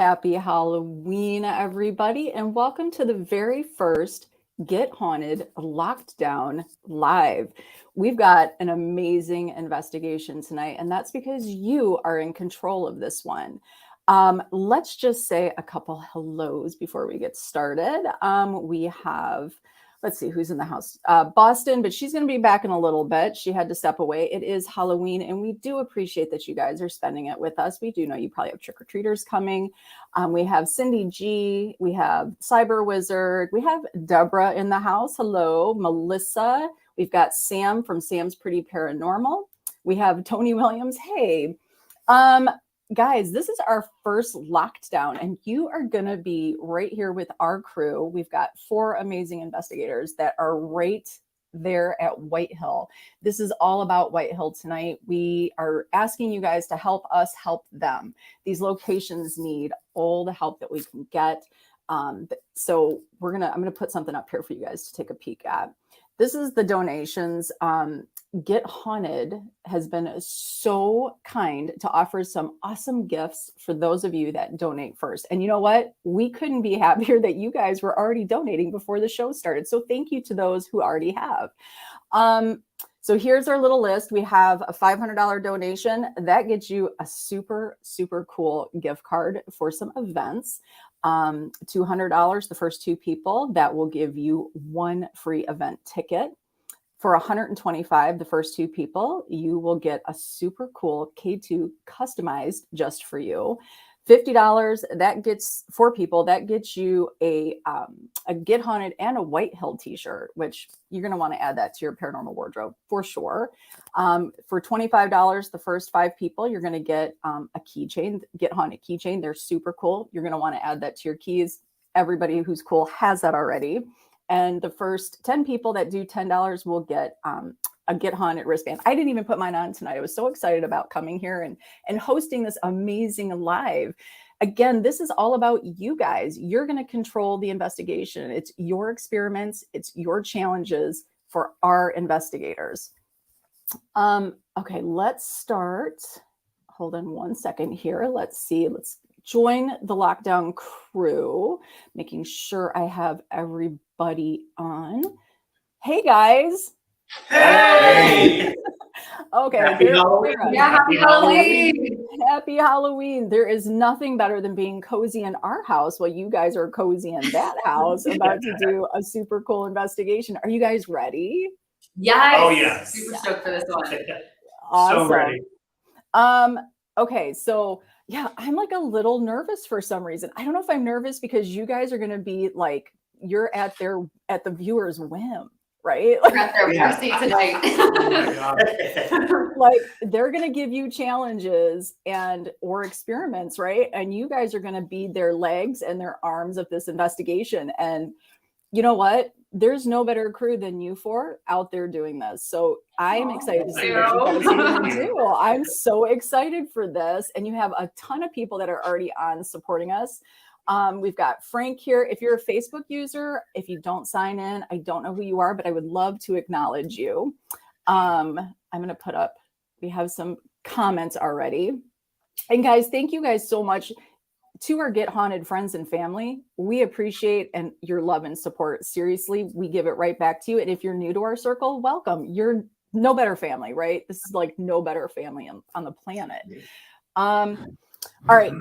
Happy Halloween, everybody, and welcome to the very first Get Haunted Locked Down Live. We've got an amazing investigation tonight, and that's because you are in control of this one. Let's just say a couple hellos before we get started. We have, let's see who's in the house. Boston, but she's going to be back in a little bit. She had to step away. It is Halloween, and we do appreciate that you guys are spending it with us. We do know you probably have trick-or-treaters coming. We have Cindy G. We have Cyber Wizard. We have Deborah in the house. Hello. Melissa. We've got Sam from Sam's Pretty Paranormal. We have Tony Williams. Hey. Guys, this is our first lockdown, and you are going to be right here with our crew. We've got 4 amazing investigators that are right there at White Hill. This is all about White Hill tonight. We are asking you guys to help us help them. These locations need all the help that we can get. So I'm going to put something up here for you guys to take a peek at. This is the donations. Get Haunted has been so kind to offer some awesome gifts for those of you that donate first. And you know what? We couldn't be happier that you guys were already donating before the show started. So thank you to those who already have. So here's our little list. We have a $500 donation. That gets you a super, super cool gift card for some events. $200, the first 2 people, that will give you 1 free event ticket. For $125, the first 2 people, you will get a super cool K2 customized just for you. $50, that gets 4 people, that gets you a Get Haunted and a White Hill t-shirt, which you're going to want to add that to your paranormal wardrobe for sure. For $25, the first 5 people, you're going to get a keychain, Get Haunted keychain. They're super cool. You're going to want to add that to your keys. Everybody who's cool has that already. And the first 10 people that do $10 will get a Get Haunted wristband. I didn't even put mine on tonight. I was so excited about coming here and hosting this amazing live. Again, this is all about you guys. You're going to control the investigation. It's your experiments. It's your challenges for our investigators. Okay, let's start. Hold on one second here. Let's see. Let's join the lockdown crew, making sure I have everybody on. Hey, guys. Hey. Okay. Happy Halloween. Yeah, happy Halloween. Happy Halloween. There is nothing better than being cozy in our house while you guys are cozy in that house, about to do a super cool investigation. Are you guys ready? Yes. Oh, yes. Super stoked for this one. Awesome. So ready. Okay, so yeah, I'm like a little nervous for some reason. I don't know if I'm nervous because you guys are going to be like, you're at the viewer's whim, right? We're at their mercy tonight. Oh my God. Like they're going to give you challenges or experiments, right? And you guys are going to be their legs and their arms of this investigation. And you know what? There's no better crew than you 4 out there doing this. So I am excited to see what you guys are going to do. I'm so excited for this. And you have a ton of people that are already on supporting us. We've got Frank here. If you're a Facebook user, if you don't sign in, I don't know who you are, but I would love to acknowledge you. I'm going to put up, we have some comments already. And guys, thank you guys so much. To our Get Haunted friends and family, we appreciate your love and support. Seriously, we give it right back to you. And if you're new to our circle, welcome. You're no better family, right? This is like no better family on the planet. All right.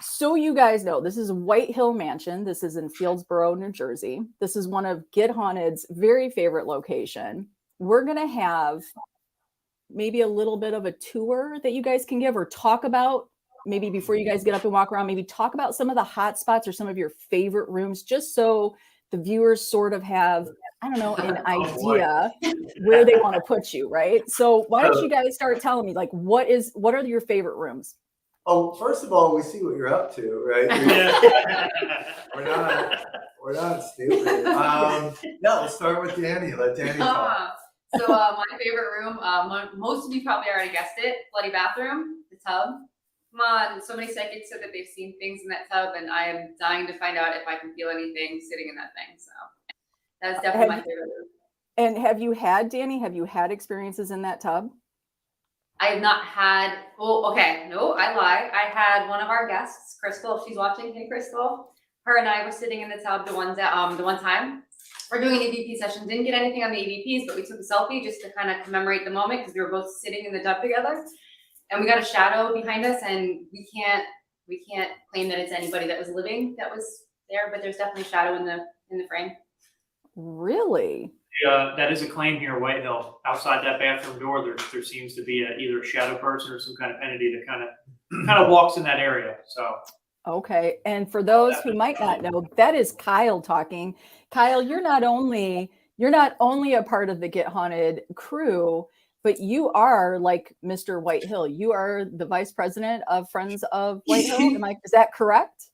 So you guys know, this is White Hill Mansion. This is in Fieldsboro, New Jersey. This is one of Get Haunted's very favorite location. We're going to have maybe a little bit of a tour that you guys can give or talk about. Maybe before you guys get up and walk around, maybe talk about some of the hot spots or some of your favorite rooms, just so the viewers sort of have, I don't know, an idea where they want to put you, right? So why don't you guys start telling me, like, what are your favorite rooms? Oh, first of all, we see what you're up to, right? We're not stupid. No, let's start with Dani. Let Dani talk. So my favorite room, most of you probably already guessed it, bloody bathroom, the tub. Come on, so many psychics said that they've seen things in that tub, and I am dying to find out if I can feel anything sitting in that thing. So that's definitely my favorite room. And have you had, Dani, experiences in that tub? I have not had, well, okay, no, I lie. I had one of our guests, Crystal, if she's watching. Hey, Crystal. Her and I were sitting in the tub the one time. We're doing an EVP session. Didn't get anything on the EVPs, but we took a selfie just to kind of commemorate the moment because we were both sitting in the tub together. And we got a shadow behind us, and we can't claim that it's anybody that was living that was there, but there's definitely a shadow in the frame. Really? That is a claim here, White Hill. Outside that bathroom door, there seems to be either a shadow person or some kind of entity that kind of walks in that area. So. Okay. And for those who might not know, that is Kyle talking. Kyle, you're not only a part of the Get Haunted crew, but you are like Mr. White Hill. You are the vice president of Friends of White Hill. Is that correct?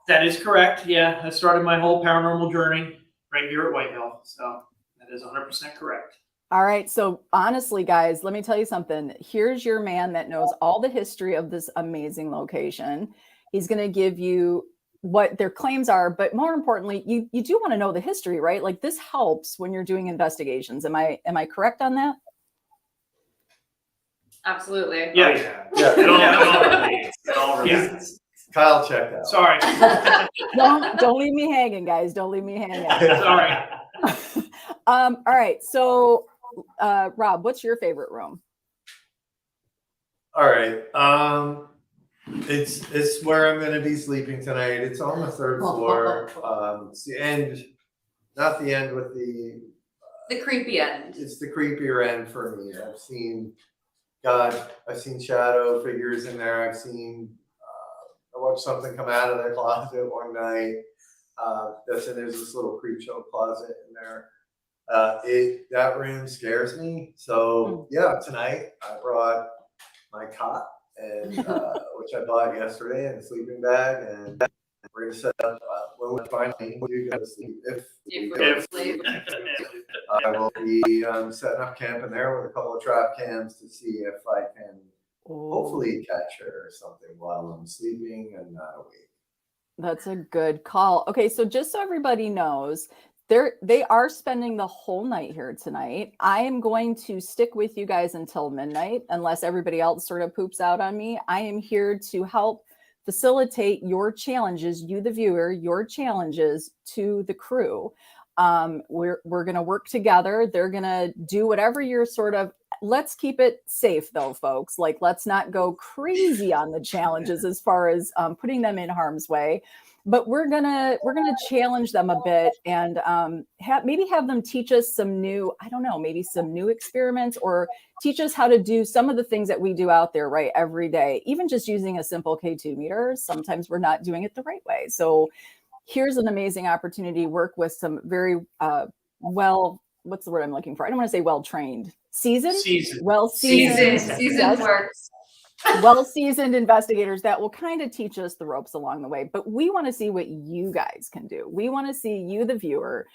That is correct. Yeah. I started my whole paranormal journey right here at White Hill. So that is 100% correct. All right. So honestly, guys, let me tell you something. Here's your man that knows all the history of this amazing location. He's going to give you what their claims are, but more importantly, you do want to know the history, right? Like this helps when you're doing investigations. Am I correct on that? Absolutely. Yeah. It all relates. Kyle checked out. Sorry. Don't leave me hanging, guys. Don't leave me hanging. Sorry. All right. So, Rob, what's your favorite room? All right. It's where I'm going to be sleeping tonight. It's on the third floor. It's the end, not the end with the creepy end. It's the creepier end for me. I've seen shadow figures in there. I watched something come out of their closet one night. There's this little creep show closet in there. That room scares me. So yeah, tonight I brought my cot and which I bought yesterday, and a sleeping bag, and we're gonna set up when we finally do go to sleep. If we go to sleep, I will be setting up camp in there with a couple of trap cams to see if I can hopefully catch her or something while I'm sleeping and not awake. That's a good call. Okay, so just so everybody knows, they are spending the whole night here tonight. I am going to stick with you guys until midnight, unless everybody else sort of poops out on me. I am here to help facilitate your challenges, you the viewer, your challenges to the crew. We're going to work together. They're going to do whatever you're sort of. Let's keep it safe though, folks. Like, let's not go crazy on the challenges as far as putting them in harm's way. But we're gonna challenge them a bit and maybe have them teach us some new, I don't know, maybe some new experiments, or teach us how to do some of the things that we do out there, right, every day. Even just using a simple K2 meter, sometimes we're not doing it the right way. So here's an amazing opportunity to work with some very what's the word I'm looking for? I don't want to say well-trained. Seasoned works. Well-seasoned investigators that will kind of teach us the ropes along the way. But we want to see what you guys can do. We want to see you, the viewer,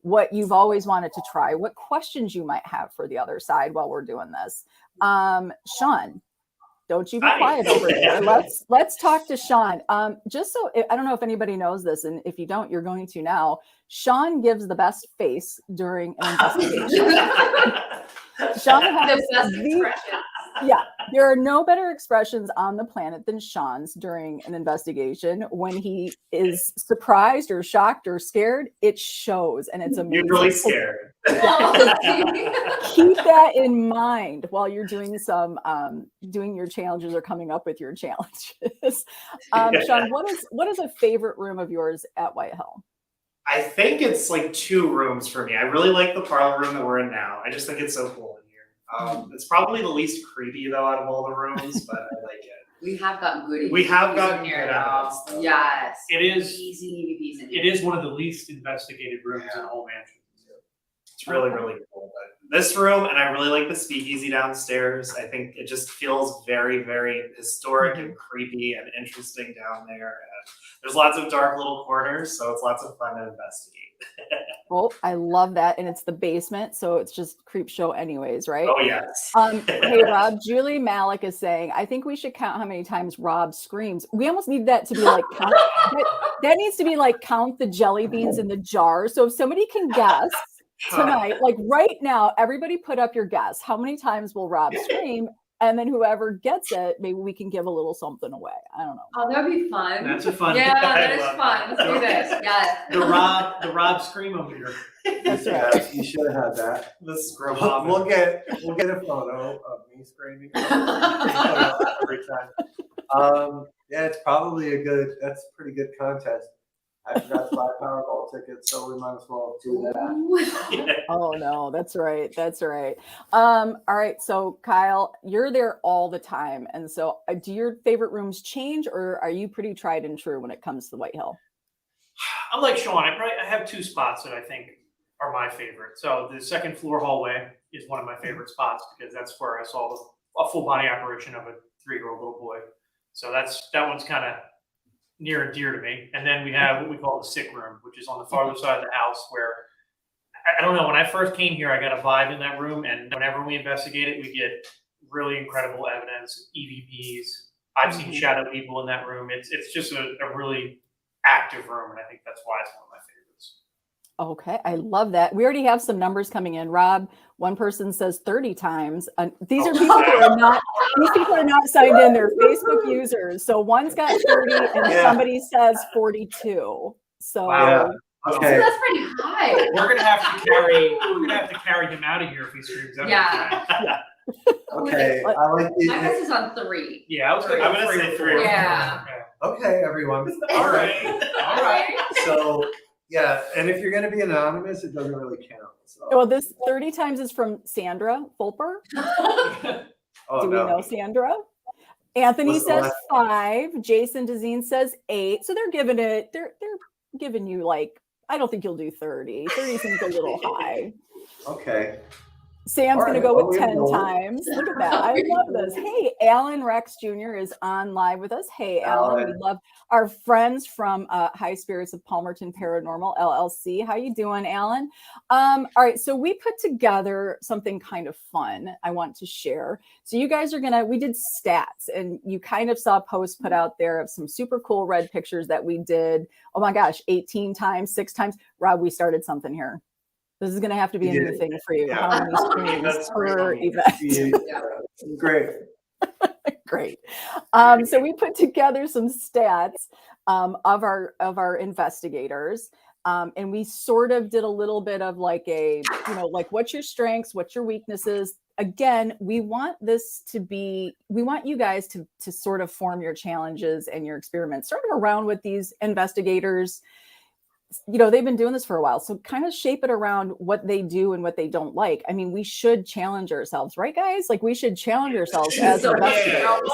what you've always wanted to try, what questions you might have for the other side while we're doing this. Shawn, don't you be quiet over there. Let's talk to Shawn. Just so, I don't know if anybody knows this, and if you don't, you're going to now. Shawn gives the best face during an investigation. Shawn has the best expression. Yeah, there are no better expressions on the planet than Shawn's during an investigation. When he is surprised or shocked or scared, it shows, and it's amazing. You're really scared. Keep that in mind while you're doing doing your challenges or coming up with your challenges. Shawn, what is a favorite room of yours at White Hill? I think it's like 2 rooms for me. I really like the parlor room that we're in now. I just think it's so cool in here. It's probably the least creepy though out of all the rooms, but I like it. We have gotten good. We have gotten here. good. Yes. It is easy EVPs in here. It is one of the least investigated rooms in the whole mansion. It's really, really cool. But this room, and I really like the speakeasy downstairs. I think it just feels very, very historic and creepy and interesting down there. And there's lots of dark little corners, so it's lots of fun to investigate. Well, I love that. And it's the basement, so it's just creep show anyways, right? Oh, yes. Hey, Rob, Julie Malik is saying, I think we should count how many times Rob screams. We almost need that to be like, that needs to be like count the jelly beans in the jar. So if somebody can guess tonight, like right now, everybody put up your guess. How many times will Rob scream? And then whoever gets it, maybe we can give a little something away. I don't know. Oh, that would be fun. That's a fun. Yeah, I that is love fun. Let's do this. Yeah. The Rob Screamometer. That's Yeah, right. you should have had that. The scrum We'll get a photo of me screaming every time. Yeah, it's probably that's a pretty good contest. I forgot to buy Powerball tickets, so we might as well do that. Oh no, that's right. That's right. All right. So Kyle, you're there all the time. And so do your favorite rooms change, or are you pretty tried and true when it comes to White Hill? I'm like Shawn. I have two spots that I think are my favorite. So the second floor hallway is one of my favorite spots because that's where I saw a full body apparition of a 3-year-old little boy. So that one's kind of near and dear to me. And then we have what we call the sick room, which is on the farther side of the house where I don't know. When I first came here, I got a vibe in that room, and whenever we investigate it, we get really incredible evidence, EVPs. I've seen shadow people in that room. It's just a really active room, and I think that's why it's one of my favorites. Okay, I love that. We already have some numbers coming in. Rob, one person says 30 times. These are people who are not. These people are not signed in. They're Facebook users. So one's got 30, and somebody says 42. So. Wow. Okay. So that's pretty high. We're gonna have to carry him out of here if he screams out. Yeah. Okay. I like My guess is on 3. Yeah, I'm gonna say 3. Yeah. Okay, everyone. All right. All right. So yeah, and if you're gonna be anonymous, it doesn't really count. So. Well, this 30 times is from Sandra Fulper. Oh, Do we no. know Sandra? Anthony What's the says last 5. Jason Dezine says 8. So they're giving it. They're giving you like. I don't think you'll do 30. 30 seems a little high. Okay. Sam's All going to right, go well, with we 10 know. times. Look at that. I love this. Hey, Alan Rex Jr. is on live with us. Hey, Alan. We love our friends from High Spirits of Palmerton Paranormal, LLC. How you doing, Alan? All right. So we put together something kind of fun I want to share. So you guys are we did stats, and you kind of saw a post put out there of some super cool red pictures that we did. Oh my gosh, 18 times, 6 times. Rob, we started something here. This is going to have to be a new thing for you. Yeah. How many screens That's per great. event? Great. Great. So we put together some stats of our investigators. And we sort of did a little bit of like like what's your strengths, what's your weaknesses. Again, we want you guys to sort of form your challenges and your experiments sort of around what these investigators, they've been doing this for a while. So kind of shape it around what they do and what they don't like. I mean, we should challenge ourselves, right, guys? Like we should challenge ourselves as investigators.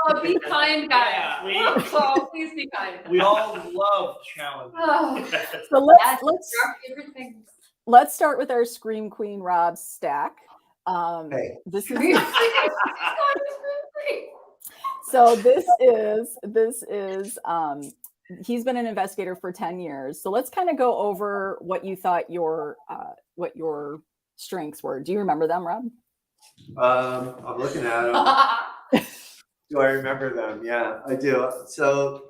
Oh, be kind, guys. Yeah, Oh, please be kind. we all love challenges. Oh, So yes, let's our favorite things. let's start with our Scream Queen Rob stack. Hey. This is Scream so this is he's been an investigator for 10 years. So let's kind of go over what you thought your strengths were. Do you remember them, Rob? I'm looking at them. Do I remember them? Yeah, I do. So,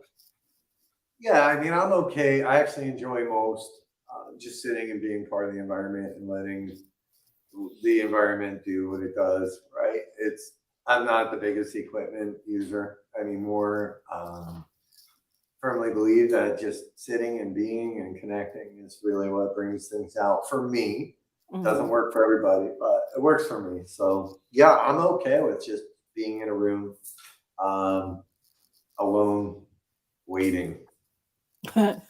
yeah, I mean, I'm okay. I actually enjoy most just sitting and being part of the environment and letting the environment do what it does, right? I'm not the biggest equipment user anymore. Firmly believe that just sitting and being and connecting is really what brings things out for me. Mm-hmm. Doesn't work for everybody, but it works for me. So yeah, I'm okay with just being in a room, alone, waiting. All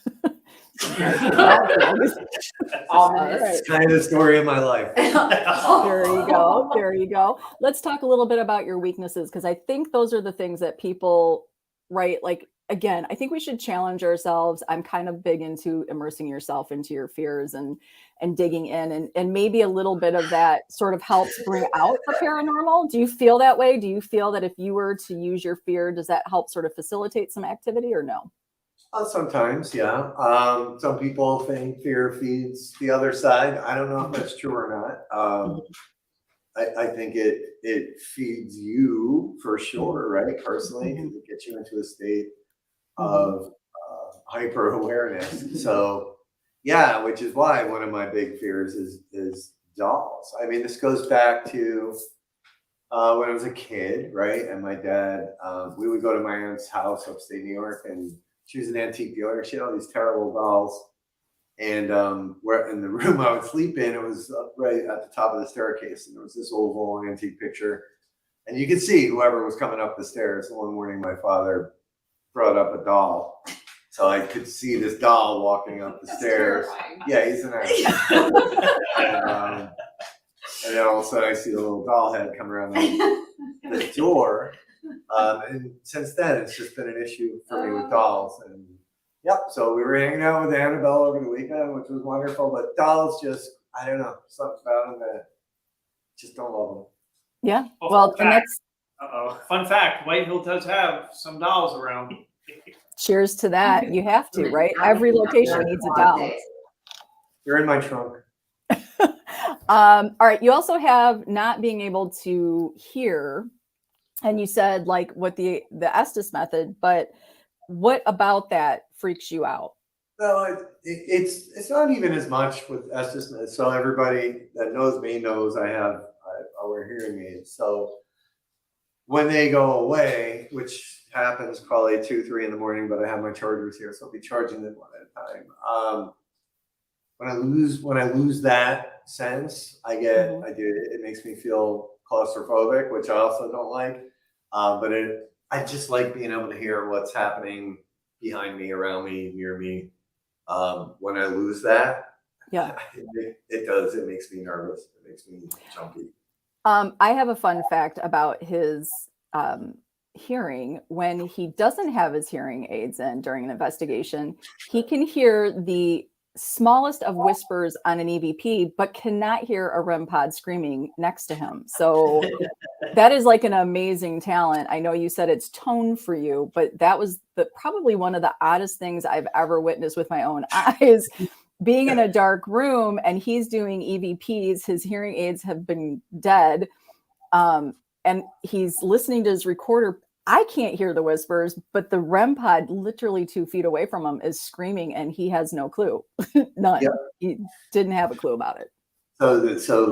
right. Kind of story of my life. There you go. There you go. Let's talk a little bit about your weaknesses, because I think those are the things that people, right? Like, again, I think we should challenge ourselves. I'm kind of big into immersing yourself into your fears and digging in, and maybe a little bit of that sort of helps bring out the paranormal. Do you feel that way? Do you feel that if you were to use your fear, does that help sort of facilitate some activity, or no? Sometimes, yeah. Some people think fear feeds the other side. I don't know if that's true or not. I think it feeds you for sure, right? Personally, because it gets you into a state of hyper awareness. So, yeah, which is why one of my big fears is dolls. I mean, this goes back to when I was a kid, right? And my dad, we would go to my aunt's house upstate New York, and she was an antique dealer. She had all these terrible dolls. And where in the room I would sleep in, it was right at the top of the staircase, and there was this oval antique picture, and you could see whoever was coming up the stairs. One morning, my father brought up a doll, so I could see this doll walking up the That's stairs. terrifying. Yeah, he's an actor. And then all of a sudden, I see the little doll head come around the door, and since then, it's just been an issue for me with dolls. And yep, so we were hanging out with Annabelle over the weekend, which was wonderful. But dolls, just I don't know, something about them that just don't love them. Yeah. Well, Well, fun and fact. that's Fun fact, White Hill does have some dolls around. cheers to that. You have to, right? Every location needs a doll. You're in my trunk. All right. You also have not being able to hear, and you said like what the Estes method, but what about that freaks you out? No, it's not even as much with Estes. So everybody that knows me knows I wear hearing aids. So when they go away, which happens probably 2-3 in the morning, but I have my chargers here, so I'll be charging them one at a time. When I lose that sense, it makes me feel claustrophobic, which I also don't like. But I just like being able to hear what's happening behind me, around me, near me. When I lose that, Yeah. it does. It makes me nervous. It makes me jumpy. I have a fun fact about his hearing. When he doesn't have his hearing aids in during an investigation, he can hear the smallest of whispers on an EVP, but cannot hear a REM pod screaming next to him. So that is like an amazing talent. I know you said it's tone for you, but that was probably one of the oddest things I've ever witnessed with my own eyes. Being in a dark room and he's doing EVPs, his hearing aids have been dead, and he's listening to his recorder. I can't hear the whispers, but the REM pod literally 2 feet away from him is screaming and he has no clue. None. Yep. He didn't have a clue about it. So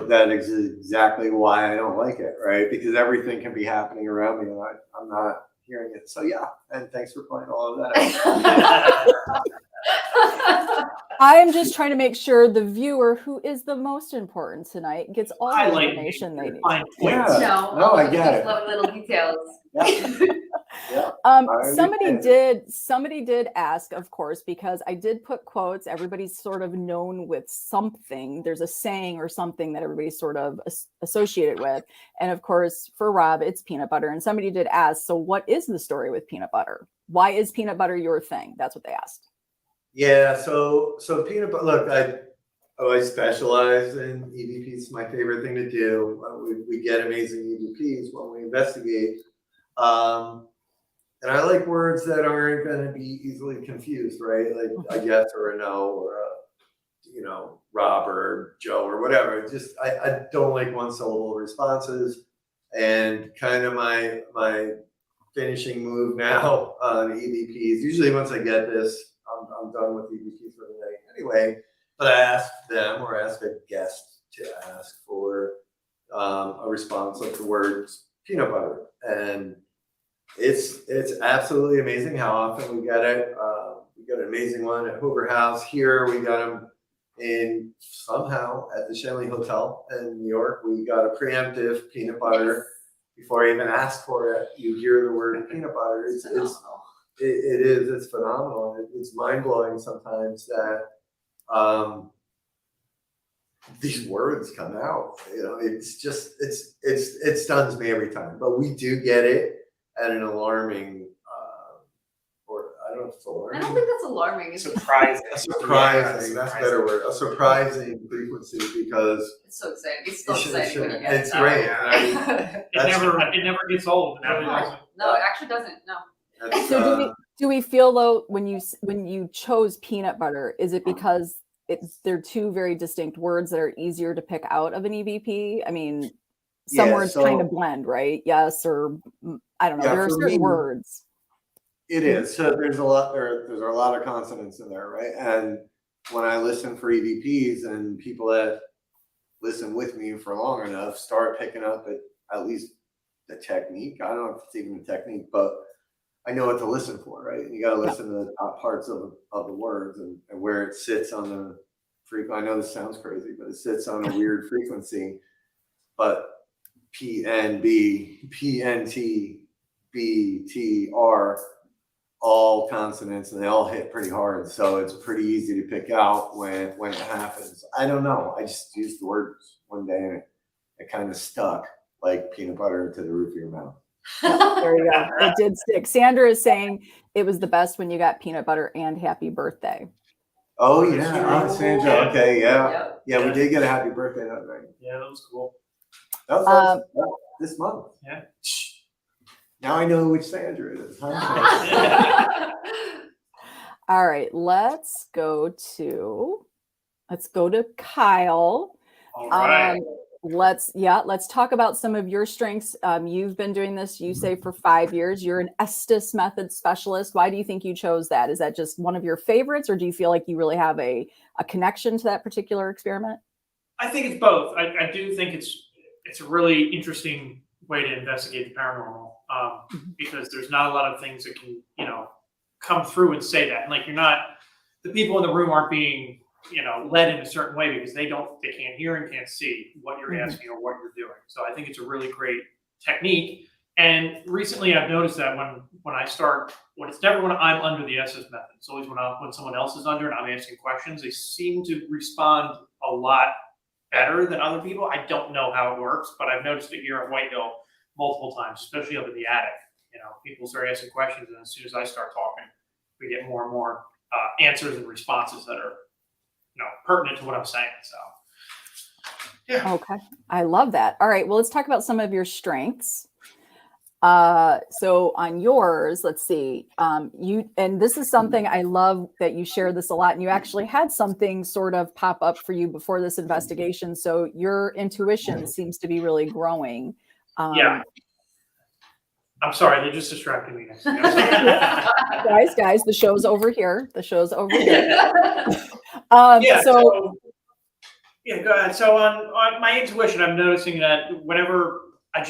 that is exactly why I don't like it, right? Because everything can be happening around me and I'm not hearing it. So yeah, and thanks for pointing all of that out. I am just trying to make sure the viewer, who is the most important tonight, gets all the Highlight information they need. fine points. Yeah. No, I get it. Love little details. Yeah. Somebody did ask, of course, because I did put quotes. Everybody's sort of known with something. There's a saying or something that everybody's sort of associated with. And of course, for Rob, it's peanut butter. And somebody did ask, so what is the story with peanut butter? Why is peanut butter your thing? That's what they asked. Yeah, so peanut butter. Look, I always specialize in EVPs. It's my favorite thing to do. We get amazing EVPs when we investigate, and I like words that aren't going to be easily confused, right? Like a yes or a no, or a Rob or Joe or whatever. Just I don't like one syllable responses, and kind of my finishing move now on EVPs. Usually, once I get this, I'm done with EVP for the night anyway, but I ask them or ask a guest to ask for a response like the words peanut butter. And it's absolutely amazing how often we get it. We got an amazing one at Hoover House. Here we got them in somehow at the Shenley Hotel in New York. We got a preemptive peanut butter before I even asked for it. You hear the word peanut butter. It's phenomenal. It's mind-blowing sometimes that these words come out. It stuns me every time. But we do get it at an alarming, or I don't know if it's I alarming. don't think that's alarming. It's Surprising. Surprising. That's a better word. A surprising frequency because It's so exciting. It's so exciting when you get it's it. great. It never gets old. It never does. No, it actually doesn't. No. So do we feel though when you chose peanut butter, is it because they're two very distinct words that are easier to pick out of an EVP? I mean, some words kind of blend, right? Yes, or I don't know. There are certain words. It is. So there's a lot of consonants in there, right? And when I listen for EVPs and people that listen with me for long enough start picking up at least the technique. I don't know if it's even a technique, but I know what to listen for, right? You got to listen to the top parts of the words and where it sits on the frequency. I know this sounds crazy, but it sits on a weird frequency. But PNB, PNT, BTR, all consonants, and they all hit pretty hard. So it's pretty easy to pick out when it happens. I don't know. I just used the words one day and it kind of stuck like peanut butter to the roof of your mouth. There you go. It did stick. Sandra is saying it was the best when you got peanut butter and happy birthday. Oh yeah, Sandra. Okay, yeah. Yep. We did get a happy birthday that night. Yeah, that was cool. That was this month. Yeah. Now I know which Sandra it is. Huh? All right, let's go to Kyle. All right. Let's talk about some of your strengths. You've been doing this, you say, for 5 years. You're an Estes method specialist. Why do you think you chose that? Is that just one of your favorites, or do you feel like you really have a connection to that particular experiment? I think it's both. I do think it's a really interesting way to investigate the paranormal, because there's not a lot of things that can, come through and say that. And like, the people in the room aren't being, led in a certain way because they can't hear and can't see what you're asking or what you're doing. So I think it's a really great technique. And recently I've noticed that it's never when I'm under the SS method. It's always when someone else is under and I'm asking questions, they seem to respond a lot better than other people. I don't know how it works, but I've noticed it here at White Hill multiple times, especially up in the attic. People start asking questions, and as soon as I start talking, we get more and more answers and responses that are, pertinent to what I'm saying. So, yeah. Okay, I love that. All right, well, let's talk about some of your strengths. So on yours, let's see, and this is something I love that you share this a lot, and you actually had something sort of pop up for you before this investigation. So your intuition seems to be really growing. Yeah. I'm sorry, they just distracted me. Guys, the show's over here. Yeah, so go ahead. So on my intuition, I'm noticing that whenever I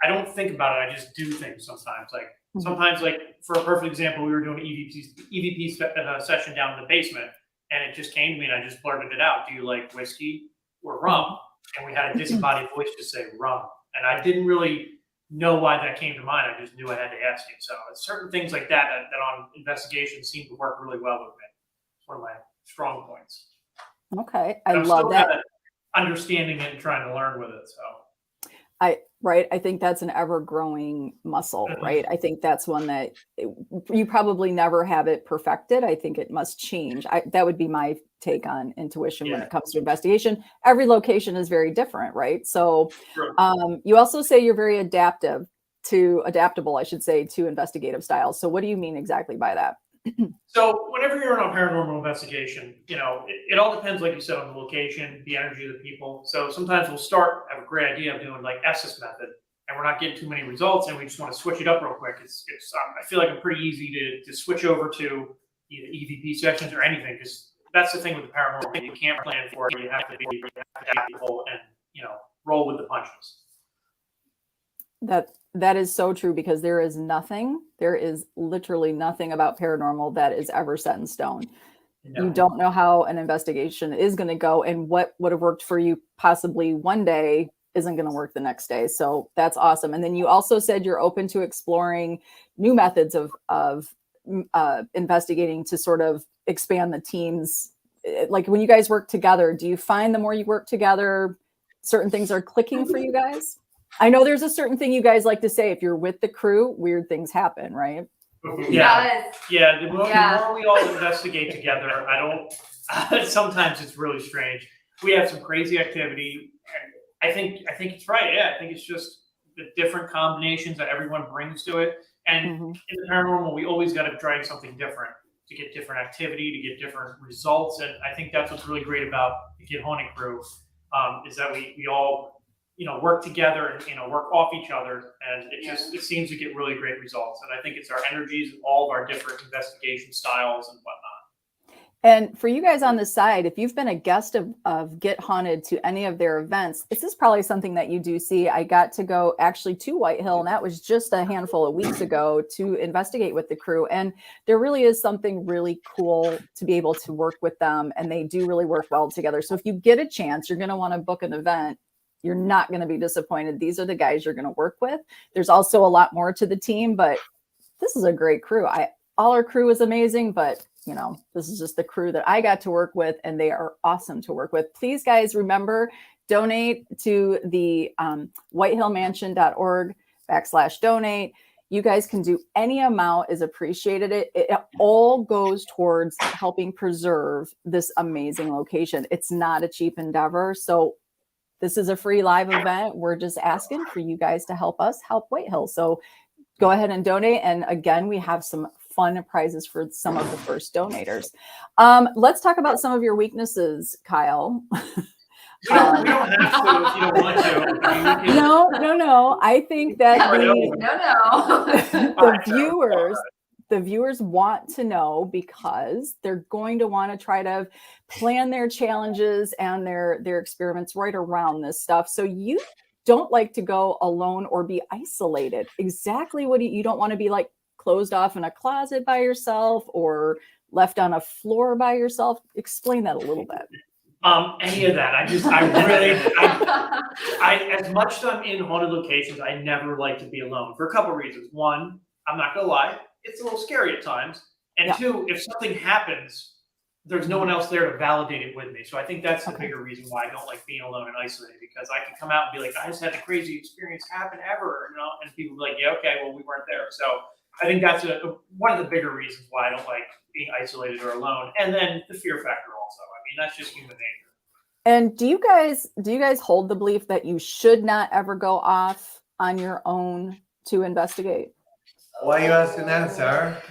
don't think about it, I just do things sometimes. Like sometimes, like for a perfect example, we were doing an EVP session down in the basement, and it just came to me, and I just blurted it out. Do you like whiskey or rum? And we had a disembodied voice to say rum, and I didn't really know why that came to mind. I just knew I had to ask it. So it's certain things like that on investigation seem to work really well with me. It's one of my strong points. Okay, I'm love that. Understanding it and trying to learn with it. So I think that's an ever-growing muscle, right? I think that's one that you probably never have it perfected. I think it must change. That would be my take on intuition when it comes to investigation. Every location is very different, right? So you also say you're very adaptable, I should say, to investigative styles. So what do you mean exactly by that? So whenever you're on a paranormal investigation, it all depends, like you said, on the location, the energy of the people. So sometimes we'll have a great idea of doing like Estes method, and we're not getting too many results, and we just want to switch it up real quick. I feel like I'm pretty easy to switch over to either EVP sections or anything, because that's the thing with the paranormal. You can't plan for it. You have to be adaptable and roll with the punches. That is so true, because there is literally nothing about paranormal that is ever set in stone. No. You don't know how an investigation is going to go, and what would have worked for you possibly one day isn't going to work the next day. So that's awesome. And then you also said you're open to exploring new methods of investigating to sort of expand the teams. Like when you guys work together, do you find the more you work together, certain things are clicking for you guys? I know there's a certain thing you guys like to say. If you're with the crew, weird things happen, right? Yeah. The more we all investigate together, sometimes it's really strange. We have some crazy activity, and I think it's right. Yeah, I think it's just the different combinations that everyone brings to it. And in the paranormal, we always got to try something different to get different activity, to get different results. And I think that's what's really great about the Get Haunted crew, is that we all work together and work off each other, and it seems to get really great results. And I think it's our energies and all of our different investigation styles and whatnot. And for you guys on the side, if you've been a guest of Get Haunted to any of their events, this is probably something that you do see. I got to go actually to White Hill, and that was just a handful of weeks ago to investigate with the crew. And there really is something really cool to be able to work with them, and they do really work well together. So if you get a chance, you're going to want to book an event. You're not going to be disappointed. These are the guys you're going to work with. There's also a lot more to the team, but this is a great crew. All our crew is amazing, but you know, this is just the crew that I got to work with, and they are awesome to work with. Please, guys, remember, donate to the whitehillmansion.org/donate. You guys can do any amount is appreciated. It all goes towards helping preserve this amazing location. It's not a cheap endeavor. So this is a free live event. We're just asking for you guys to help us help White Hill. So go ahead and donate. And again, we have some fun prizes for some of the first donators. Let's talk about some of your weaknesses, Kyle. We don't have to if you don't want to. I mean, No. I think that No. the viewers want to know, because they're going to want to try to plan their challenges and their experiments right around this stuff. So you don't like to go alone or be isolated. Exactly what you don't want to be like closed off in a closet by yourself or left on a floor by yourself. Explain that a little bit. Any of that. I as much as I'm in haunted locations, I never like to be alone for a couple of reasons. One, I'm not gonna lie, it's a little scary at times. And Yeah. two, if something happens, there's no one else there to validate it with me. So I think that's the Okay. bigger reason why I don't like being alone and isolated, because I can come out and be like, I just had the crazy experience happen ever, you know, and people be like, yeah, okay, well, we weren't there. So I think that's one of the bigger reasons why I don't like being isolated or alone. And then the fear factor also. I mean, that's just human nature. And do you guys hold the belief that you should not ever go off on your own to investigate? Why are you asking that, Sarah?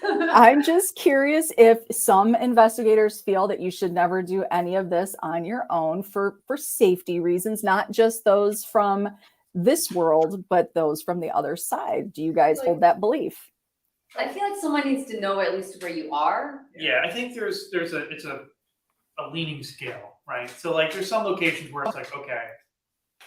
I'm just curious if some investigators feel that you should never do any of this on your own for safety reasons, not just those from this world, but those from the other side. Do you guys hold that belief? I feel like someone needs to know at least where you are. Yeah, I think it's a leaning scale, right? So like there's some locations where it's like, okay,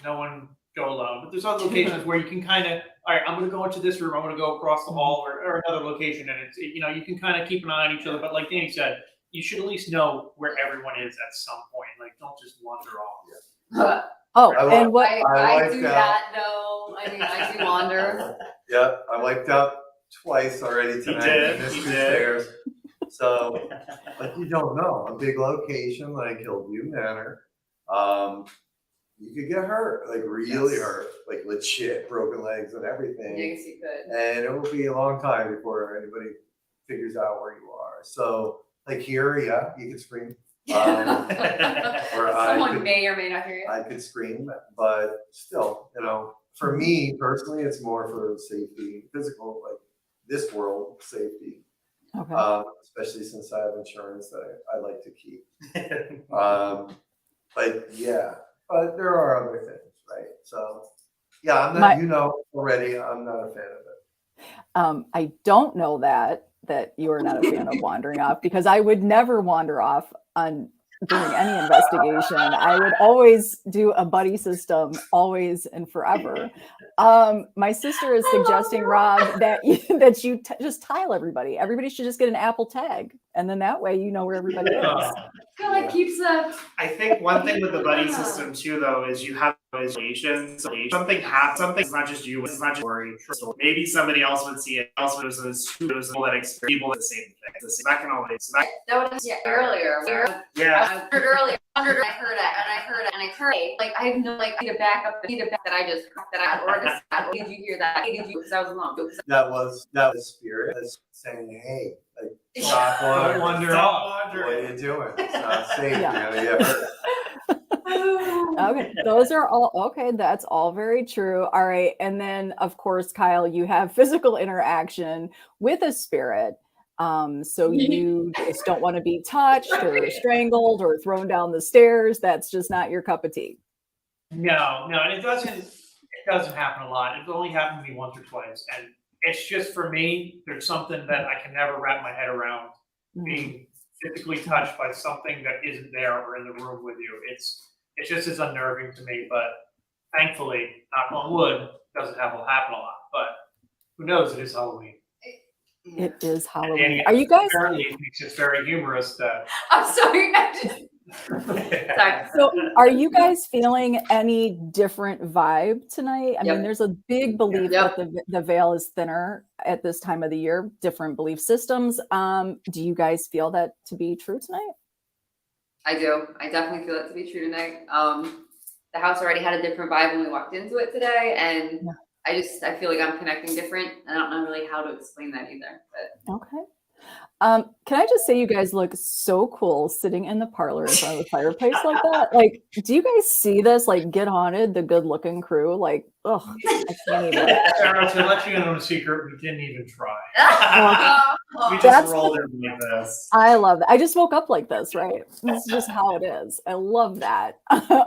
no one go alone. But there's other locations where you can kind of, all right, I'm going to go into this room, I'm going to go across the hall or another location. And it's, you know, you can kind of keep an eye on each other. But like Danny said, you should at least know where everyone is at some point. Like, don't just wander off. And what? I do that though. I mean, I do wander. Yeah, I wiped out twice already tonight. did, Missed you two did. stairs. So, like, you don't know. A big location like Hillview Manor, you could get hurt, like really hurt, like legit, broken legs and everything. Yes, you could. And it will be a long time before anybody figures out where you are. So, like here, yeah, you could scream. Or Someone may or may not hear you. I could scream, but still, you know, for me personally, it's more for safety, physical, like this world safety. Okay. Especially since I have insurance that I like to keep. But yeah, but there are other things, right? So yeah, I'm not, you know already, I'm not a fan of it. I don't know that you are not a fan of wandering off, because I would never wander off on during any investigation. I would always do a buddy system, always and forever. My sister is suggesting, Rob, that you just tile everybody. Everybody should just get an Apple tag, and then that way you know where everybody is. Kind of keeps up. I think one thing with the buddy system too, though, is you have relations. Something happens. Something's not just you. It's not just worry. Maybe somebody else would see it. Also, there's people that experience people the same thing. That can always. That was earlier. Yeah. I heard earlier. I heard it. Like I have no need to back up that I just or did you hear that? Did you? Because I was alone. That was spirit saying, hey, like stop wandering off. What are you doing? It's not safe. Yeah. You know, you get hurt. Okay, those are all okay. That's all very true. All right, and then of course, Kyle, you have physical interaction with a spirit. So you just don't want to be touched or strangled or thrown down the stairs. That's just not your cup of tea. No, and it doesn't happen a lot. It's only happened to me once or twice, and it's just for me, there's something that I can never wrap my head around. Being physically touched by something that isn't there or in the room with you. It's just as unnerving to me, but thankfully, knock on wood, doesn't happen a lot. But who knows? It is Halloween. It is And Halloween. Danny Are you guys? apparently thinks it's very humorous that. I'm sorry. Sorry. So, are you guys feeling any different vibe tonight? I Yep. mean, there's a big belief Yep. that the veil is thinner at this time of the year. Different belief systems. Do you guys feel that to be true tonight? I do. I definitely feel it to be true tonight. The house already had a different vibe when we walked into it today, and Yeah. I feel like I'm connecting different. I don't know really how to explain that either. But Okay. Can I just say you guys look so cool sitting in the parlor in front of the fireplace like that? Like, do you guys see this? Like, Get Haunted, the good looking crew. Like, ugh, I can't even. Sarah, to let you in on a secret, we didn't even try. We That's- just rolled in like this. I love that. I just woke up like this, right? This is just how it is. I love that.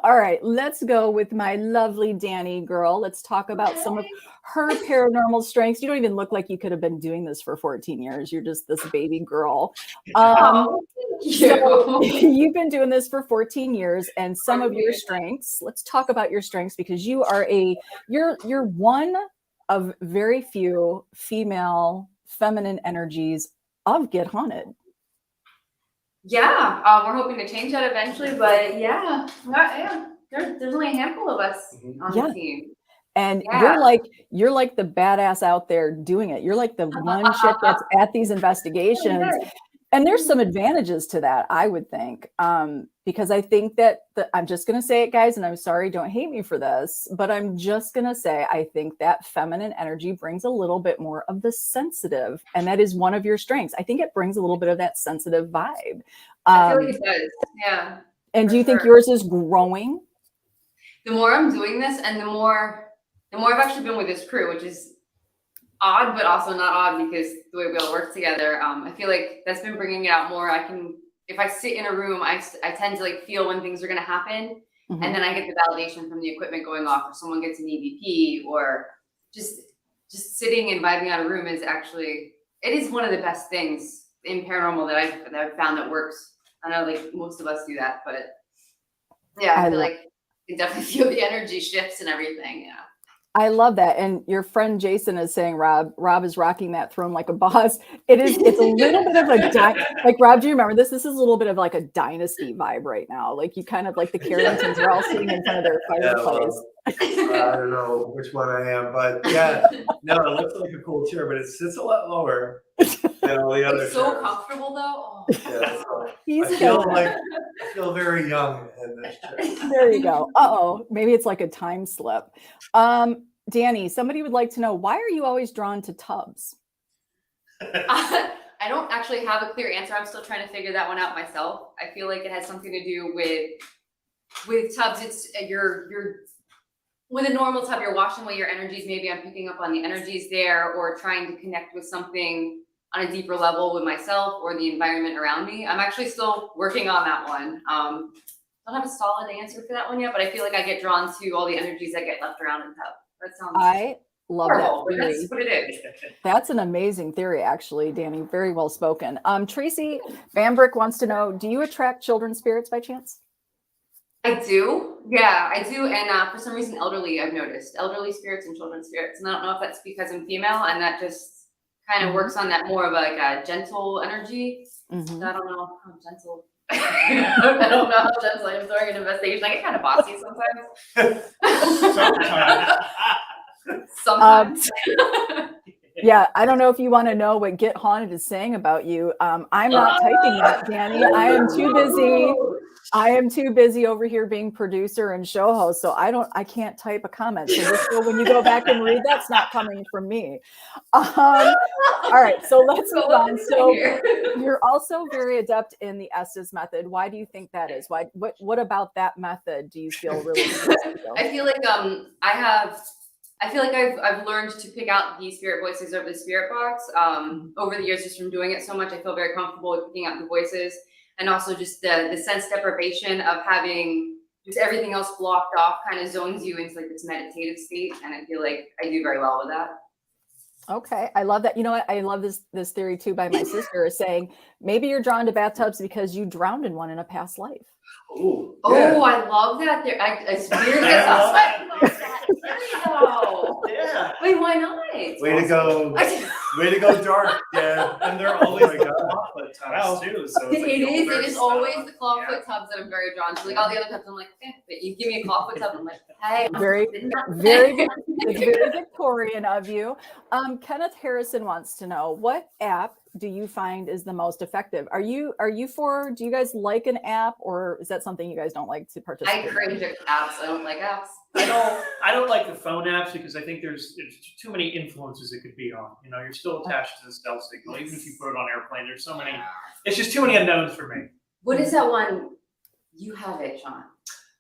All right, let's go with my lovely Dani girl. Let's talk about some of her paranormal strengths. You don't even look like you could have been doing this for 14 years. You're just this baby girl. Oh, So thank you. you've been doing this for 14 years, and some of your strengths. Let's talk about your strengths because you are you're one of very few female feminine energies of Get Haunted. Yeah, we're hoping to change that eventually, but yeah. There's only a handful of us on Yeah. the team. And Yeah. you're like the badass out there doing it. You're like the one chick that's at these investigations. And there's some advantages to that, I would think, because I think that I'm just going to say it, guys, and I'm sorry, don't hate me for this, but I'm just going to say I think that feminine energy brings a little bit more of the sensitive, and that is one of your strengths. I think it brings a little bit of that sensitive vibe. I feel like it does. Yeah. And for do you think sure. yours is growing? The more I'm doing this, and the more I've actually been with this crew, which is odd, but also not odd because the way we all work together, I feel like that's been bringing it out more. If I sit in a room, I tend to like feel when things are going to happen. Mhm. And then I get the validation from the equipment going off, or someone gets an EVP, or just sitting and vibing out a room is actually, it is one of the best things in paranormal that I've found that works. I know like most of us do that, but yeah, I feel like you definitely feel the energy shifts and everything. Yeah. I love that. And your friend Jason is saying, Rob is rocking that throne like a boss. It's a little bit of a, like, Rob, do you remember this? This is a little bit of like a dynasty vibe right now. Like you kind of like the Carringtons are all sitting in front of their fireplace. I don't know which one I am, but yeah, no, it looks like a cool chair, but it sits a lot lower than all the other It's so chairs. comfortable though. Oh. Yeah, so He's I feel killing it. I feel very young in this chair. There you go. Maybe it's like a time slip. Dani, somebody would like to know, why are you always drawn to tubs? I don't actually have a clear answer. I'm still trying to figure that one out myself. I feel like it has something to do with tubs. It's you're with a normal tub, you're washing away your energies. Maybe I'm picking up on the energies there, or trying to connect with something on a deeper level with myself or the environment around me. I'm actually still working on that one. I don't have a solid answer for that one yet, but I feel like I get drawn to all the energies that get left around in the tub. That sounds I love horrible, that but theory. that's what it is. That's an amazing theory, actually, Dani. Very well spoken. Tracy Bambrick wants to know, do you attract children spirits by chance? I do. Yeah, I do. And for some reason, I've noticed elderly spirits and children spirits. And I don't know if that's because I'm female and that just kind of works on that more of like a gentle energy. Mhm. So I don't know how gentle. I don't know how gentle I am during an investigation. I get kind of bossy sometimes. Sometimes. Yeah, I don't know if you want to know what Get Haunted is saying about you. I'm not typing that, Dani. I am too busy. I am too busy over here being producer and show host, so I can't type a comment. So just so when you go back and read, that's not coming from me. All right, so let's move on. So you're also very adept in the Estes method. Why do you think that is? What about that method do you feel really? I feel like I've learned to pick out the spirit voices over the spirit box over the years, just from doing it so much. I feel very comfortable with picking out the voices, and also just the sense deprivation of having just everything else blocked off kind of zones you into like this meditative state, and I feel like I do very well with that. Okay, I love that. You know what? I love this theory too by my sister is saying maybe you're drawn to bathtubs because you drowned in one in a past life. Ooh. Oh, Yeah. I love that. It's weird I that love I that. love that theory though. Yeah. Wait, why not? Way to go. Way to go dark, Dad. And they're Oh always my the God. clawfoot tubs too. So it's like It the is. older It is stuff. always the clawfoot Yeah. tubs that I'm very drawn to. Like all the other tubs, I'm like, but you give me a clawfoot tub, I'm like, hey, Very, it's very Victorian of you. Kenneth Harrison wants to know, what app do you find is the most effective? Do you guys like an app, or is that something you guys don't like to I participate in? cringe at apps. I don't like apps. I don't like the phone apps because I think there's too many influences it could be on. You know, you're still attached to the cell signal, even if you put it on airplane. There's so many. It's just too many unknowns for me. What is that one? You have it, Shawn.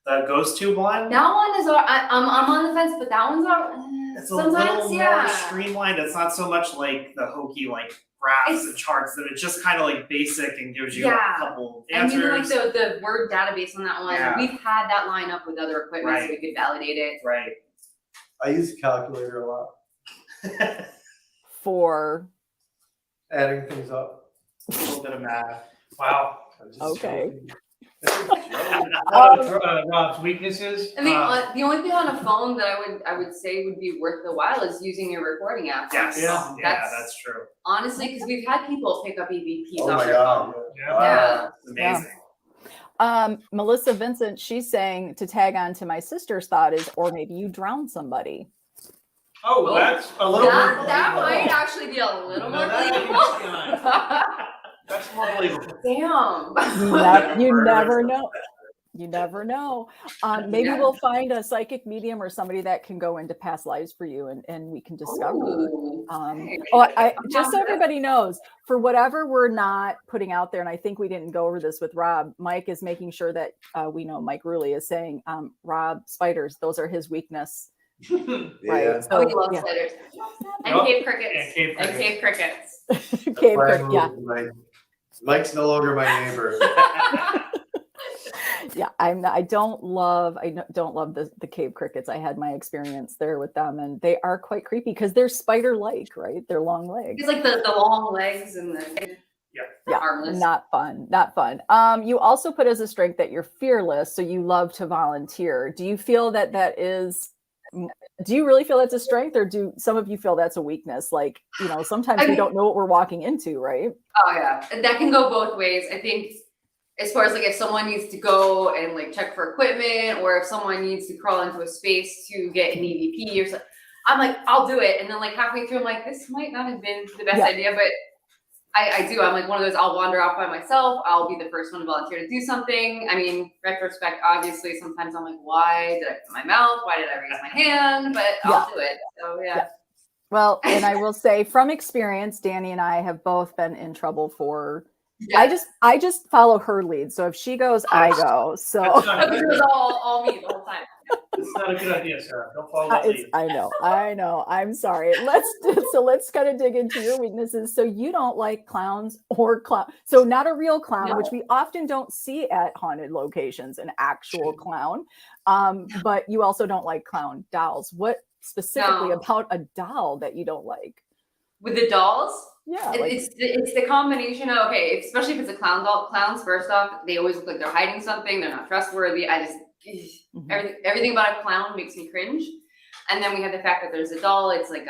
The ghost tube one. That one is. I'm on the fence, but that one's all. It's a little Sometimes, more yeah. streamlined. It's not so much like the hokey like graphs and charts. That it's just kind of like basic and gives you Yeah. a couple And answers. even like the word database on that one, Yeah. we've had that line up with other equipment so Right. we could validate it. Right. I use a calculator a lot, For adding things up. A little bit of math. Wow. I'm just Okay. joking. One of Rob's weaknesses. I mean, the only thing on a phone that I would say would be worth the while is using your recording app. Yes. Yeah. That's true. Honestly, because we've had people pick up EVPs Oh off my their God. phone. Yeah. Wow. It's amazing. Melissa Vincent, she's saying, to tag on to my sister's thought is, or maybe you drown somebody. Oh, well, that's a little more. That might believable. actually be a little No, more that I can believable. That's more believable. Damn. You never know. You never know. Maybe Yeah. we'll find a psychic medium or somebody that can go into past lives for you, and we can discover. Ooh, I hey. just so everybody knows, for whatever we're not putting out there, and I think we didn't go over this with Rob, Mike is making sure that we know. Mike Ruley is saying, Rob, spiders, those are his weakness. Yeah. Right. Oh, So we love yeah. spiders. And Yup. cave crickets. And cave And crickets. cave crickets. That's Cave why I cricket, yeah. moved. Mike's no longer my neighbor. Yeah, I don't love the cave crickets. I had my experience there with them, and they are quite creepy because they're spider-like, right? They're long legs. It's like the long legs and the Yeah, armless. not fun. You also put as a strength that you're fearless, so you love to volunteer. Do you feel that is? Do you really feel that's a strength, or do some of you feel that's a weakness? Like, sometimes we don't know what we're walking into, right? Oh yeah, and that can go both ways. I think as far as like if someone needs to go and like check for equipment, or if someone needs to crawl into a space to get an EVP or something, I'm like, I'll do it. And then like halfway through, I'm like, this might not have been the best Yeah. idea, but I do. I'm like one of those, I'll wander off by myself. I'll be the first one to volunteer to do something. I mean, retrospect, obviously, sometimes I'm like, why did I put my mouth? Why did I raise my hand? But I'll do it. So yeah. Well, and I will say from experience, Dani and I have both been in trouble for. Yeah. I just follow her lead. So if she goes, I go. So That's not It was all me the whole time. It's not a good idea, Sarah. Don't follow that lead. I know. I'm sorry. Let's kind of dig into your weaknesses. So you don't like clowns or clown. So not a real clown, which we often don't see at haunted locations, an actual clown. But you also don't like clown dolls. What specifically about a doll that you don't like? With the dolls? Yeah. It's the combination of, okay, especially if it's a clown doll. Clowns, first off, they always look like they're hiding something. They're not trustworthy. Everything about a clown makes me cringe. And then we have the fact that there's a doll. It's like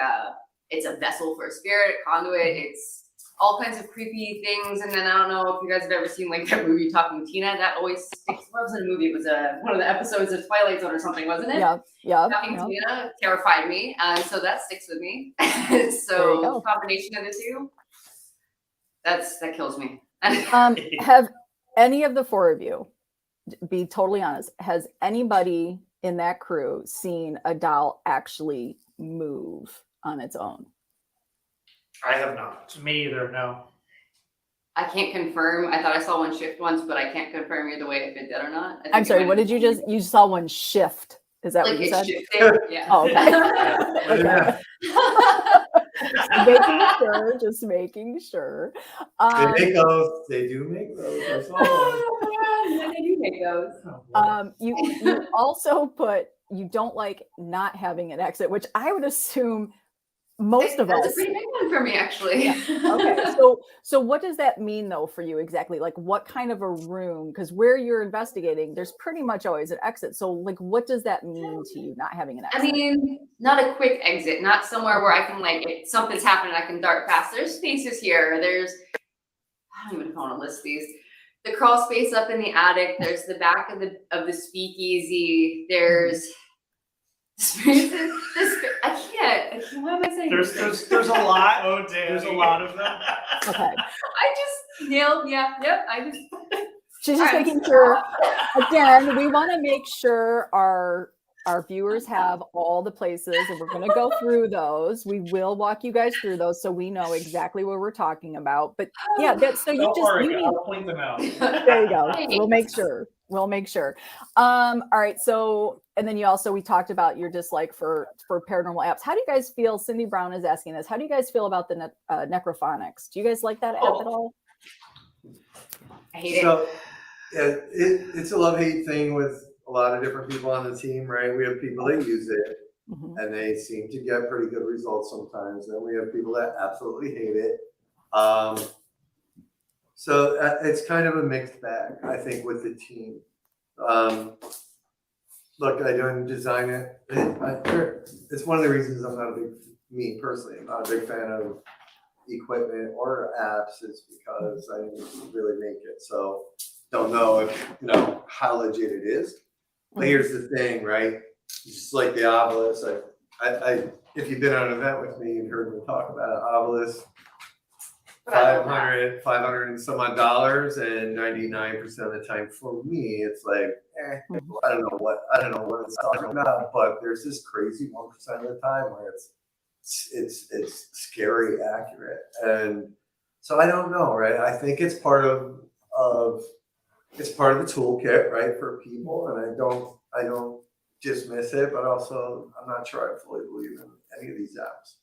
it's a vessel for a spirit, a conduit. It's all kinds of creepy things. And then I don't know if you guys have ever seen like that movie Talking Tina. That always sticks. What was it, a movie? It was one of the episodes of Twilight Zone or something, wasn't it? Yeah. Talking Tina terrified me, and so that sticks with me. There you So go. combination of the two, that kills me. Have any of the four of you, be totally honest, has anybody in that crew seen a doll actually move on its own? I have not. Me either, no. I can't confirm. I thought I saw one shift once, but I can't confirm either way if it did or not. I think I'm it sorry, might what have did you saw one shift? Is that like what you it said? shifted? Yeah. Oh, okay. Just making sure. They make those. They do make those. I saw one. Yeah, they do make those. Oh, boy. You also put you don't like not having an exit, which I would assume most of That's us. a pretty big one for me, actually. Okay, so what does that mean though for you exactly? Like what kind of a room? Because where you're investigating, there's pretty much always an exit. So like, what does that mean to you not having an I exit? mean, not a quick exit, not somewhere where I can like, if something's happening, I can dart past. There's spaces here. There's, I don't even want to list these. The crawl space up in the attic. There's the back of the speakeasy. There's spaces. I can't. What am I saying? There's a lot. Oh, damn. There's a lot of them. Okay, I just nailed. Yeah. Yep. I just. she's just making sure. Again, we want to make sure our viewers have all the places, and we're going to go through those. We will walk you guys through those so we know exactly what we're talking about. But yeah, that's so you Don't just worry, you need. I'll point them out. There you go. Thanks. We'll make sure. All right. So, and then we talked about your dislike for paranormal apps. How do you guys feel? Cindy Brown is asking us. How do you guys feel about the necrophonics? Do you guys like that app at all? I hate it. So, yeah, it's a love-hate thing with a lot of different people on the team, right? We have people that use it Mhm. and they seem to get pretty good results sometimes. Then we have people that absolutely hate it. So it's kind of a mixed bag, I think, with the team. Look, I don't design it. It's one of the reasons I'm not me personally, I'm not a big fan of equipment or apps, is because I didn't really make it. So don't know if, how legit it is. But here's the thing, right? Just like the obelisk, if you've been on an event with me, you've heard me talk about an obelisk. 500 and some odd dollars, and 99% of the time for me, it's like, I don't know what it's talking about, but there's this crazy 1% of the time where it's scary accurate, and so I don't know, right? I think it's part of it's part of the toolkit, right, for people, and I don't dismiss it, but also I'm not sure I fully believe in any of these apps.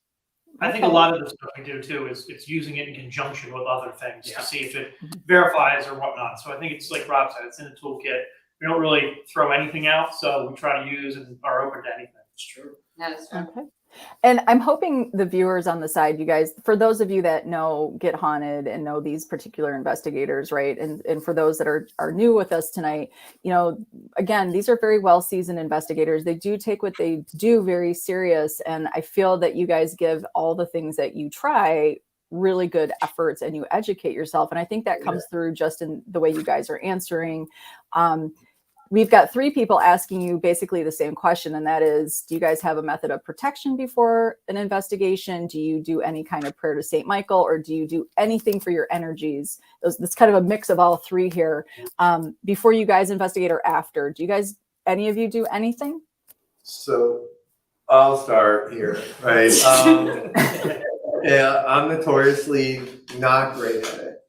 I think a lot of the stuff we do too is it's using it in conjunction with other things to see if it verifies or whatnot. So I think it's like Rob said, it's in the toolkit. We don't really throw anything out, so we try to use and are open to anything. It's true. That is true. Okay. And I'm hoping the viewers on the side, you guys, for those of you that know Get Haunted and know these particular investigators, right? And for those that are new with us tonight, again, these are very well-seasoned investigators. They do take what they do very serious. And I feel that you guys give all the things that you try really good efforts and you educate yourself. And I think that comes through just in the way you guys are answering. We've got 3 people asking you basically the same question, and that is, do you guys have a method of protection before an investigation? Do you do any kind of prayer to St. Michael, or do you do anything for your energies? That's kind of a mix of all 3 here. Before you guys investigate or after, do you guys, any of you do anything? So I'll start here, right? Yeah, I'm notoriously not great at it.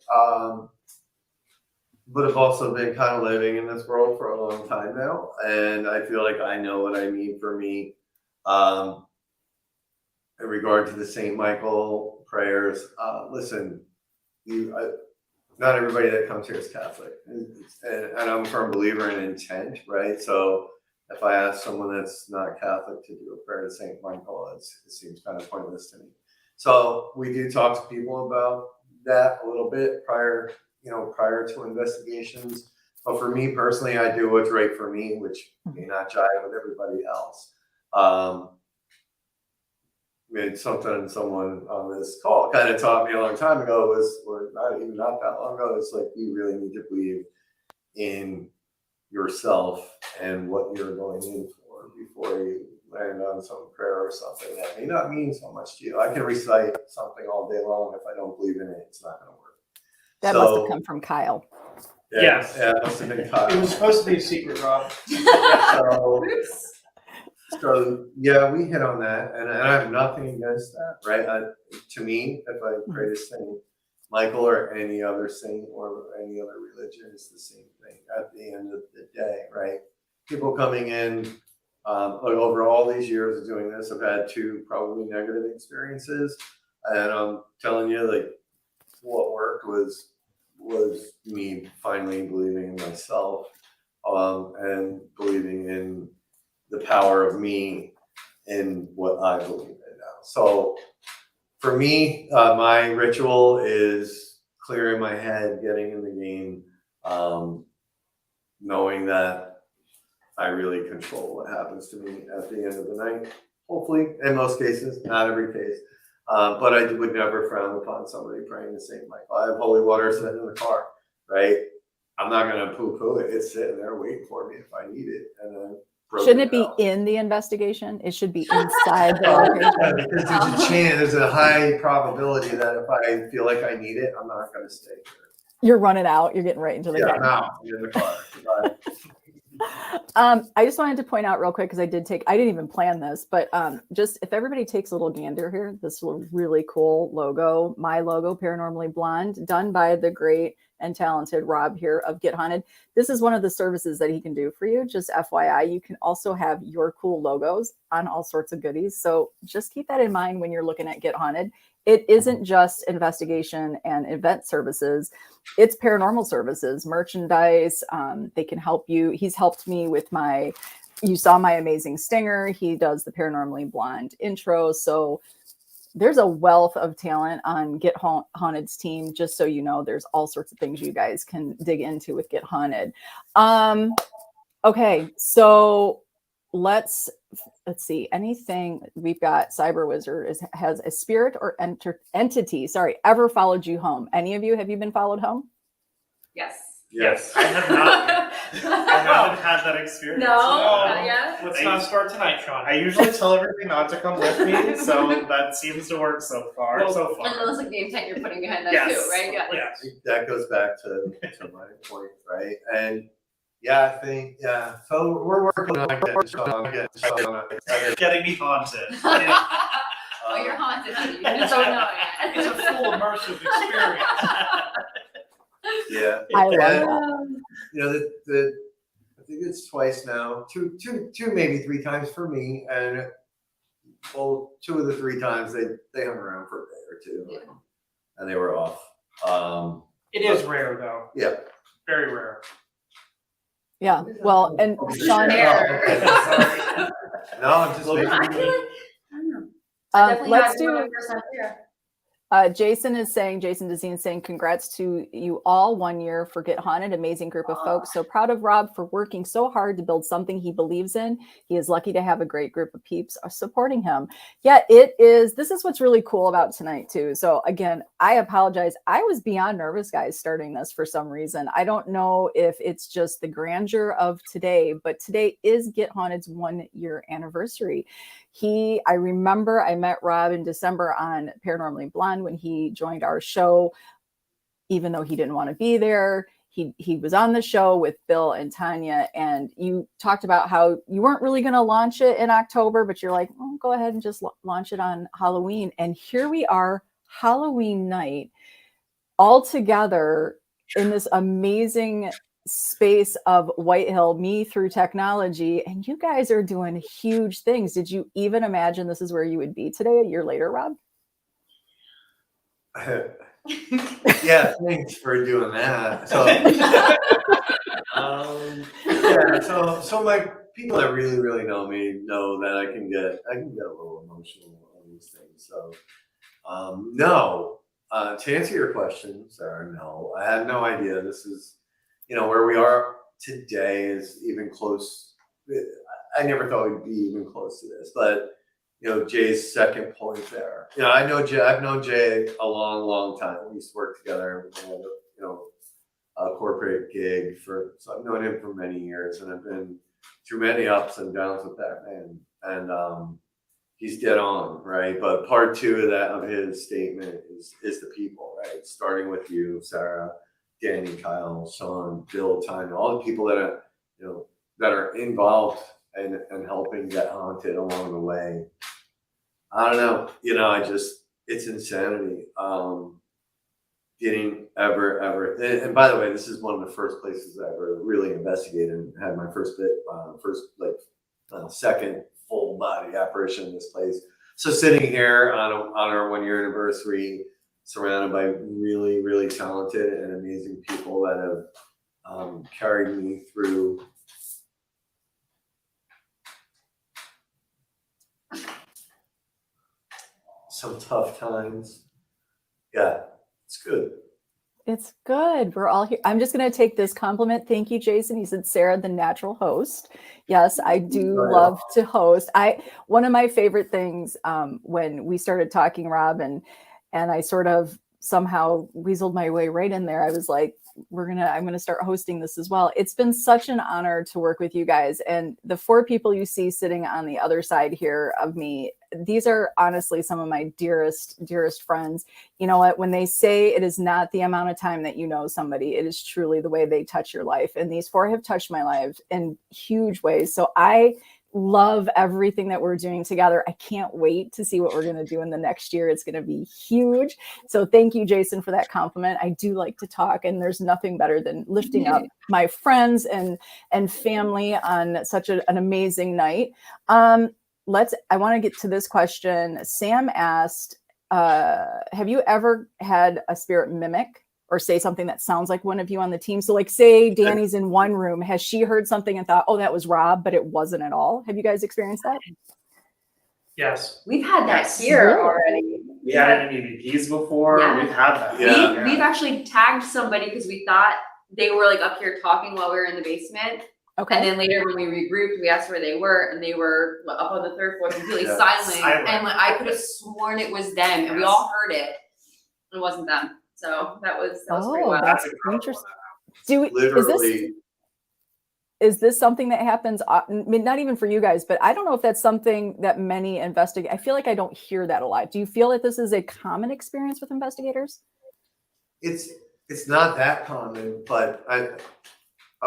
But I've also been kind of living in this world for a long time now, and I feel like I know what I need for me. In regard to the St. Michael prayers, listen, not everybody that comes here is Catholic, and I'm a firm believer in intent, right? So if I ask someone that's not Catholic to do a prayer to St. Michael, it seems kind of pointless to me. So we do talk to people about that a little bit prior to investigations. But for me personally, I do what's right for me, which may not jive with everybody else. Something someone on this call kind of taught me a long time ago or not that long ago, it's like, you really need to believe in yourself and what you're going in for before you land on some prayer or something that may not mean so much to you. I can recite something all day long. If I don't believe in it, it's not going to work. That must have come from Kyle. Yes. Yeah, it must have been Kyle. It was supposed to be a secret, Rob. So yeah, we hit on that, and I have nothing against that, right? To me, if I pray to Saint Michael or any other saint or any other religion, it's the same thing at the end of the day, right? People coming in, over all these years of doing this, I've had 2 probably negative experiences, and I'm telling you, like, what worked was me finally believing in myself, and believing in the power of me in what I believe in now. So for me, my ritual is clearing my head, getting in the game, knowing that I really control what happens to me at the end of the night. Hopefully, in most cases, not every case. But I would never frown upon somebody praying to St. Michael. I have holy water sitting in the car, right? I'm not going to poo-poo it. It's sitting there waiting for me if I need it. And then Shouldn't it be in the investigation? It should be inside the location. Yeah, because there's a chance, there's a high probability that if I feel like I need it, I'm not going to stay here. You're running out. You're getting right into the game. I'm out in the car. I just wanted to point out real quick because I didn't even plan this, but just if everybody takes a little gander here, this really cool logo, my logo, Paranormally Blonde, done by the great and talented Rob here of Get Haunted. This is one of the services that he can do for you. Just FYI, you can also have your cool logos on all sorts of goodies. So just keep that in mind when you're looking at Get Haunted. It isn't just investigation and event services. It's paranormal services, merchandise. They can help you. He's helped me with you saw my amazing stinger. He does the Paranormally Blonde intro. So there's a wealth of talent on Get Haunted's team. Just so you know, there's all sorts of things you guys can dig into with Get Haunted. Okay, so let's see. Anything we've got? Cyber Wizard has a spirit or entity. Sorry, ever followed you home? Any of you, have you been followed home? Yes. Yes, I have not. I haven't had that experience. No, not yet. Let's not start tonight, Shawn. I usually tell everybody not to come with me, so that seems to work so far. Well, And those like name tag you're putting behind that Yes. too, right? Yeah. Yes. That goes back to my point, right? And yeah, I think, so we're working on getting Shawn. Getting me haunted. Oh, you're haunted, honey. You just don't know it It's yet. a full immersive experience. Yeah. I love And, that. you know, I think it's twice now, two, maybe three times for me. And well, 2 of the 3 times they hung around for a day or two Yeah. and they were off. It is rare, though. Yeah. Very rare. Yeah. Well, and Shawn, Rare. Sorry. No, I'm just I feel like, making. I don't know. I definitely let's had it when do. I first time here. Jason Dezine is saying, congrats to you all, 1 year for Get Haunted. Amazing group of folks. So proud of Rob for working so hard to build something he believes in. He is lucky to have a great group of peeps supporting him. Yeah, this is what's really cool about tonight too. So again, I apologize. I was beyond nervous, guys, starting this for some reason. I don't know if it's just the grandeur of today, but today is Get Haunted's 1 year anniversary. I remember I met Rob in December on Paranormally Blonde when he joined our show, even though he didn't want to be there. He was on the show with Bill and Tanya, and you talked about how you weren't really going to launch it in October, but you're like, well, go ahead and just launch it on Halloween. And here we are, Halloween night, all together in this amazing space of White Hill, me through technology, and you guys are doing huge things. Did you even imagine this is where you would be today, a year later, Rob? Yeah, thanks for doing that. So, so my people that really know me know that I can get a little emotional on these things. So, no. To answer your question, Sarah, no, I had no idea. This is, where we are today is even close. I never thought we'd be even close to this, but Jay's second point there. I know Jay. I've known Jay a long time. We used to work together. We had a corporate gig so I've known him for many years, and I've been through many ups and downs with that man. And he's dead on, right? But part 2 of his statement is the people, right? Starting with you, Sarah, Danny, Kyle, Shawn, Bill, Tanya, all the people that are involved and helping Get Haunted along the way. I don't know, it's insanity. Getting ever, and by the way, this is one of the first places I ever really investigated and had my first second full body apparition in this place. So sitting here on our 1 year anniversary, surrounded by really talented and amazing people that have carried me through. some tough times. Yeah, it's good. It's good. We're all here. I'm just going to take this compliment. Thank you, Jason. He said, Sarah, the natural host. Yes, I do Right love to host. One of my favorite things when we started talking, Rob, and I sort of somehow weaseled my way right in there. I was like, I'm going to start hosting this as well. It's been such an honor to work with you guys. And the 4 people you see sitting on the other side here of me, these are honestly some of my dearest friends. You know what, when they say it is not the amount of time that you know somebody, it is truly the way they touch your life. And these 4 have touched my life in huge ways. So I love everything that we're doing together. I can't wait to see what we're going to do in the next year. It's going to be huge. So thank you, Jason, for that compliment. I do like to talk, and there's nothing better than lifting up my friends and family on such an amazing night. I want to get to this question. Sam asked, have you ever had a spirit mimic or say something that sounds like one of you on the team? So like say Dani's in one room, has she heard something and thought, oh, that was Rob, but it wasn't at all? Have you guys experienced that? Yes. We've had that Yes. here Really? already. We had it in EVPs before. Yeah. We've had that. Yeah. We've actually tagged somebody because we thought they were like up here talking while we were in the basement. Okay. And then later when we regrouped, we asked where they were, and they were up on the 3rd floor, completely Yeah. silent. And like, I could have sworn it was them, and we all heard it. It wasn't them. So that was pretty Oh, wild. that's incredible. interesting. Literally. Is this something that happens? I mean, not even for you guys, but I don't know if that's something that many investigate. I feel like I don't hear that a lot. Do you feel that this is a common experience with investigators? It's not that common, but I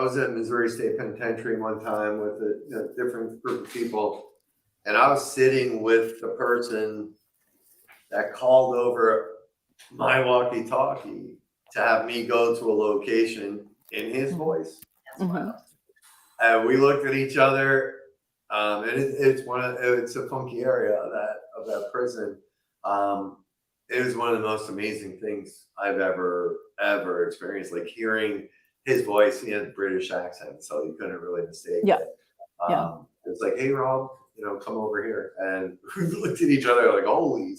was at Missouri State Penitentiary one time with a different group of people, and I was sitting with the person that called over my walkie-talkie to have me go to a location in his voice. Mhm. And we looked at each other, and it's a funky area of that prison. It was one of the most amazing things I've ever experienced. Like hearing his voice, he had a British accent, so you couldn't really mistake Yeah. it. Yeah. It was like, hey Rob, come over here, and we looked at each other like, holy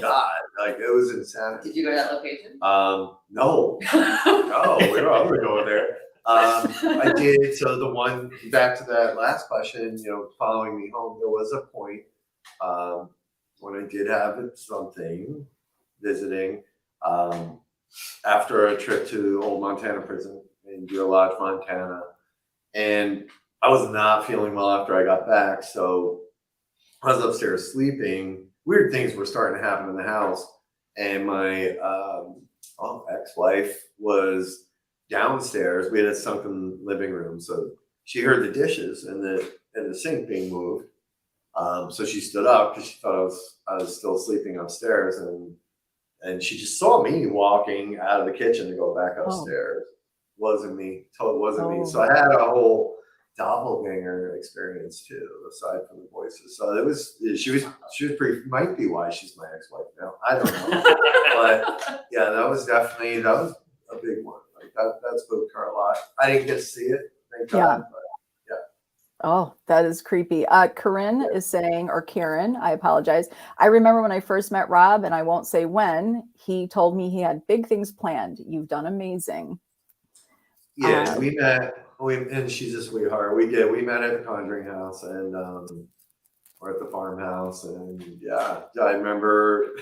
God, like it was insanity. Did you go to that location? No, no, we were all going there. I did. So the one, back to that last question, following me home, there was a point when I did have something visiting after a trip to Old Montana Prison in Deer Lodge, Montana. And I was not feeling well after I got back. So I was upstairs sleeping. Weird things were starting to happen in the house. And my ex-wife was downstairs. We had a sunken living room, so she heard the dishes and the sink being moved. So she stood up because she thought I was still sleeping upstairs, and she just saw me walking out of the kitchen to go back upstairs. Wasn't me. Totally wasn't me. So I had a whole doppelganger experience too, aside from the voices. So it was she was pretty, might be why she's my ex-wife now. I don't know. But yeah, that was a big one. Like that spooked her a lot. I didn't get to see it, thank God. But Oh, that is creepy. Corinne is saying, or Karen, I apologize. I remember when I first met Rob, and I won't say when, he told me he had big things planned. You've done amazing. yeah, we met. And she's a sweetheart. We met at the Conjuring House, and or at the farmhouse, and yeah, I remember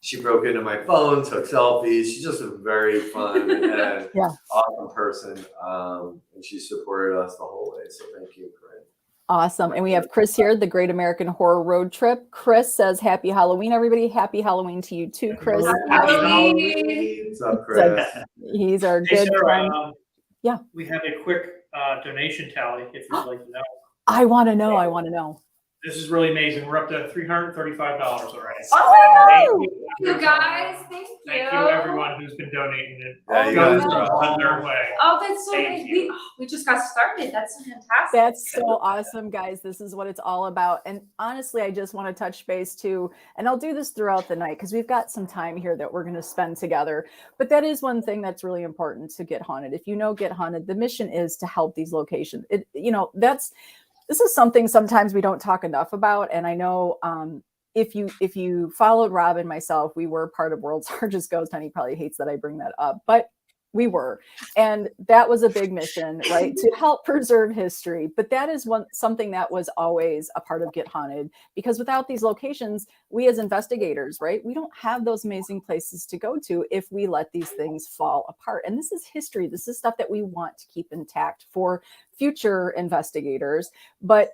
she broke into my phone, took selfies. She's just a very fun and awesome person, and she supported us the whole way. So thank you, Corinne. Awesome. And we have Chris here, the Great American Horror Road Trip. Chris says, happy Halloween, everybody. Happy Halloween to you too, Chris. Happy Halloween. What's up, Chris? He's our Hey, good Sarah, friend. Yeah. We have a quick donation tally if you'd like to know. I want to know. This is really amazing. We're up to $335 already. Oh, Thank you guys, thank you. Thank you, everyone who's been donating it. Yeah, All you goes guys are on their way. Oh, that's so Thank nice. you. We just got started. That's fantastic. That's so awesome, guys. This is what it's all about. And honestly, I just want to touch base too. And I'll do this throughout the night because we've got some time here that we're going to spend together. But that is one thing that's really important to Get Haunted. If you know Get Haunted, the mission is to help these locations. This is something sometimes we don't talk enough about. And I know if you followed Rob and myself, we were part of World's Largest Ghost Hunt. He probably hates that I bring that up, but we were, and that was a big mission, right, to help preserve history. But that is something that was always a part of Get Haunted, because without these locations, we as investigators, right, we don't have those amazing places to go to if we let these things fall apart. And this is history. This is stuff that we want to keep intact for future investigators. But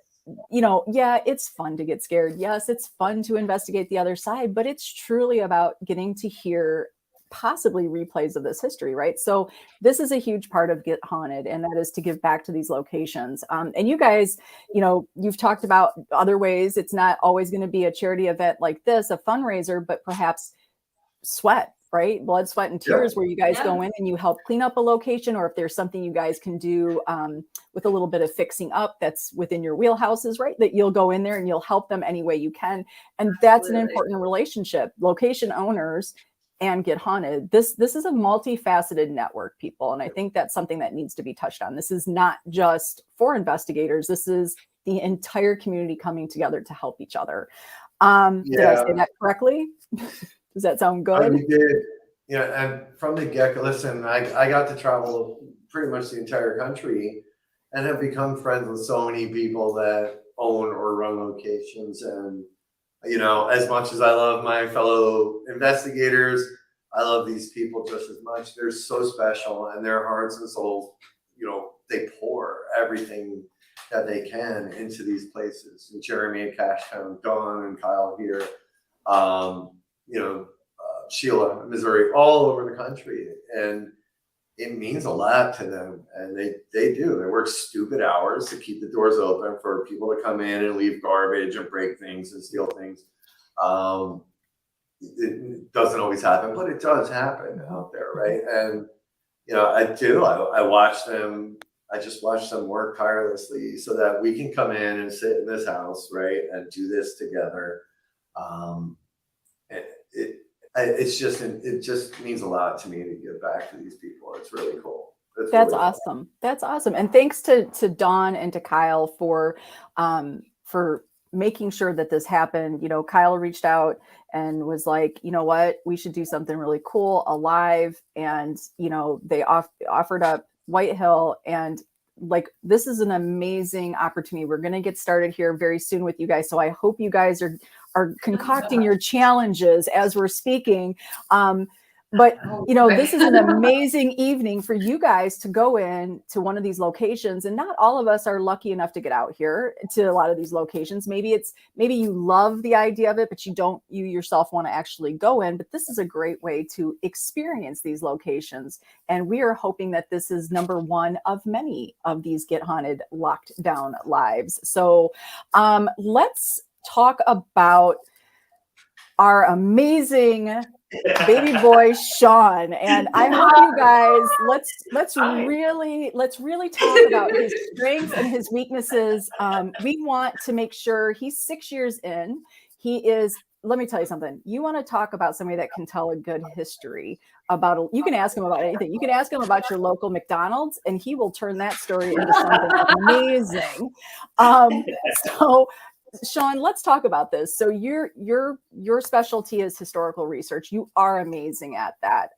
yeah, it's fun to get scared. Yes, it's fun to investigate the other side, but it's truly about getting to hear possibly replays of this history, right? So this is a huge part of Get Haunted, and that is to give back to these locations. And you guys, you've talked about other ways. It's not always going to be a charity event like this, a fundraiser, but perhaps sweat, right? Blood, sweat, and tears, where you guys go in and you help clean up a location, or if there's something you guys can do with a little bit of fixing up that's within your wheelhouses, right? That you'll go in there and you'll help them any way you can. And that's an important relationship. Location owners and Get Haunted. This is a multifaceted network, people. And I think that's something that needs to be touched on. This is not just for investigators. This is the entire community coming together to help each other. Did I say that correctly? Does that sound good? You did. Yeah, and from the get-go, listen, I got to travel pretty much the entire country and have become friends with so many people that own or run locations. And as much as I love my fellow investigators, I love these people just as much. They're so special, and their hearts and souls, they pour everything that they can into these places. And Jeremy and Cashtown, Dawn and Kyle here, Sheila, Missouri, all over the country. And it means a lot to them. And they do. They work stupid hours to keep the doors open for people to come in and leave garbage and break things and steal things. It doesn't always happen, but it does happen out there, right? And I watch them. I just watch them work tirelessly so that we can come in and sit in this house, right, and do this together. It just means a lot to me to give back to these people. It's really cool. That's really awesome. Cool. That's awesome. And thanks to Dawn and to Kyle for making sure that this happened. Kyle reached out and was like, you know what, we should do something really cool, alive. And, they offered up White Hill, and this is an amazing opportunity. We're going to get started here very soon with you guys. So I hope you guys are concocting your challenges as we're speaking. But, this is an amazing evening for you guys to go in to one of these locations. And not all of us are lucky enough to get out here to a lot of these locations. Maybe you love the idea of it, but you yourself want to actually go in. But this is a great way to experience these locations. And we are hoping that this is number one of many of these Get Haunted locked down lives. So let's talk about our amazing baby boy Shawn. And I hope you guys let's really talk about his strengths and his weaknesses. We want to make sure he's 6 years in. Let me tell you something. You want to talk about somebody that can tell a good history about you can ask him about anything. You can ask him about your local McDonald's and he will turn that story into something amazing. So Shawn, let's talk about this. So your specialty is historical research. You are amazing at that.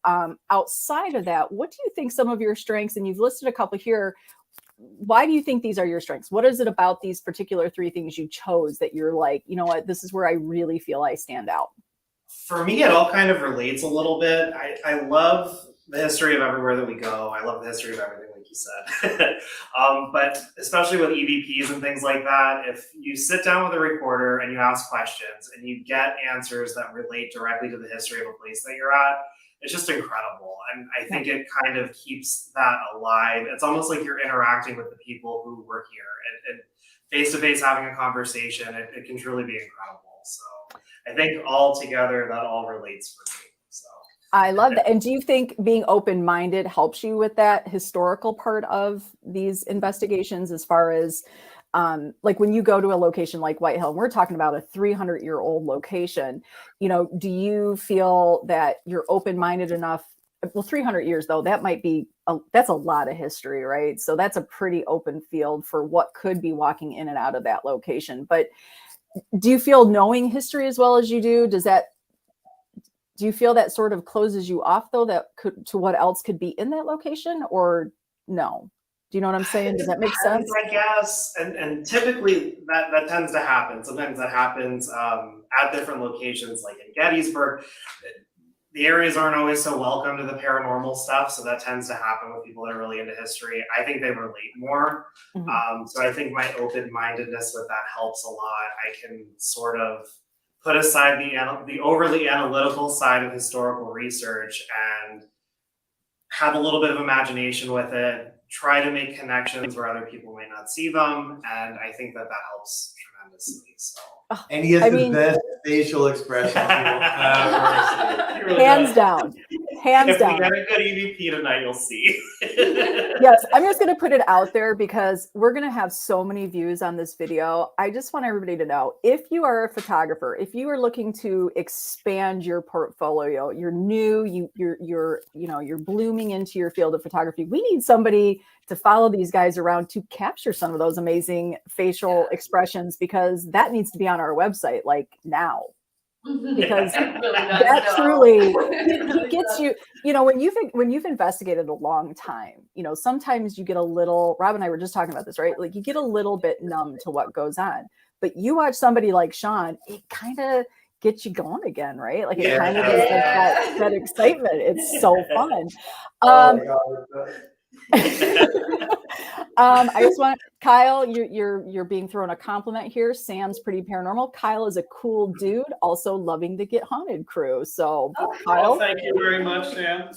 Outside of that, what do you think some of your strengths, and you've listed a couple here, why do you think these are your strengths? What is it about these particular three things you chose that you're like, you know what, this is where I really feel I stand out? For me, it all kind of relates a little bit. I love the history of everywhere that we go. I love the history of everything, like you said. But especially with EVPs and things like that, if you sit down with a reporter and you ask questions and you get answers that relate directly to the history of a place that you're at, it's just incredible. And I think it kind of keeps that alive. It's almost like you're interacting with the people who work here and face-to-face having a conversation. It can truly be incredible. So I think all together that all relates for me. So I love that. And do you think being open-minded helps you with that historical part of these investigations, as far as like when you go to a location like White Hill, and we're talking about a 300-year-old location, do you feel that you're open-minded enough? Well, 300 years though, that might be, that's a lot of history, right? So that's a pretty open field for what could be walking in and out of that location. But do you feel knowing history as well as you do? Do you feel that sort of closes you off though, to what else could be in that location, or no? Do you know what I'm saying? Does that make sense? I guess, and typically that tends to happen. Sometimes that happens at different locations, like in Gettysburg. The areas aren't always so welcome to the paranormal stuff, so that tends to happen with people that are really into history. I think they relate more. So I think my open-mindedness with that helps a lot. I can sort of put aside the overly analytical side of historical research and have a little bit of imagination with it, try to make connections where other people might not see them, and I think that helps tremendously. So. And he has the best facial expressions you will ever see. Really Hands does. down. Hands If down. we get a good EVP tonight, you'll see. Yes, I'm just going to put it out there because we're going to have so many views on this video. I just want everybody to know, if you are a photographer, if you are looking to expand your portfolio, you're new, you're blooming into your field of photography, we need somebody to follow these guys around to capture some of those amazing facial expressions, because that needs to be on our website like now. Because that truly he gets you, when you've investigated a long time, sometimes you get a little, Rob and I were just talking about this, right? Like you get a little bit numb to what goes on, but you watch somebody like Shawn, it kind of gets you going again, right? Like it kind of is like that excitement. It's so fun. I just want, Kyle, you're being thrown a compliment here. Sam's pretty paranormal. Kyle is a cool dude, also loving the Get Haunted crew. So Kyle, Well, thank you very much, Sam.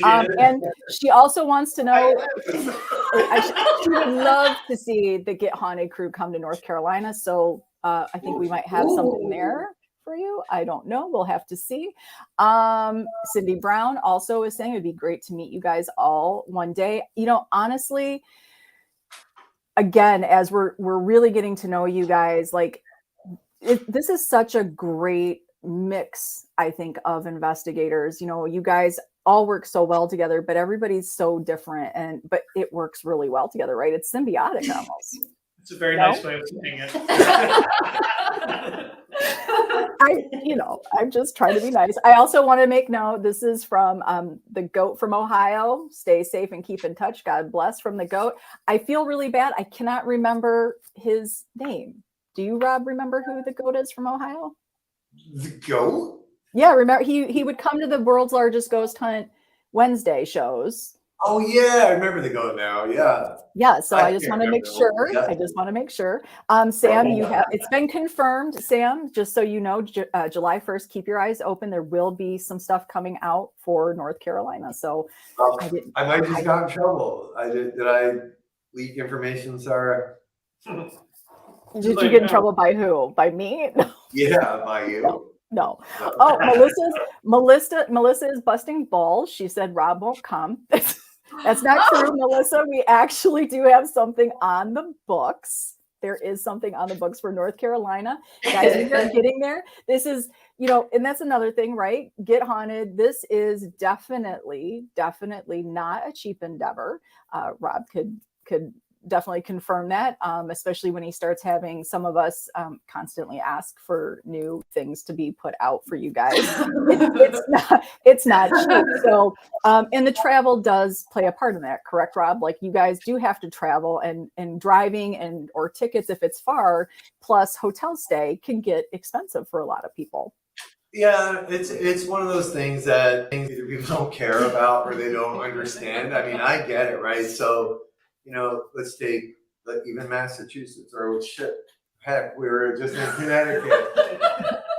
and she also wants to know, she would love to see the Get Haunted crew come to North Carolina. So I think we might have something there for you. I don't know. We'll have to see. Cindy Brown also is saying it'd be great to meet you guys all one day. Honestly, again, as we're really getting to know you guys, like this is such a great mix, I think, of investigators. You guys all work so well together, but everybody's so different, but it works really well together, right? It's symbiotic almost. It's a very nice way of saying it. I'm just trying to be nice. I also want to make note, this is from the goat from Ohio. Stay safe and keep in touch. God bless, from the goat. I feel really bad. I cannot remember his name. Do you, Rob, remember who the goat is from Ohio? The goat? Yeah, remember he would come to the World's Largest Ghost Hunt Wednesday shows. Oh yeah, I remember the goat now. Yeah. Yeah, so I just want to make sure. Yeah. I just want to make sure. Sam, it's been confirmed, Sam, just so you know, July 1st, keep your eyes open. There will be some stuff coming out for North Carolina. So I might just got in trouble. Did I leak information, Sarah? Did you get in trouble by who? By me? Yeah, by you. No. Oh, Melissa is busting balls. She said Rob won't come. That's not true, Melissa. We actually do have something on the books. There is something on the books for North Carolina. Guys, we are getting there. This is, and that's another thing, right? Get Haunted. This is definitely not a cheap endeavor. Rob could definitely confirm that, especially when he starts having some of us constantly ask for new things to be put out for you guys. It's not cheap. So, and the travel does play a part in that, correct, Rob? Like you guys do have to travel, and driving or tickets if it's far, plus hotel stay can get expensive for a lot of people. Yeah, it's one of those things that either people don't care about or they don't understand. I mean, I get it, right? So, let's take even Massachusetts, or heck, we were just in Connecticut,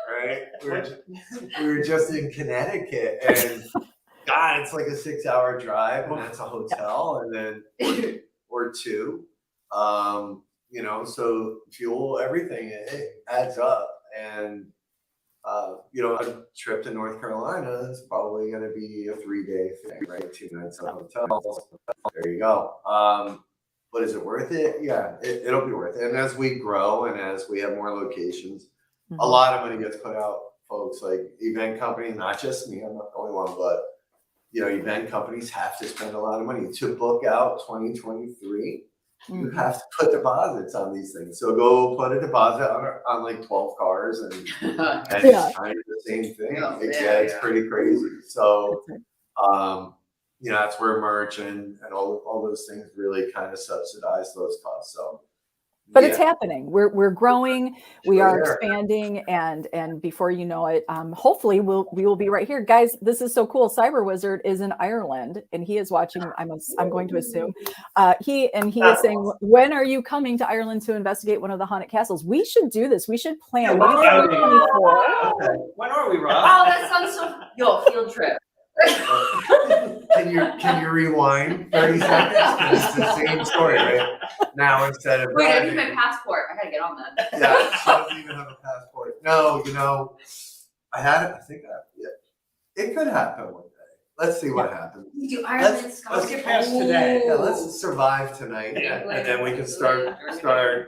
right? We were just in Connecticut, and God, it's like a 6-hour drive, and that's a hotel, and then or two, so fuel, everything, it adds up, and a trip to North Carolina is probably going to be a 3-day thing, right? 2 nights at hotels. There you go. But is it worth it? Yeah, it'll be worth it. And as we grow and as we have more locations, a lot of money gets put out, folks. Like event companies, not just me, I'm not the only one, but event companies have to spend a lot of money to book out 2023. you have to put deposits on these things. So go put a deposit on like 12 cars and Yeah. it's kind of the same thing. Oh, It yeah, gets yeah. pretty crazy. So, That's right. you know, that's where merch and all those things really kind of subsidize those costs. So, But it's happening. We're growing. We are Sure. expanding, and before you know it, hopefully we will be right here, guys. This is so cool. Cyber Wizard is in Ireland, and he is watching. I'm going to assume he is saying, when are you coming to Ireland to investigate one of the haunted castles? We should do this. We should plan. Yeah, Maybe when are we? 2024. Okay. When are we, Rob? Oh, that sounds so. Yo, field trip. Can you rewind 30 seconds? 'Cause it's the same story, right? Now instead of Wait, I need driving- my passport. I gotta get on that. Yeah, she doesn't even have a passport. No, you know, it could happen one day. Let's see what happens. We do Ireland, Let's Scotland. get past today. Yeah, let's survive tonight, Yeah. and then we can start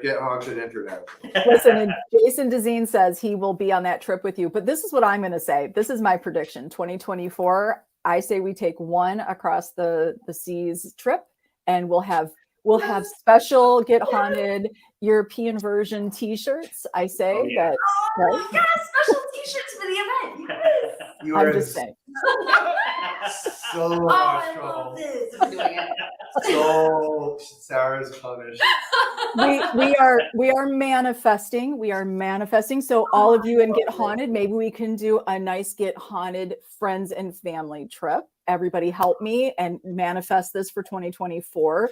get haunted internet. Listen, and Jason Dezine says he will be on that trip with you. But this is what I'm going to say. This is my prediction. 2024. I say we take one across the seas trip, and we'll have special Get Haunted European version T-shirts. I say Oh, yeah. that. Oh, Right? yes, special t-shirts for the event. Yes. You I'm are just saying. so Oh, much I love trouble. this. I'm doing it. So Sarah's punished. We are manifesting. We are manifesting. So all of you in Get Haunted, maybe we can do a nice Get Haunted friends and family trip. Everybody help me and manifest this for 2024.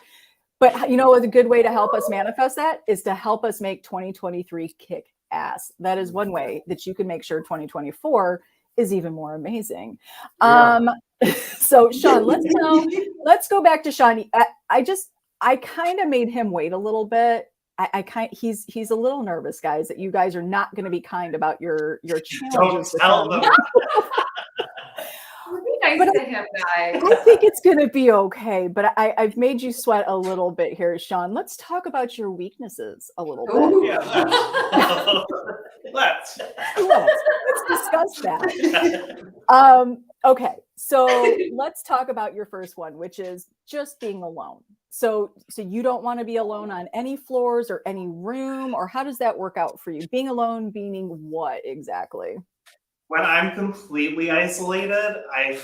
But you know, a good way to help us manifest that is to help us make 2023 kick ass. That is one way that you can make sure 2024 is even more amazing. Yeah. So Shawn, let's go back to Shawn. I kind of made him wait a little bit. He's a little nervous, guys, that you guys are not going to be kind about your Don't challenges. with tell him. them. Be nice But to him, guys. I think it's going to be okay, but I've made you sweat a little bit here, Shawn. Let's talk about your weaknesses a little bit. Ooh. Yeah, let's. Let's discuss that. Okay, so let's talk about your first one, which is just being alone. So you don't want to be alone on any floors or any room, or how does that work out for you? Being alone meaning what exactly? When I'm completely isolated, I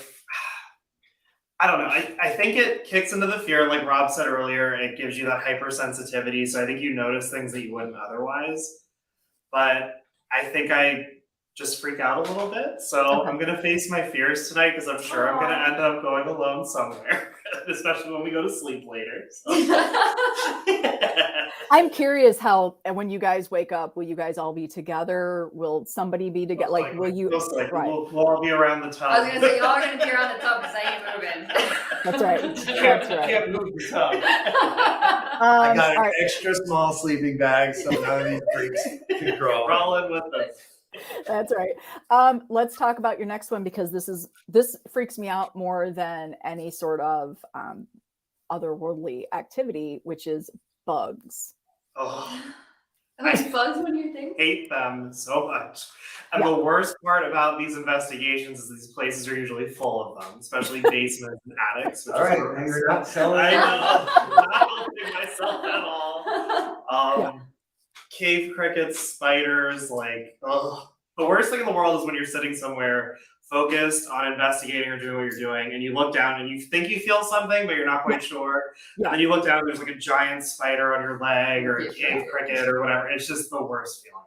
don't know. I think it kicks into the fear, like Rob said earlier. It gives you that hypersensitivity, so I think you notice things that you wouldn't otherwise. But I think I just freak out a little bit. So Okay. I'm gonna face my fears tonight because I'm sure I'm gonna end up going alone somewhere, especially when we go to sleep later. So. I'm curious how, when you guys wake up, will you guys all be together? Will somebody be together? Like, will you? Most likely. Right. We'll all be around the tub. I was gonna say y'all are gonna be around the tub because I ain't moving. That's right. That's right. Can't move the tub. I got an all right. extra small sleeping bag, so none of these freaks can crawl. Rolling with us. That's right. Let's talk about your next one, because this freaks me out more than any sort of otherworldly activity, which is bugs. Oh, There's bugs on your thing. hate them so much. And Yeah. the worst part about these investigations is these places are usually full of them, especially basements and attics. Which All is right, gross. and you're not selling I it. know. I'm not helping myself at all. Yeah. Cave crickets, spiders, like, ugh. The worst thing in the world is when you're sitting somewhere focused on investigating or doing what you're doing, and you look down and you think you feel something, but you're not quite sure. Yeah. And then you look down and there's like a giant spider on your leg or a cave cricket or whatever. It's just the worst feeling.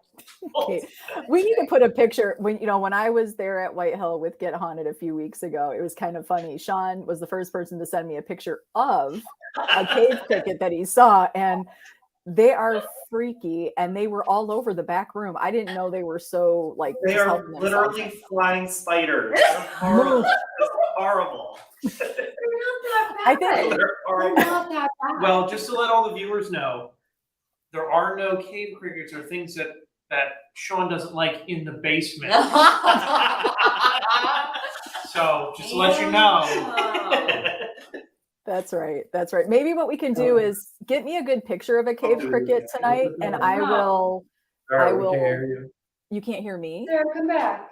Okay. We need to put a picture. When I was there at White Hill with Get Haunted a few weeks ago, it was kind of funny. Shawn was the first person to send me a picture of a cave cricket that he saw, and they are freaky, and they were all over the back room. I didn't know they were so like. They just are helping themselves. literally flying spiders. They're horrible. It's horrible. They're not that I bad. think- They're They're horrible. not that bad. Well, just to let all the viewers know, there are no cave crickets or things that Shawn doesn't like in the basement. So just to let you know. That's right. That's right. Maybe what we can do is get me a good picture of a cave do cricket that. tonight, and I will. All right, I we will- can't hear you. You can't hear me. Sarah, come back.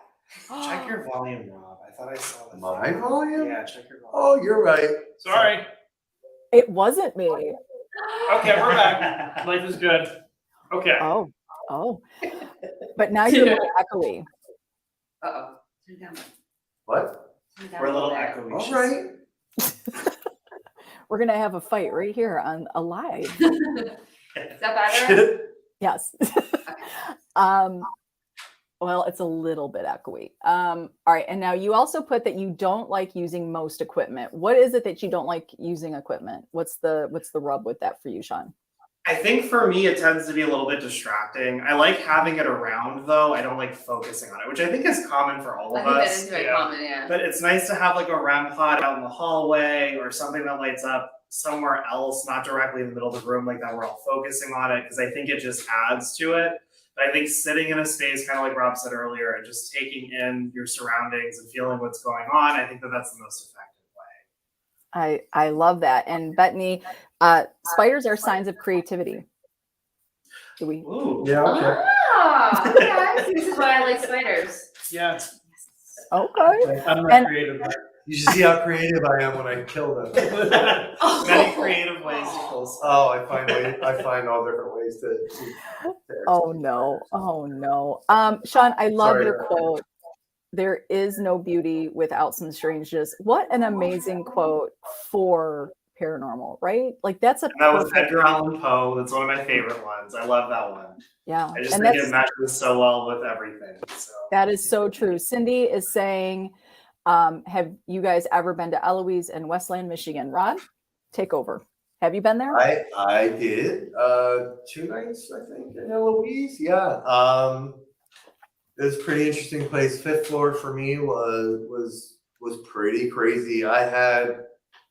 Check your volume, Rob. I thought I saw the My thing. volume? Yeah, check your volume. Oh, you're right. Sorry. It wasn't me. Okay, we're back. Life is good. Okay. Oh. But now you're a little echoey. Uh-oh. Turn it down. What? Turn it down We're a little bit. echoey. All right. We're gonna have a fight right here on a live. Is that better? Yes. Well, it's a little bit echoey. All right. And now you also put that you don't like using most equipment. What is it that you don't like using equipment? What's the rub with that for you, Shawn? I think for me, it tends to be a little bit distracting. I like having it around, though. I don't like focusing on it, which I think is common for all I of think that us. is very common, yeah. But it's nice to have like a REM pod out in the hallway or something that lights up somewhere else, not directly in the middle of the room like that. We're all focusing on it because I think it just adds to it. But I think sitting in a space, kind of like Rob said earlier, and just taking in your surroundings and feeling what's going on, I think that that's the most effective way. I love that. And Bethany, spiders are signs of creativity. Do we? Ooh. Yeah, okay. Ah, okay. This is why I like spiders. Yeah, Okay. I'm not And- creative. You should see how creative I am when I kill them. Many creative ways to kill spiders. Oh, I find all different ways to Oh no. Oh no. Shawn, I love Sorry. your quote. There is no beauty without some strangeness. What an amazing quote for paranormal, right? Like that's a And that was perfect, Edgar Allan Poe. That's one of my favorite ones. I love that one. yeah. I just And think that's it matches so well with everything. So that is so true. Cindy is saying, have you guys ever been to Eloise in Westland, Michigan? Rod, take over. Have you been there? I did 2 nights, I think, in Eloise. Yeah. It was a pretty interesting place. 5th floor for me was pretty crazy. I had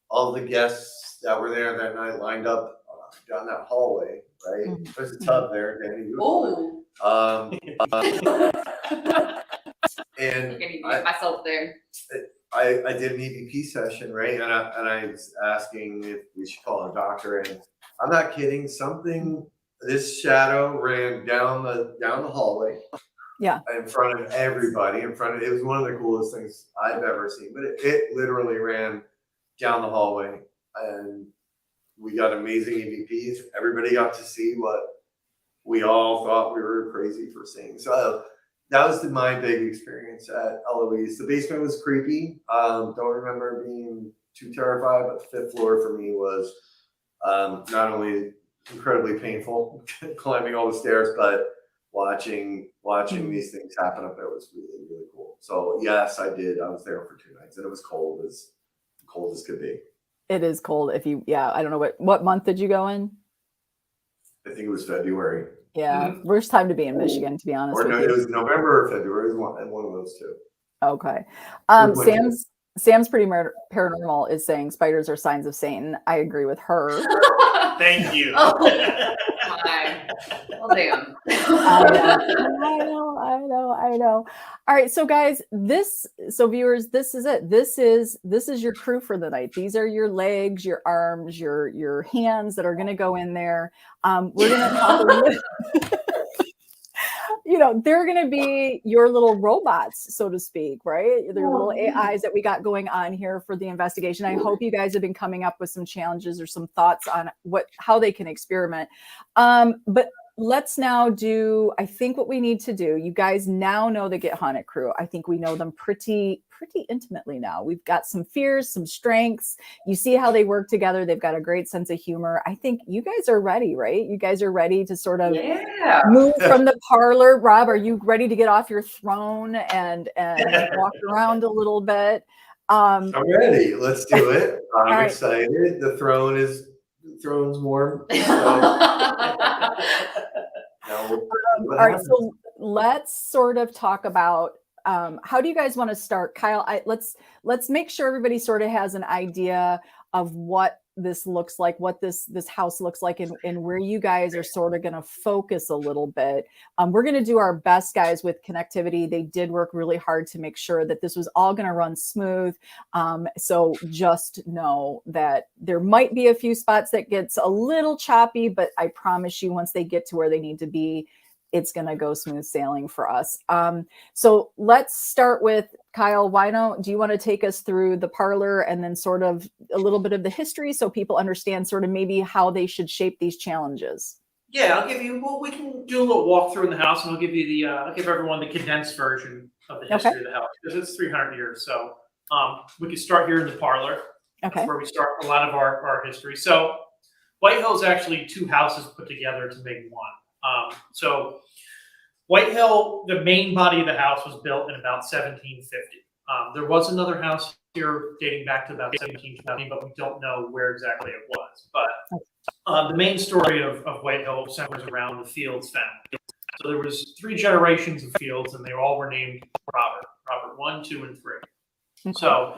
all the guests that were there that night lined up down that hallway, right? Mhm. There's a tub there, Danny. You were Oh, and I'm gonna get myself there. I did an EVP session, right? And I was asking if we should call a doctor, and I'm not kidding. This shadow ran down the hallway. Yeah. In front of everybody, it was one of the coolest things I've ever seen. But it literally ran down the hallway, and we got amazing EVPs. Everybody got to see what we all thought we were crazy for seeing. So that was my big experience at Eloise. The basement was creepy. Don't remember being too terrified, but the 5th floor for me was not only incredibly painful climbing all the stairs, but watching these things happen up there was really, really cool. So yes, I did. I was there for 2 nights, and it was cold as could be. It is cold. I don't know what month did you go in? I think it was February. Yeah, worst time to be in Michigan, to be honest Or with no, you. it was November or February. It was one of those two. Okay. Good one. Sam's pretty paranormal is saying spiders are signs of Satan. I agree with her. thank you. Oh my. Well, damn. I know. All right, so guys, viewers, this is it. This is your crew for the night. These are your legs, your arms, your hands that are going to go in there. We're going to talk a little. They're going to be your little robots, so to speak, right? They're little AIs that we got going on here for the investigation. I hope you guys have been coming up with some challenges or some thoughts on how they can experiment. But let's now do, I think what we need to do, you guys now know the Get Haunted crew. I think we know them pretty intimately now. We've got some fears, some strengths. You see how they work together. They've got a great sense of humor. I think you guys are ready, right? You guys are ready to sort of move from the parlor. Rob, are you ready to get off your throne and walk around a little bit? I'm ready. Let's do it. I'm right. excited. The throne's warm. So, all right, so let's sort of talk about how do you guys want to start? Kyle, let's make sure everybody sort of has an idea of what this looks like, what this house looks like, and where you guys are sort of going to focus a little bit. We're going to do our best, guys, with connectivity. They did work really hard to make sure that this was all going to run smooth. So just know that there might be a few spots that gets a little choppy, but I promise you, once they get to where they need to be, it's going to go smooth sailing for us. So let's start with Kyle. Do you want to take us through the parlor and then sort of a little bit of the history so people understand sort of maybe how they should shape these challenges? Yeah, I'll give you. Well, we can do a little walkthrough in the house, and I'll give you the. I'll give everyone the condensed version of the history of the house because it's 300 years. So we can start here in the parlor. Okay. That's where we start a lot of our history. So White Hill is actually two houses put together to make one. So White Hill, the main body of the house was built in about 1750. There was another house here dating back to about 1720, but we don't know where exactly it was. But the main story of White Hill centers around the Fields family. So there was 3 generations of Fields, and they all were named Robert. Robert 1, 2, and 3. Okay. So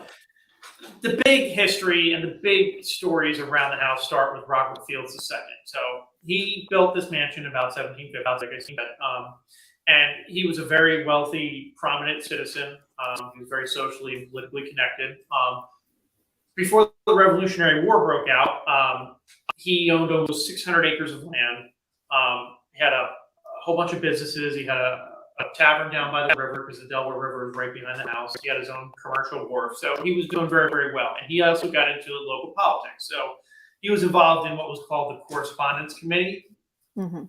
the big history and the big stories around the house start with Robert Fields II. So he built this mansion about 1750, like I said, and he was a very wealthy, prominent citizen. He was very socially and politically connected. Before the Revolutionary War broke out, he owned almost 600 acres of land. He had a whole bunch of businesses. He had a tavern down by the river because the Delaware River is right behind the house. He had his own commercial wharf. So he was doing very, very well. And he also got into local politics. So he was involved in what was called the Correspondence Committee. Mm-hmm.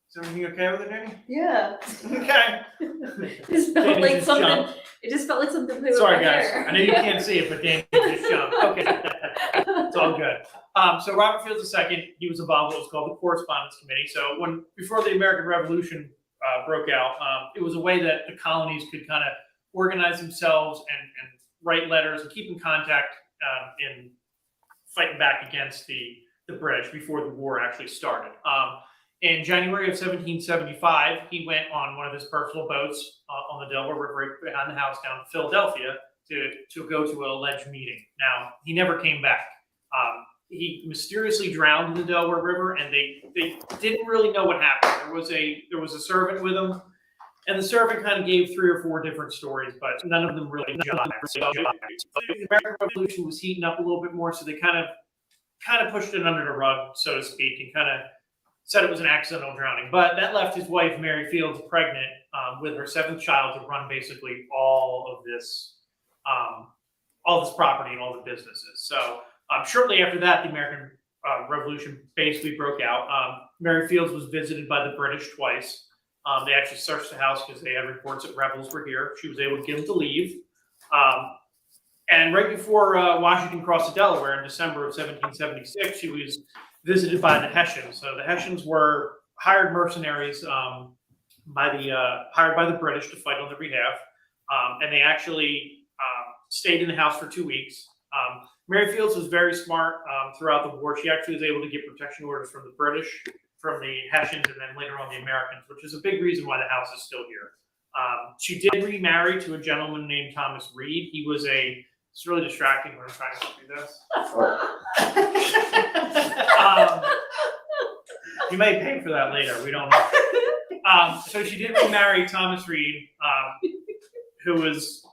Is everything okay with it, Danny? Yeah. Okay. It just felt Danny like just something. jumped. It just felt like something. Played Sorry, with my guys. hair. I know you can't see it, but Danny just jumped. Okay. It's all good. So Robert Fields II, he was involved in what was called the Correspondence Committee. So before the American Revolution broke out, it was a way that the colonies could kind of organize themselves and write letters and keep in contact in fighting back against the British before the war actually started. In January of 1775, he went on one of his personal boats on the Delaware River right behind the house down in Philadelphia to go to an alleged meeting. Now, he never came back. He mysteriously drowned in the Delaware River, and they didn't really know what happened. There was a servant with him, and the servant kind of gave 3 or 4 different stories, but none of them really jived. So the American Revolution was heating up a little bit more, so they kind of pushed it under the rug, so to speak, and kind of said it was an accidental drowning. But that left his wife, Mary Fields, pregnant with her 7th child to run basically all of this property and all the businesses. So shortly after that, the American Revolution basically broke out. Mary Fields was visited by the British twice. They actually searched the house because they had reports that rebels were here. She was able to get them to leave. And right before Washington crossed the Delaware in December of 1776, she was visited by the Hessians. So the Hessians were hired mercenaries hired by the British to fight on their behalf. And they actually stayed in the house for 2 weeks. Mary Fields was very smart throughout the war. She actually was able to get protection orders from the British, from the Hessians, and then later on the Americans, which is a big reason why the house is still here. She did remarry to a gentleman named Thomas Reed. It's really distracting when I'm trying to do this. You may pay for that later. We don't know. So she did remarry Thomas Reed, who was.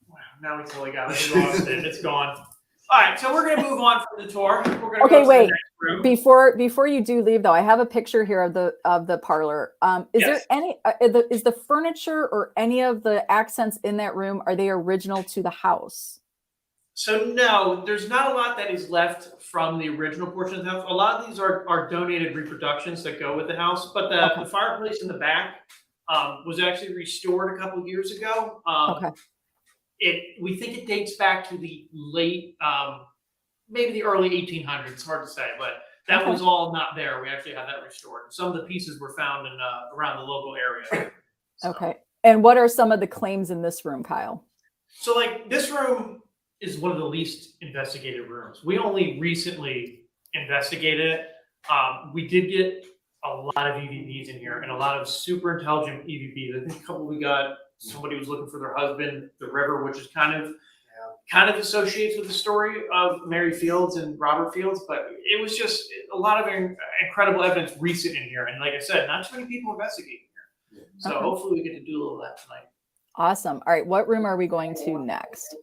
Wow, now we totally got it. We lost it. It's gone. All right, so we're going to move on from the tour. We're going to go to the next room. Before you do leave, though, I have a picture here of the parlor. Is there any? Is the furniture or any of the accents in that room, are they original to the house? So no, there's not a lot that is left from the original portion of the house. A lot of these are donated reproductions that go with the house, but the fireplace in the back was actually restored a couple years ago. We think it dates back to the late, maybe the early 1800s. It's hard to say, but that was all not there. We actually had that restored. Some of the pieces were found in around the local area. So. Okay. And what are some of the claims in this room, Kyle? So like this room is one of the least investigated rooms. We only recently investigated it. We did get a lot of EVPs in here and a lot of super intelligent EVPs. I think a couple we got, somebody was looking for their husband, the river, which is kind of associates with the story of Mary Fields and Robert Fields, but it was just a lot of incredible evidence recent in here. And like I said, not too many people investigating here. So hopefully we get to do a little of that tonight. Awesome. All right. What room are we going to next?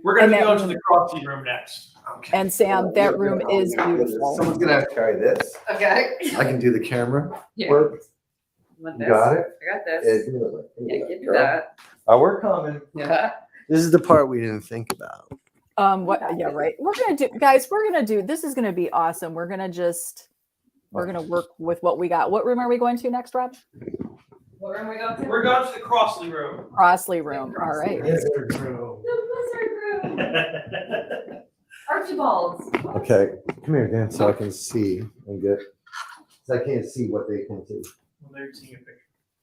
We're going to go to the Crossy room next. Okay. And Sam, that room is beautiful. Someone's going to have to carry this. Okay. I can do the camera Yeah. work. Want You this? got it? I got this. Yeah, do it. Yeah, give me Girl. that. Oh, we're coming. Yeah. This is the part we didn't think about. What? Yeah, right. We're gonna do, guys. We're gonna do. This is gonna be awesome. We're gonna work with what we got. What room are we going to next, Rob? What room are we going to? We're going to the Crossley room. Crossley room. All right. Wizard The room. wizard room. Archibald's. Okay, come here again so I can see and get. Cause I can't see what they can see. Well, they're seeing a picture.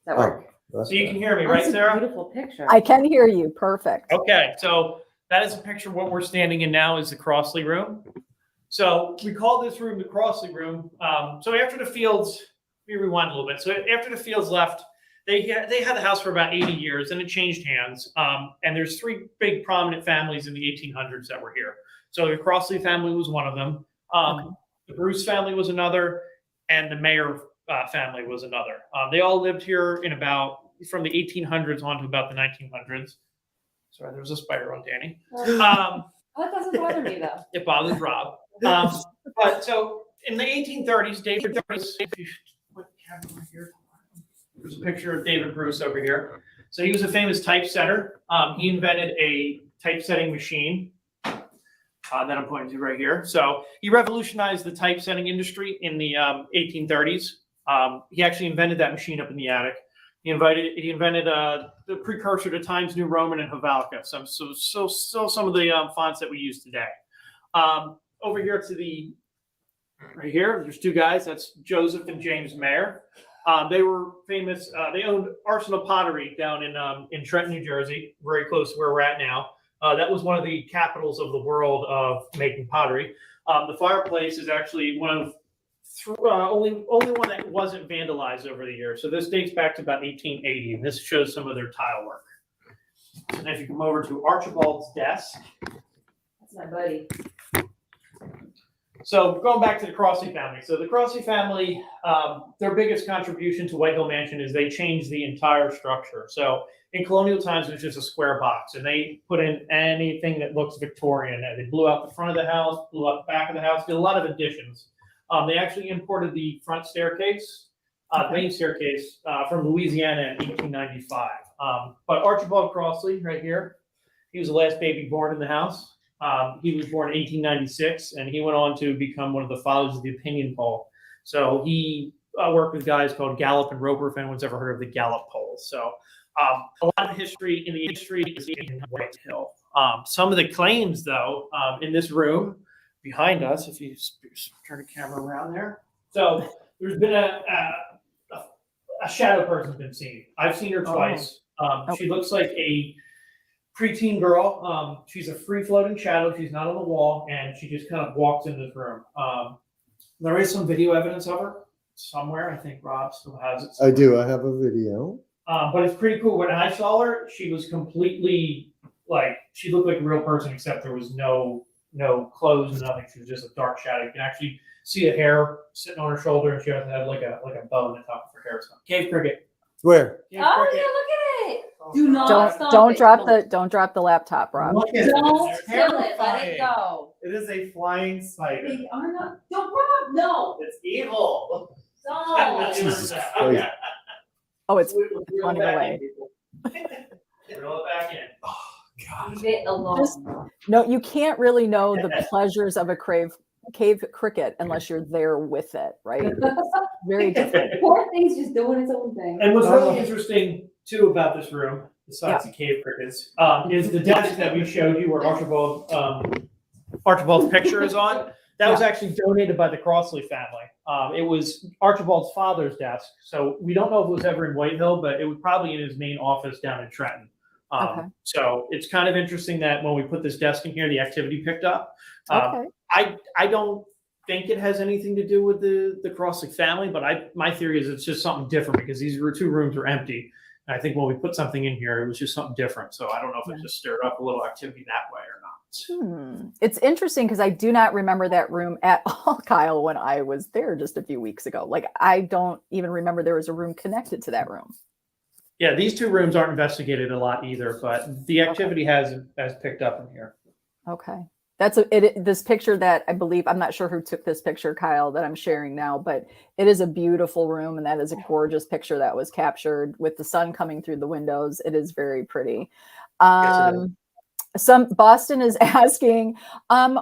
That work? That's So you fine. can hear me, Oh, right, it's a Sarah? beautiful picture. I can hear you. Perfect. Okay, so that is a picture of what we're standing in now is the Crossley room. So we call this room the Crossley room. So after the Fields, let me rewind a little bit. So after the Fields left, they had the house for about 80 years, and it changed hands. And there's three big prominent families in the 1800s that were here. So the Crossley family was one of them. The Bruce family was another, and the Mayer family was another. They all lived here in about from the 1800s on to about the 1900s. Sorry, there was a spider on Danny. That doesn't bother me though. It bothers Rob. But so in the 1830s, David Bruce, there's a picture of David Bruce over here. So he was a famous typesetter. He invented a typesetting machine that I'm pointing to right here. So he revolutionized the typesetting industry in the 1830s. He actually invented that machine up in the attic. He invented the precursor to Times New Roman and Havalka. So some of the fonts that we use today. Over here to the right here, there's two guys. That's Joseph and James Mayer. They were famous. They owned Arsenal Pottery down in Trenton, New Jersey, very close to where we're at now. That was one of the capitals of the world of making pottery. The fireplace is actually one of only one that wasn't vandalized over the years. So this dates back to about 1880, and this shows some of their tile work. And if you come over to Archibald's desk. That's my buddy. So going back to the Crossley family. So the Crossley family, their biggest contribution to White Hill Mansion is they changed the entire structure. So in colonial times, it was just a square box, and they put in anything that looks Victorian. They blew out the front of the house, blew out the back of the house, did a lot of additions. They actually imported the front staircase, the main staircase, from Louisiana in 1895. But Archibald Crossley, right here, he was the last baby born in the house. He was born in 1896, and he went on to become one of the fathers of the opinion poll. So he worked with guys called Gallup and Roper, if anyone's ever heard of the Gallup polls. So a lot of history in the industry is in White Hill. Some of the claims, though, in this room behind us, if you turn the camera around there. So there's been a shadow person's been seen. I've seen her twice. She looks like a preteen girl. She's a free-floating shadow. She's not on the wall, and she just kind of walks in this room. There is some video evidence of her somewhere. I think Rob still has it I somewhere. do. I have a video. But it's pretty cool. When I saw her, she was completely she looked like a real person, except there was no clothes, nothing. She was just a dark shadow. You can actually see a hair sitting on her shoulder, and she had like a bow on the top of her hair. So, cave cricket. Where? Cave Oh cricket. yeah, look at it. Do not Don't stop it. don't drop the laptop, Rob. Look at it. Don't It's kill it. Let terrifying. it go. It is a flying spider. They are not. Don't Rob. No. It's evil. Don't. Jesus Okay. Christ. Oh, it's Reel it running back away. in, people. Reel it back in. God. Leave it alone. Just- no. You can't really know the pleasures of a cave cricket unless you're there with it, right? Very different. Poor thing's just doing its own thing. And what's really interesting too about this room, besides the cave crickets, is the desk that we showed you where Archibald's picture is on. That was actually donated by the Crossley family. It was Archibald's father's desk, so we don't know if it was ever in White Hill, but it was probably in his main office down in Trenton. Okay. So it's kind of interesting that when we put this desk in here, the activity picked up. Okay. I don't think it has anything to do with the Crossley family, but my theory is it's just something different because these two rooms are empty. And I think when we put something in here, it was just something different. So I don't know if it just stirred up a little activity that way or not. It's interesting because I do not remember that room at all, Kyle, when I was there just a few weeks ago. Like, I don't even remember there was a room connected to that room. Yeah, these two rooms aren't investigated a lot either, but the activity has picked up in here. Okay. This picture that I believe, I'm not sure who took this picture, Kyle, that I'm sharing now, but it is a beautiful room, and that is a gorgeous picture that was captured with the sun coming through the windows. It is very pretty. Boston is asking,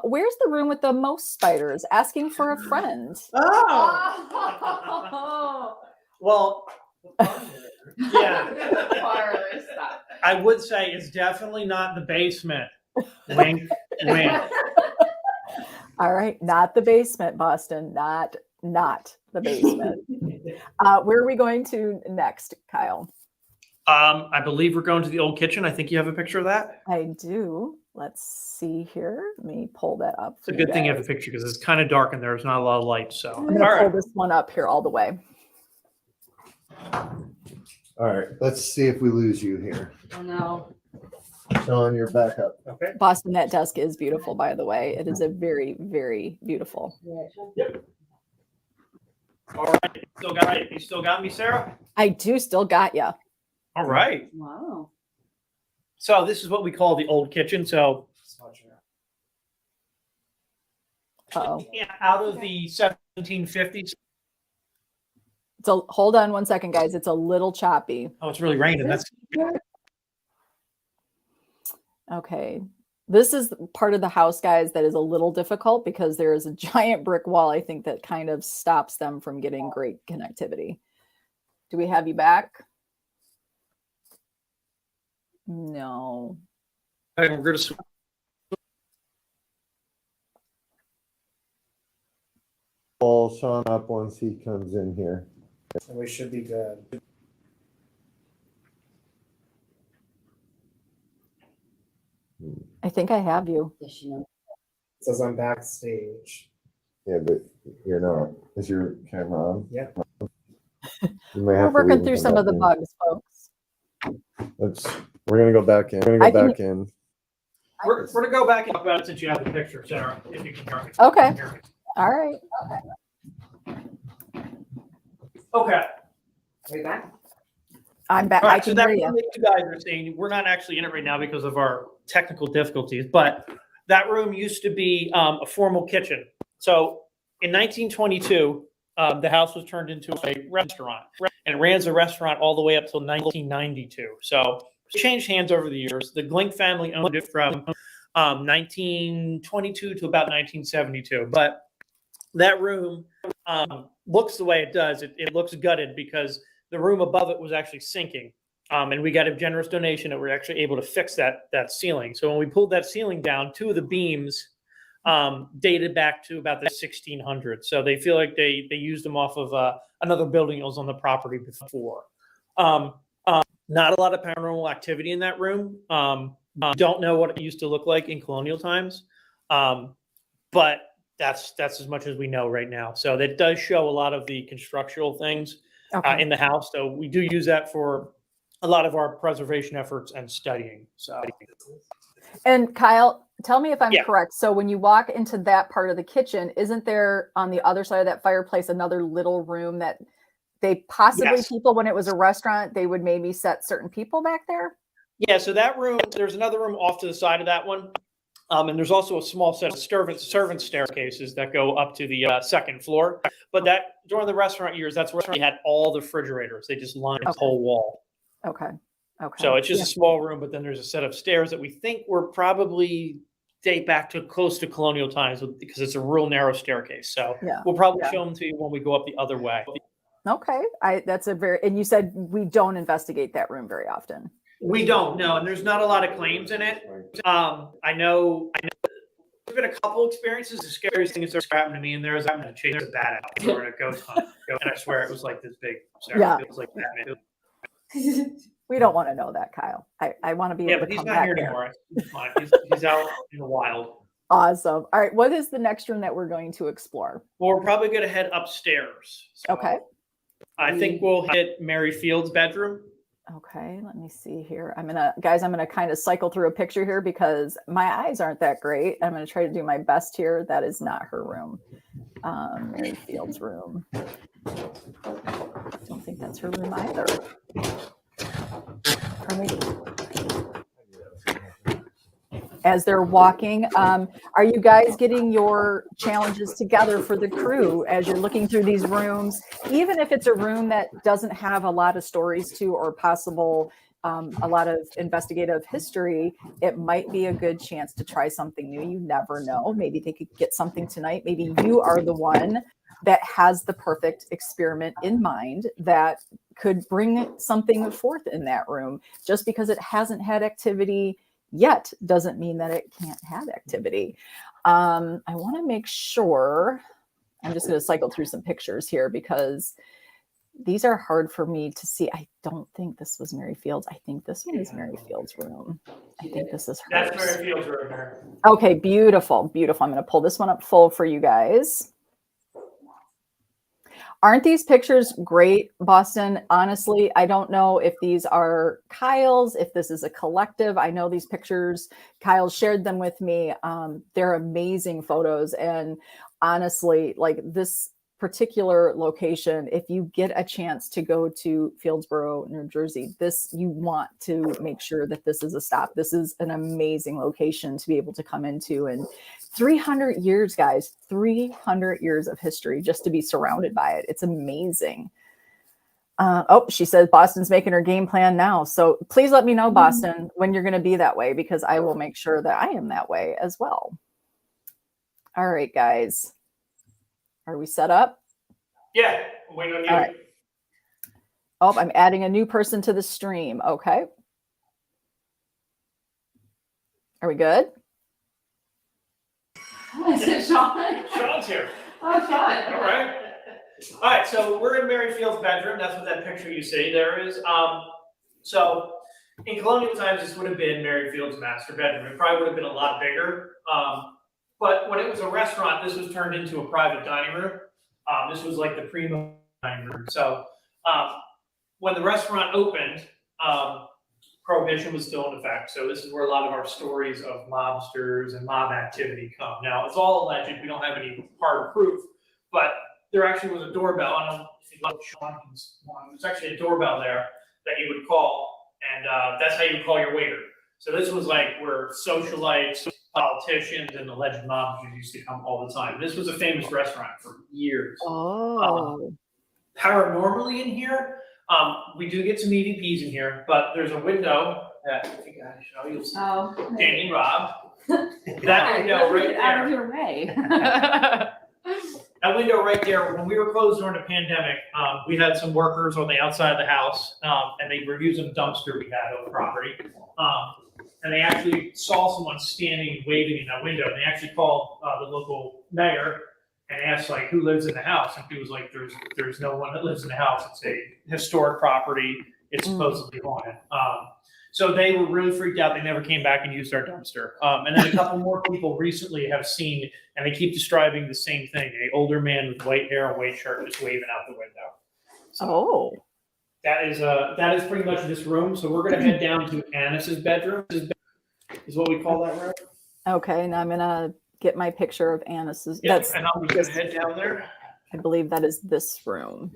where's the room with the most spiders? Asking for a friend. Oh, well, yeah. Marvelous stuff. I would say it's definitely not the basement. Wink, wink. All right, not the basement, Boston, not the basement. Where are we going to next, Kyle? I believe we're going to the old kitchen. I think you have a picture of that. I do. Let's see here. Let me pull that up. It's a good thing you have a picture because it's kind of dark in there. There's not a lot of light. So I'm gonna pull this one up here all the way. All right, let's see if we lose you here. Oh no. Shawn, you're back up. Okay. Boston, that desk is beautiful, by the way. It is a very, very beautiful. Yep. All right. You still got me, Sarah? I do still got you. All right. Wow. So this is what we call the old kitchen. So Uh-oh. out of the 1750s. So hold on one second, guys. It's a little choppy. Oh, it's really raining. That's Okay. This is part of the house, guys, that is a little difficult because there is a giant brick wall, I think, that kind of stops them from getting great connectivity. Do we have you back? No. we're going to. Pull Shawn up once he comes in here. And we should be good. I think I have you. It says I'm backstage. Yeah, but you're not. Is your camera on? Yeah. You may We're have to working leave through and some come of the back bugs, folks. in. We're gonna go back in. We're gonna I go can- back in. We're going to go back and talk about it since you have the picture, Sarah. If you can hear me. Okay. All right. Okay. Are we back? I'm back. All I right, so can that hear room you. that you guys are seeing, we're not actually in it right now because of our technical difficulties, but that room used to be a formal kitchen. So in 1922, the house was turned into a restaurant, and it ran as a restaurant all the way up till 1992. So it changed hands over the years. The Glink family owned it from 1922 to about 1972. But that room looks the way it does. It looks gutted because the room above it was actually sinking. And we got a generous donation that we're actually able to fix that ceiling. So when we pulled that ceiling down, two of the beams dated back to about the 1600s. So they feel like they used them off of another building that was on the property before. Not a lot of paranormal activity in that room. Don't know what it used to look like in colonial times. But that's as much as we know right now. So that does show a lot of the constructional things in the house. So we do use that for a lot of our preservation efforts and studying. So, And Kyle, tell me if I'm Yeah. correct. So when you walk into that part of the kitchen, isn't there on the other side of that fireplace another little room that they possibly Yes. people, when it was a restaurant, they would maybe set certain people back there? yeah, so that room, there's another room off to the side of that one. And there's also a small set of servant staircases that go up to the second floor. But that during the restaurant years, that's where they had all the refrigerators. They just lined the whole wall. Okay. Okay. So it's just a small room, but then there's a set of stairs that we think were probably date back to close to colonial times because it's a real narrow staircase. So Yeah. we'll probably show them to you when we go up the other way. Okay. That's a very, and you said we don't investigate that room very often. We don't know, and there's not a lot of claims in it. I know there's been a couple experiences. The scariest thing is there happened to me, and there's happened to chase a bat out or a ghost hunt. And I swear it was like this big. Sarah. Yeah. It was like Batman. We don't want to know that, Kyle. I want to be Yeah, able but to he's come not back here there. anymore. He's fine. He's out in the wild. Awesome. All right. What is the next room that we're going to explore? Well, we're probably going to head upstairs. So Okay. I think we'll hit Mary Field's bedroom. Okay, let me see here. I'm gonna kind of cycle through a picture here because my eyes aren't that great. I'm gonna try to do my best here. That is not her room. Mary Field's room. Don't think that's her room either. Or maybe. as they're walking. Are you guys getting your challenges together for the crew as you're looking through these rooms? Even if it's a room that doesn't have a lot of stories to or possible a lot of investigative history, it might be a good chance to try something new. You never know. Maybe they could get something tonight. Maybe you are the one that has the perfect experiment in mind that could bring something forth in that room. Just because it hasn't had activity yet doesn't mean that it can't have activity. I want to make sure, I'm just going to cycle through some pictures here because these are hard for me to see. I don't think this was Mary Fields. I think this one is Mary Fields' room. I think this is hers. That's Mary Fields' room there. Okay, beautiful, beautiful. I'm going to pull this one up full for you guys. Aren't these pictures great, Boston? Honestly, I don't know if these are Kyle's, if this is a collective. I know these pictures, Kyle shared them with me. They're amazing photos. And honestly, like this particular location, if you get a chance to go to Fieldsboro, New Jersey, you want to make sure that this is a stop. This is an amazing location to be able to come into, and 300 years, guys, 300 years of history just to be surrounded by it. It's amazing. Oh, she says Boston's making her game plan now. So please let me know, Boston, when you're going to be that way, because I will make sure that I am that way as well. All right, guys. Are we set up? Yeah, I'm waiting on you. All right. Oh, I'm adding a new person to the stream. Okay. Are we good? Is it Shawn? Sean's here. Oh, Shawn. All right. All right, so we're in Mary Fields' bedroom. That's what that picture you see there is. So in colonial times, this would have been Mary Fields' master bedroom. It probably would have been a lot bigger. But when it was a restaurant, this was turned into a private dining room. This was like the primo dining room. So when the restaurant opened, Prohibition was still in effect. So this is where a lot of our stories of mobsters and mob activity come. Now, it's all alleged. We don't have any hard proof, but there actually was a doorbell. I don't know if you love Sean's one. There's actually a doorbell there that you would call, and that's how you would call your waiter. So this was like where socialites, politicians, and alleged mobsters used to come all the time. This was a famous restaurant for years. Oh. Paranormally in here, we do get some EVPs in here, but there's a window that I think I show you'll see. Oh. Danny and Rob. That window right Out of there. your way. That window right there, when we were closed during the pandemic, we had some workers on the outside of the house, and they were using a dumpster we had on the property. And they actually saw someone standing and waving in that window. And they actually called the local mayor and asked, like, who lives in the house? And he was like, there's no one that lives in the house. It's a historic property. It's supposedly haunted. So they were really freaked out. They never came back and used our dumpster. And then a couple more people recently have seen, and they keep describing the same thing: an older man with white hair and white shirt just waving out the window. So that is pretty much this room. So we're going to head down to Annis's bedroom. Is what we call that room. Okay, and I'm going to get my picture of Annis's. Yeah, and I'm going to head down there. I believe that is this room.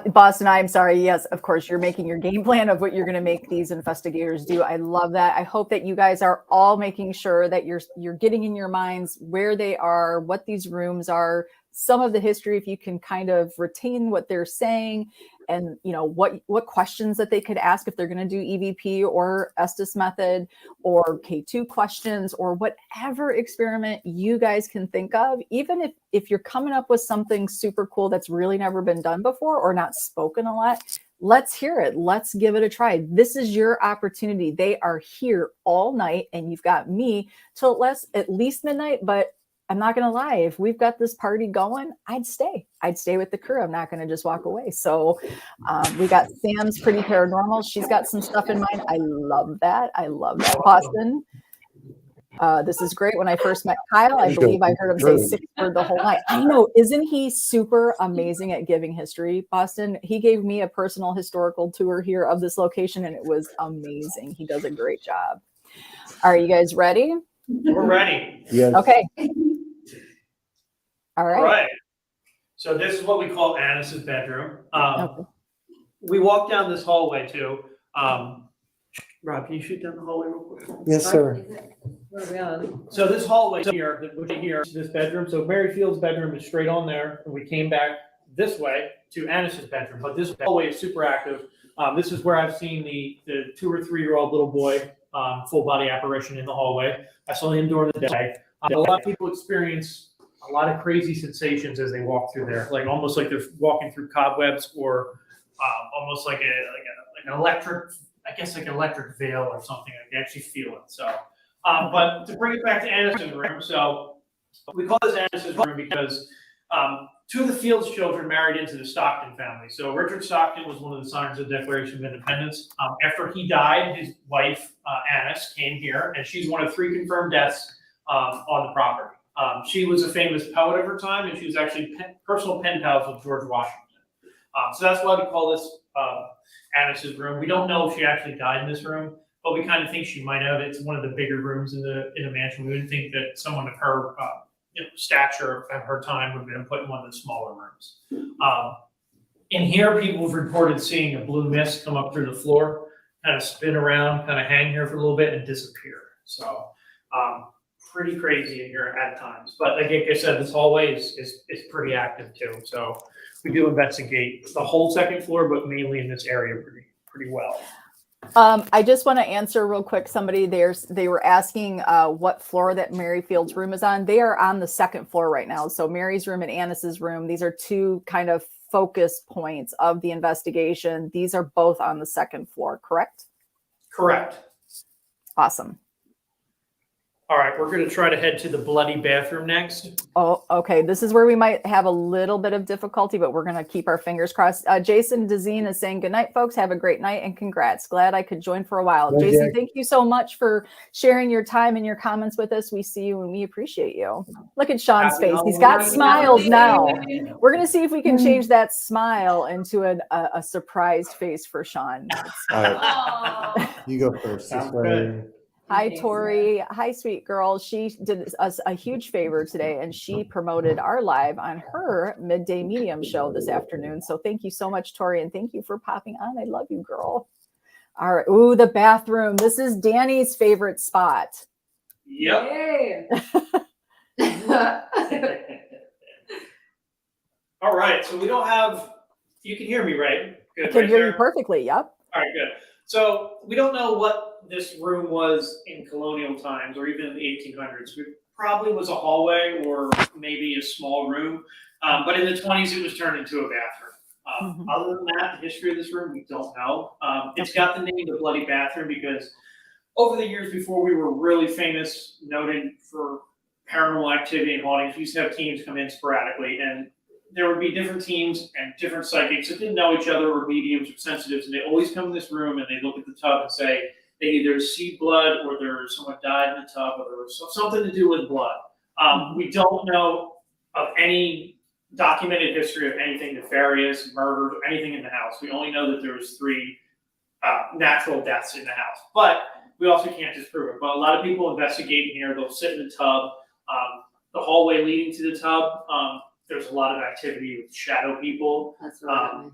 Boston, I'm sorry. Yes, of course, you're making your game plan of what you're going to make these investigators do. I love that. I hope that you guys are all making sure that you're getting in your minds where they are, what these rooms are, some of the history, if you can kind of retain what they're saying, and what questions that they could ask if they're going to do EVP or Estes method or K2 questions or whatever experiment you guys can think of. Even if you're coming up with something super cool that's really never been done before or not spoken a lot, let's hear it. Let's give it a try. This is your opportunity. They are here all night, and you've got me till at least midnight, but I'm not going to lie. If we've got this party going, I'd stay with the crew. I'm not going to just walk away. So we got Sam's Pretty Paranormal. She's got some stuff in mind. I love that. Boston. This is great. When I first met Kyle, I believe I heard him say 6 words the whole night. I know. Isn't he super amazing at giving history, Boston? He gave me a personal historical tour here of this location, and it was amazing. He does a great job. Are you guys ready? We're ready. Yes. Okay. All right. So this is what we call Annis's bedroom. Okay. We walk down this hallway too. Rob, can you shoot down the hallway real quick? Yes, sir. What are we on? So this hallway here, which here, this bedroom, so Mary Field's bedroom is straight on there, and we came back this way to Annis's bedroom, but this hallway is super active. This is where I've seen the 2 or 3-year-old little boy, full body apparition in the hallway. I saw him during the day. A lot of people experience a lot of crazy sensations as they walk through there, like almost like they're walking through cobwebs, or almost like an electric, I guess like an electric veil or something. I can actually feel it. So, but to bring it back to Annis's room, so we call this Annis's room because 2 of the Fields children married into the Stockton family. So Richard Stockton was one of the signers of the Declaration of Independence. After he died, his wife, Annis, came here, and she's one of 3 confirmed deaths on the property. She was a famous poet of her time, and she was actually personal pen pals with George Washington. So that's why we call this Annis's room. We don't know if she actually died in this room, but we kind of think she might have. It's one of the bigger rooms in the mansion. We would think that someone of her stature at her time would have been put in one of the smaller rooms. In here, people have reported seeing a blue mist come up through the floor, kind of spin around, kind of hang here for a little bit and disappear. So pretty crazy in here at times. But like I said, this hallway is pretty active too. So we do investigate the whole second floor, but mainly in this area pretty well. I just want to answer real quick. Somebody they were asking what floor that Mary Field's room is on. They are on the second floor right now. So Mary's room and Annis's room, these are 2 kind of focus points of the investigation. These are both on the second floor, correct? Correct. Awesome. All right, we're going to try to head to the bloody bathroom next. Oh, okay. This is where we might have a little bit of difficulty, but we're going to keep our fingers crossed. Jason Dezine is saying, good night, folks. Have a great night and congrats. Glad I could join for a while. Hey, Jason, Jack. thank you so much for sharing your time and your comments with us. We see you and we appreciate you. Look at Sean's Happy face. He's got Halloween. smiles now. We're going to see if we can change that smile into a surprised face for Sean. All right, Aw. you go first. Sounds This way. Hi, Tori. Hi, sweet girl. She did us a huge favor today, and she promoted our live on her midday medium show this afternoon. So thank you so much, Tori, and thank you for popping on. I love you, girl. All right. Ooh, the bathroom. This is Danny's favorite spot. Yep. Yay. All right, so we don't have, you can hear me, right? Good. I can right hear there? you perfectly. Yep. All right, good. So we don't know what this room was in colonial times or even in the 1800s. It probably was a hallway or maybe a small room. But in the 20s, it was turned into a bathroom. Other than that, the history of this room, we don't know. It's got the name the Bloody Bathroom because over the years before we were really famous, noted for paranormal activity and hauntings, we used to have teams come in sporadically, and there would be different teams and different psychics that didn't know each other, or mediums or sensitives, and they always come in this room and they look at the tub and say they either see blood or there's someone died in the tub or there was something to do with blood. We don't know of any documented history of anything nefarious, murdered, or anything in the house. We only know that there was 3 natural deaths in the house, but we also can't disprove it. But a lot of people investigate in here. They'll sit in the tub. The hallway leading to the tub, there's a lot of activity with shadow people. That's right.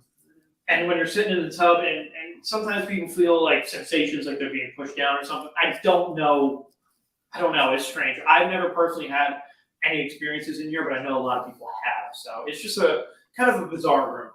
And when you're sitting in the tub, and sometimes people feel like sensations, like they're being pushed down or something. I don't know. It's strange. I've never personally had any experiences in here, but I know a lot of people have. So it's just a kind of a bizarre room.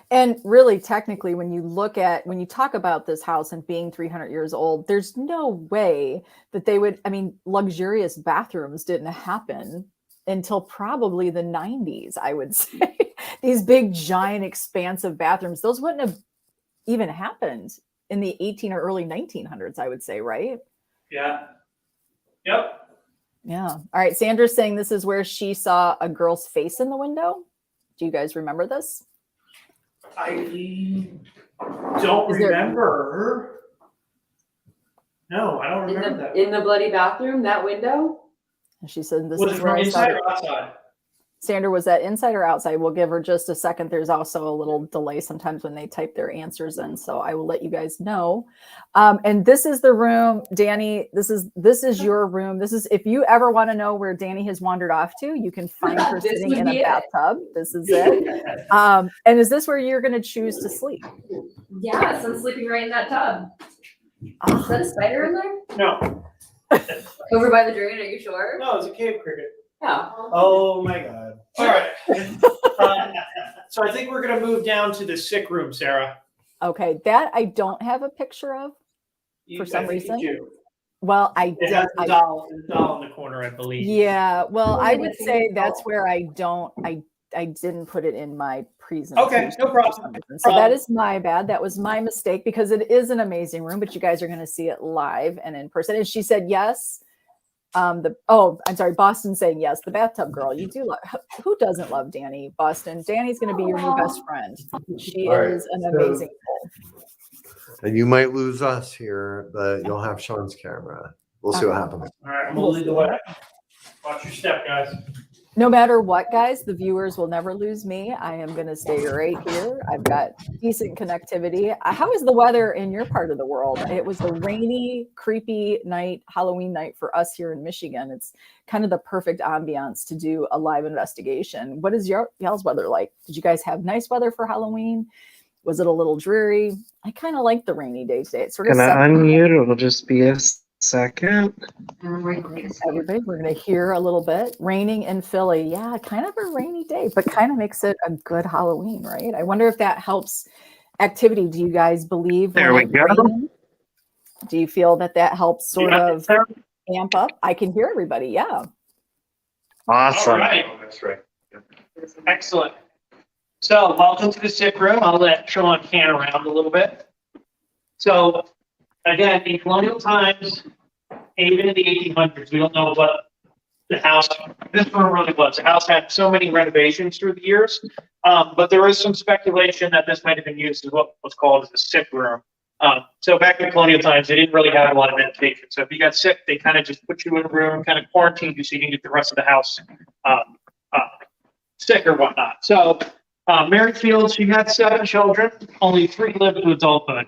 And really, technically, when you talk about this house and being 300 years old, there's no way that they would, luxurious bathrooms didn't happen until probably the 90s, I would say. These big, giant, expansive bathrooms, those wouldn't have even happened in the 18 or early 1900s, I would say, right? Yeah. Yep. Yeah. All right. Sandra's saying this is where she saw a girl's face in the window. Do you guys remember this? I don't remember. No, I don't remember that. In the bloody bathroom, that window? And she said this Was is it where from I saw inside it. or outside? Sandra, was that inside or outside? We'll give her just a second. There's also a little delay sometimes when they type their answers in, so I will let you guys know. And this is the room, Dani. This is your room. This is, if you ever want to know where Dani has wandered off to, you can find her This sitting would in a be it. bathtub. This is it. And is this where you're going to choose to sleep? Yeah, so I'm sleeping right in that tub. Is that a spider in there? No, Over by the drain, are you sure? no, it's a cave cricket. Oh. Oh my God. All right. So I think we're gonna move down to the sick room, Sarah. Okay, that I don't have a picture of. For some I think you reason? do. Well, I It did. has the doll in the corner, I believe. Yeah, well, I would Maybe say it's that's where I didn't put it in my presentation. Okay, no problem. for some reason. So that is my bad. That was my mistake because it is an amazing room, but you guys are going to see it live and in person. And she said yes. I'm sorry, Boston saying yes. The bathtub girl, you do love. Who doesn't love Dani? Boston. Dani's going to be your new best friend. She All right, is an so- amazing soul. And you might lose us here, but you'll have Sean's camera. We'll see what happens. All right, I'm gonna lead the way. Watch your step, guys. No matter what, guys, the viewers will never lose me. I am going to stay right here. I've got decent connectivity. How is the weather in your part of the world? It was a rainy, creepy night, Halloween night for us here in Michigan. It's kind of the perfect ambiance to do a live investigation. What is y'all's weather like? Did you guys have nice weather for Halloween? Was it a little dreary? I kind of like the rainy day today. It sort of Can I sets- unmute? It'll just be a second. Everybody, we're going to hear a little bit. Raining in Philly. Yeah, kind of a rainy day, but kind of makes it a good Halloween, right? I wonder if that helps activity. Do you guys believe? There when we it's go. raining? Do you feel that helps sort Yeah. of amp up? I can hear everybody. Yeah. Awesome. All right. That's right. Excellent. So welcome to the sick room. I'll let Shawn can around a little bit. So again, in colonial times, even in the 1800s, we don't know what the house, this room really was. The house had so many renovations through the years, but there is some speculation that this might have been used as what was called as a sick room. So back in colonial times, they didn't really have a lot of medication. So if you got sick, they kind of just put you in a room, kind of quarantined you so you can get the rest of the house sick or whatnot. So Mary Fields, she had 7 children, only 3 lived to adulthood.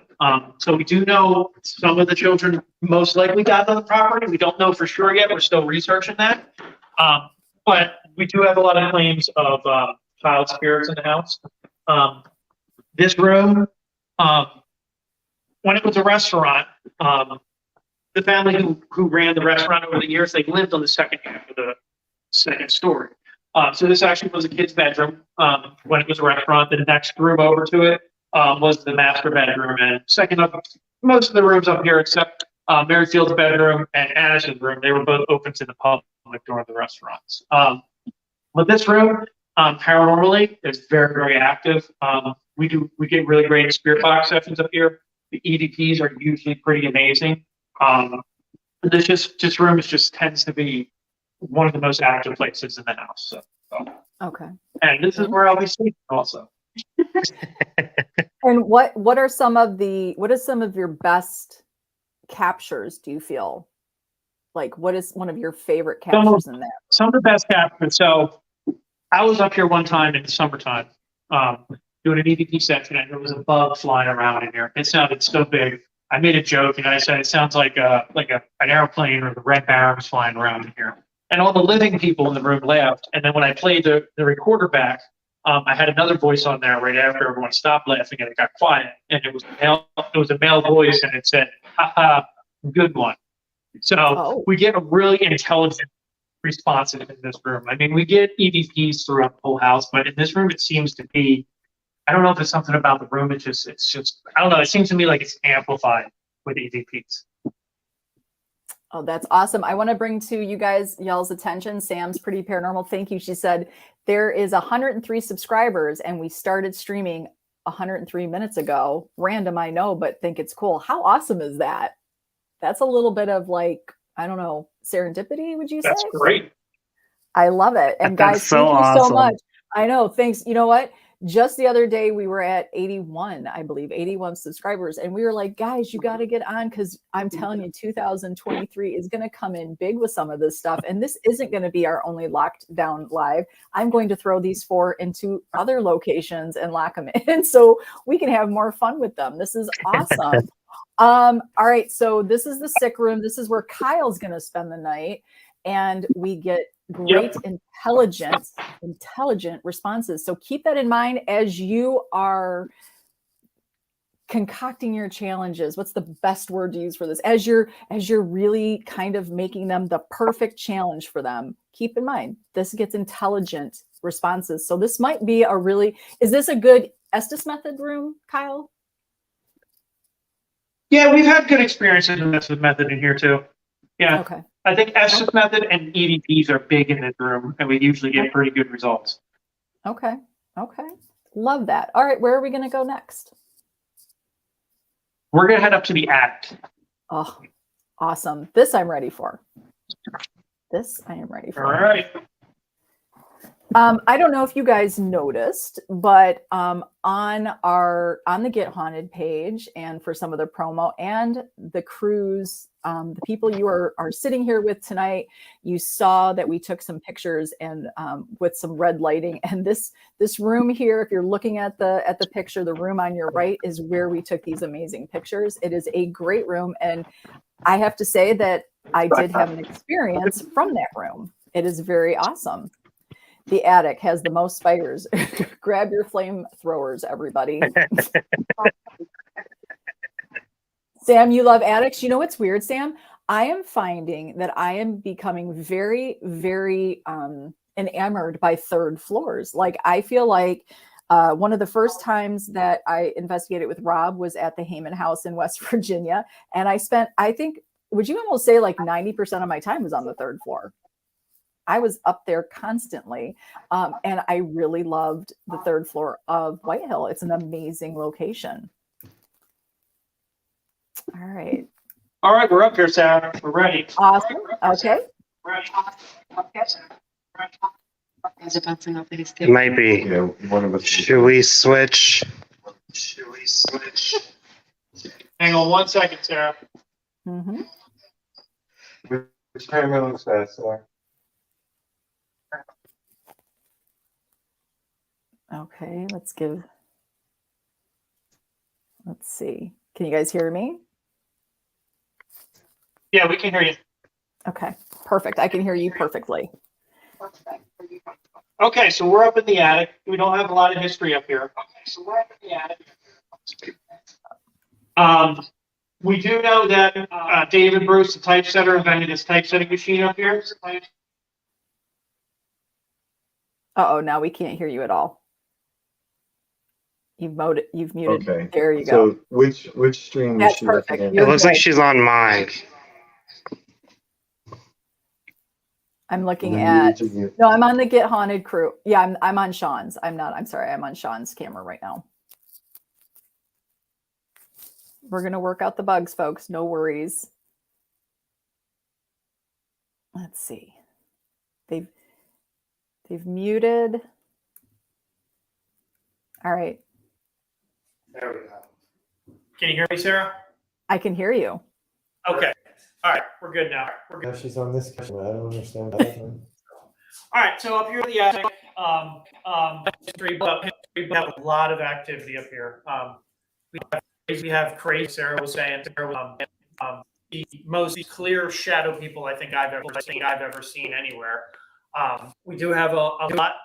So we do know some of the children most likely died on the property. We don't know for sure yet. We're still researching that. But we do have a lot of claims of child spirits in the house. This room, when it was a restaurant, the family who ran the restaurant over the years, they lived on the second half of the second story. So this actually was a kid's bedroom when it was a restaurant. The next room over to it was the master bedroom, and second up, most of the rooms up here except Mary Field's bedroom and Annis's room, they were both open to the public during the restaurants. But this room, paranormally, is very, very active. We get really great spirit box sessions up here. The EVPs are usually pretty amazing. This room tends to be one of the most active places in the house. So. Okay. And this is where I'll be sleeping also. And what are some of your best captures, do you feel? Like, what is one of your favorite captures in there? Some of the best captures. So I was up here one time in the summertime doing an EVP section, and there was a bug flying around in here. It sounded so big. I made a joke and I said it sounds like an airplane or the Red Baron's flying around in here. And all the living people in the room laughed. And then when I played the recorder back, I had another voice on there right after everyone stopped laughing and it got quiet. And it was a male voice and it said, "Ha, good one." So we get a really intelligent response in this room. I mean, we get EVPs throughout the whole house, but in this room it seems to be, I don't know if it's something about the room. It's just I don't know. It seems to me like it's amplified with EVPs. Oh, that's awesome. I want to bring to you guys y'all's attention. Sam's Pretty Paranormal. Thank you. She said there is 103 subscribers and we started streaming 103 minutes ago. Random, I know, but think it's cool. How awesome is that? That's a little bit of like, I don't know, serendipity, would you say? That's great. I love it. And That's guys, so thank you so awesome. much. I know. Thanks. You know what? just the other day we were at 81, I believe, 81 subscribers, and we were like, guys, you got to get on, because I'm telling you, 2023 is going to come in big with some of this stuff, and this isn't going to be our only locked down live. I'm going to throw these 4 into other locations and lock them in so we can have more fun with them. This is awesome. All right, so this is the sick room. This is where Kyle's going to spend the night, and we get great intelligent responses. So keep that in mind as you are concocting your challenges. What's the best word to use for this? As you're really kind of making them the perfect challenge for them, keep in mind this gets intelligent responses. So this might be is this a good Estes method room, Kyle? Yeah, we've had good experiences with Estes method in here too. Yeah. Okay. I think Estes method and EVPs are big in this room, and we usually get pretty good results. Okay. Love that. All right, where are we going to go next? We're going to head up to the attic. Oh, awesome. This I'm ready for. I am ready for. All right. I don't know if you guys noticed, but on the Get Haunted page, and for some of the promo and the cruise, the people you are sitting here with tonight, you saw that we took some pictures and with some red lighting. And this room here, if you're looking at the picture, the room on your right is where we took these amazing pictures. It is a great room, and I have to say that I did have an experience from that room. It is very awesome. The attic has the most spiders. Grab your flamethrowers, everybody. Sam, you love attics. You know what's weird, Sam? I am finding that I am becoming very, very enamored by third floors. Like, I feel like one of the first times that I investigated with Rob was at the Heyman House in West Virginia. And I spent, I think, would you almost say like 90% of my time was on the third floor? I was up there constantly. And I really loved the third floor of White Hill. It's an amazing location. All right. All right, we're up here, Sarah. We're ready. Awesome. Okay. Ready. Is it bouncing off of his It might be. Yeah, one of us. Should we switch? Hang on 1 second, Sarah. Mm-hmm. Which camera looks faster? Okay, let's see. Can you guys hear me? Yeah, we can hear you. Okay, perfect. I can hear you perfectly. Okay, so we're up in the attic. We don't have a lot of history up here. We do know that David Bruce, the typesetter, invented his typesetting machine up here. Uh-oh, now we can't hear you at all. You've muted. Okay. There you go. So which stream is That's she perfect. looking at? You're It looks like good. she's on mine. I'm looking And at. then you- No, I'm on the Get Haunted crew. Yeah, I'm on Shawn's. I'm sorry. I'm on Shawn's camera right now. We're going to work out the bugs, folks. No worries. Let's see. They've muted. All right. There we go. Can you hear me, Sarah? I can hear you. Okay. All right. We're good now. We're good. Now she's on this camera. I don't understand that. All right. So up here in the attic, we have a lot of activity up here. We have crazy, Sarah was saying, the most clear shadow people I think I've ever seen anywhere. We do have a lot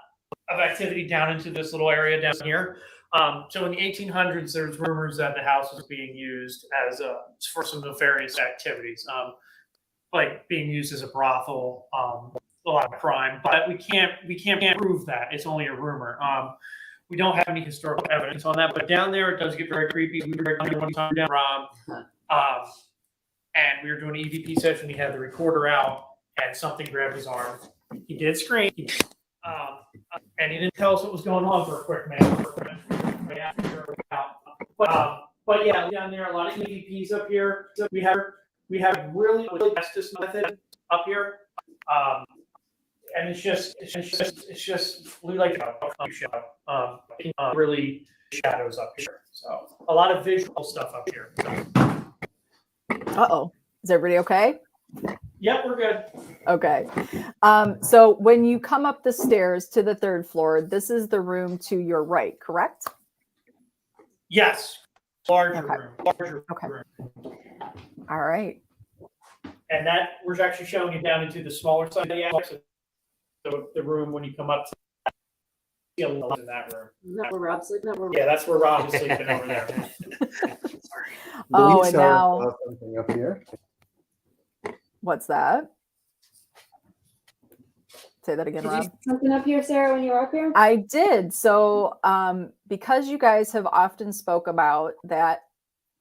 of activity down into this little area down here. So in the 1800s, there's rumors that the house was being used as for some nefarious activities, like being used as a brothel, a lot of crime. But we can't prove that. It's only a rumor. We don't have any historical evidence on that. But down there, it does get very creepy. We were one time down Rob, and we were doing an EVP session. He had the recorder out, and something grabbed his arm. He did scream, and he didn't tell us what was going on for a quick minute. But yeah, down there, a lot of EVPs up here. We have really Estes method up here. and it's just we like to show really shadows up here. So a lot of visual stuff up here. Uh-oh. Is everybody okay? Yep, we're good. Okay. So when you come up the stairs to the third floor, this is the room to your right, correct? Yes, larger Okay. room, larger Okay. room, All right. and that we're actually showing it down into the smaller side of the attic. So the room when you come up to in that room. Isn't that where Rob's sleeping? Yeah, that's where Rob is sleeping over there. Oh, Believe and Sarah now- saw something up here. What's that? Say that again, Did you Rob. see something up here, Sarah, when you were up here? I did. So because you guys have often spoke about that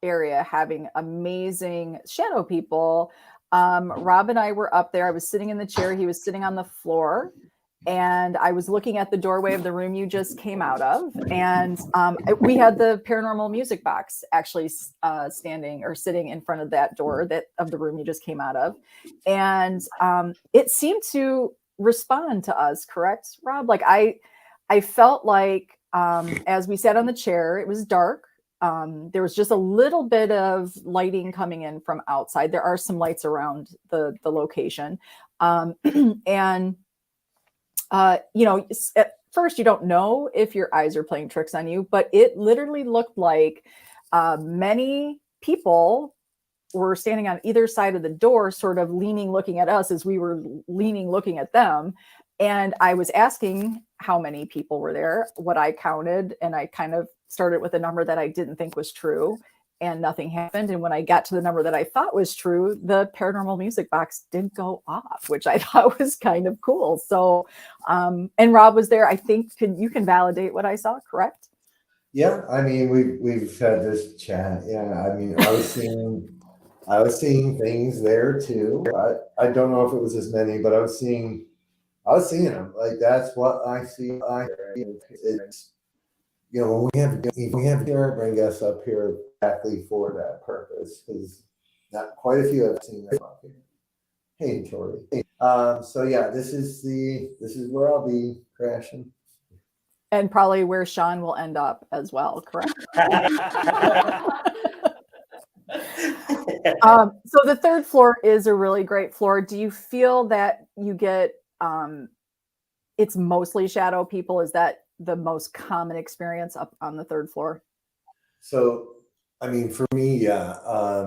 area having amazing shadow people, Rob and I were up there. I was sitting in the chair. He was sitting on the floor. And I was looking at the doorway of the room you just came out of. And we had the paranormal music box actually standing or sitting in front of that door of the room you just came out of. And it seemed to respond to us, correct, Rob? Like I felt like as we sat on the chair, it was dark. There was just a little bit of lighting coming in from outside. There are some lights around the location. And at first you don't know if your eyes are playing tricks on you, but it literally looked like many people were standing on either side of the door, sort of leaning, looking at us as we were leaning, looking at them. And I was asking how many people were there, what I counted, and I kind of started with a number that I didn't think was true, and nothing happened. And when I got to the number that I thought was true, the paranormal music box didn't go off, which I thought was kind of cool. So, and Rob was there. I think you can validate what I saw, correct? Yeah, I mean we've had this chat. Yeah, I mean I was seeing things there too. I don't know if it was as many, but I was seeing them. Like that's what I see. It's when we have here, bring guests up here exactly for that purpose because not quite a few have seen them up here. Hey, Tori. So yeah, this is where I'll be crashing. And probably where Shawn will end up as well, correct? So the third floor is a really great floor. Do you feel that you get it's mostly shadow people? Is that the most common experience up on the third floor? So I mean for me, yeah.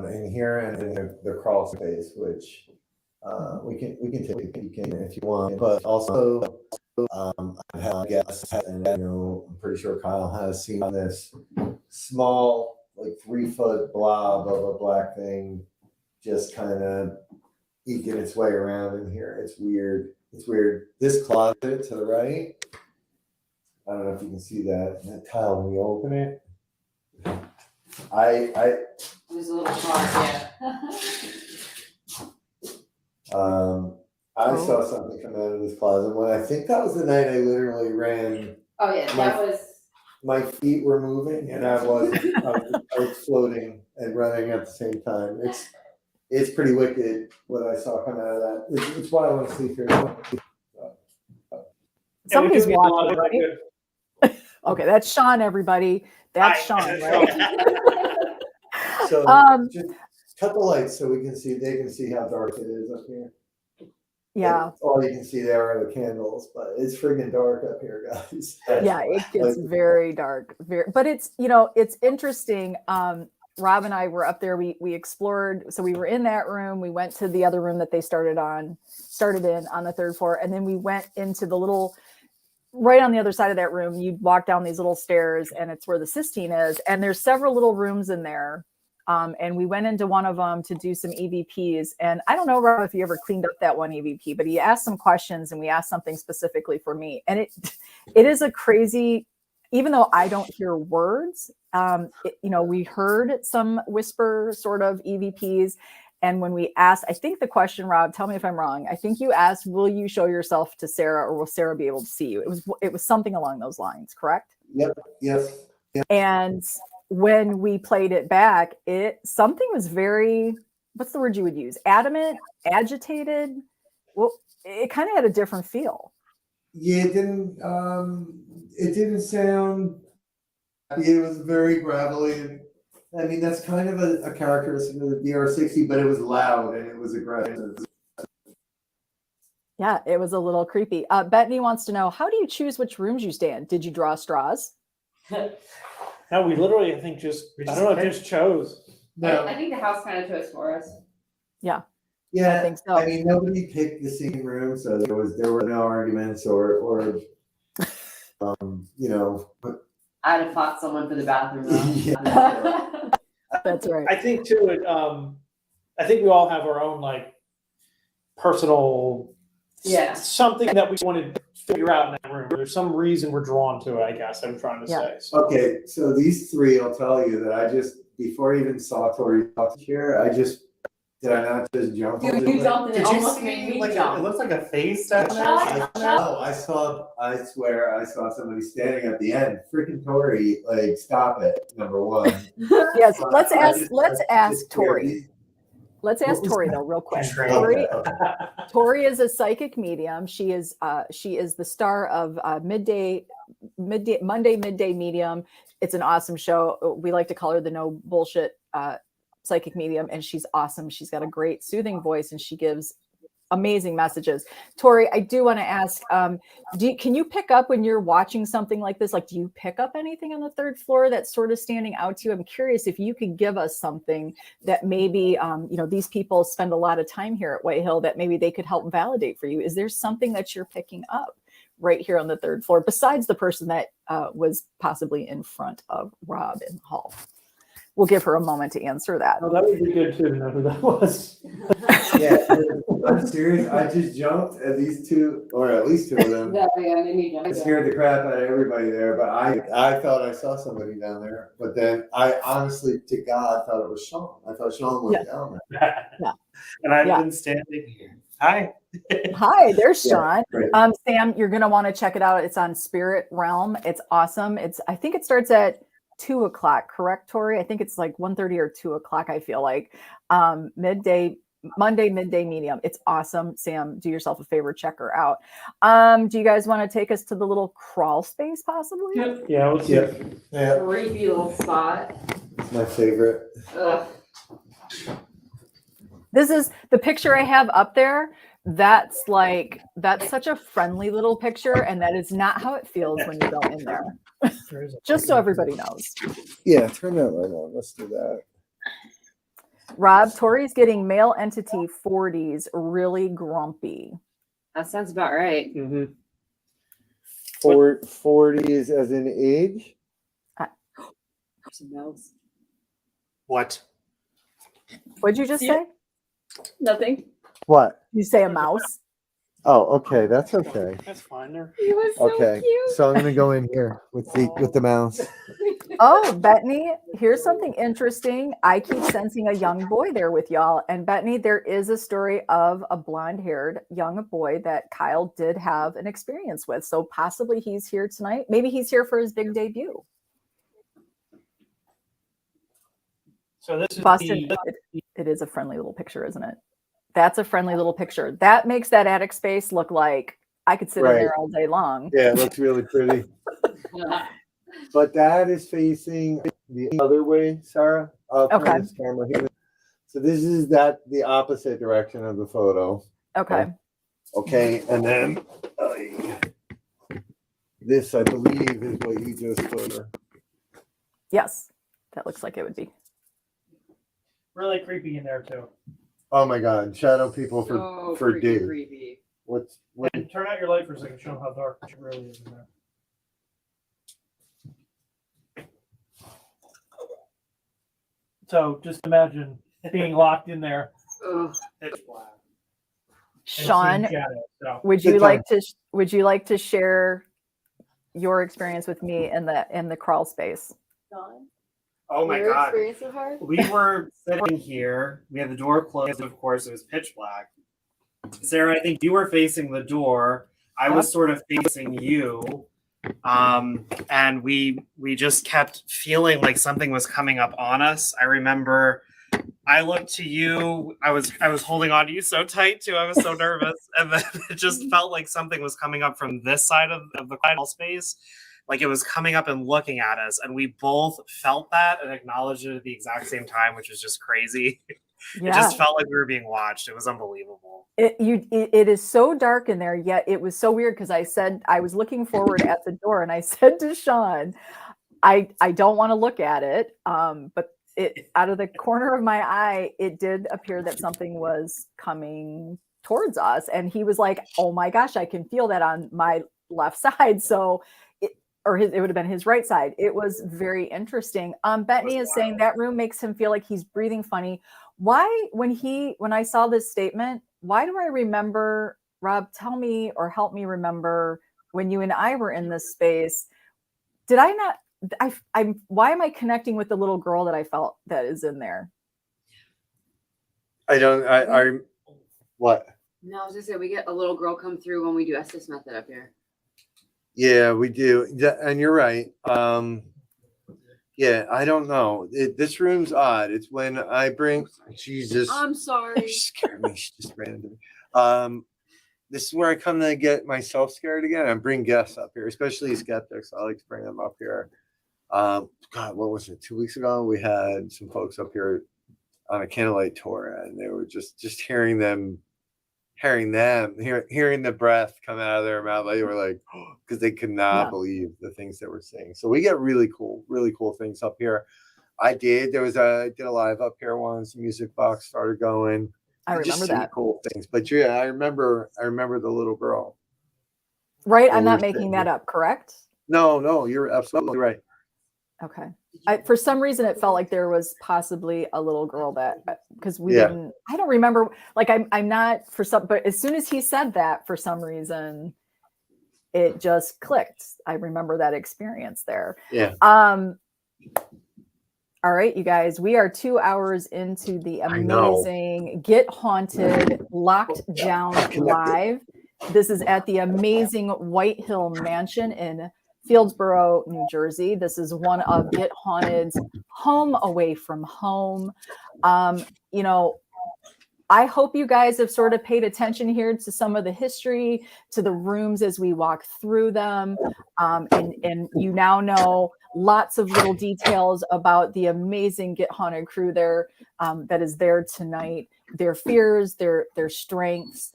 And here in the crawl space, which we can take if you want, but also I've had guests, and I'm pretty sure Kyle has seen this small, like 3-foot blob of a black thing just kind of eking its way around in here. It's weird. This closet to the right, I don't know if you can see that tile when you open it. There's a little bar, yeah. I saw something come out of this closet when I think that was the night I literally ran. Oh, yeah, that was. My feet were moving and I was floating and running at the same time. It's pretty wicked what I saw come out of that. It's why I want to sleep here. Somebody's Yeah, we do get a lot watching, of right? good- Okay, that's Shawn, everybody. That's Shawn, right? So just cut the lights so they can see how dark it is up here. Yeah. And all you can see there are the candles, but it's freaking dark up here, guys. Yeah, it gets very dark. But it's, it's interesting. Rob and I were up there. We explored. So we were in that room. We went to the other room that they started in on the third floor. And then we went into the little, right on the other side of that room, you walk down these little stairs and it's where the Sistine is. And there's several little rooms in there. And we went into one of them to do some EVPs. And I don't know, Rob, if you ever cleaned up that one EVP, but he asked some questions and we asked something specifically for me. And it is a crazy, even though I don't hear words, we heard some whisper sort of EVPs. And when we asked, I think the question, Rob, tell me if I'm wrong. I think you asked, will you show yourself to Sarah or will Sarah be able to see you? It was something along those lines, correct? Yep. Yes. Yep. And when we played it back, something was very, what's the word you would use? Adamant, agitated. Well, it kind of had a different feel. Yeah, it didn't sound. It was very gravelly. And, I mean, that's kind of a characteristic of the DR60, but it was loud and it was aggressive. Yeah, it was a little creepy. Bethany wants to know, how do you choose which rooms you stay in? Did you draw straws? No, we literally, I think, just chose. I think the house kind of chose for us. Yeah, Yeah, I think so. I mean, nobody picked the same room, so there were no arguments or you know. But, I'd have fought someone for the bathroom. Though. yeah. That's right. I think too. I think we all have our own like personal, something that we want to figure out in that room. There's some reason we're drawn to it. I guess I'm trying to say. So. Okay, so these three, I'll tell you that I just before I even saw Tori talk here, did I not just jump? Dude, you jumped and it Did you almost made see me like jump. it looks like a face down there? I swear I saw somebody standing at the end. Freaking Tori, like stop it. Number one. Yes, let's ask just Tori. Let's ask Tori though, real quick. Tori is a psychic medium. She is the star of Monday Midday Medium. It's an awesome show. We like to call her the no bullshit psychic medium, and she's awesome. She's got a great soothing voice, and she gives amazing messages. Tori, I do want to ask, can you pick up when you're watching something like this? Like, do you pick up anything on the third floor that's sort of standing out to you? I'm curious if you could give us something that maybe, these people spend a lot of time here at White Hill that maybe they could help validate for you. Is there something that you're picking up right here on the third floor besides the person that was possibly in front of Rob in the hall? We'll give her a moment to answer that. Oh, that would be good too to know who that was. Yeah, I'm serious. I just jumped at these two, or at least two of them. It scared the crap out of everybody there, but I thought I saw somebody down there. But then I honestly, to God, thought it was Shawn. I thought Shawn went down there. Yeah. And I've been standing here. Hi. Hi, there's Shawn. Great. Sam, you're gonna want to check it out. It's on Spirit Realm. It's awesome. I think it starts at 2:00, correct, Tori? I think it's like 1:30 or 2:00. I feel like Monday Midday Medium. It's awesome. Sam, do yourself a favor, check her out. Do you guys want to take us to the little crawl space, possibly? Yeah, let's see. Yeah, Creepy little spot. it's my favorite. Ugh. This is the picture I have up there. That's such a friendly little picture, and that is not how it feels when you go in there. Just so everybody knows. Yeah, turn that light on. Let's do that. Rob, Tori's getting male entity 40s really grumpy. That sounds about right. Mm-hmm. 40s as in age? What? What'd you just say? Nothing. What? You say a mouse? Oh, okay, that's okay. That's fine. There. He was so Okay, cute. so I'm gonna go in here with the mouse. Oh, Bethany, here's something interesting. I keep sensing a young boy there with y'all. And Bethany, there is a story of a blonde-haired young boy that Kyle did have an experience with. So possibly he's here tonight. Maybe he's here for his big debut. So this is Boston, it is a friendly little picture, isn't it? That's a friendly little picture. That makes that attic space look like I could sit in there all day long. Yeah, it looks really pretty. But that is facing the other way, Sarah. I'll turn Okay. this camera here. So this is the opposite direction of the photo. Okay. Okay, and then this, I believe, is what you just put. Yes, that looks like it would be. Really creepy in there too. Oh my God, shadow people for days. Creepy. What? And turn out your light for a second, show them how dark it really is in there. So just imagine being locked in there. Ugh. Pitch black. and Sean, seeing shadows, so. would you Good like to share your experience with me in the crawl space? Oh my Your God. experience so hard? We were sitting here. We had the door closed. Of course, it was pitch black. Sarah, I think you were facing the door. I was sort of facing you. And we just kept feeling like something was coming up on us. I remember I looked to you. I was holding on to you so tight too. I was so nervous, and then it just felt like something was coming up from this side of the quiet space, like it was coming up and looking at us, and we both felt that and acknowledged it at the exact same time, which was just crazy. Yeah. It just felt like we were being watched. It was unbelievable. It is so dark in there, yet it was so weird because I said I was looking forward at the door, and I said to Shawn, I don't want to look at it, but it out of the corner of my eye, it did appear that something was coming towards us, and he was like, "Oh my gosh, I can feel that on my left side." So, it would have been his right side. It was very interesting. Bethany is saying that room makes him feel like he's breathing funny. Why, when I saw this statement, why do I remember, Rob, tell me or help me remember when you and I were in this space? Did I not? Why am I connecting with the little girl that I felt that is in there? I what? No, I was gonna say we get a little girl come through when we do Estes method up here. Yeah, we do. Yeah, and you're right. Yeah, I don't know. This room's odd. It's when I bring Jesus. I'm sorry. She scared me. She just ran into me. This is where I come to get myself scared again. I bring guests up here, especially skeptics. I like to bring them up here. God, what was it? 2 weeks ago, we had some folks up here on a candlelight tour, and they were just hearing the breath come out of their mouth. They were like, because they could not believe the things they were saying. So we get really cool things up here. I did a live up here once. Music box started going. I remember that. Cool things. But yeah, I remember the little girl. Right? I'm not making that up, correct? No, you're absolutely right. Okay. For some reason, it felt like there was possibly a little girl that, because we didn't, I don't remember, like I'm not for some, but as soon as he said that, for some reason, it just clicked. I remember that experience there. Yeah. All right, you guys, we are 2 hours into the amazing Get Haunted Locked Down Live. This is at the amazing White Hill Mansion in Fieldsboro, New Jersey. This is one of Get Haunted's home away from home. You know, I hope you guys have sort of paid attention here to some of the history, to the rooms as we walk through them. And you now know lots of little details about the amazing Get Haunted crew there that is there tonight, their fears, their strengths.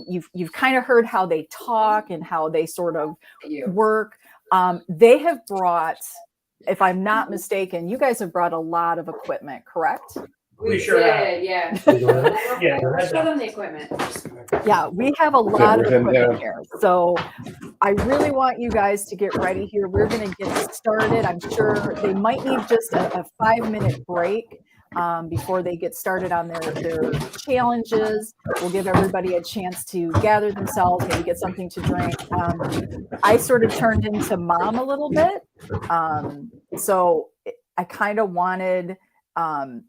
You've kind of heard how they talk and how they sort of work. They have brought, if I'm not mistaken, you guys have brought a lot of equipment, correct? We sure did, yeah. Yeah. Let's show them the equipment. Yeah, we have a lot of equipment here. So I really want you guys to get ready here. We're going to get started. I'm sure they might need just a 5-minute break before they get started on their challenges. We'll give everybody a chance to gather themselves, maybe get something to drink. I sort of turned into mom a little bit. So I kind of wanted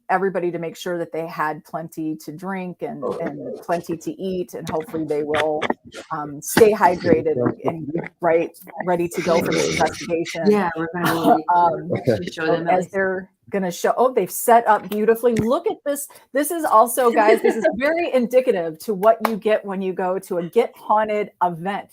everybody to make sure that they had plenty to drink and plenty to eat, and hopefully they will stay hydrated and ready to go for the investigation. Yeah, we're gonna show them as they're gonna show. Oh, they've set up beautifully. Look at this. This is also, guys, this is very indicative to what you get when you go to a Get Haunted event.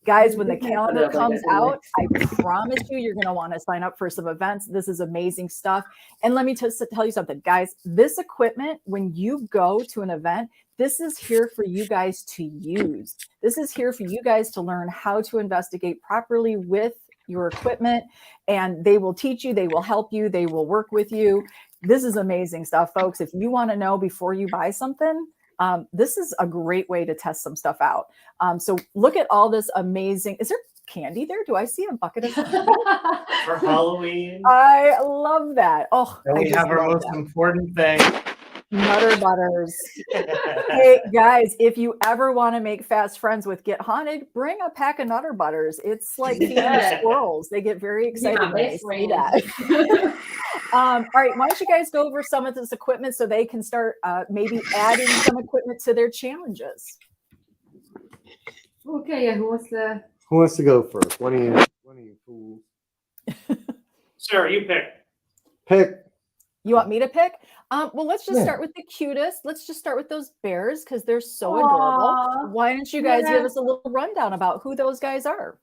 Guys, when the calendar comes out, I promise you're going to want to sign up for some events. This is amazing stuff. And let me tell you something, guys. This equipment, when you go to an event, this is here for you guys to use. This is here for you guys to learn how to investigate properly with your equipment. And they will teach you, they will help you, they will work with you. This is amazing stuff, folks. If you want to know before you buy something, this is a great way to test some stuff out. So look at all this amazing. Is there candy there? Do I see a bucket of candy? For Halloween. I love that. Oh, And we have our most important thing. Nutter Butters. Hey guys, if you ever want to make fast friends with Get Haunted, bring a pack of Nutter Butters. It's like feeding squirrels. They get very excited when they see that. All right, why don't you guys go over some of this equipment so they can start maybe adding some equipment to their challenges. Okay, yeah, who wants to go first? One of you fools. Sarah, you pick. Pick. You want me to pick? Well, let's just Yeah. start with the cutest. Let's just start with those bears because they're so adorable. Aw. Why don't you guys give Yeah. us a little rundown about who those guys are?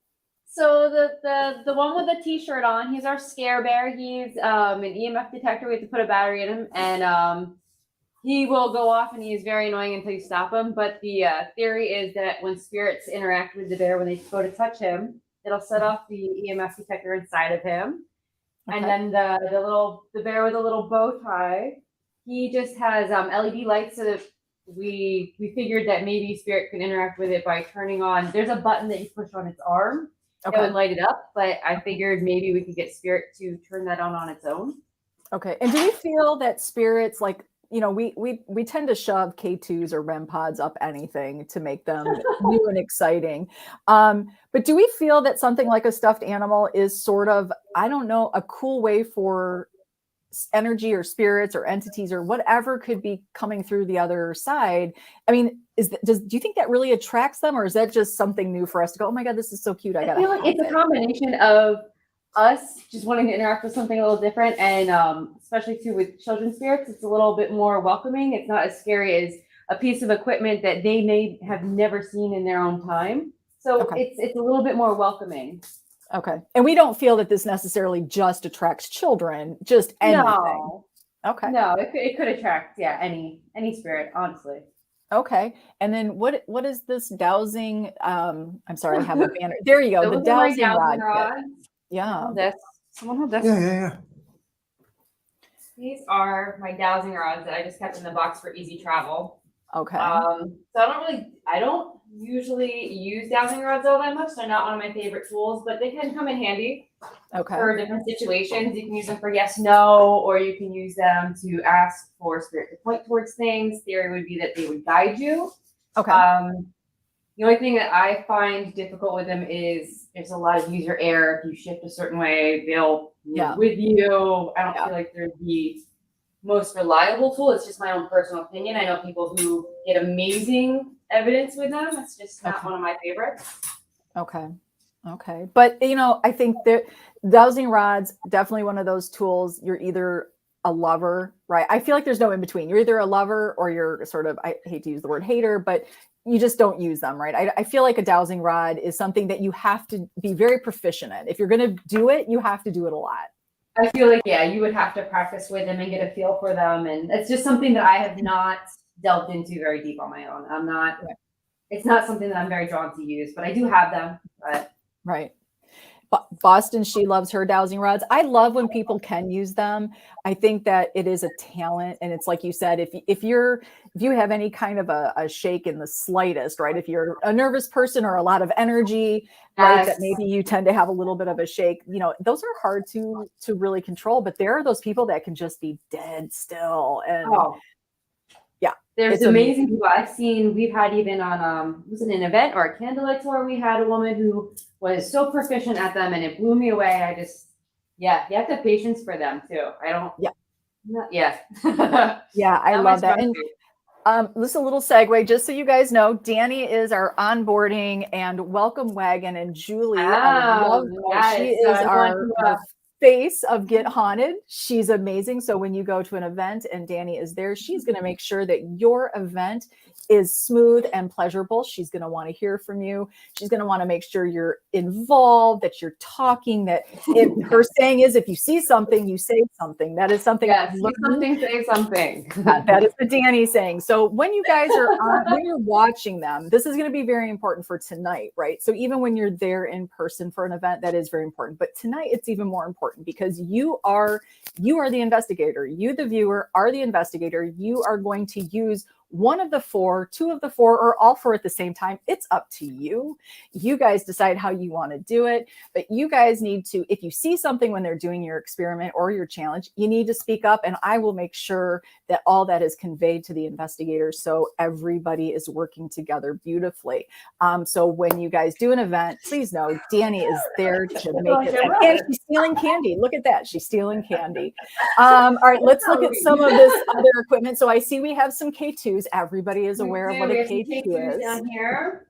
So the one with the t-shirt on, he's our scare bear. He's an EMF detector. We have to put a battery in him, and he will go off, and he is very annoying until you stop him. But the theory is that when spirits interact with the bear, when they go to touch him, it'll set off the EMF detector inside of him. And Okay. then the bear with a little bow tie, he just has LED lights, so that we figured that maybe spirit can interact with it by turning on. There's a button that you push on its arm. It Okay. would light it up, but I figured maybe we could get spirit to turn that on its own. Okay. And do you feel that spirits, like, you know, we tend to shove K2s or REM pods up anything to make them new and exciting. But do we feel that something like a stuffed animal is sort of, I don't know, a cool way for energy or spirits or entities or whatever could be coming through the other side? I mean, do you think that really attracts them, or is that just something new for us to go, oh my God, this is so cute, I I gotta feel like have it's a it? combination of us just wanting to interact with something a little different, and especially too with children's spirits, it's a little bit more welcoming. It's not as scary as a piece of equipment that they may have never seen in their own time. So Okay. it's a little bit more welcoming. Okay. And we don't feel that this necessarily just attracts children, just anything. No, Okay. no, it could attract any spirit, honestly. Okay. And then what is this dowsing? I'm sorry, I have a banner. There you go. The Those are my dowsing rod. kit. rods. Yeah. Hold this. Someone hold this. Yeah. These are my dowsing rods that I just kept in the box for easy travel. Okay. So I don't usually use dowsing rods all that much. They're not one of my favorite tools, but they can come in handy Okay. for different situations. You can use them for yes, no, or you can use them to ask for spirit to point towards things. Theory would be that they would guide you. Okay. The only thing that I find difficult with them is there's a lot of user error. If you shift a certain way, they'll move with you. I don't feel like they're the most reliable tool. It's just my own personal opinion. I know people who get amazing evidence with them. It's just not one of my favorites. Okay. Okay. But, you know, I think that dowsing rods, definitely one of those tools. You're either a lover, right? I feel like there's no in between. You're either a lover or you're sort of, I hate to use the word hater, but you just don't use them, right? I feel like a dowsing rod is something that you have to be very proficient at. If you're going to do it, you have to do it a lot. I feel like, you would have to practice with them and get a feel for them. And it's just something that I have not delved into very deep on my own. It's not something that I'm very drawn to use, but I do have them. But Right. Boston, she loves her dowsing rods. I love when people can use them. I think that it is a talent. And it's like you said, if you have any kind of a shake in the slightest, right? If you're a nervous person or a lot of energy, right, that maybe you tend to have a little bit of a shake, you know, those are hard to really control, but there are those people that can just be dead still. And there's amazing people I've seen. We've had even on was it an event or a candlelight tour, we had a woman who was so proficient at them and it blew me away. I just you have to have patience for them too. I love that. And this is a little segue, just so you guys know, Dani is our onboarding and welcome wagon, and Julie, she is our face of Get Haunted. She's amazing. So when you go to an event and Dani is there, she's going to make sure that your event is smooth and pleasurable. She's going to want to hear from you. She's going to want to make sure you're involved, that you're talking, that her saying is, if you see something, you say something. That is something. Yes, say something. That is the Dani saying. So when you guys are when you're watching them, this is going to be very important for tonight, right? So even when you're there in person for an event, that is very important. But tonight it's even more important because you are the investigator. You, the viewer, are the investigator. You are going to use one of the four, two of the four, or all four at the same time. It's up to you. You guys decide how you want to do it, but you guys need to, if you see something when they're doing your experiment or your challenge, you need to speak up, and I will make sure that all that is conveyed to the investigators so everybody is working together beautifully. So when you guys do an event, please know Dani is there to make it. And she's stealing candy. Look at that. She's stealing candy. All right, let's look at some of this other equipment. So I see we have some K2s. Everybody is aware of what a K2 is. Down here.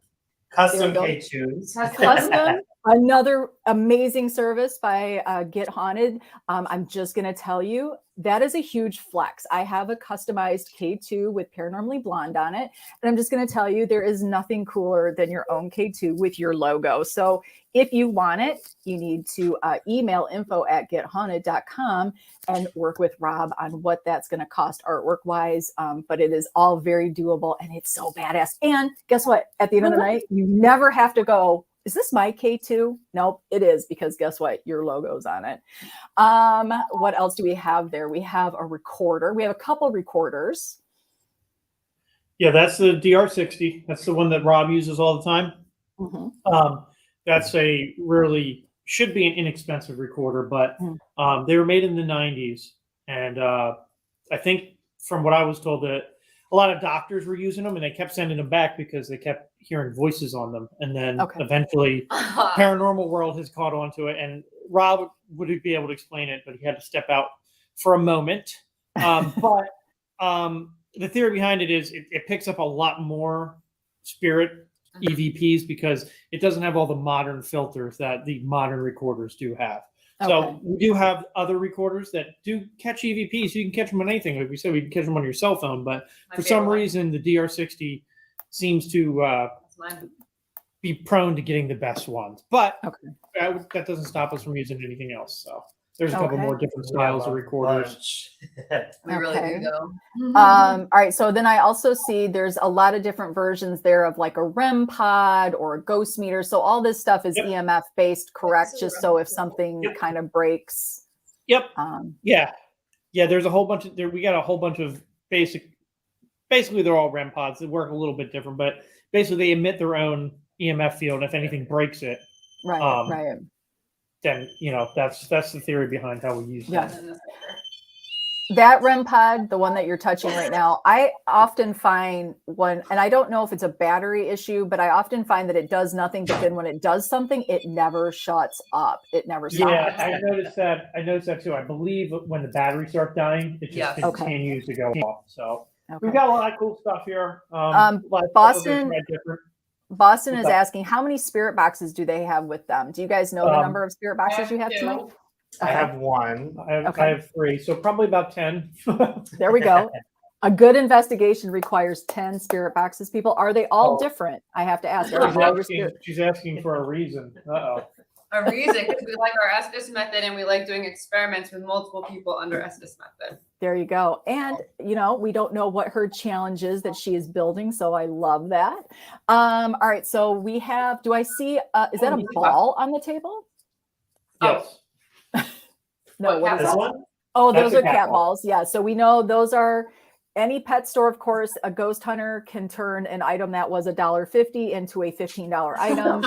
Custom K2s. Custom Another amazing service by Get Haunted. I'm just going to tell you that is a huge flex. I have a customized K2 with Paranormally Blonde on it. And I'm just going to tell you, there is nothing cooler than your own K2 with your logo. So if you want it, you need to email info@gethaunted.com and work with Rob on what that's going to cost artwork wise. But it is all very doable and it's so badass. And guess what? At the end of the night, you never have to go, is this my K2? Nope, it is, because guess what? Your logo's on it. What else do we have there? We have a recorder. We have a couple recorders. Yeah, that's the DR60. That's the one that Rob uses all the time. Mm-hmm. That's a really, should be an inexpensive recorder, but they were made in the 90s. And I think from what I was told that a lot of doctors were using them and they kept sending them back because they kept hearing voices on them. And then eventually Paranormal World has caught on to it. And Rob would be able to explain it, but he had to step out for a moment. But the theory behind it is it picks up a lot more spirit EVPs because it doesn't have all the modern filters that the modern recorders do have. So we do have other recorders that do catch EVPs. You can catch them on anything. Like we said, we can catch them on your cell phone, but for some reason, the DR60 seems to be prone to getting the best ones. But that doesn't stop us from using anything else. So there's a couple more different styles of recorders. We really do though. All right. So then I also see there's a lot of different versions there of like a REM pod or a ghost meter. So all this stuff is EMF based, correct? Just so if something kind of breaks. Yeah. There's a whole bunch of we got a whole bunch of basically they're all REM pods. They work a little bit different, but basically they emit their own EMF field. If anything breaks it, right. Then that's the theory behind how we use that. That REM pod, the one that you're touching right now, I often find and I don't know if it's a battery issue, but I often find that it does nothing, but then when it does something, it never shuts up. It never stops. Yeah, I noticed that too. I believe when the battery starts dying, it just continues to go off. So we've got a lot of cool stuff here. Boston is asking, how many spirit boxes do they have with them? Do you guys know the number of spirit boxes you have tonight? I have one. I have 3, so probably about 10. There we go. A good investigation requires 10 spirit boxes. People, are they all different? I have to ask. She's asking for a reason. A reason, because we like our Estes method and we like doing experiments with multiple people under Estes method. There you go. And, we don't know what her challenge is that she is building. So I love that. All right. So we have, do I see, is that a ball on the table? Yes. No, what is that? One? Oh, those are cat balls. Yeah. So we know those are any pet store, of course. A ghost hunter can turn an item that was $1.50 into a $15 item.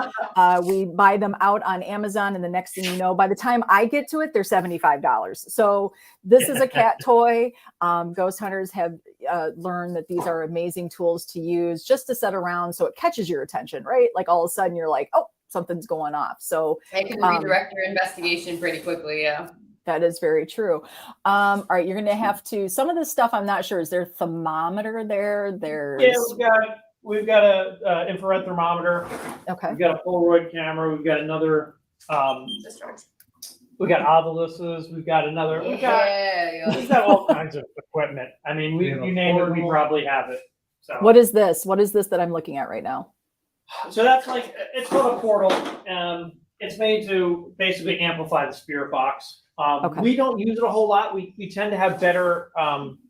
We buy them out on Amazon, and the next thing you know, by the time I get to it, they're $75. So this is a cat toy. Ghost hunters have learned that these are amazing tools to use just to set around so it catches your attention, right? Like all of a sudden you're like, oh, something's going off. So it can redirect your investigation pretty quickly. Yeah. That is very true. All right, you're going to have to. Some of this stuff I'm not sure. Is there a thermometer there? We've got a infrared thermometer. Okay. We've got a Polaroid camera. We've got another. We got obelisks. We've got another. We've got all kinds of equipment. I mean, you name it, we probably have it. So what is this? What is this that I'm looking at right now? So that's it's called a portal. It's made to basically amplify the spirit box. We don't use it a whole lot. We tend to have better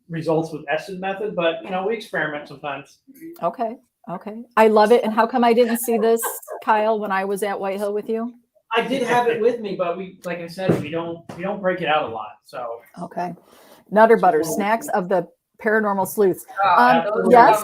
results with Estes method, but we experiment sometimes. Okay. I love it. And how come I didn't see this, Kyle, when I was at White Hill with you? I did have it with me, but like I said, we don't break it out a lot. So okay. Nutter butter, snacks of the paranormal sleuths. Yes.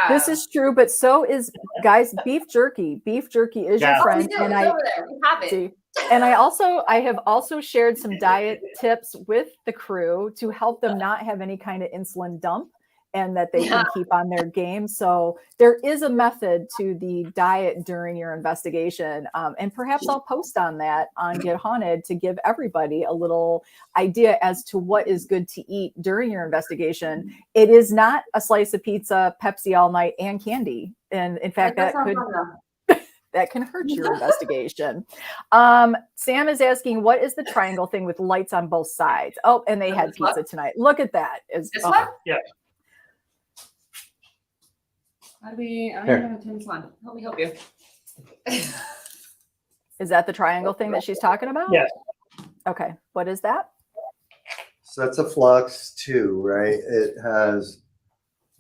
This is true, but so is, guys, beef jerky. Beef jerky is your friend. We have it. See, and I have also shared some diet tips with the crew to help them not have any kind of insulin dump and that they can keep on their game. So there is a method to the diet during your investigation. And perhaps I'll post on that on Get Haunted to give everybody a little idea as to what is good to eat during your investigation. It is not a slice of pizza, Pepsi all night, and candy. And in fact, that That can hurt your investigation. Sam is asking, what is the triangle thing with lights on both sides? Oh, and they had pizza tonight. Look at that. This one? Yeah. How do we, I don't even know how to turn this on. Help me help you. Is that the triangle thing that she's talking about? Yes. Okay. What is that? So that's a Flux 2, right? It has,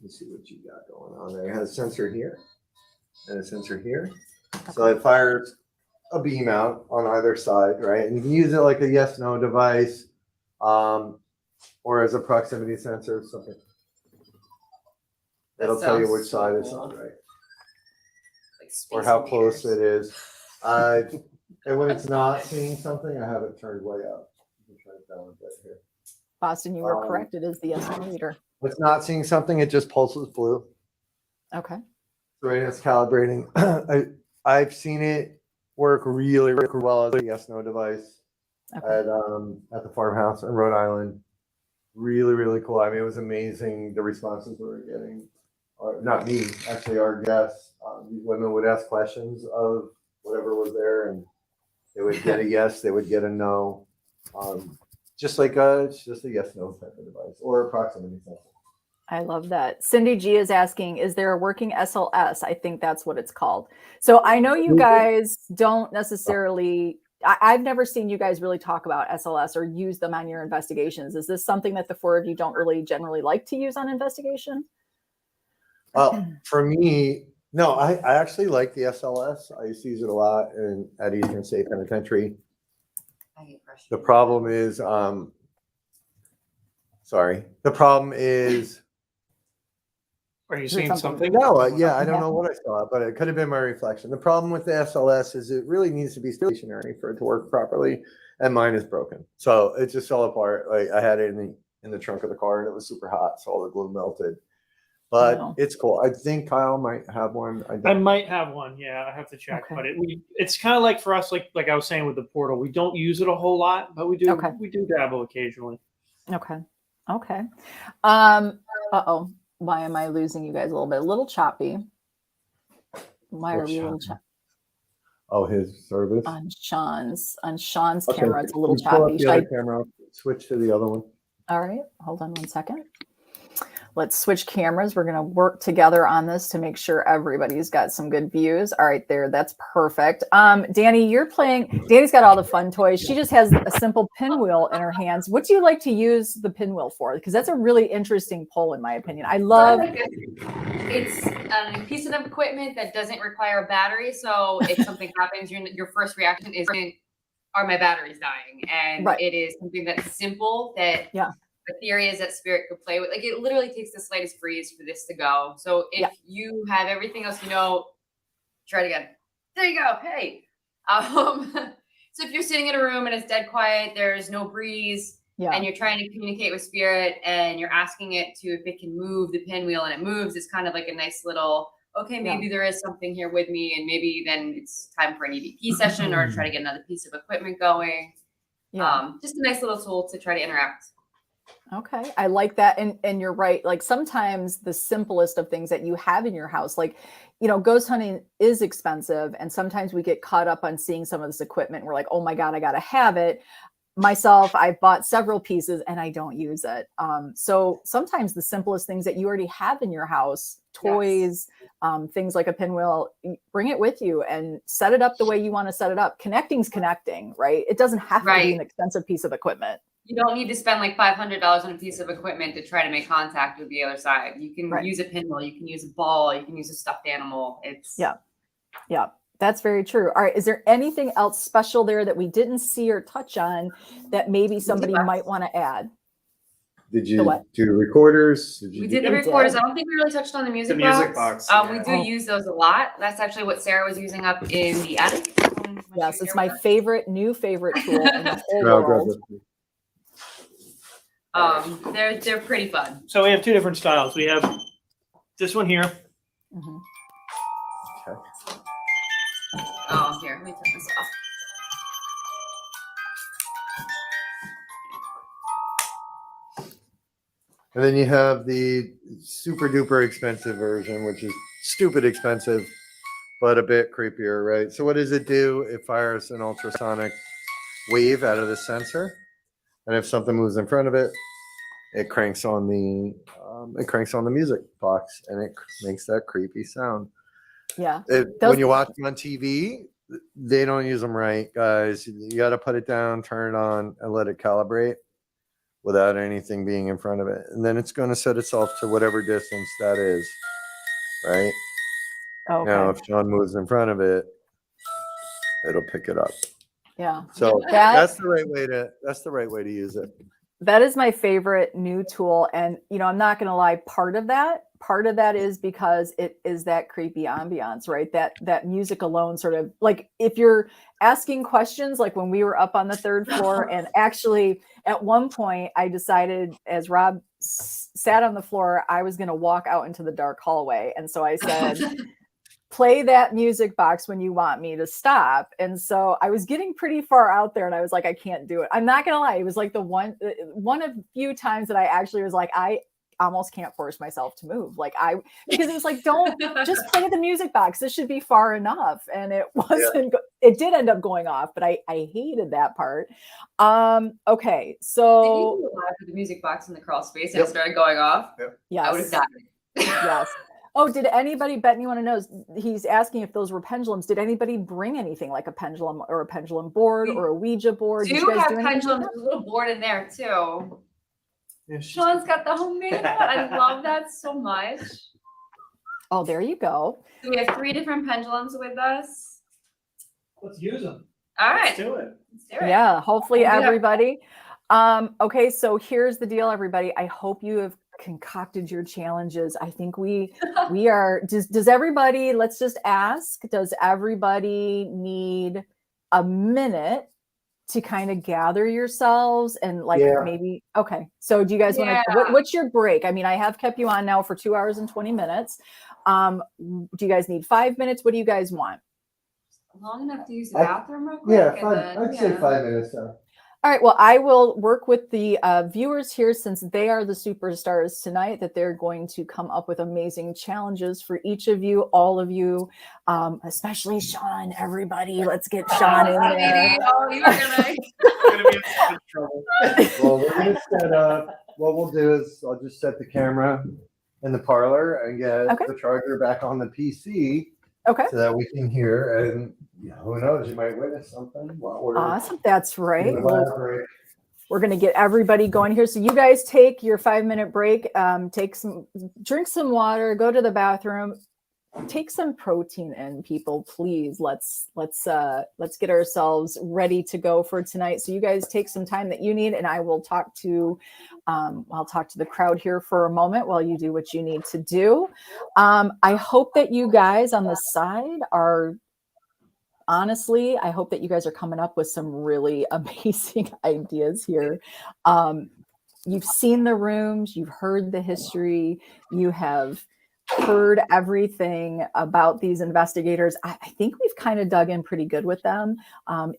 let's see what you got going on there. It has a sensor here and a sensor here. So it fires a beam out on either side, right? And you can use it like a yes/no device, or as a proximity sensor or something. It'll tell you which side it's on, right? Like Or how close it is. And when it's not seeing something, I have it turned way up. You can try it down a bit here. Boston, you were correct. It is the SN meter. When it's not seeing something, it just pulses blue. Okay. Right, it's calibrating. I've seen it work really, really well as a yes/no device Okay. at the farmhouse in Rhode Island. Really, really cool. I mean, it was amazing the responses we were getting. Not me, actually, our guests. These women would ask questions of whatever was there, and they would get a yes, they would get a no. Just like it's just a yes/no type of device or a proximity sensor. I love that. Cindy G is asking, is there a working SLS? I think that's what it's called. So I know you guys don't necessarily, I've never seen you guys really talk about SLS or use them on your investigations. Is this something that the four of you don't really generally like to use on investigation? Well, for me, no, I actually like the SLS. I used to use it a lot at Eastern State Penitentiary. The problem is, the problem is, Are you seeing something? no, yeah, I don't know what I saw, but it could have been my reflection. The problem with the SLS is it really needs to be stationary for it to work properly, and mine is broken. So it just fell apart. Like I had it in the trunk of the car, and it was super hot, so all the glue melted. But it's cool. I think Kyle might have one. I might have one. Yeah, I have to check. Okay. But it's kind of like for us, like I was saying with the portal, we don't use it a whole lot, but we do dabble occasionally. Okay. Okay. Uh-oh. Why am I losing you guys a little bit? A little choppy. Why are we a little choppy? Oh, his service On Shawn's camera, it's a little Pull up choppy. the other camera. Switch to the other one. All right, hold on one second. Let's switch cameras. We're going to work together on this to make sure everybody's got some good views. All right, there, that's perfect. Dani, Dani's got all the fun toys. She just has a simple pinwheel in her hands. What do you like to use the pinwheel for? Because that's a really interesting pull, in my opinion. I love. It's a piece of equipment that doesn't require a battery. So if something happens, your first reaction is, are my batteries dying? And it is something that's simple that the theory is that spirit could play with. Like it literally takes the slightest breeze for this to go. So if you have everything else, try it again. There you go. Hey. So if you're sitting in a room and it's dead quiet, there's no breeze, and you're trying to communicate with spirit and you're asking it if it can move the pinwheel and it moves, it's kind of like a nice little, okay, maybe there is something here with me, and maybe then it's time for an EVP session or to try to get another piece of equipment going. Just a nice little tool to try to interact. Okay, I like that. And you're right. Like sometimes the simplest of things that you have in your house, like, ghost hunting is expensive. And sometimes we get caught up on seeing some of this equipment. We're like, oh my God, I got to have it. Myself, I've bought several pieces and I don't use it. So sometimes the simplest things that you already have in your house, toys, things like a pinwheel, bring it with you and set it up the way you want to set it up. Connecting's connecting, right? It doesn't have to be an expensive piece of equipment. You don't need to spend like $500 on a piece of equipment to try to make contact with the other side. You can use a pinwheel, you can use a ball, you can use a stuffed animal. Yeah, that's very true. All right, is there anything else special there that we didn't see or touch on that maybe somebody might want to add? Did you do recorders? We did the recorders. I don't think we really touched on the music box. We do use those a lot. That's actually what Sarah was using up in the attic. Yes, it's my new favorite tool in the whole world. They're pretty fun. So we have two different styles. We have this one here. Mm-hmm. Okay. Oh, here, let me turn this off. And then you have the super duper expensive version, which is stupid expensive. but a bit creepier, right? So what does it do? It fires an ultrasonic wave out of the sensor, and if something moves in front of it, it cranks on the music box, and it makes that creepy sound. Yeah. When you watch them on TV, they don't use them right, guys. You got to put it down, turn it on, and let it calibrate without anything being in front of it. And then it's going to set itself to whatever distance that is, right? Okay. Now, if Shawn moves in front of it, it'll pick it up. Yeah. So That's that's the right way to use it. That is my favorite new tool. And, I'm not going to lie, part of that is because it is that creepy ambiance, right? That music alone sort of, like, if you're asking questions, like when we were up on the third floor, and actually at one point I decided, as Rob sat on the floor, I was going to walk out into the dark hallway. And so I said, play that music box when you want me to stop. And so I was getting pretty far out there, and I was like, I can't do it. I'm not gonna lie, it was like the one of few times that I actually was like, I almost can't force myself to move, because it was like, don't just play the music box, this should be far enough. And it wasn't. It did end up going off, but I hated that part. Okay, so Did you do live with the music box in the crawl space and it started going off? yes. I would have died. Yes. Oh, did anybody, Bethany, want to know? He's asking if those were pendulums. Did anybody bring anything, like a pendulum or a pendulum board or a Ouija board? Do have pendulums, there's a little board in there too. Yeah, Shawn's got the homemade one. I love that so much. Oh, there you go. So we have 3 different pendulums with us. Let's use them. All right. Let's do it. Let's do it. Yeah, hopefully Yeah. everybody. Okay, so here's the deal, everybody. I hope you have concocted your challenges. I think we are. Does everybody? Let's just ask. Does everybody need a minute to kind of gather yourselves and maybe? Okay. So do you guys want to? What's your break? I mean, I have kept you on now for 2 hours and 20 minutes. Do you guys need 5 minutes? What do you guys want? Long enough to use the bathroom real quick. I'd say 5 minutes. All right. Well, I will work with the viewers here, since they are the superstars tonight, that they're going to come up with amazing challenges for each of you, all of you, especially Shawn, everybody. Let's get Shawn in there. Oh, you are Gonna be in so much trouble. Well, we're going to set up. What we'll do is I'll just set the camera in the parlor and get the charger back on the PC. Okay. So that we can hear, and who knows, you might witness something while we're awesome. That's right. We're going to get everybody going here. So you guys take your 5-minute break, drink some water, go to the bathroom, take some protein in, people, please. Let's get ourselves ready to go for tonight. So you guys take some time that you need, and I will talk to the crowd here for a moment while you do what you need to do. I hope that you guys on the side are, honestly, I hope that you guys are coming up with some really amazing ideas here. You've seen the rooms, you've heard the history, you have heard everything about these investigators. I think we've kind of dug in pretty good with them.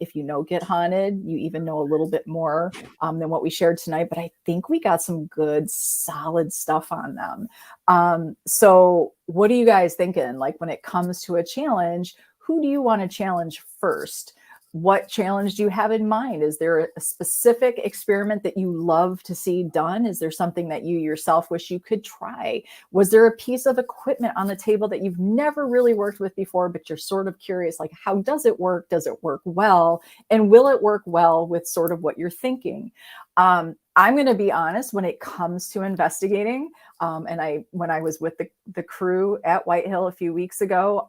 If you know Get Haunted, you even know a little bit more than what we shared tonight, but I think we got some good, solid stuff on them. So what are you guys thinking? Like, when it comes to a challenge, who do you want to challenge first? What challenge do you have in mind? Is there a specific experiment that you love to see done? Is there something that you yourself wish you could try? Was there a piece of equipment on the table that you've never really worked with before, but you're sort of curious, like, how does it work? Does it work well? And will it work well with sort of what you're thinking? I'm going to be honest, when it comes to investigating, when I was with the crew at White Hill a few weeks ago,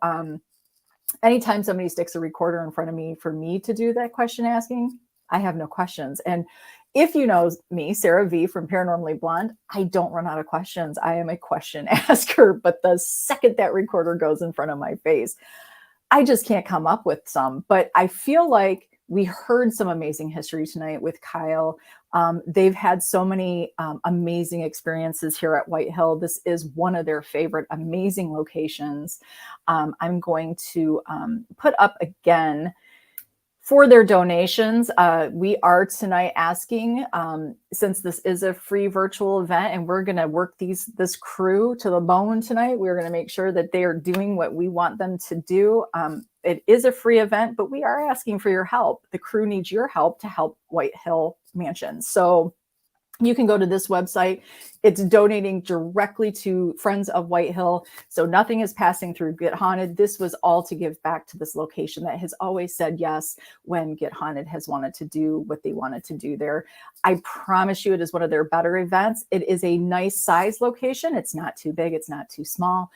anytime somebody sticks a recorder in front of me for me to do that question asking, I have no questions. And if you know me, Sara V from Paranormally Blonde, I don't run out of questions. I am a question asker, but the second that recorder goes in front of my face, I just can't come up with some. But I feel like we heard some amazing history tonight with Kyle. They've had so many amazing experiences here at White Hill. This is one of their favorite amazing locations. I'm going to put up again for their donations. We are tonight asking, since this is a free virtual event and we're going to work this crew to the bone tonight, we're going to make sure that they are doing what we want them to do. It is a free event, but we are asking for your help. The crew needs your help to help White Hill Mansion. So you can go to this website. It's donating directly to Friends of White Hill. So nothing is passing through Get Haunted. This was all to give back to this location that has always said yes when Get Haunted has wanted to do what they wanted to do there. I promise you it is one of their better events. It is a nice size location. It's not too big. It's not too small.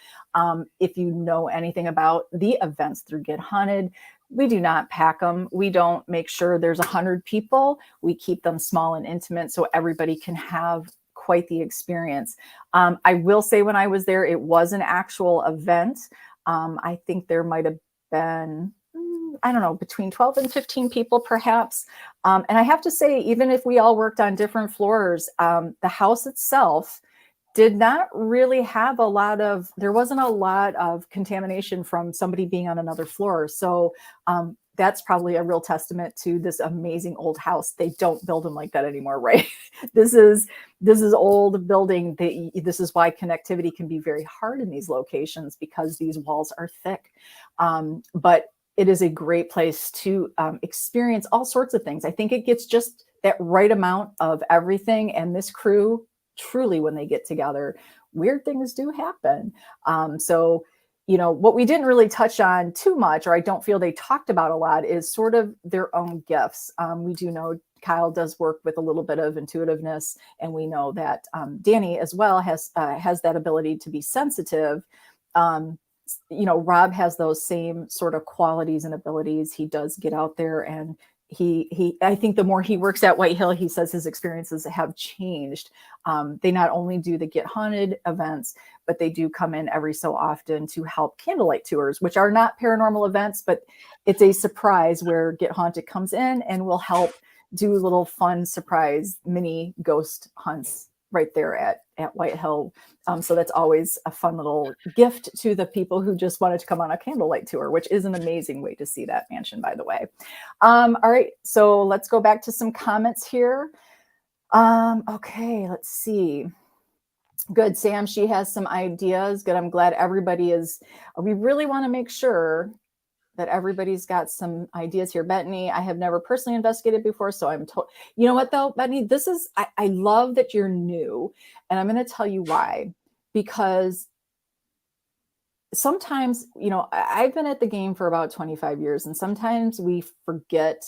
If you know anything about the events through Get Haunted, we do not pack them. We don't make sure there's 100 people. We keep them small and intimate so everybody can have quite the experience. I will say when I was there, it was an actual event. I think there might have been, I don't know, between 12 and 15 people perhaps. And I have to say, even if we all worked on different floors, the house itself did not really have there wasn't a lot of contamination from somebody being on another floor. So that's probably a real testament to this amazing old house. They don't build them like that anymore, right? This is old building. This is why connectivity can be very hard in these locations because these walls are thick. But it is a great place to experience all sorts of things. I think it gets just that right amount of everything. And this crew, truly, when they get together, weird things do happen. So, you know, what we didn't really touch on too much, or I don't feel they talked about a lot, is sort of their own gifts. We do know Kyle does work with a little bit of intuitiveness, and we know that Dani as well has that ability to be sensitive. You know, Rob has those same sort of qualities and abilities. He does get out there, and I think the more he works at White Hill, he says his experiences have changed. They not only do the Get Haunted events, but they do come in every so often to help candlelight tours, which are not paranormal events, but it's a surprise where Get Haunted comes in and will help do little fun surprise mini ghost hunts right there at White Hill. So that's always a fun little gift to the people who just wanted to come on a candlelight tour, which is an amazing way to see that mansion, by the way. All right, so let's go back to some comments here. Okay, let's see. Good, Sam, she has some ideas. Good, I'm glad everybody we really want to make sure that everybody's got some ideas here. Bethany, I have never personally investigated before, so I'm told. You know what though, Bethany, I love that you're new, and I'm going to tell you why. Because sometimes, you know, I've been at the game for about 25 years, and sometimes we forget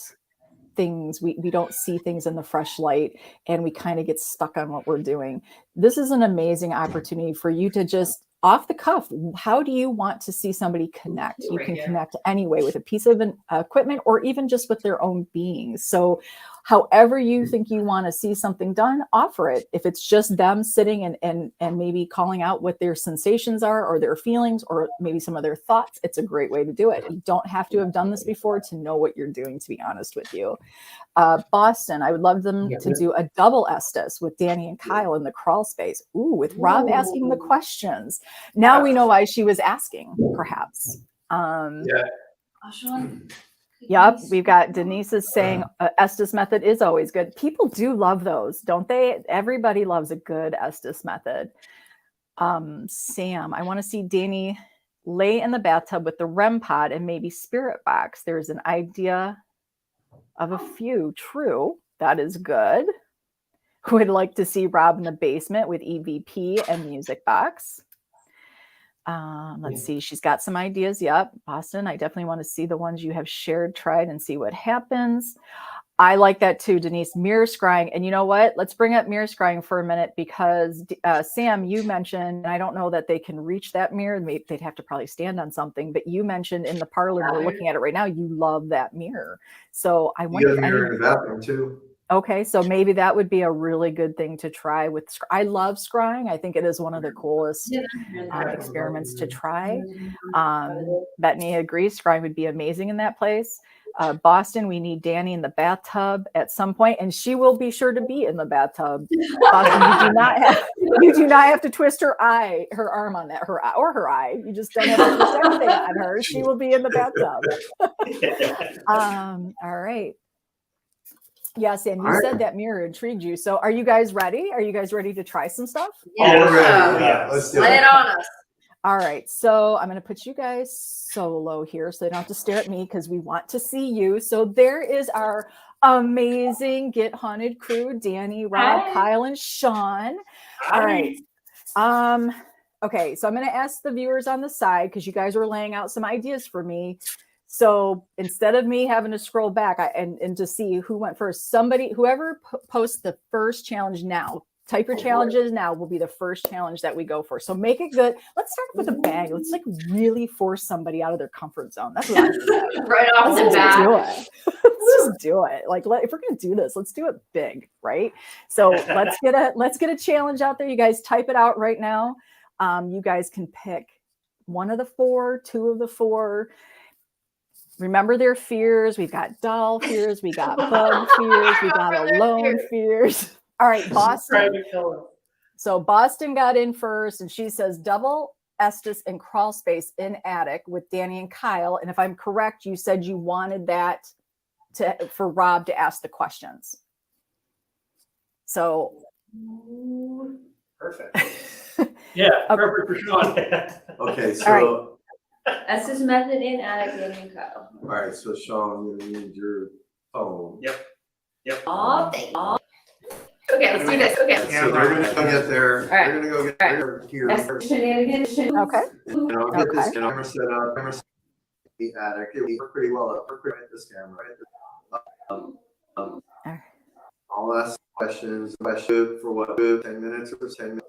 things. We don't see things in the fresh light, and we kind of get stuck on what we're doing. This is an amazing opportunity for you to just off the cuff, how do you want to see somebody connect? You can connect anyway with a piece of equipment or even just with their own beings. So however you think you want to see something done, offer it. If it's just them sitting and maybe calling out what their sensations are or their feelings or maybe some of their thoughts, it's a great way to do it. You don't have to have done this before to know what you're doing, to be honest with you. Boston, I would love them to do a double Estes with Dani and Kyle in the crawl space. Ooh, with Rob asking the questions. Now we know why she was asking, perhaps. Yep, we've got Denise is saying Estes method is always good. People do love those, don't they? Everybody loves a good Estes method. Sam, I want to see Dani lay in the bathtub with the REM pod and maybe spirit box. There's an idea of a few. True, that is good. Would like to see Rob in the basement with EVP and music box. Let's see. She's got some ideas. Yep. Boston, I definitely want to see the ones you have shared, tried, and see what happens. I like that too, Denise. Mirror scrying. And you know what? Let's bring up mirror scrying for a minute because Sam, you mentioned, and I don't know that they can reach that mirror. They'd have to probably stand on something, but you mentioned in the parlor, we're looking at it right now, you love that mirror. So I wonder if mirror in the bathroom too. Okay, so maybe that would be a really good thing to try with. I love scrying. I think it is one of the coolest experiments to try. Bethany agrees. Scrying would be amazing in that place. Boston, we need Dani in the bathtub at some point, and she will be sure to be in the bathtub. Boston, you do not have to twist her arm on that, her eye. You just don't have to twist anything on her. She will be in the bathtub. All right. Yes, and you said that mirror intrigued you. So are you guys ready? Are you guys ready to try some stuff? Yeah, let's do Lay it. it on us. All right, so I'm going to put you guys solo here so they don't have to stare at me because we want to see you. So there is our amazing Get Haunted crew, Dani, Rob, Hi. Kyle, and Shawn. All right. Okay, so I'm going to ask the viewers on the side because you guys were laying out some ideas for me. So instead of me having to scroll back and to see who went first, whoever posts the first challenge now, type your challenges now, will be the first challenge that we go for. So make it good. Let's start with a bang. Let's like really force somebody out of their comfort zone. That's what I'm doing. Right off the Let's bat. do it. Let's just do it. Like, if we're gonna do this, let's do it big, right? So let's get a challenge out there. You guys type it out right now. You guys can pick one of the four, two of the four. Remember their fears. We've got doll fears. We got bug fears. We got alone fears. All right, Boston. So Boston got in first, and she says double Estes and crawl space in attic with Dani and Kyle. And if I'm correct, you said you wanted that for Rob to ask the questions. So Perfect. Yeah, perfect for Shawn. Okay, so, All That's his method in attic and Kyle. all right, so Shawn, I'm gonna need your phone. Yep. Oh, thank you. Okay, let's do this. Okay. So they're gonna go get their, right. they're gonna go get their gear. That's shenanigans. okay. And I'll get this Okay. camera set up, the attic, it worked pretty well, it worked right this camera, right? I'll ask questions for what, 10 minutes or 10 minutes?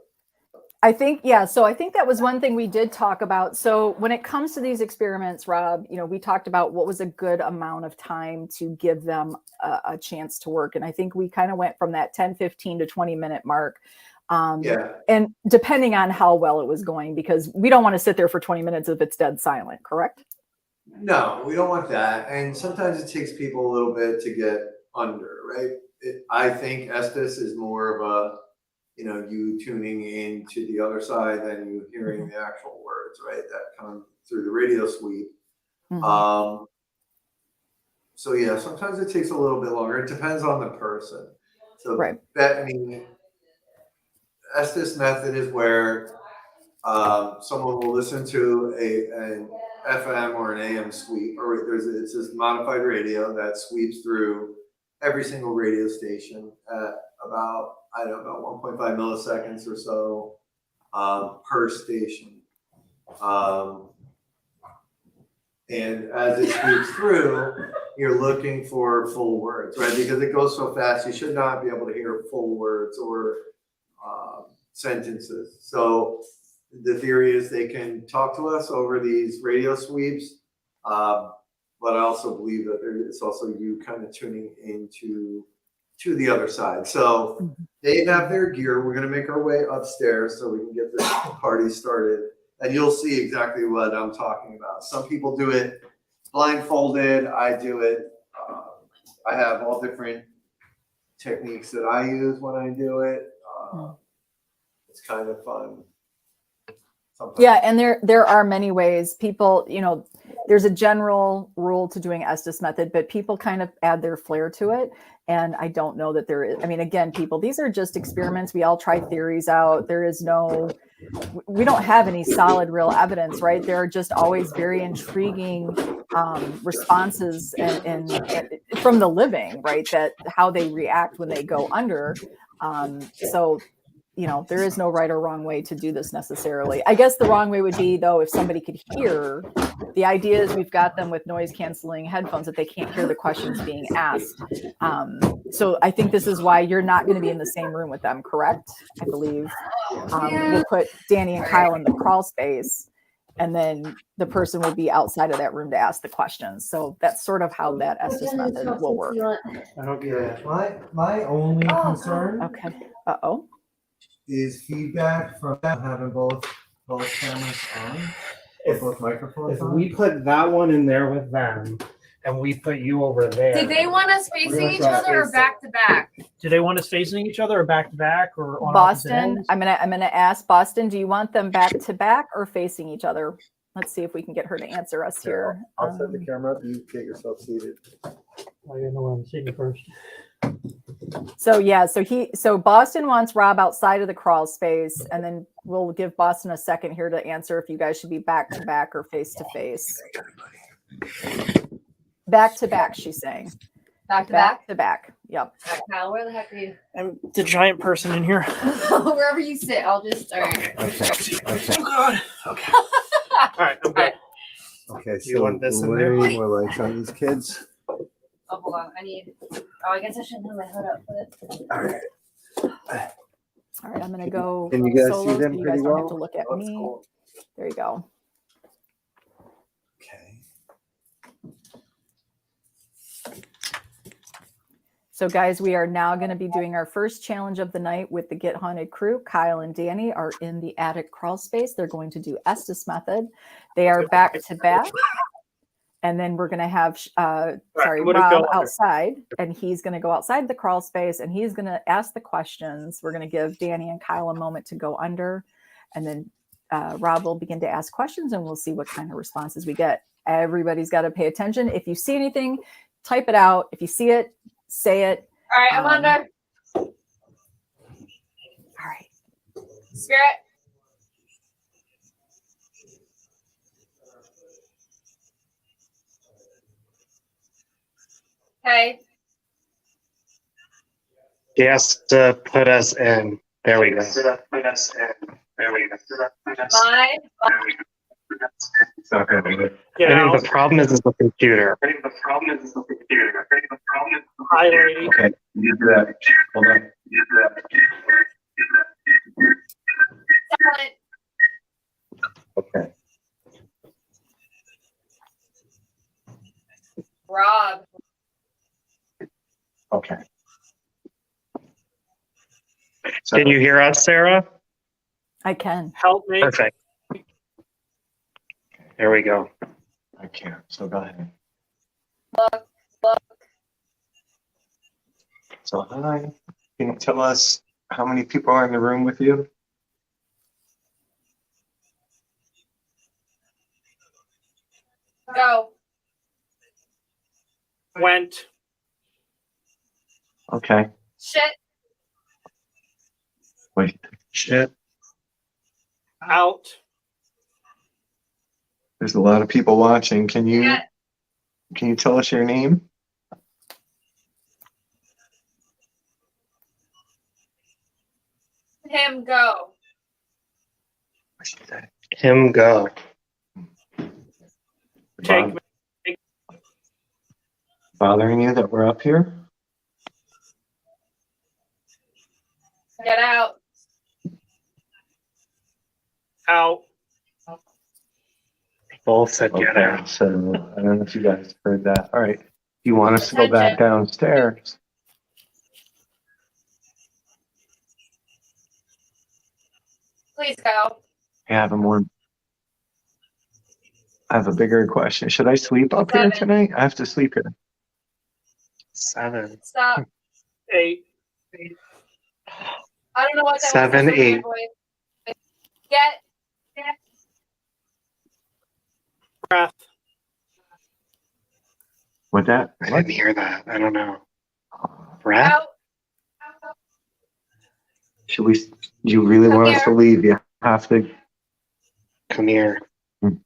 I think, yeah. So I think that was one thing we did talk about. So when it comes to these experiments, Rob, we talked about what was a good amount of time to give them a chance to work. And I think we kind of went from that 10, 15 to 20-minute mark. Yeah. And depending on how well it was going, because we don't want to sit there for 20 minutes if it's dead silent, correct? No, we don't want that. And sometimes it takes people a little bit to get under, right? I think Estes is more of a, you tuning in to the other side than you hearing the actual words, right? That come through the radio sweep. Mm-hmm. So yeah, sometimes it takes a little bit longer. It depends on the person. So Right. Estes method is where someone will listen to an FM or an AM sweep, or it's this modified radio that sweeps through every single radio station at about, 1.5 milliseconds or so per station. And as it sweeps through, you're looking for full words, right? Because it goes so fast, you should not be able to hear full words or sentences. So the theory is they can talk to us over these radio sweeps, but I also believe that it's also you kind of tuning into the other side. So they have their gear. We're going to make our way upstairs so we can get this party started. And you'll see exactly what I'm talking about. Some people do it blindfolded. I do it. I have all different techniques that I use when I do it. It's kind of fun. Sometimes. Yeah, and there are many ways. People, there's a general rule to doing Estes method, but people kind of add their flair to it. And I don't know that there is. I mean, again, people, these are just experiments. We all try theories out. We don't have any solid, real evidence, right? There are just always very intriguing responses and from the living, right? That how they react when they go under. So there is no right or wrong way to do this necessarily. I guess the wrong way would be, though, if somebody could hear. The idea is we've got them with noise canceling headphones that they can't hear the questions being asked. So I think this is why you're not going to be in the same room with them, correct? I believe we'll put Dani and Kyle in the crawl space, and then the person will be outside of that room to ask the questions. So that's sort of how that Estes method will work. Yeah, my only concern Okay. Uh-oh. is feedback from having both cameras on, or both microphones If on. we put that one in there with them, and we put you over there. Did they want us facing each other or back to back? Do they want us facing each other or back to back or on opposite Boston, ends? I'm gonna ask Boston, do you want them back to back or facing each other? Let's see if we can get her to answer us here. I'll set the camera up. You get yourself seated. I didn't know where I'm sitting first. So Boston wants Rob outside of the crawl space, and then we'll give Boston a second here to answer if you guys should be back to back or face to face. Back to back, she's saying. Back to back? Back to back. Yep. Kyle, where the heck are you? I'm the giant person in here. Wherever you sit, I'll just. All right. Okay. Oh God. Okay. All right, I'm good. Okay, You so want this in way there? more lights on these kids. Oh, hold on. I guess I shouldn't have my hood up. But... All right. All right, I'm gonna go. Can you guys solo, see them so you guys pretty don't well? have to look at That's me. cool. There you go. Okay. So guys, we are now going to be doing our first challenge of the night with the Get Haunted crew. Kyle and Danny are in the attic crawl space. They're going to do Estes method. They are back to back. And then we're going to have, I'm gonna Rob go under. outside, and he's going to go outside the crawl space, and he's going to ask the questions. We're going to give Danny and Kyle a moment to go under, and then Rob will begin to ask questions, and we'll see what kind of responses we get. Everybody's got to pay attention. If you see anything, type it out. If you see it, say it. All right, I'm under. All right. Spirit. Okay. He has to put us in. There we go. Mine. I Get think out. the problem is the computer. Hi, lady. Okay, you do that. Hold on. Talent. Okay. Rob. Okay. Can you hear us, Sarah? I can. Help me. Perfect. There we go. I can't, so go ahead. Look. So hi, can you tell us how many people are in the room with you? Go. Went. Okay, Shit. wait, Shit. Out. there's a lot of people watching. Can you Yeah. tell us your name? Him. Go. Him go. Take me. Bothering you that we're up here? Get out. Out. Both said get Okay, out. so I don't know if you guys heard that. All right, you want us to go back downstairs? Please go. I have a bigger question. Should I sleep up here 7. tonight? I have to sleep here. 7. Stop. 8. I don't know what that 7, was. 8. Get. Breath. With that, I didn't hear that. I don't know. Breath? Out. should we? You really Come want us to here. leave? You have to. Come here. You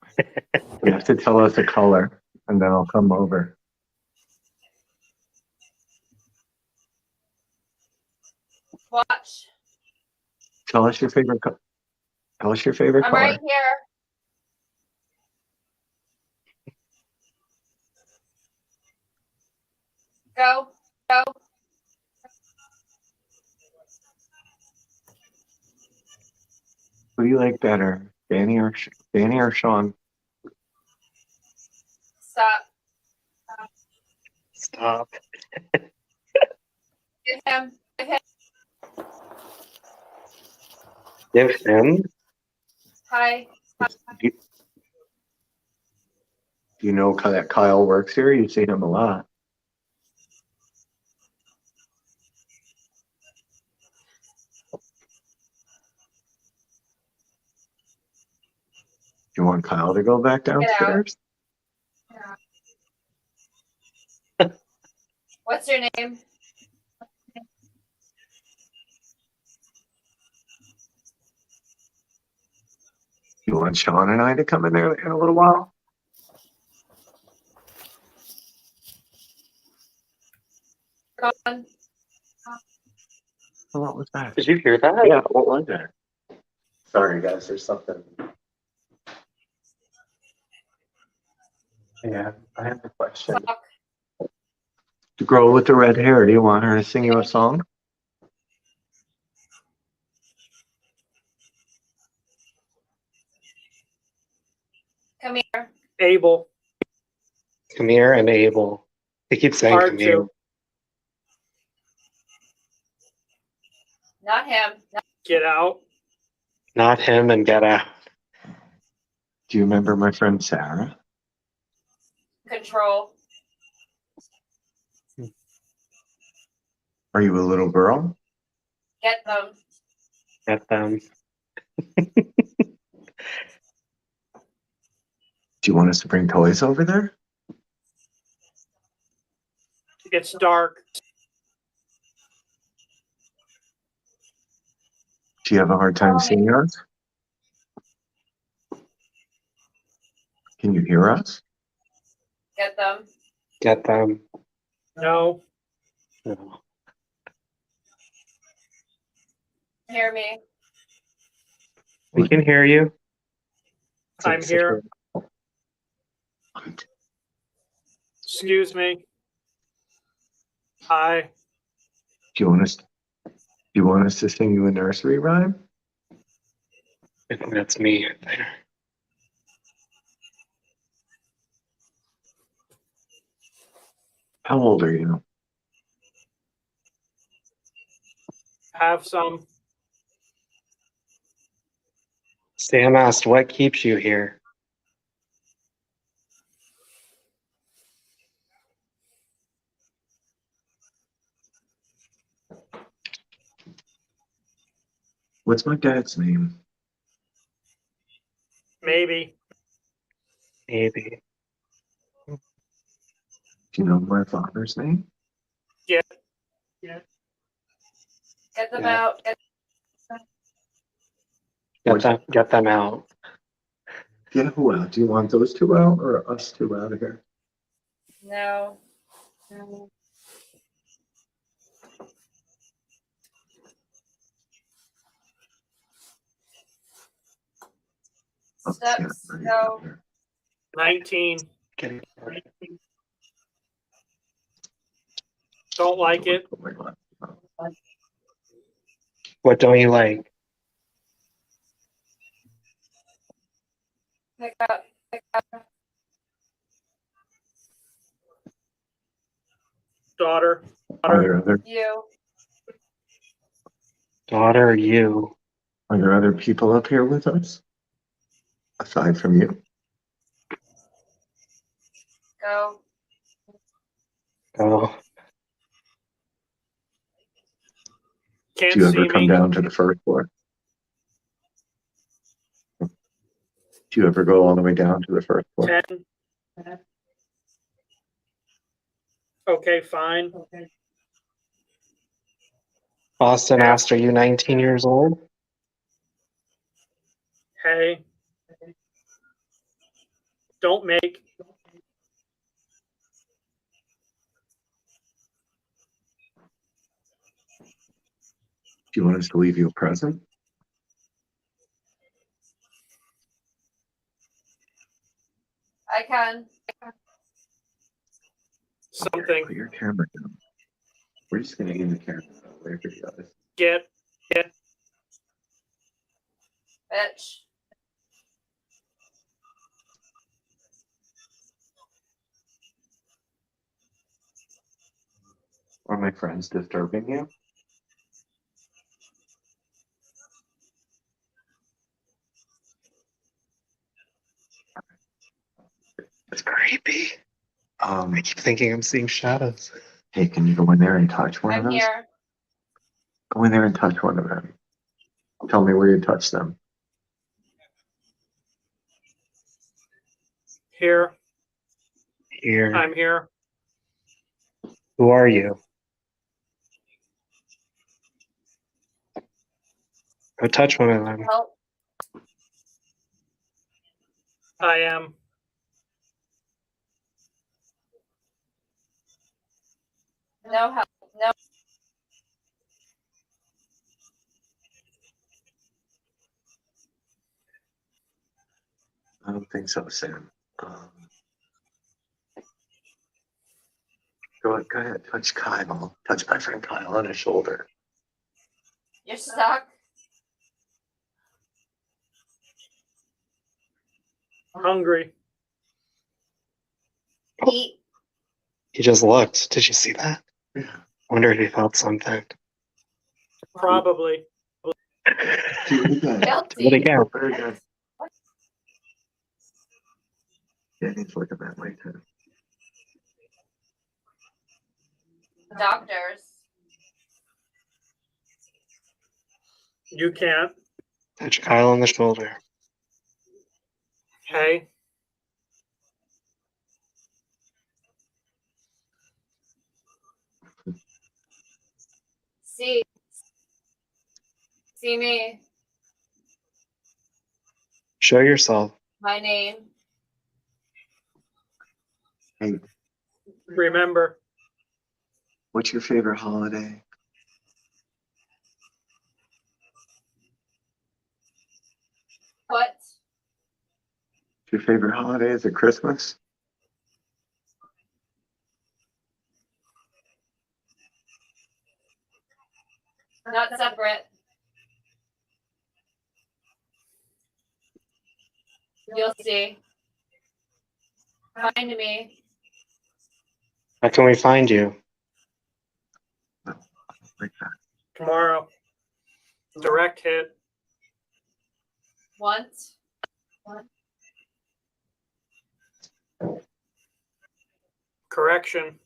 have to tell us a color, and then I'll come over. Watch. Tell us your favorite. Tell us your favorite I'm color. right here. Go. Go. Who do you like better, Danny or Shawn? Stop. Stop. Get him. Get him. Give him. Hi. You know that Kyle works here? You see him a lot. You want Kyle to go back downstairs? What's your name? You want Shawn and I to come in there in a little while? Ron? What was that? Did you hear that? Yeah, what was that? Sorry, guys, there's something. Yeah, I have a question. Fuck. The girl with the red hair, do you want her to sing you a song? Come here. Abel. Kamir and Abel. They keep saying Hard Kamir. to. Not him. Get out. Not him and get out. Do you remember my friend Sarah? Control. Are you a little girl? Get them. Get them. Do you want us to bring toys over there? It's dark. Do you have a hard time seeing us? Can you hear us? Get them. Get them. No. No. Hear me. We can hear you. I'm here. Excuse me. Hi. Do you want us to sing you a nursery rhyme? I think that's me there. How old are you? Have some. Sam asked, what keeps you here? What's my dad's name? Maybe. Maybe. Do you know my father's name? Get. Get them Yeah. out. Get them out. Yeah, who out? Do you want those two out or us two out of here? No. Oh, Steps. yeah, Go. 19. Get Don't like it. Oh my God. What don't you like? Pick up. Daughter. Are there other You. Daughter, you. Are there other people up here with us? Aside from you? Go. Oh, Can't Do you see ever come me. down to the first floor? Do you ever go all the way down to the first floor? 10. Okay, fine. Austin Yeah. asked, are you 19 years old? Hey. Don't make. Do you want us to leave you a present? I can. Something. Put your camera down. We're just gonna aim the camera away for you guys. Get. Bitch. Are my friends disturbing you? It's creepy. I keep thinking I'm seeing shadows. Hey, can you go in there and touch one of I'm those? here. Go in there and touch one of them. Tell me where you touched them. Here, Here. I'm here. Who are you? Go touch one of them. Help. I am. No help. No. I don't think so, Sam. Go ahead, touch Kyle. Touch my friend Kyle on his shoulder. You're stuck. Hungry. Eat. He just looked. Did you see that? Yeah. I wonder if he felt something. Probably. Do it again. Do it Guilty. again. Do it again. Yeah, he's looking that way too. Doctors. You can't. Touch Kyle on the shoulder. Hey. See. See me. Show yourself. My name. Hey, Remember. what's your favorite holiday? What? Your favorite holiday is it Christmas? Not separate. You'll see. Find me. How can we find you? Like that. Tomorrow. Direct hit. Once. Correction.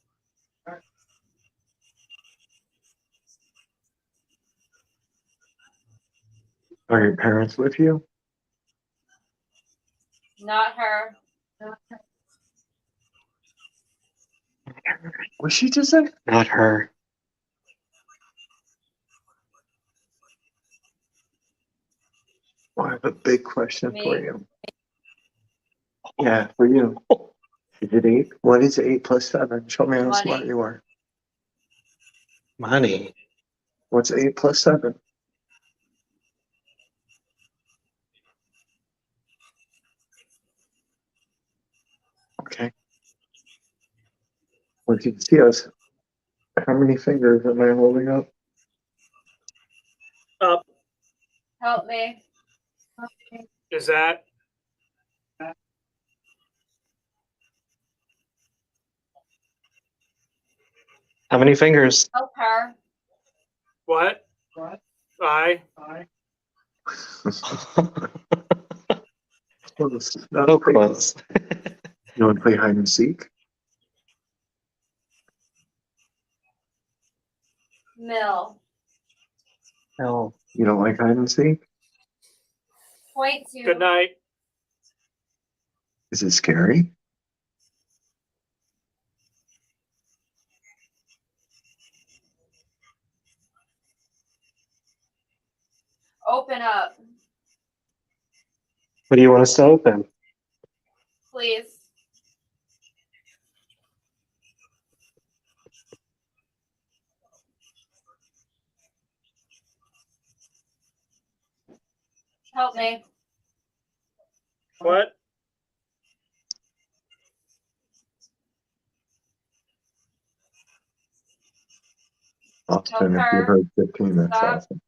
Are your parents with you? Not her. What'd she just say? Not her. Oh, I have a big question for Me? you. Yeah, for you. Is it 8? What is 8 plus 7? Show me how Money. smart you are. Money. What's 8 plus 7? Okay. Well, you can see us. How many fingers am I holding up? Up. Help me. Is that? How many fingers? Help her. What? I. Close. So close. You want to play hide and seek? Mill. No. You don't like hide and seek? Point to. Good night. Is it scary? Open up. What do you want us to open? Please. Help me. What? Austin, if you her. heard 15, that's Stop. awesome.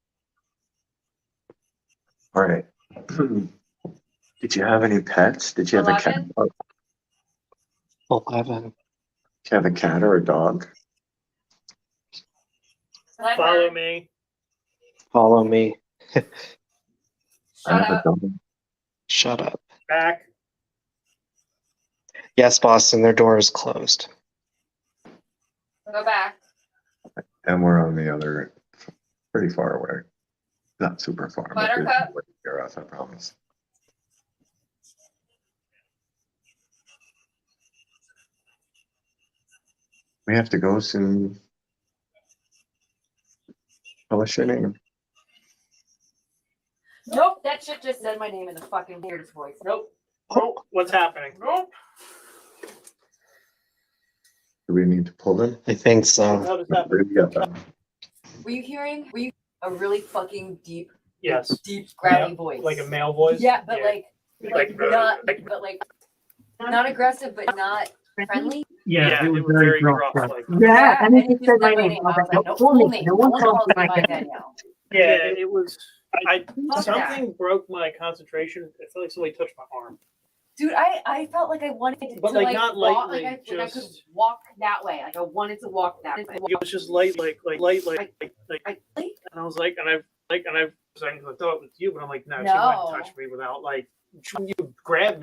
All right. Did you have any pets? Did you have a cat? 11. 11. Did you have a cat or a dog? Let Follow her. me. Follow me. I Shut have a up. dog. Shut up. Back. Yes, Boston, their door is closed. Go back. And we're on the other, pretty far away. Not super far, but there's Buttercup? no way to hear us, I promise. We have to go soon. Tell us your name. Nope, that shit just said my name in the fucking weirdest voice. Nope. Oh, what's happening? Nope. Do we need to pull them? I think so. How does Where that? do we get them? Were you hearing a really fucking deep, Yes. gravelly Yeah, voice? like a male voice. Yeah, but Yeah. like not aggressive, but not friendly. Yeah, it was very gruff. Like, Yeah, and it just said my name. I was like, no, full name. No one calls me by Danielle. yeah, it was. Fuck Something broke my concentration. I felt like somebody touched my arm. Dude, I felt like I wanted to, But, like, not walk, lightly, like I could just- walk that way. Like I wanted to walk that way. It was just light, like, and I- I was like, and I thought it was you, but I'm like, no, she No. wouldn't touch me without like, you grab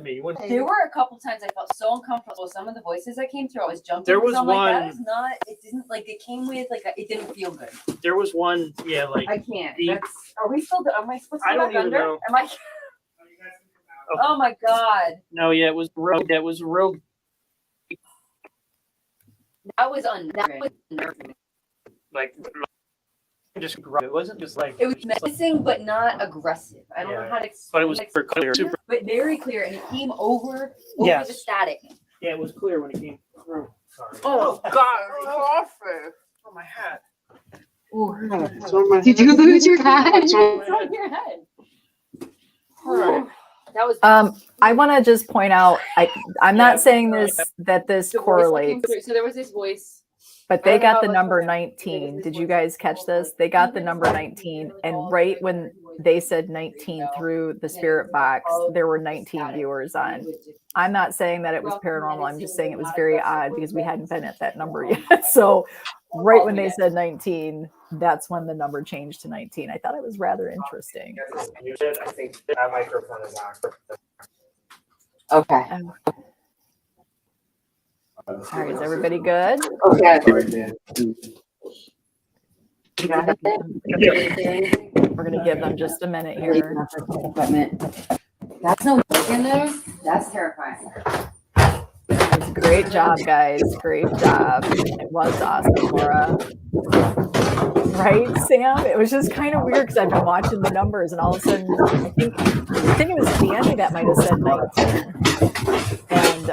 me. You wouldn't- There were a couple times I felt so uncomfortable. Some of the voices that came through, I was jumping. There was I'm like, that one- is not. It didn't like. It came with like. It didn't feel good. There was one, yeah, like, I can't. deep- That's. Are we still? Am I supposed to I go don't back even under? know. Am I? Oh my god, no, yeah, it was real. That was real. that was unnerving. Like, just it wasn't just like. It was menacing, but not aggressive. I don't know Yeah. how to explain. But it was it. super clear. Super. But very clear, and it came over the Yes. static. Yeah, it was clear when it came through. Sorry. Oh god, Oh, my hat. Did you lose your hat? It's on It's on your head. That was I want to just point out, I'm Yeah, not saying that this the voice that came correlates, through. So there was this voice. but I they don't know got how the much number of that- 19. Did you guys catch this? They got the number 19, and right when they said 19 through the spirit box, there were 19 viewers on. I'm not saying that it was paranormal. I'm just saying it was very odd because we hadn't been at that number yet. So right when they said 19, that's when the number changed to 19. I thought it was rather interesting. You did. I think that microphone is on. Okay. All right, is everybody good? Okay. We're gonna give them just a minute here. Equipment. That's no work in there. That's terrifying. Great job, guys. Great job. It was awesome, Laura. Right, Sam? It was just kind of weird because I've been watching the numbers, and all of a sudden, I think it was Danny that might have said 19. And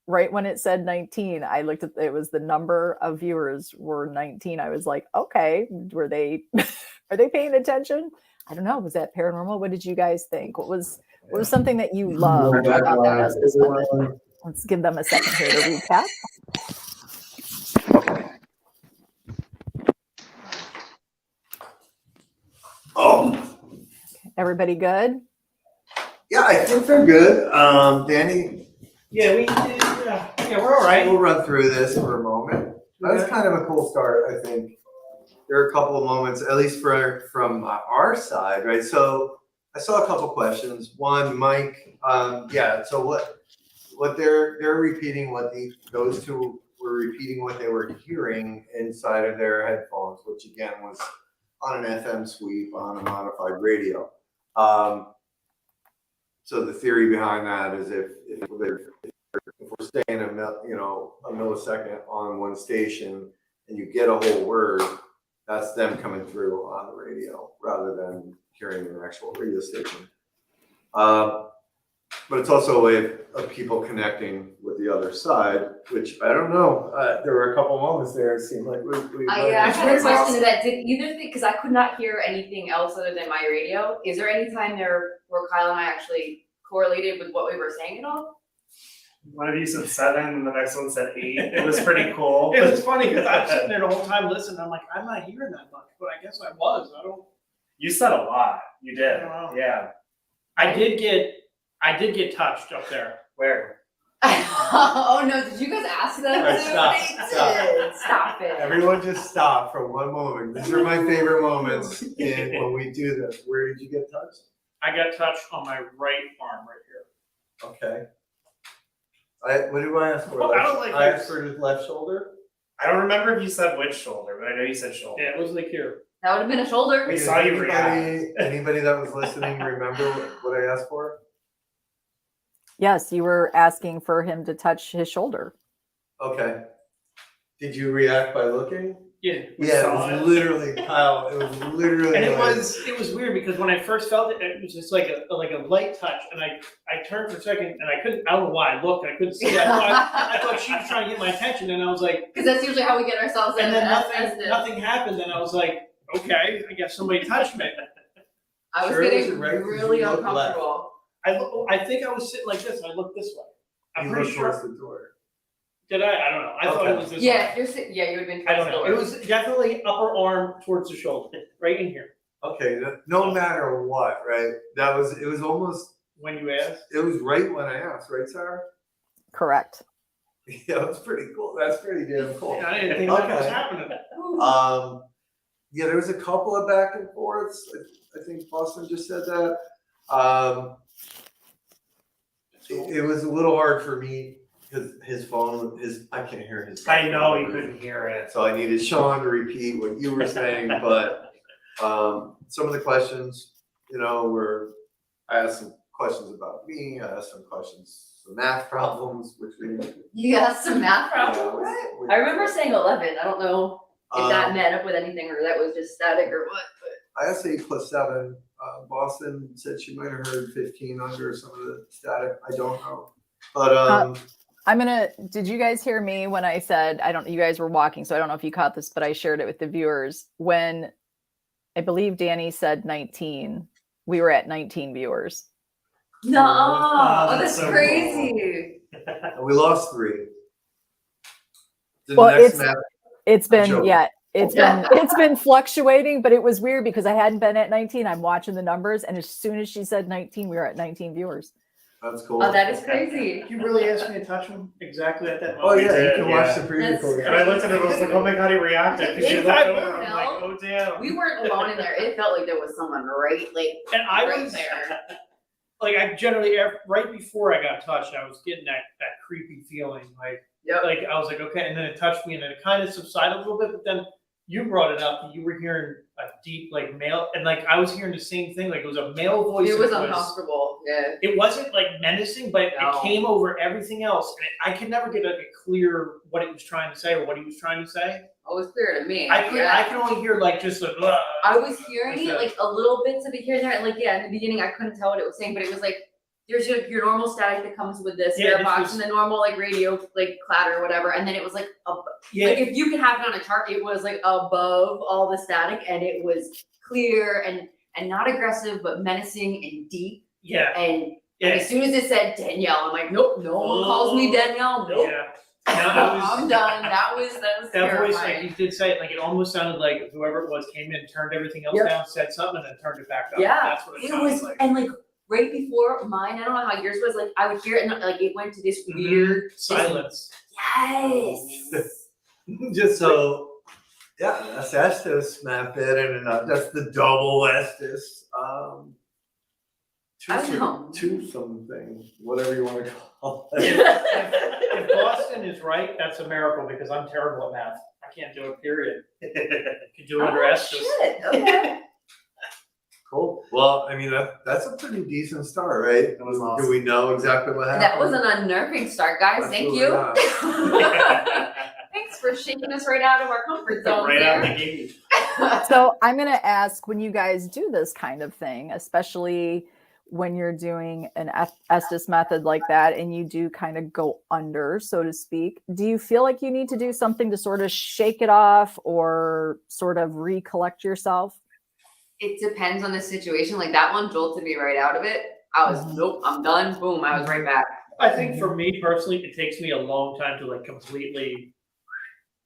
right when it said 19, I looked at it was the number of viewers were 19. I was like, okay, were they are they paying attention? I don't know. Was that paranormal? What did you guys think? What was something that you loved about that Estes method? Let's give them a second here to recap. Oh, Everybody good? yeah, I think they're good. Danny, Yeah, yeah, we're all right. we'll run through this for a moment. That's kind of a cool start, I think. There are a couple of moments, at least from our side, right? So I saw a couple questions. One, Mike, yeah. So what they're repeating those two were repeating what they were hearing inside of their headphones, which again was on an FM sweep on a modified radio. So the theory behind that is if we're staying a millisecond on one station and you get a whole word, that's them coming through on the radio rather than hearing an actual radio station. But it's also a way of people connecting with the other side, which I don't know. There were a couple moments there. It seemed like we I had a question to that. Did either thing, because I could not hear anything else other than my radio. Is there any time there where Kyle and I actually correlated with what we were saying at all? One of you said 7, and the next one said 8. It was pretty cool. It was funny because I'm sitting there the whole time listening. I'm like, I'm not hearing that much, but I guess I was. I don't. You said a lot. You did. Wow. Yeah. I did get touched up there. Where? Oh no! Did you guys ask them? All right, stop, They stop. did. Stop it. Everyone just stop for one moment. These are my favorite moments when we do this. Where did you get touched? I got touched on my right arm right here. Okay. What do I ask for? Well, I don't like I yours. asked for his left shoulder. I don't remember if you said which shoulder, but I know you said shoulder. Yeah, it was like here. That would have been a shoulder. We Does saw you anybody that was listening remember what I asked for? Yes, you were asking for him to touch his shoulder. Okay. Did you react by looking? Yeah. Yeah, saw it was literally Kyle. It was literally. And it like- was weird because when I first felt it, it was just like a light touch, and I turned for a second and I couldn't. I don't know why I looked. I couldn't see. I thought she was trying to get my attention, and I was like, Because that's usually how we get ourselves in. and then as the- nothing happened, and I was like, okay, I guess somebody touched me. I was Sure, is getting it right? 'Cause really you look left. uncomfortable. I think I was sitting like this, and I looked this way. I'm You pretty looked sure. towards the door. Did I? I don't know. I thought it was this way. Yeah, you would have been. I don't know. It was definitely upper arm towards the shoulder, right in here. Okay, no matter what, right? It was almost, When you asked. it was right when I asked, right, Sarah? Correct. Yeah, that's pretty cool. That's pretty damn cool. I didn't think that was Okay. happening. Yeah, there was a couple of back and forths. I think Boston just said that. It was a little hard for me because his phone, I can't hear his. I know you couldn't hear it. So I needed Shawn to repeat what you were saying, but some of the questions, I asked some questions about me, I asked some questions, some math problems, which we. You asked some math problems? Yeah, I remember saying 11. I don't know if that Um, met up with anything or that was just static or what, but. I asked 8+7. Boston said she might have heard 15 under some of the static. I don't know. But Did you guys hear me when I said, you guys were walking, so I don't know if you caught this, but I shared it with the viewers. When I believe Dani said 19, we were at 19 viewers. No, Oh, that's that's so crazy. we lost 3. The Well, next map, It's been, joking. yeah, it's been fluctuating, but it was weird because I hadn't been at 19. I'm watching the numbers, and as soon as she said 19, we were at 19 viewers. that's cool. Oh, that is crazy. You really asked me to touch him exactly at that Oh moment. yeah, you did, can yeah. watch the pre-recording. And I looked at it and I was like, oh my god, he reacted. Because you looked over, I'm like, oh damn. We weren't alone in there. It felt like there was someone right And I right was there. like, I generally right before I got touched, I was getting that creepy feeling, like Yep. like I was like, okay, and then it touched me, and then it kind of subsided a little bit, but then you brought it up, you were hearing a deep like male, and like I was hearing the same thing, like it was a male voice. It was that uncomfortable. Yeah. It wasn't like menacing, but No. it came over everything else, and I could never get like a clear what it was trying to say or what he was trying to say. It was clear to me. I can only hear like just like. I was hearing it like a little bits of it here and there, and like in the beginning I couldn't tell what it was saying, but it was like there's your normal static that comes with this Yeah, this box was- and the normal like radio like clatter or whatever, and then it was like Yeah, like if you could have it on a chart, it was like above all the static, and it was clear and not aggressive but menacing and deep, yeah, and yeah. as soon as it said Danielle, I'm like, nope, no one calls me Danielle. Nope. Yeah. No, that was- I'm done. That was That voice, terrifying. like he did say it, like it almost sounded like whoever it was came in, turned everything else Yep. down, said something, and then turned it back up. Yeah, That's what it it sounded was, like. and like right before mine, I don't know how yours was. Like I would hear it, and like it went to this weird Silence. Yes. Just so, yeah, that's Estes map it, and that's the double Estes. I don't know. Two something, whatever you want to call If, it. if Boston is right, that's a miracle because I'm terrible at math. I can't do it, period. I can do it under Oh, Estes. shit. Okay. Cool. Well, I mean that's a pretty decent start, right? That was awesome. Do we know exactly what happened? That was an unnerving start, guys. Thank Absolutely you. not. Thanks for shaking us right out of our comfort zone Right out the there. gate. So I'm going to ask, when you guys do this kind of thing, especially when you're doing an Estes method like that and you do kind of go under, so to speak, do you feel like you need to do something to sort of shake it off or sort of recollect yourself? It depends on the situation. Like that one jolted me right out of it. I was nope, I'm done. Boom, I was right back. I think for me personally, it takes me a long time to like completely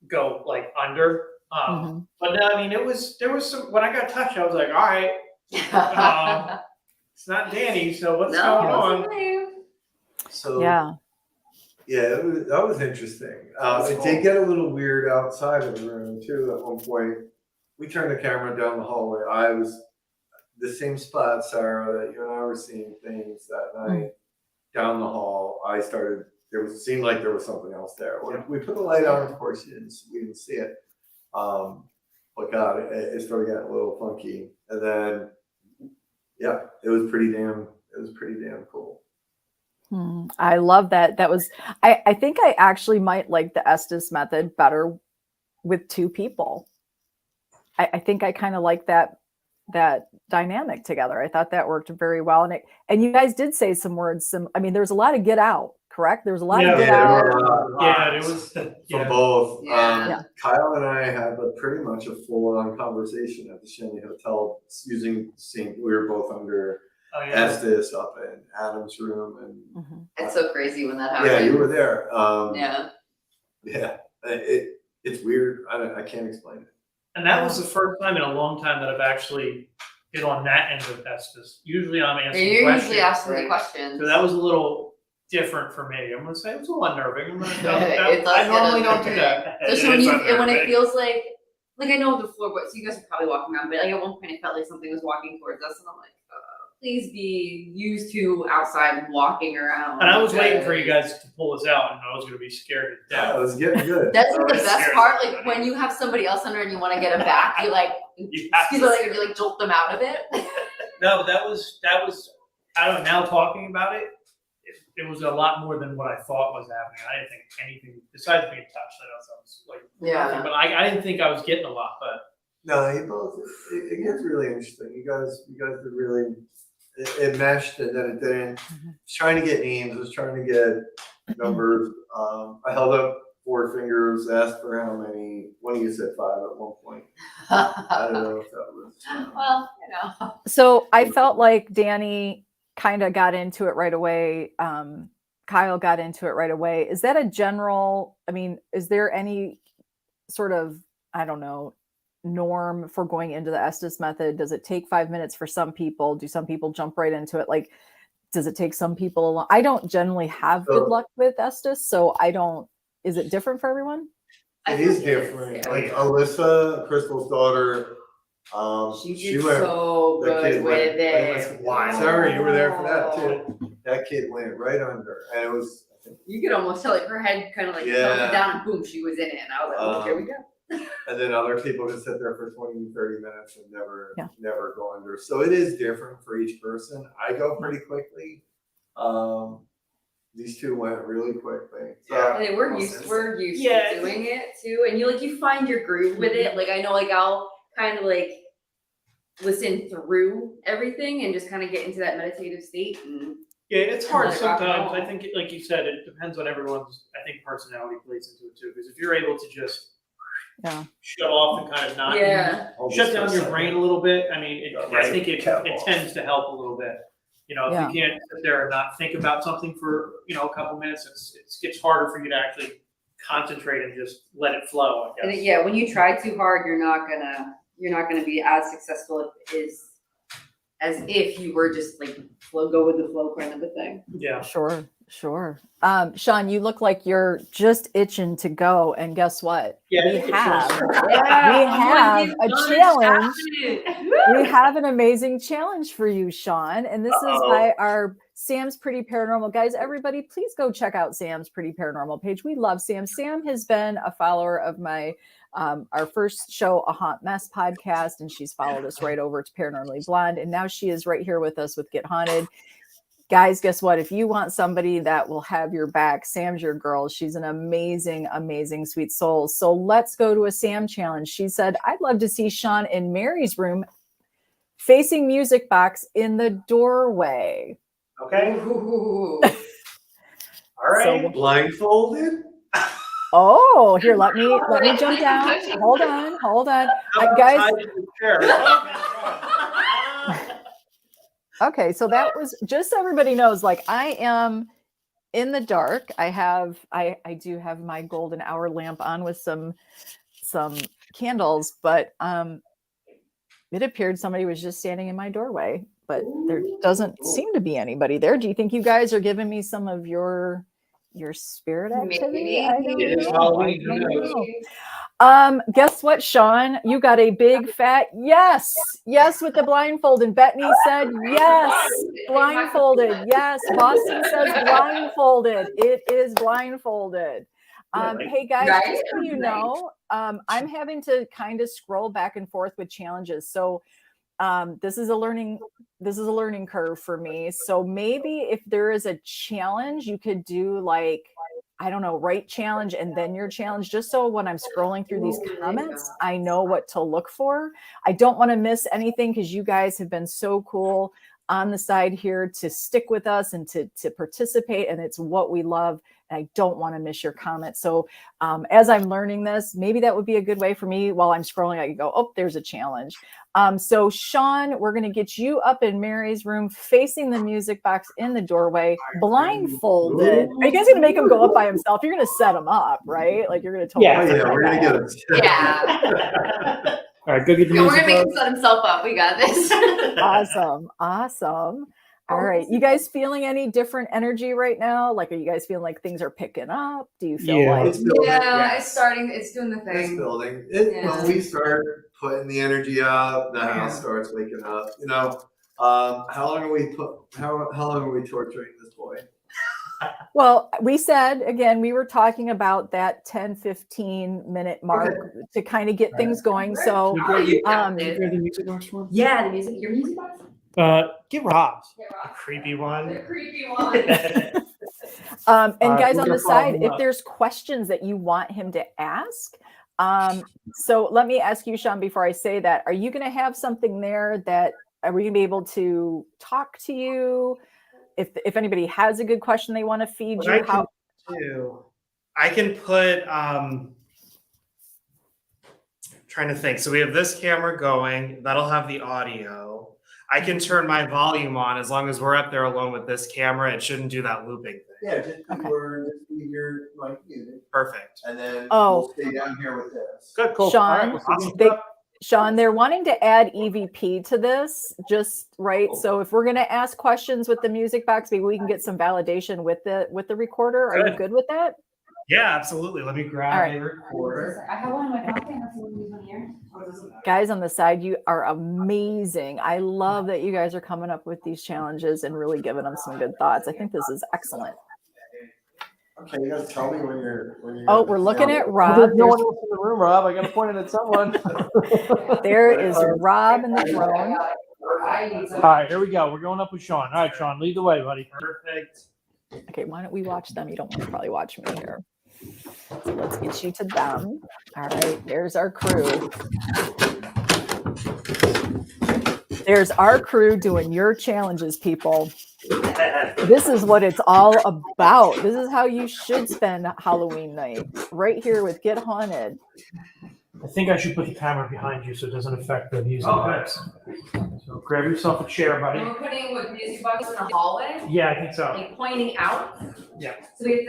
go like under. But no, I mean, there was some, when I got touched, I was like, all right, it's not Dani, so what's going on? So Yeah. that was interesting. was It cool. did get a little weird outside of the room too. At one point, we turned the camera down the hallway. I was the same spot, Sarah, that you and I were seeing things that night down the hall. I started seemed like there was something else there. When we put the light on, of course, we didn't see it. But God, it started getting a little funky. And then, yeah, it was pretty damn cool. I love that. That was, I think I actually might like the Estes method better with two people. I think I kind of like that dynamic together. I thought that worked very well. And you guys did say some words. I mean, there's a lot of get out, correct? There was a lot of get out. Yeah, it was. From both. Yeah. Kyle and I had pretty much a full-on conversation at the Shanley Hotel we were both under Estes up in Adam's room. And It's so crazy when that happens. yeah, you were there. Yeah. It's weird. I can't explain it. And that was the first time in a long time that I've actually been on that end of Estes. Usually I'm answering You're questions. usually asking the questions. So that was a little different for me. I'm gonna say it was a little unnerving. It does I get normally don't do unnerving. that. Especially when It's when it unnerving. feels like I know the floorboard, so you guys are probably walking around, but like at one point it felt like something was walking towards us, and I'm like, please be used to outside walking around. And I was waiting for you guys to pull us out, and I was gonna be scared to Yeah, death. it was getting good. That's I like the was best scared. part. Like when you have somebody else under and you want to get them back, you like, You have excuse to me, like you like jolt them out of it. No, but that was. I don't know. Now talking about it, it was a lot more than what I thought was happening. I didn't think anything besides being touched. I know it sounds like nothing, but I didn't think I was getting a lot. But No, it gets really interesting. You guys did really. It meshed and then it didn't. I was trying to get names. I was trying to get numbers. I held up 4 fingers. Asked for how many. One of you said 5 at one point. I don't know if that was. Well, So I felt like Danny kind of got into it right away. Kyle got into it right away. Is that a general, I mean, is there any sort of, I don't know, norm for going into the Estes method? Does it take 5 minutes for some people? Do some people jump right into it? Like, does it take some people a long? I don't generally have good luck with Estes, so I don't, is it different for everyone? It is different. Like Alyssa, Crystal's daughter, she did so good with it. Sarah, you were there for that too. That kid went right under, and it was. You could almost tell like her head kind of like tilted down and boom, she was in it. And I was like, oh, here we go. And then other people can sit there for 20, 30 minutes and never go under. So it is different for each person. I go pretty quickly. These two went really quickly. So, And we're used to doing it too. And you find your groove with it. Like I know like I'll kind of like listen through everything and just kind of get into that meditative state. And yeah, it's hard like, sometimes. I think, like you said, it depends on everyone's. I think personality plays into it too. Because if you're able to just shut off and kind of not shut down your brain a little bit, I mean, I think it tends to help a little bit. You know, if you can't sit there and not think about something for a couple minutes, it gets harder for you to actually concentrate and just let it flow. I guess. And when you try too hard, you're not gonna be as successful as if you were just like go with the flow kind of a thing. Yeah, sure. Shawn, you look like you're just itching to go, and guess what? We have a challenge. We have an amazing challenge for you, Shawn, and this is by our Sam's Pretty Paranormal. Guys, everybody, please go check out Sam's Pretty Paranormal page. We love Sam. Sam has been a follower of my our first show, A Haunt Mess podcast, and she's followed us right over to Paranormally Blonde, and now she is right here with us with Get Haunted. Guys, guess what? If you want somebody that will have your back, Sam's your girl. She's an amazing, amazing, sweet soul. So let's go to a Sam challenge. She said, I'd love to see Shawn in Mary's room facing music box in the doorway. Okay. Ooh. All right. So, blindfolded. Oh, here, let me jump down. Hold on. Guys. Okay, so that was just so everybody knows, like I am in the dark. I do have my golden hour lamp on with some candles, but it appeared somebody was just standing in my doorway, but there doesn't seem to be anybody there. Do you think you guys are giving me some of your spirit activity? Maybe. I don't know. Guess what, Shawn? You got a big fat yes. Yes with the blindfold. And Bethany said yes. Blindfolded. Yes. Boston says blindfolded. It is blindfolded. Hey guys, Right? just so you know, I'm having to kind of scroll back and forth with challenges. So this is a learning curve for me. So maybe if there is a challenge, you could do like, I don't know, right challenge and then your challenge, just so when I'm scrolling through these comments, I know what to look for. I don't want to miss anything because you guys have been so cool on the side here to stick with us and to participate, and it's what we love. And I don't want to miss your comments. So as I'm learning this, maybe that would be a good way for me while I'm scrolling. I can go, oh, there's a challenge. So Shawn, we're going to get you up in Mary's room, facing the music box in the doorway, blindfolded. Are you guys going to make him go up by himself? You're going to set him up, right? Like you're going to totally. Yeah, we're gonna get him. Yeah. All right, go get the Yeah, we're music. gonna make him set himself up. We got this. Awesome. All right. You guys feeling any different energy right now? Like, are you guys feeling like things are picking up? Do you feel like It's building. It's starting. It's doing the It's thing. building. Yeah. When we start putting the energy up, the house starts waking up. You know, how long are we torturing this boy? Well, we said, again, we were talking about that 10-15 minute mark to kind of get things going. So, the music box one? Yeah, the music. Your music box. Get Rob's. A creepy one. The creepy one. and guys we're on gonna the side, follow if up. there's questions that you want him to ask, so let me ask you, Shawn, before I say that, are you going to have something there that are we going to be able to talk to you? If anybody has a good question they want to feed What you, I can put trying to think. So we have this camera going, that'll have the audio. I can turn my volume on as long as we're up there alone with this camera. It shouldn't do that looping thing. Yeah, just your like music, Perfect. and then Oh. we'll stay down here with this. Good. Cool. Shawn, All right, we'll see you. Shawn, they're wanting to add EVP to this, just right. So if we're going to ask questions with the music box, maybe we can get some validation with the recorder. Are you good with that? Yeah, absolutely. Let me grab right. a recorder. I have one in my pocket. That's the one you want here. Guys on the side, you are amazing. I love that you guys are coming up with these challenges and really giving them some good thoughts. I think this is excellent. Okay, you guys tell me when you're. Oh, we're looking at Rob. There's no one else in the room, Rob. I got to point it at someone. There is Rob in the throne. All right, here we go. We're going up with Shawn. All right, Shawn, lead the way, buddy. Perfect. Okay, why don't we watch them? You don't want to probably watch me here. So let's get you to them. All right, there's our crew. There's our crew doing your challenges, people. This is what it's all about. This is how you should spend Halloween night, right here with Get Haunted. I think I should put the camera behind you so it doesn't affect the music box. So grab yourself a chair, buddy. And we're putting what music box in the hallway, Yeah, I think so. like pointing out. Yeah. So we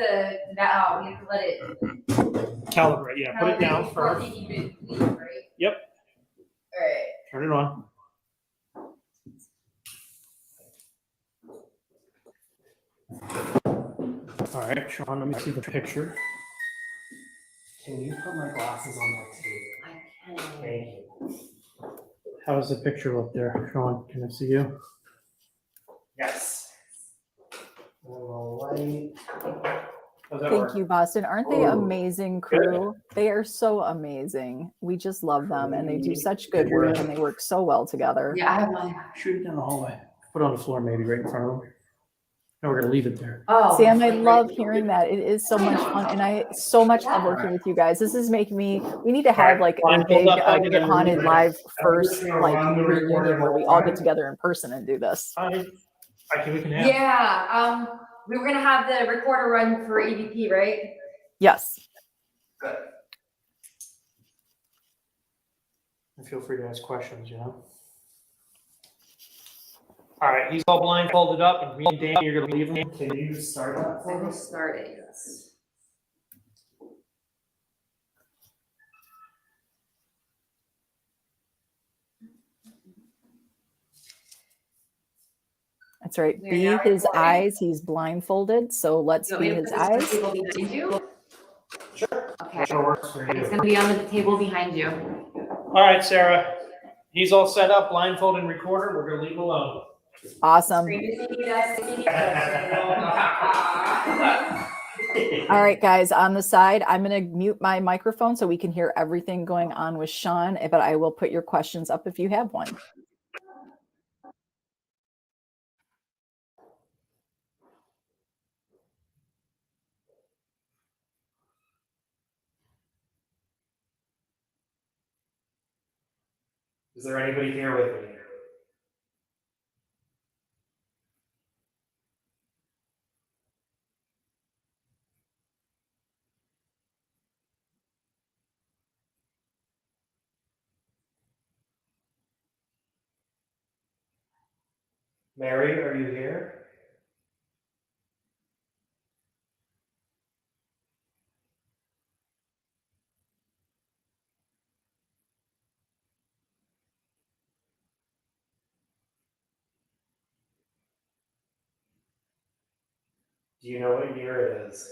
have to let it. Calibrate. Yeah, put it down before first. we even leave, right? Yep. All right. Turn it on. All right, Shawn, let me see the picture. Can you put my glasses on my table? I can. Thank you. How does the picture look there? Shawn, can I see you? Yes. A little light. How's that Thank work? you, Boston. Aren't they amazing crew? They are so amazing. We just love them, and they do such good work, and they work so well together. Yeah, I have mine. Shoot it down the hallway. Put it on the floor, maybe right in front of them. No, we're gonna leave it there. Oh, Sam, I love hearing that. It is so much fun, and I so much love working with you guys. This is making me. We need to have like a big Get Haunted live first like reunion where we all get together in person and do this. I think we can have. Yeah. We were gonna have the recorder run for EVP, right? Yes. Good. And feel free to ask questions, you know. All right, he's all blindfolded up, and me and Dan, you're gonna leave him. Can you start that I for will us? start it. Yes. That's right. Be his eyes. He's blindfolded, so let's be his eyes. Behind you. Sure. Okay. Whichever works for It's you. gonna be on the table behind you. All right, Sarah. He's all set up, blindfold and recorder. We're gonna leave him alone. Awesome. All right, guys, on the side, I'm going to mute my microphone so we can hear everything going on with Shawn, but I will put your questions up if you have one. Is there anybody here with me? Mary, are you here? Do you know what year it is?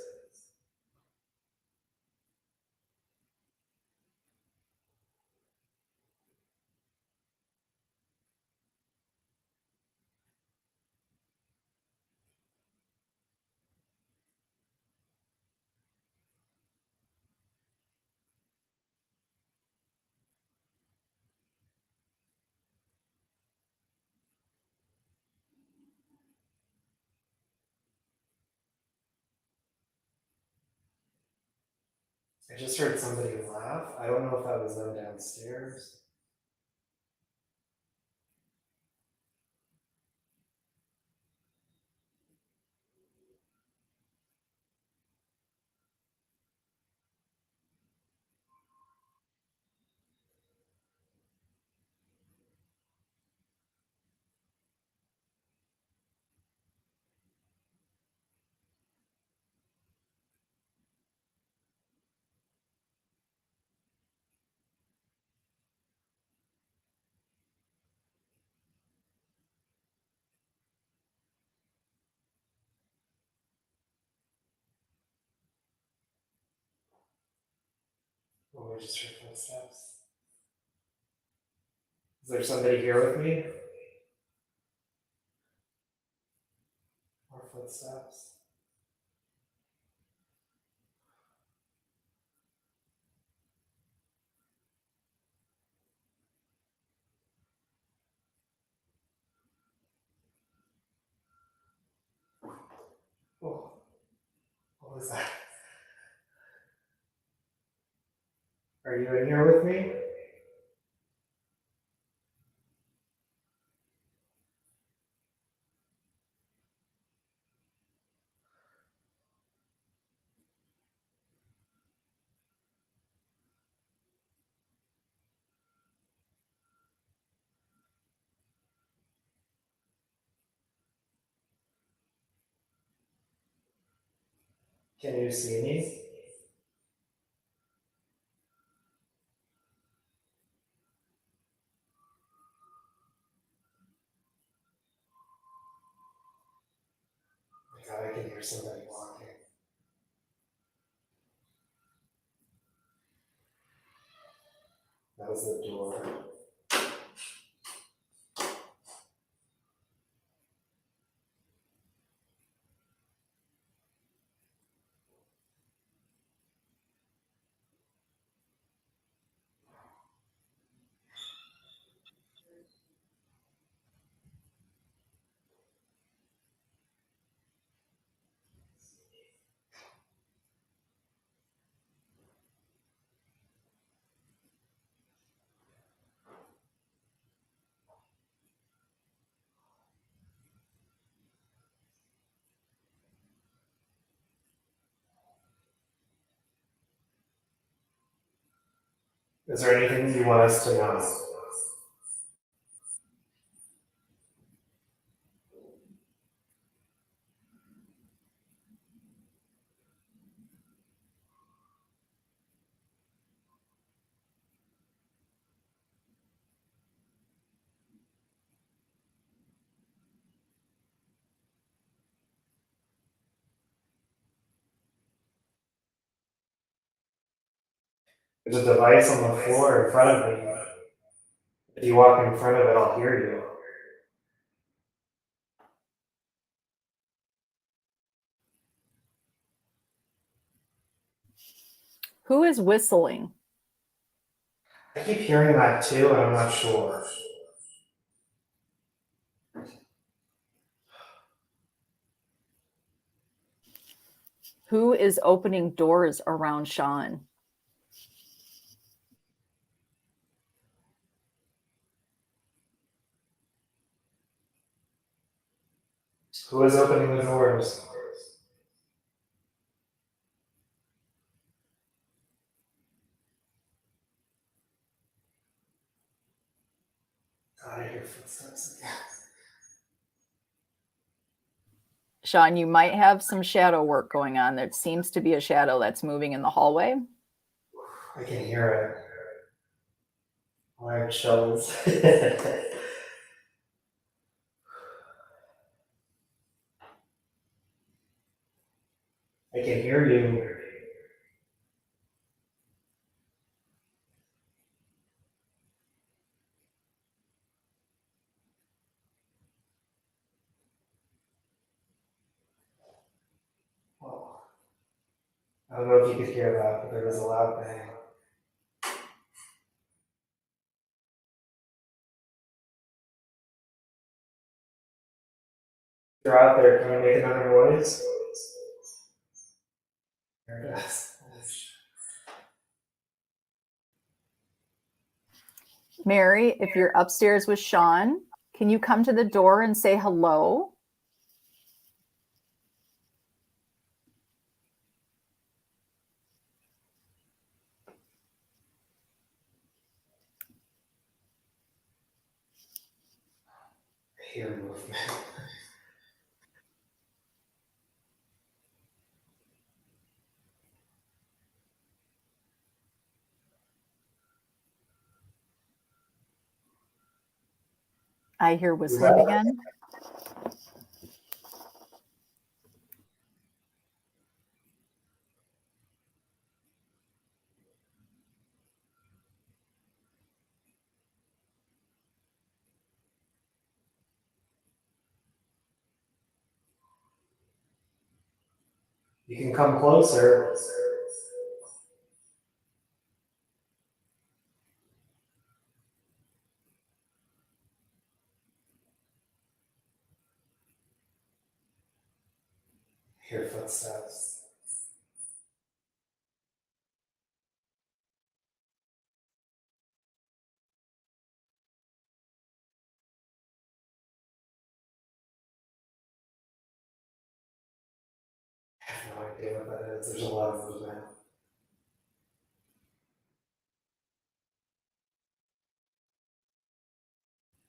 I just heard somebody laugh. I don't know if that was them downstairs. Oh, I just heard footsteps. Is there somebody here with me? More footsteps. Oh, what was that? Are you in here with me? Can you see me? Oh my God, I can hear somebody walking. That was the door. Is there anything you want us to know? There's a device on the floor in front of me. If you walk in front of it, I'll hear you. Who is whistling? I keep hearing that too, and I'm not sure. Who is opening doors around Shawn? Who is opening the doors? God, I hear footsteps again. Shawn, you might have some shadow work going on. There seems to be a shadow that's moving in the hallway. I can hear it. Oh, I have chills. I can hear you. Oh. I don't know if you could hear that, but there was a loud bang. If you're out there, can you make another noise? There it is. Mary, if you're upstairs with Shawn, can you come to the door and say hello? I hear movement. I hear whistling again. You can come closer. I hear footsteps. I have no idea what that is. There's a lot of movement.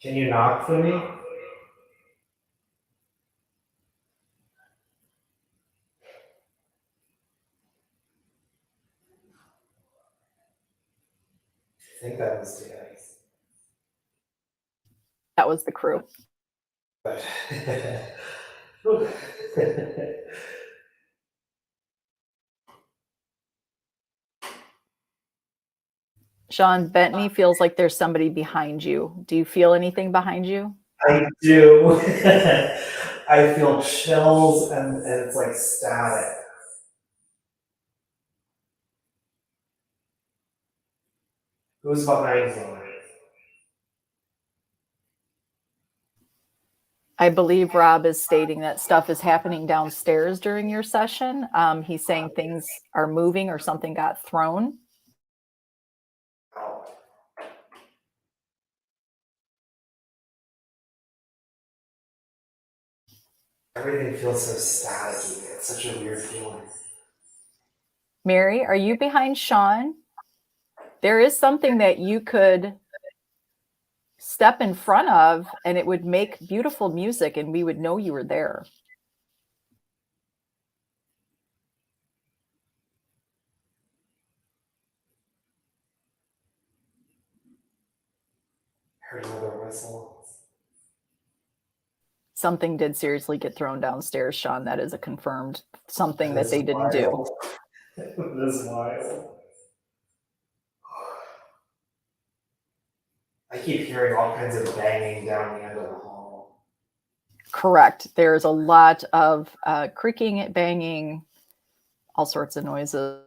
Can you knock for me? I think that was the ice. That was the crew. But Shawn, Bentley feels like there's somebody behind you. Do you feel anything behind you? I do. I feel chills and it's like static. Who's behind me? I believe Rob is stating that stuff is happening downstairs during your session. He's saying things are moving or something got thrown. Everything feels so staticky. It's such a weird feeling. Mary, are you behind Shawn? There is something that you could step in front of and it would make beautiful music and we would know you were there. I heard another whistle. Something did seriously get thrown downstairs, Shawn. That is a confirmed something that they didn't do. That is wild. I keep hearing all kinds of banging down the end of the hall. Correct. There's a lot of creaking, banging, all sorts of noises.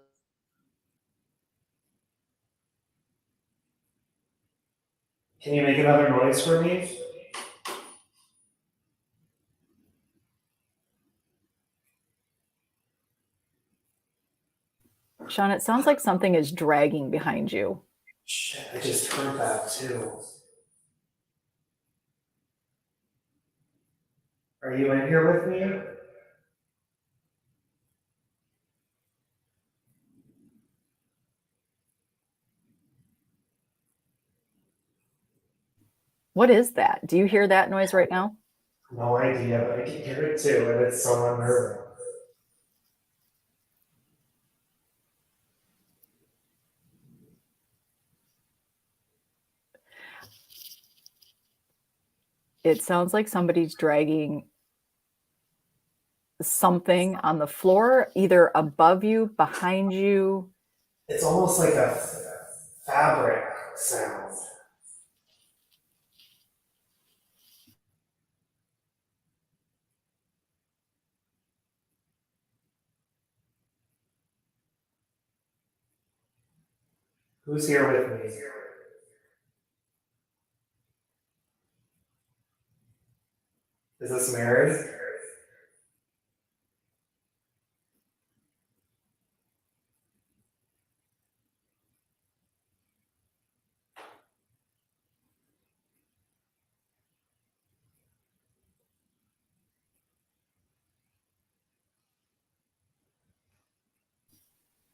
Can you make another noise for me? Shawn, it sounds like something is dragging behind you. Shit, I just heard that too. Are you in here with me? What is that? Do you hear that noise right now? No idea, but I can hear it too, and it's so unnerving. It sounds like somebody's dragging something on the floor, either above you, behind you. It's almost like a fabric sound. Who's here with me? Is this Mary?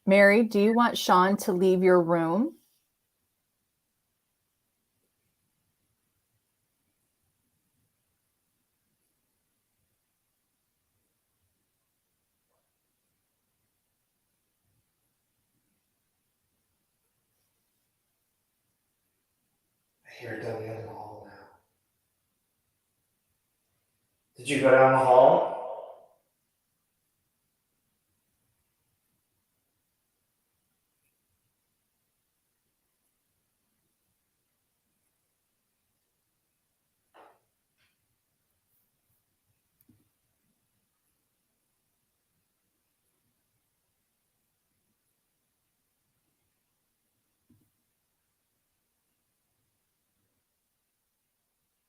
Mary, do you want Shawn to leave your room? I hear it down the end of the hall now. Did you go down the hall?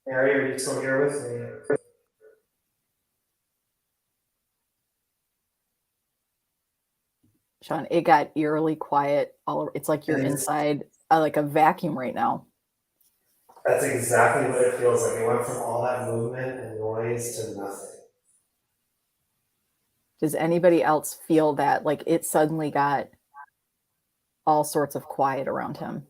Mary, are you still here with me? Shawn, it got eerily quiet. It's like you're inside like a vacuum right now. That's exactly what it feels like. It went from all that movement and noise to nothing. Does anybody else feel that? Like it suddenly got all sorts of quiet around him.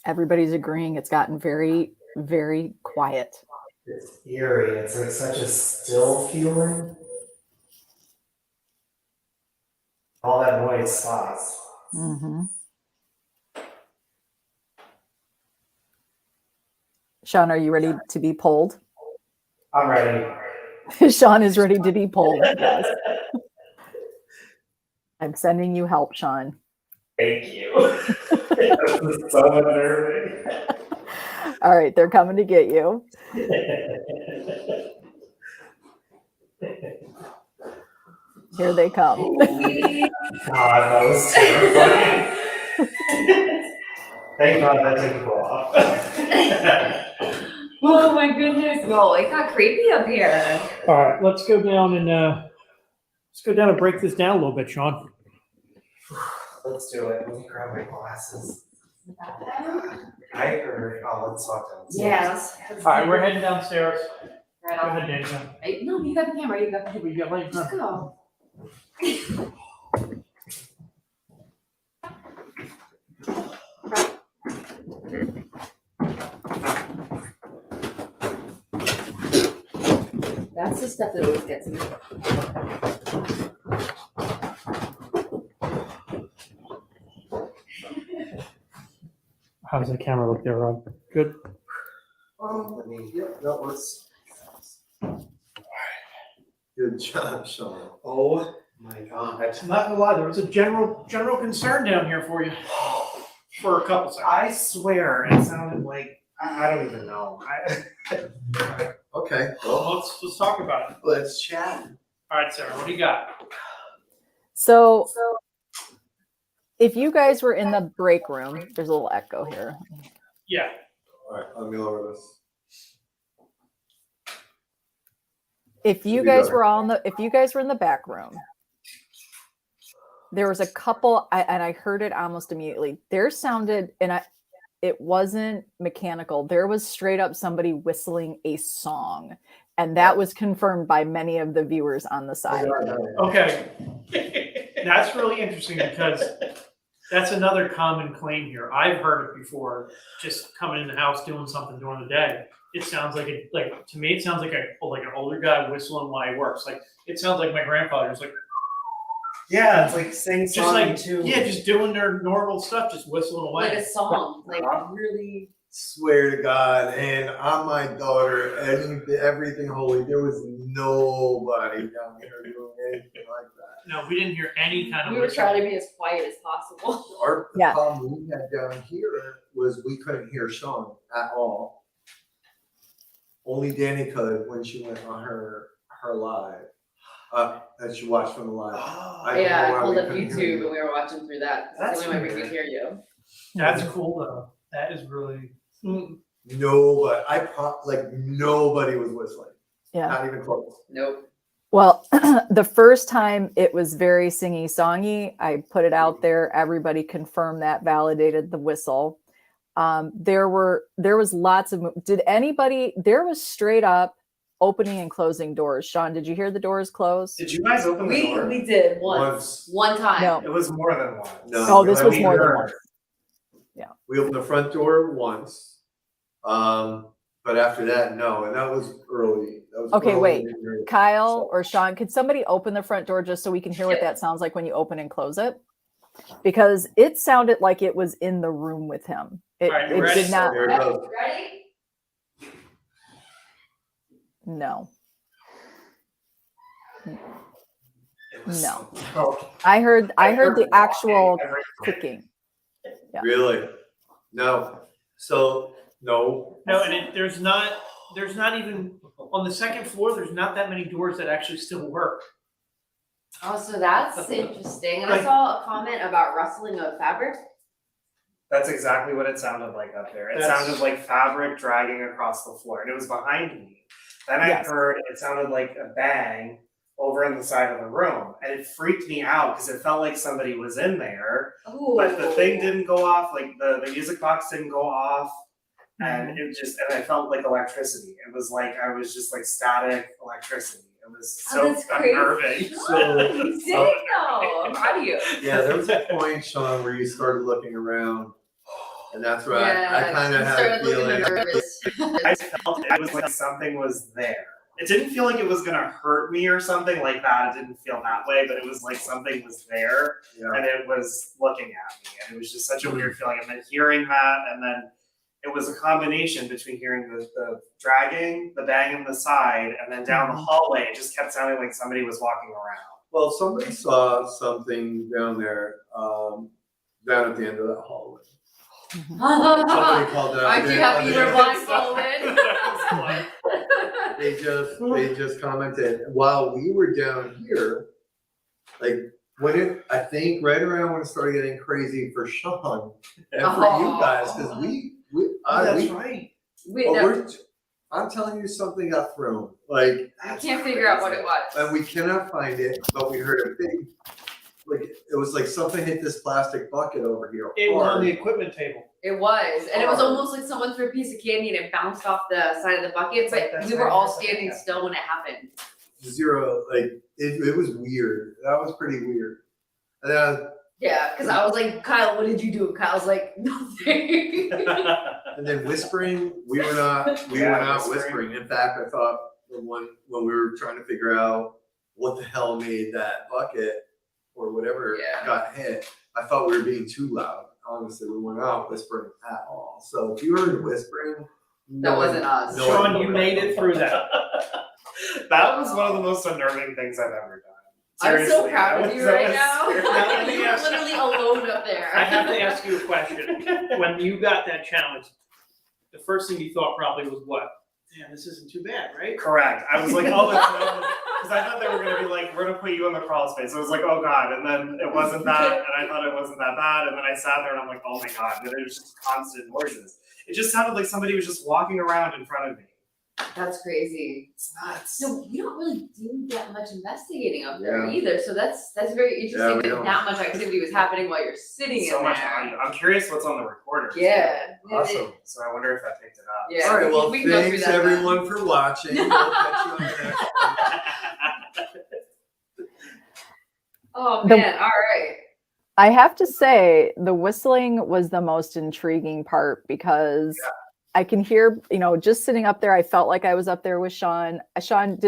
Everybody's agreeing it's gotten very, very quiet. It's eerie. It's like such a still feeling. All that noise stops. Mm-hmm. Shawn, are you ready to be pulled? I'm ready. Shawn is ready to be pulled. Yes. I'm sending you help, Shawn. Thank you. This is so unnerving. All right, they're coming to get you. Here they come. God, that was terrifying. Thank God that didn't go off. Oh my goodness, no, it got creepy up here. All right, let's go down and break this down a little bit, Shawn. Let's do it. Let me grab my glasses. I heard. Oh, let's talk downstairs. Yeah, let's All right, we're heading downstairs. right Go off. ahead, Daniel. Hey, no, you got the camera, you got the We got like Just go. That's the stuff that always gets me. How's the camera look there, Rob? Good. Let me, yeah, that works. Good job, Sean. Oh my god. I'm not gonna lie, there was a general concern down here for you for a couple seconds. I swear it sounded like I don't even know. Okay, Well, let's talk about it. let's chat. All right, Sarah, what do you got? So if you guys were in the break room, there's a little echo here. Yeah. All right, let me lower this. If you Should be guys better. were in the back room, there was a couple, and I heard it almost immediately. There sounded, it wasn't mechanical. There was straight up somebody whistling a song, and that was confirmed by many of the viewers on the side. Okay. That's really interesting because that's another common claim here. I've heard it before, just coming in the house doing something during the day. It sounds like to me, it sounds like an older guy whistling while he works. Like, it sounds like my grandfather was like, Yeah, it's like sing just song like, too. yeah, just doing their normal stuff, just whistling away. Like a song, like really. Swear to God, and on my daughter, everything holy, there was nobody down here doing anything like that. No, we didn't hear any kind of We were whistling. trying to be as quiet as possible. Yeah. The problem we had down here was we couldn't hear Shawn at all. Only Dani could when she went on her live, that she watched from the live. I don't Yeah, know why I pulled we up couldn't hear YouTube you. and we were watching through that. That's That's the only way we weird. could hear you. That's cool though. That is really. No, but nobody was whistling. Yeah. Not even close. Nope. Well, the first time it was very singy songy. I put it out there. Everybody confirmed that, validated the whistle. There was lots of. There was straight up opening and closing doors. Shawn, did you hear the doors close? Did you guys open the door? We did once. One time. No. It was more than one. No. Oh, this was We more than heard. one. We opened the front door once, but after that, no, and that was early. That was Okay, early wait. in the year. Kyle or Shawn, could somebody open the front door just so we can hear what that sounds like when you open and close it? Because it sounded like it was in the room with him. It, All right, you it ready? did not. There it goes. Ready? No. It was No. Oh, I heard the actual walking every- clicking. Yeah. Really? No. So no. No, and there's not even on the second floor. There's not that many doors that actually still work. Oh, so that's interesting. And I Like- saw a comment about rustling of fabric. That's exactly what it sounded like up there. It That's- sounded like fabric dragging across the floor, and it was behind me. Then I Yes. heard it sounded like a bang over on the side of the room, and it freaked me out because it felt like somebody was in there, Oh. but the thing didn't go off, like the music box didn't go off, and Mm-hmm. and I felt like electricity. It was like I was just like static electricity. It was Oh, so that's crazy. unnerving. You did know. I'm proud of you. Yeah, there was a point, Shawn, where you started looking around, and that's where I kind of you had a started looking feeling. nervous. I felt it was like something was there. It didn't feel like it was gonna hurt me or something like that. It didn't feel that way, but it was like something was there Yeah. and it was looking at me. And it was just such a weird feeling. And then hearing that, and then it was a combination between hearing the dragging, the bang on the side, and then down the hallway, it just kept sounding like somebody was walking around. Well, somebody saw something down there, down at the end of that hallway. Somebody called it out. Aren't you happy you were blindfolded? They just commented while we were down here, like I think right around when it started getting crazy for Shawn and for you guys, because right. I'm telling you, something got thrown. Like I can't figure out what it was. and we cannot find it, but we heard a big, like it was like something hit this plastic bucket over here. It was on hard. the equipment table. It was, and it was almost like someone threw a piece of candy and it bounced off the side of the bucket, but That's we were right. all standing still when it happened. Zero, like it was weird. That was pretty weird. And then Yeah, because I was like, Kyle, what did you do? And Kyle's like, nothing. And then whispering, we were not whispering. In fact, I thought when we were trying to figure out what the hell made that bucket or whatever Yeah. got hit, I thought we were being too loud. honestly, we went out whispering at all. So if you heard whispering, That wasn't us. no Shawn, one- you made it through that. That was one of the most unnerving things I've ever done. I'm so Seriously, proud that of you was- right that was now. Now, let me You were ask- literally alone up there. I have to ask you a question. When you got that challenge, the first thing you thought probably was what? Man, this isn't too bad, right? Correct. I was like, oh, because I thought they were gonna be like, we're gonna put you in the crawl space. I was like, oh god, and then it wasn't that, and I thought it wasn't that bad, and then I sat there and I'm like, oh my god, but it was just constant noises. It just sounded like somebody was just walking around in front of me. That's crazy. It's nuts. No, we don't really do that much investigating up there Yeah. either. So that's very interesting we that don't. that much activity was happening while you're sitting So in much there. audio. I'm curious what's on the recorder. Yeah. Awesome. So I wonder if I picked it up. Yeah. All right, well, we can go through thanks that then. everyone for watching. We'll catch you on the next one. Oh The- man, all right. I have to say, the whistling was the most intriguing part because I can hear, just sitting up there, I felt like I was up there with Shawn. Shawn,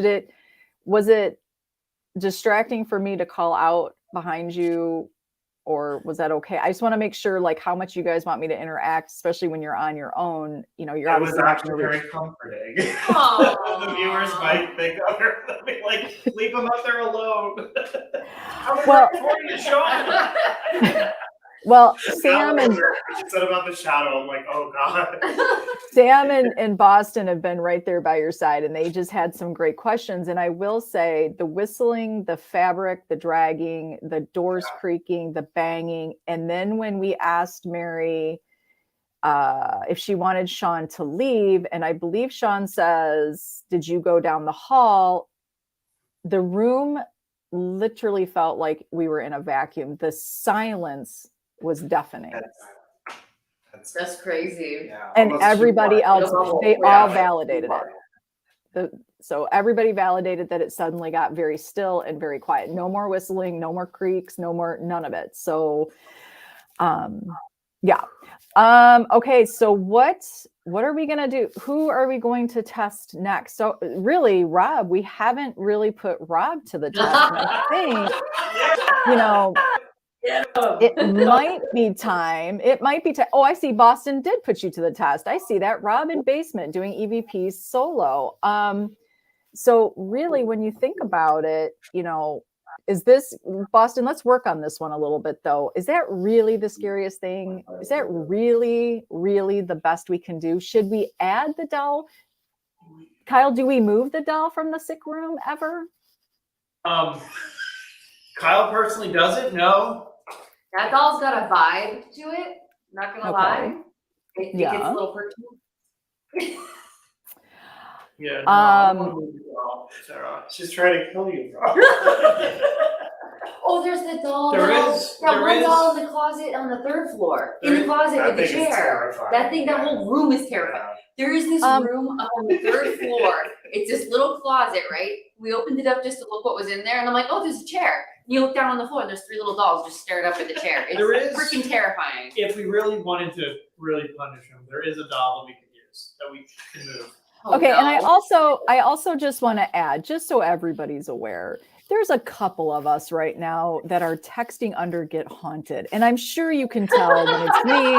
was it distracting for me to call out behind you, or was that okay? I just want to make sure, like, how much you guys want me to interact, especially when you're on your own. You're It was obviously not actually gonna very comforting. Aw. The viewers might think they'll be like, leave them up there alone. Well- Shawn. Well, Sam and She said about the shadow. I'm like, oh god. Sam and Boston have been right there by your side, and they just had some great questions. And I will say, the whistling, the fabric, the dragging, the doors creaking, the banging, and then when we asked Mary if she wanted Shawn to leave, and I believe Shawn says, "Did you go down the hall?" The room literally felt like we were in a vacuum. The silence was deafening. That's crazy. Yeah, And almost too everybody quiet. else, they Yeah, all like, validated it. So everybody validated that it suddenly got very still and very quiet. No more whistling, no more creaks, none of it. So, yeah. Okay. So what are we going to do? Who are we going to test next? So really, Rob, we haven't really put Rob to the test. And I think, it might be time. Oh, I see. Boston did put you to the test. I see that. Rob in basement doing EVP solo. So really, when you think about it, is this, Boston, let's work on this one a little bit though. Is that really the scariest thing? Is that really, really the best we can do? Should we add the doll? Kyle, do we move the doll from the sick room ever? Kyle personally does it. No. That doll's got a vibe to it. Not gonna lie. It Yeah. gets a little perky. Yeah. No, I don't wanna move the doll, Sarah. She's trying to kill you, bro. Oh, there's the doll. There that is. one There doll is. in the closet on the third floor. There In the is. closet That with the thing is chair. terrifying. That thing, that whole room is terrifying. There is this room up on the third floor. It's this little closet, right? We opened it up just to look what was in there, and I'm like, oh, there's a chair. And you look down on the floor, and there's 3 little dolls just stared up at the chair. It's There is. freaking terrifying. If we really wanted to really punish him, there is a doll that we could use that we can move. Oh, Okay, and no. I also just want to add, just so everybody's aware, there's a couple of us right now that are texting under Get Haunted, and I'm sure you can tell when it's me,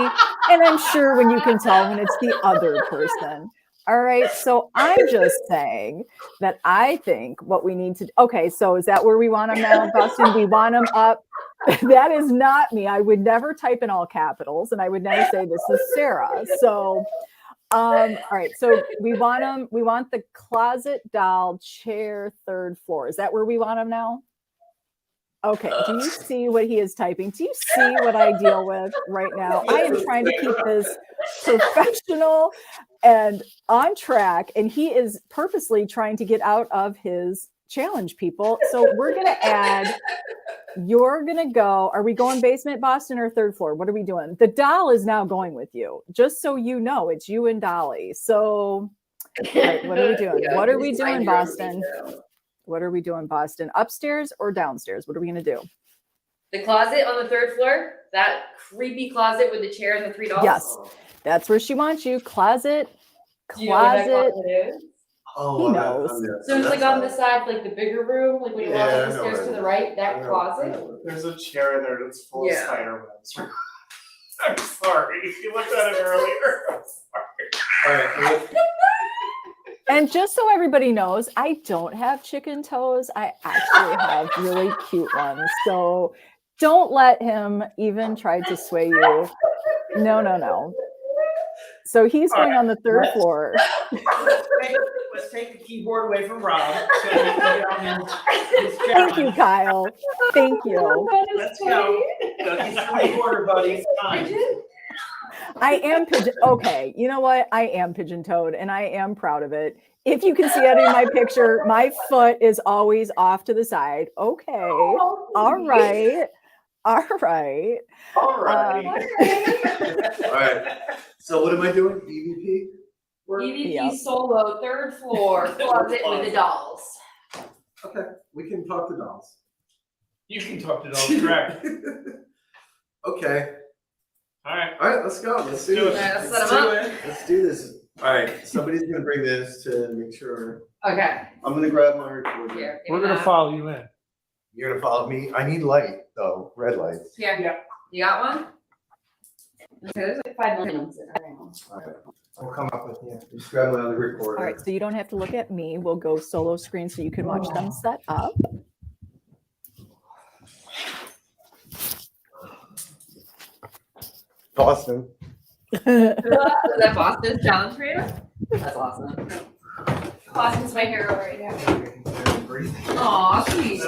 and I'm sure when you can tell when it's the other person. All right, so I'm just saying that I think what we need to. Okay, so is that where we want them now, Boston? We want them up. That is not me. I would never type in all capitals, and I would never say this is Sarah. So. All right, so we want them. We want the closet doll chair 3rd floor. Is that where we want them now? Okay. Do you see what he is typing? Do you see what I deal with right now? I am trying to keep this professional and on track, and he is purposely trying to get out of his challenge, people. So we're going to add. You're going to go. Are we going basement, Boston, or 3rd floor? What are we doing? The doll is now going with you. Just so you know, it's you and Dolly. So right, what are we doing? What are we doing, Boston? What are we doing, Boston? Upstairs or downstairs? What are we going to do? The closet on the 3rd floor, that creepy closet with the chair and the 3 dolls. Yes, that's where she wants you. Closet. Do you know where that Closet. closet is? Oh, He knows. So it's like on the side, like the bigger room, like when you walk Yeah, up I the know stairs where to it the is. right, that closet. There's a chair in there that's full Yeah. of spider webs. I'm sorry. You looked at it earlier. I'm sorry. All right. And just so everybody knows, I don't have chicken toes. I actually have really cute ones. So don't let him even try to sway you. No. So he's going on the third floor. Let's take the keyboard away from Rob. So we can get on his Thank you, Kyle. Thank you. Let's go. He's three quarter buddies. I am pigeon. Okay, you know what? I am pigeon-toed, and I am proud of it. If you can see it in my picture, my foot is always off to the side. Okay, all right. All right. All right. So what am I doing? DVP? EVP Yep. solo, third floor, closet with the dolls. Okay. We can talk to dolls. You can talk to dolls, correct? Okay. All right. All right. Let's go. Let's do it. Let's set 'em up. Let's do this. All right. Somebody's gonna bring this to make sure. Okay. I'm gonna grab my recorder. Here. We're gonna follow you in. You're gonna follow me. I need light though. Red lights. Here. Yeah. You got one? Okay, there's like 5 million. All right. I'll come up with you. Just grab my other recorder. All right, so you don't have to look at me. We'll go solo screen so you can watch them set up. Boston. Is that Boston's challenge for you? That's awesome. Boston's my hero right now. Aw, sweet.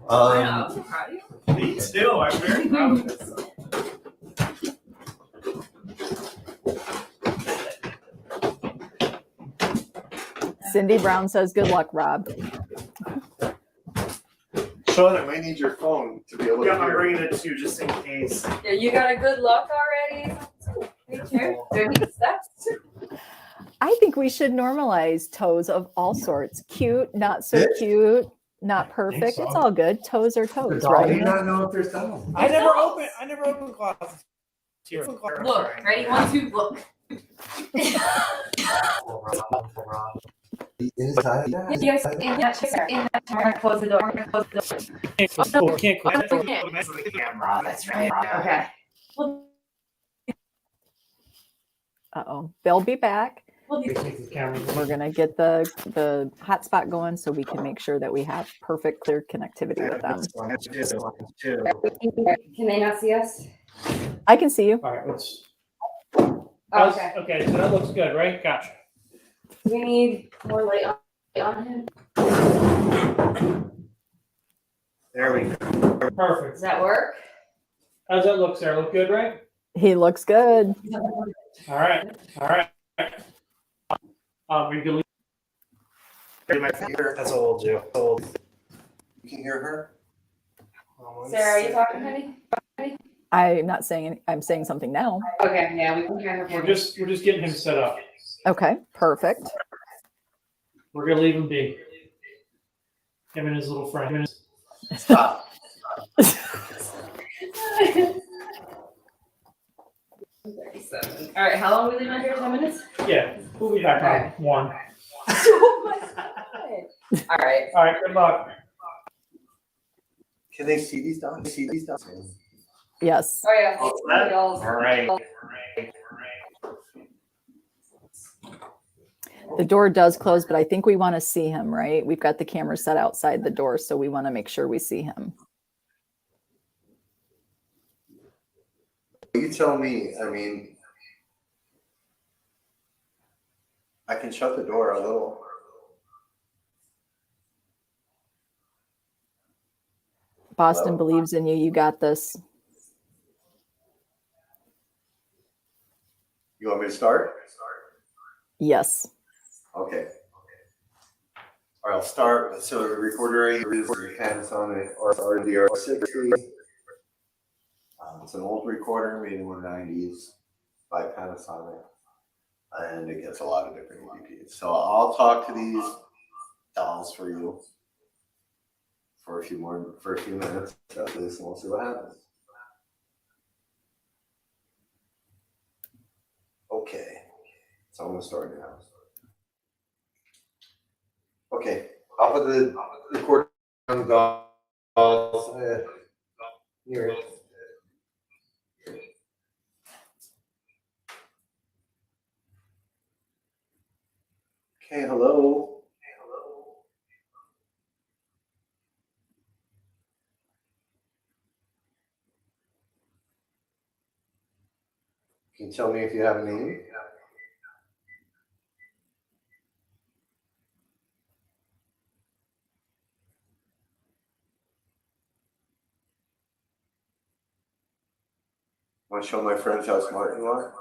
I know, I'm so proud of you. Me too. I'm very proud of this. Cindy Brown says, "Good luck, Rob." Sean, I might need your phone to be able to Yeah, I'm hear. bringing it too, just in case. Yeah, you got a good luck already. Me too. Doing steps. I think we should normalize toes of all sorts. Cute, not so Bitch. cute, not perfect. so. It's all good. Toes are toes, Do right? you not know if there's dolls? I never open closets. Here. Look, ready? 1, 2, look. Inside. You guys in that chair. In that chair. I'm gonna close the door. I'm gonna close the door. Can't close the door. Can't close the door. Camera. That's right. Okay. Uh-oh. They'll be back. Take the camera. We're gonna get the hotspot going so we can make sure that we have perfect, clear connectivity with them. Can they not see us? I can see you. All right, let's. Okay. Okay, so that looks good, right? Gotcha. We need more light on him. There we go. Perfect. Does that work? How's that look, Sarah? Look good, right? He looks good. All right. All right. We can leave. That's old, Joe. Old. You can hear her? Sarah, are you talking, honey? I'm not saying any, I'm saying something now. Okay, yeah, we can kind of. We're just getting him set up. Okay, perfect. We're gonna leave him be. Him and his little friend. Stop. All right, how long are we leaving here? 10 minutes? Yeah, we'll be back on 1. All right. All right, good luck. Can they see these dolls? See these dolls? Yes. Oh, yeah. All set? All right. The door does close, but I think we want to see him, right? We've got the camera set outside the door, so we want to make sure we see him. You tell me. I mean, I can shut the door a little. Boston believes in you. You got this. You want me to start? Yes. Okay. All right, I'll start. So the recorder is Panasonic RDR60. It's an old recorder made in the 90s by Panasonic, and it gets a lot of different EVPs. So I'll talk to these dolls for you for a few minutes at least, and we'll see what happens. Okay, so I'm gonna start now. Okay, I'll put the recorder on the dolls. Here. Okay, hello. Can you tell me if you have a name? Want to show my friends how smart you are?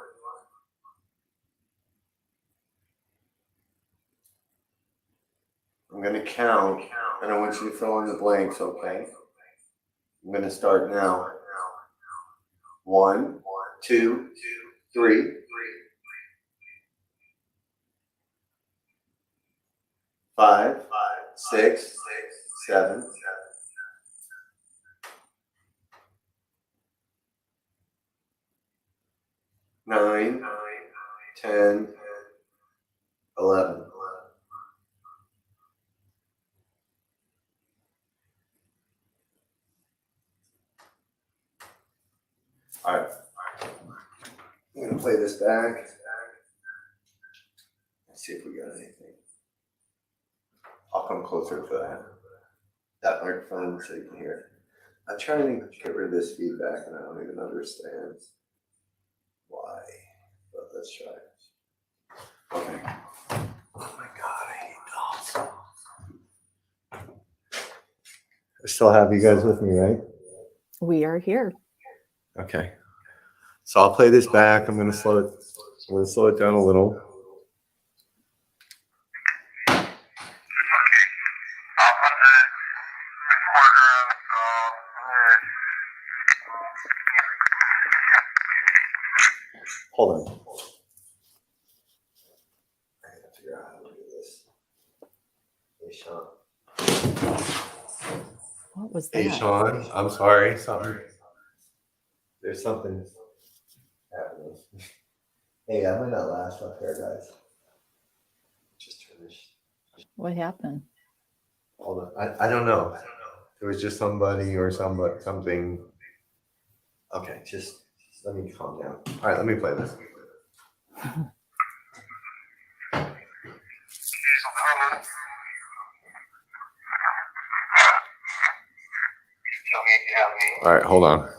I'm going to count, and I want you to fill in the blanks, okay? I'm going to start now. 1, 2, 3. 5, 6, 7. 9, 10, 11. All right. I'm going to play this back. Let's see if we got anything. I'll come closer to that microphone so you can hear it. I'm trying to get rid of this feedback and I don't even understand why, but let's try it. Okay. Oh my God, I hate dolls. I still have you guys with me, right? We are here. Okay. So I'll play this back. I'm going to slow it down a little. Hold on. I gotta figure out how to do this. Hey, Shawn. What was that? Hey, Shawn. I'm sorry. There's something happening. Hey, I might not last up here, guys. Just finished. What happened? Hold on. I don't know. It was just somebody or something. Okay, just let me calm down. All right, let me play this. All right, hold on.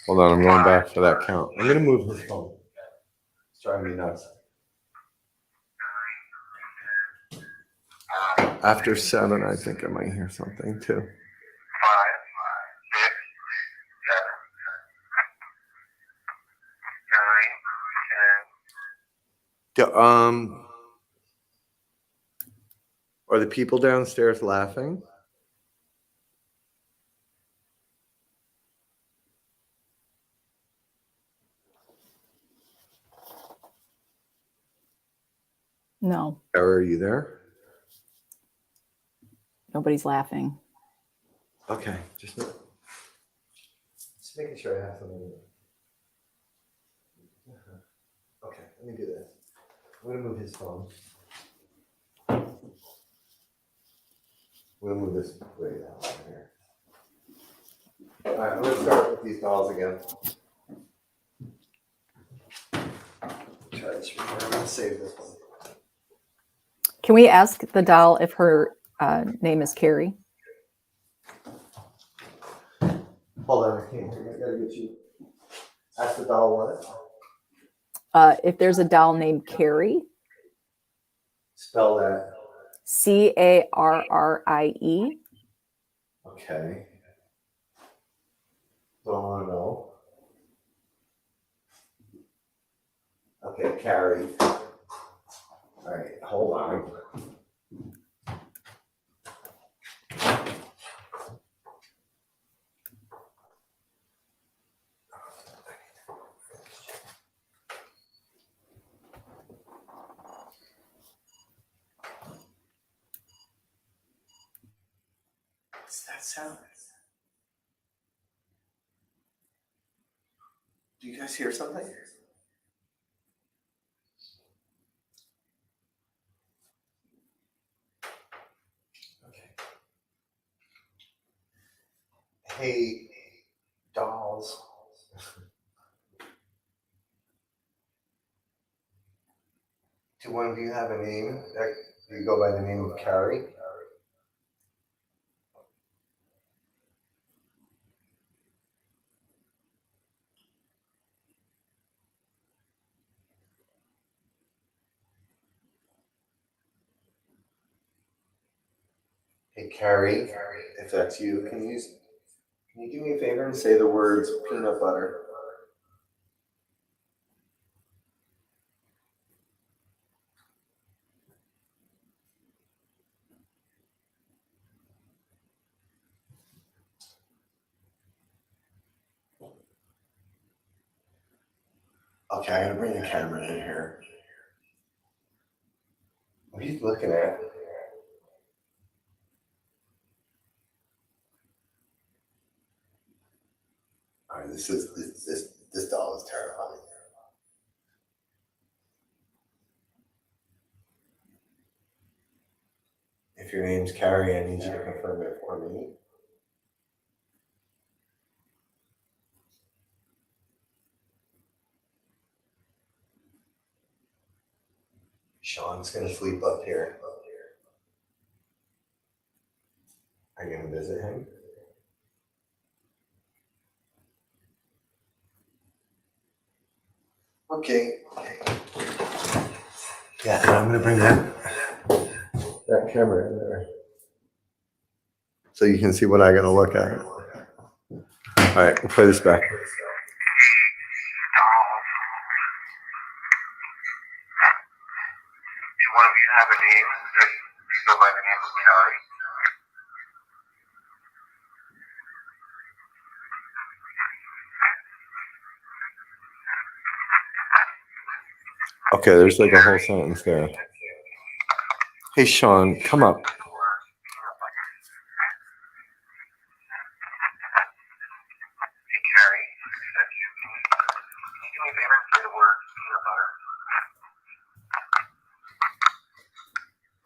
Hold on, I'm going back for that count. I'm gonna move his phone. It's driving me nuts. After 7, I think I might hear something too. 5, 6, 7, 9, 10. Are the people downstairs laughing? No, Are you there? nobody's laughing. Okay, just making sure I have something. Okay, let me do this. I'm gonna move his phone. We'll move this way down here. All right, I'm gonna start with these dolls again. Try this record. I'm gonna save this one. Can we ask the doll if her name is Carrie? Hold on, I can't hear you. I gotta get you. Ask the doll what? If there's a doll named Carrie, Spell that. Carrie. Okay. Don't wanna know. Okay, Carrie. All right, hold on. What's that sound? Do you guys hear something? Okay. Hey, dolls. Do one of you have a name that you go by the name of Carrie? Hey, Carrie, if that's you, can you do me a favor and say the words peanut butter? Okay, I gotta bring the camera in here. What are you looking at? All right, this doll is terrifying. If your name's Carrie, I need you to confirm it for me. Sean's gonna sleep up here. Are you gonna visit him? Okay. Yeah, and I'm gonna bring that camera in there, so you can see what I gotta look at. All right, we'll play this back. Do one of you have a name that you go by the name of Kelly? Okay, there's like a whole sentence there. Hey, Sean, come up.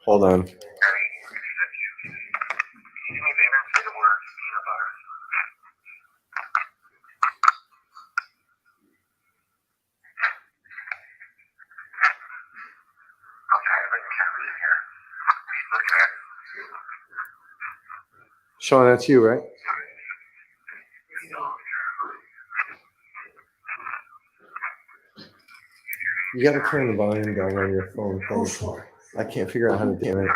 Hold on. Sean, that's you, right? You gotta turn the volume down on your phone. I can't figure out how to do it.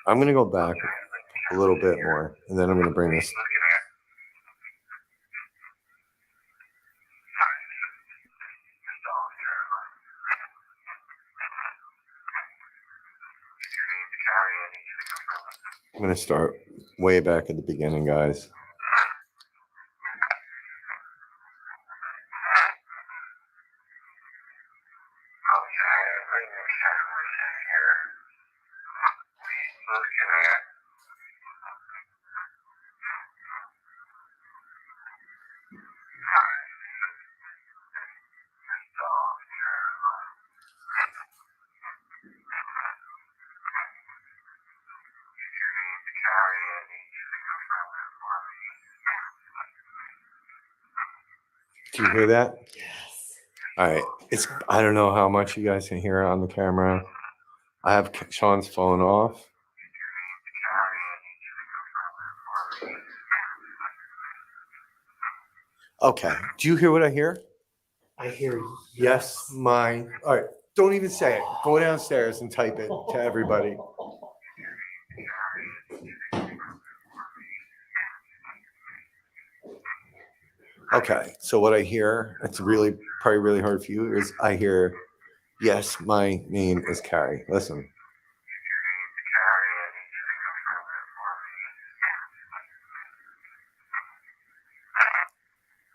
I'm gonna go back a little bit more, and then I'm gonna bring this. I'm gonna start way back at the beginning, guys. Do you hear that? Yes. All right. I don't know how much you guys can hear on the camera. I have Sean's phone off. Okay. Do you hear what I hear? I hear you. Yes, mine. All right. Don't even say it. Go downstairs and type it to everybody. Okay, so what I hear, it's really probably really hard for you, is I hear, yes, my name is Carrie. Listen.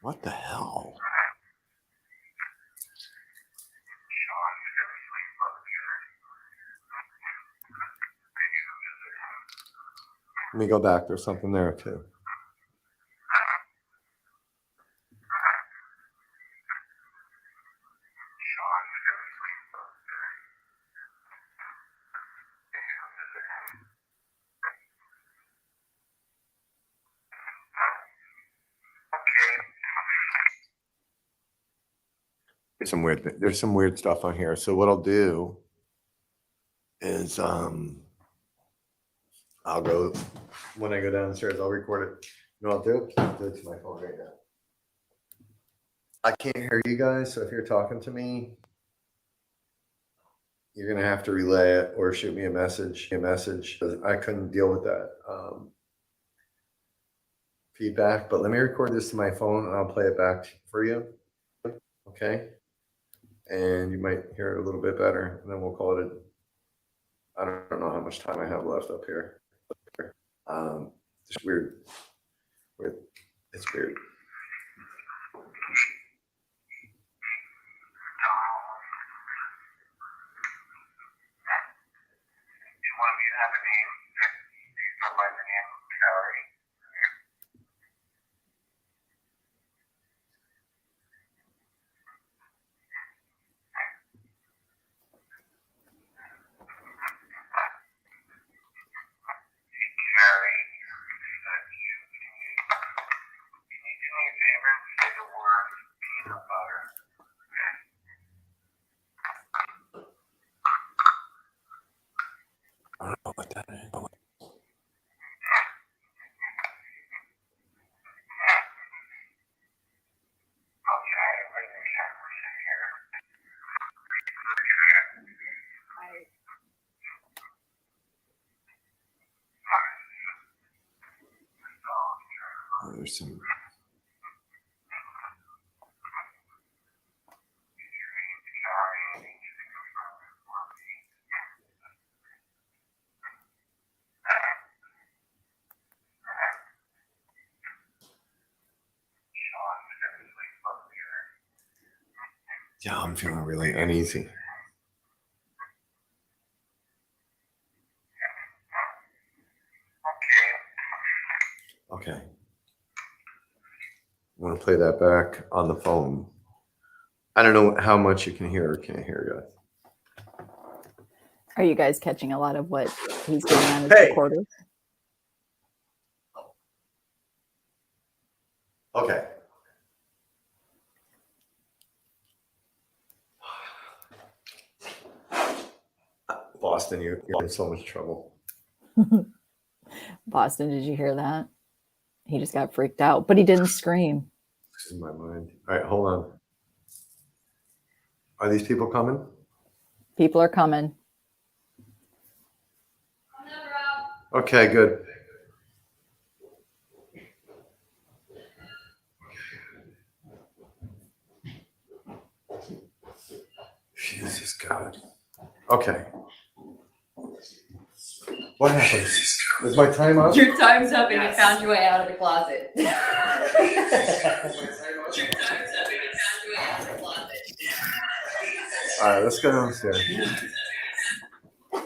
What the hell? Let me go back. There's something there too. There's some weird stuff on here. So what I'll do is I'll go when I go downstairs, I'll record it. You know what I'll do? I'll do it to my phone right now. I can't hear you guys, so if you're talking to me, you're gonna have to relay it or shoot me a message. I couldn't deal with that feedback, but let me record this to my phone and I'll play it back for you. Okay? And you might hear it a little bit better, and then we'll call it I don't know how much time I have left up here. It's weird. It's weird. I don't know what that is. Oh, there's some. Yeah, I'm feeling really uneasy. Okay. I'm going to play that back on the phone. I don't know how much you can hear or can't hear, guys. Are you guys catching a lot of what he's doing on his Hey! recorder? Okay. Boston, you're in so much trouble. Boston, did you hear that? He just got freaked out, but he didn't scream. This is my mind. All right, hold on. Are these people coming? People are coming. Okay, good. Jesus God. Okay. What happened? Is my time up? Your time's up and Yes. you found your way out of the closet. All right, let's go downstairs.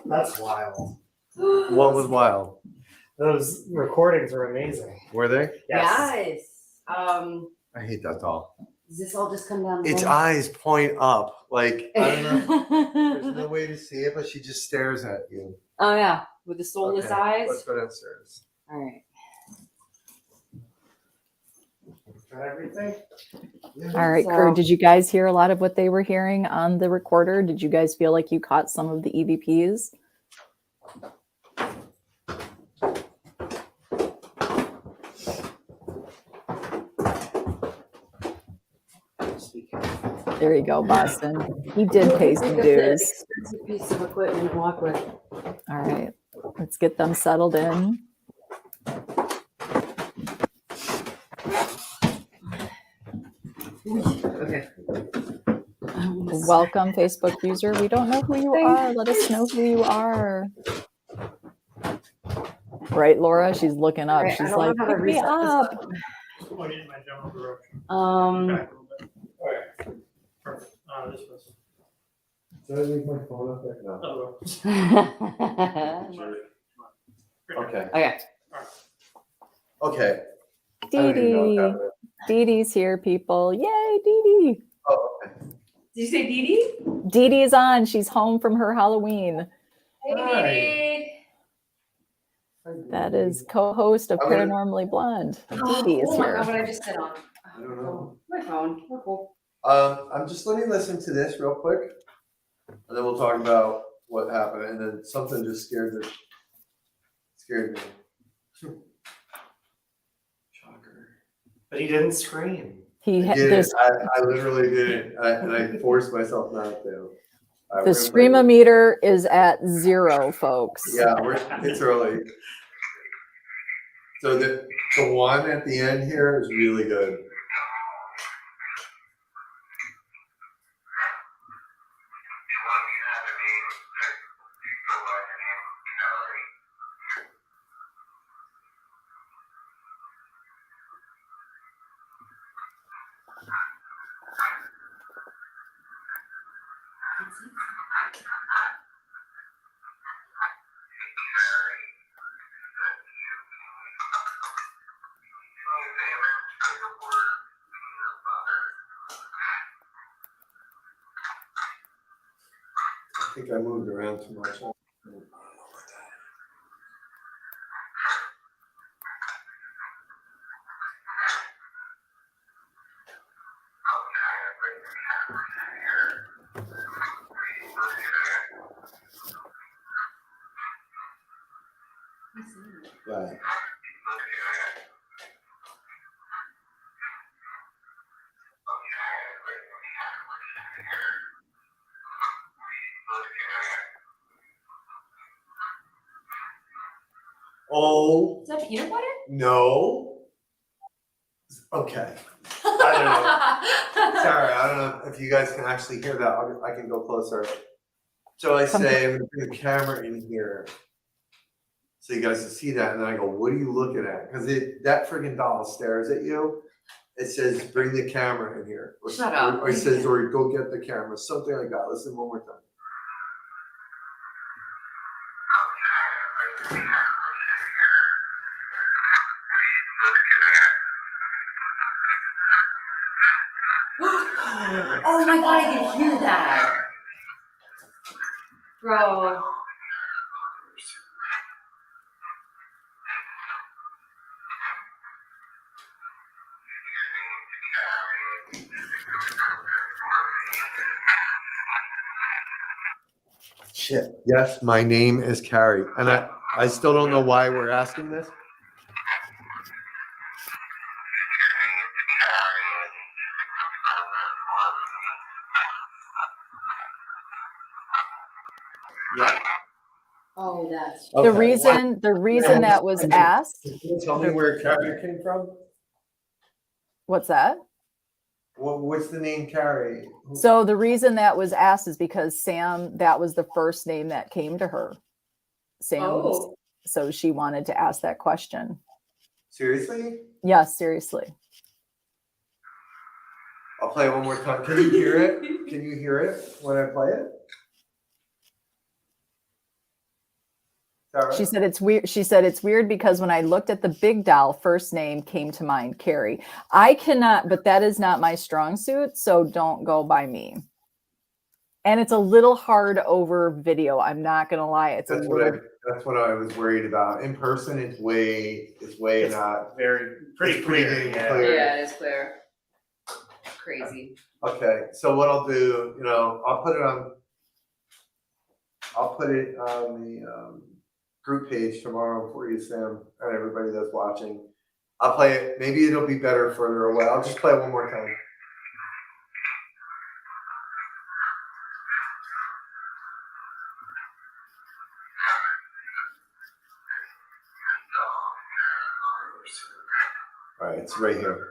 That's wild. What was wild? Those recordings are amazing. Were they? Guys, I hate that doll. does this all just come down? Its eyes point up. Like, I don't know. There's no way to see it, but she just stares at you. Oh yeah, with the soulless Okay, eyes. Let's go downstairs. All right. Try everything. All right, crew, did you guys hear a lot of what they were hearing on the recorder? Did you guys feel like you caught some of the EVPs? There you go, Boston. He did pay some dues. Expensive piece of equipment to walk with. All right, let's get them settled in. Okay. Welcome, Facebook user. We don't know who you are. Let us know who you are. Right, Laura? She's looking up. Right, I She's don't like, know how to pick me reset this up. Point it in my general direction. Back a little bit. Alright. Perfect. This was. Did I leave my phone up there? No. Oh, Okay. Okay. Okay. I Dee don't even know what Dee. that is. Dee Dee's here, people. Yay, Dee Dee. Oh, okay. Did you say Dee Dee? Dee Dee's on. She's home from her Halloween. Hey, That is co-host of I'm gonna- Paranormally Blonde. Dee Dee Dee. Dee is Oh my here. god, what I just sit on. I don't know. My phone. We're cool. Let me listen to this real quick, and then we'll talk about what happened, and then something just scared me. Shocker. But he didn't scream. He I did this it. I literally did it, and I forced myself not to. the screamometer is at 0, folks. Yeah, it's early. So the one at the end here is really good. I think I moved around too much. Right. Oh, Is that peanut butter? no. Okay. I don't know. Sorry, I don't know if you guys can actually hear that. I can go closer. So I say, I'm gonna bring the camera in here. So you guys can see that, and then I go, what are you looking at? Because that friggin' doll stares at you. It says, bring the camera in here. Or, Shut up. Or it says, or go get the camera, something like that. Listen one more time. Oh my god, I can hear that. Bro. Shit. Yes, my name is Carrie. And I still don't know why we're asking this. Yeah. Oh, that's. The reason that was asked. Can you tell me where Carrie came from? What's that? What's the name Carrie? So the reason that was asked is because Sam, that was the first name that came to her. Sam. Oh. So she wanted to ask that question. Seriously? Yes, seriously. I'll play it one more time. Can you hear it? Can you hear it when I play it? Sarah? She said it's weird. She said it's weird because when I looked at the big doll, first name came to mind, Carrie. I cannot, but that is not my strong suit, so don't go by me. And it's a little hard over video. I'm not gonna lie. It's That's what I was worried about. In person, it's way not Very pretty it's clear. pretty Yeah. clear. Yeah, it is clear. Crazy. Okay, so what I'll do, I'll put it on the group page tomorrow for you, Sam, and everybody that's watching. I'll play it. Maybe it'll be better further away. I'll just play it one more time. All right, it's right here.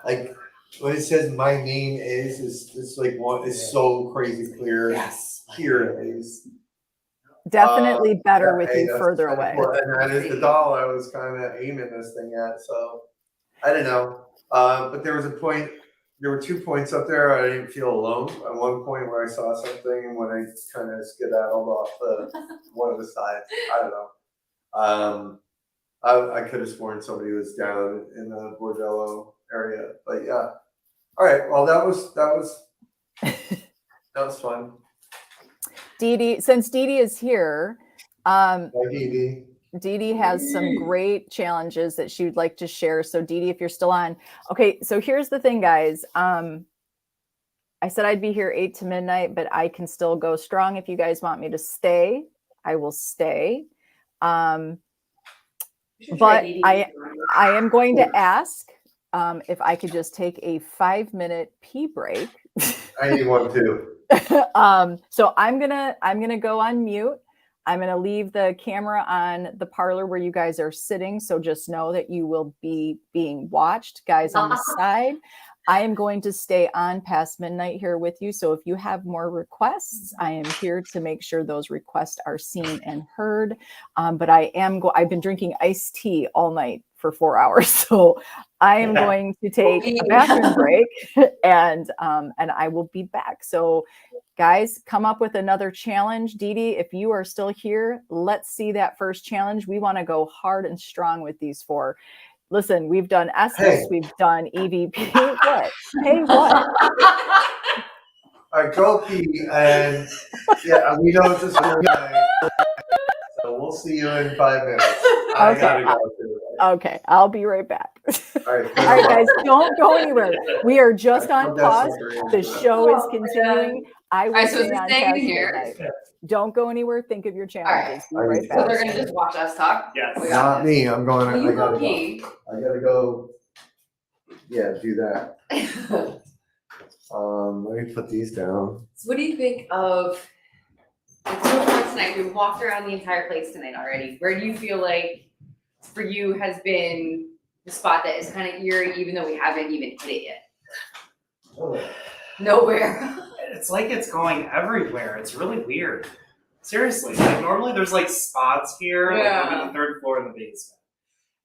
like when it says my name is, it's like one, it's so crazy clear. Yes. Here it is. Definitely better with Hey, you that's further kinda away. cool. And that is the doll I was kind of aiming this thing at. So I don't know. But there was a point. There were 2 points up there. I didn't feel alone. At one point where I saw something, and when I kind of skedaddled off one of the sides. I don't know. I could have sworn somebody was down in the Bordello area, but yeah. All right. Well, that was fun. Dee Dee, since Dee Dee is here, Bye, Dee. Dee Dee has some great challenges that she would like to share. So Dee Dee, if you're still on. Okay, so here's the thing, guys. I said I'd be here 8 to midnight, but I can still go strong. If you guys want me to stay, I will stay. But I am going to ask if I could just take a 5-minute pee break. I need one too. So I'm gonna go on mute. I'm gonna leave the camera on the parlor where you guys are sitting. So just know that you will be being watched, guys on the side. I am going to stay on past midnight here with you. So if you have more requests, I am here to make sure those requests are seen and heard. But I've been drinking iced tea all night for 4 hours. So I am going to take a bathroom break and I will be back. So guys, come up with another challenge. Dee Dee, if you are still here, let's see that first challenge. We want to go hard and strong with these 4. Listen, we've done Estes, we've done EVP. What? Hey, what? All right, go pee, and yeah, we know it's a school night, so we'll see you in 5 minutes. I gotta go too. Okay, I'll be right back. All right, Guys, don't go anywhere. We are just on pause. The show is continuing. I will stay on past midnight. Don't go anywhere. Think of your challenges. Be right back. So they're gonna just watch us talk? Yes. Not me. I'm going. Well, you I gotta pee. go. I gotta go. Yeah, do that. Let me put these down. So what do you think of like so far tonight? We've walked around the entire place tonight already. Where do you feel like for you has been the spot that is kind of eerie, even though we haven't even hit it yet? Oh. Nowhere. It's like it's going everywhere. It's really weird. Seriously, like normally there's like spots here, like maybe the 3rd floor in the basement.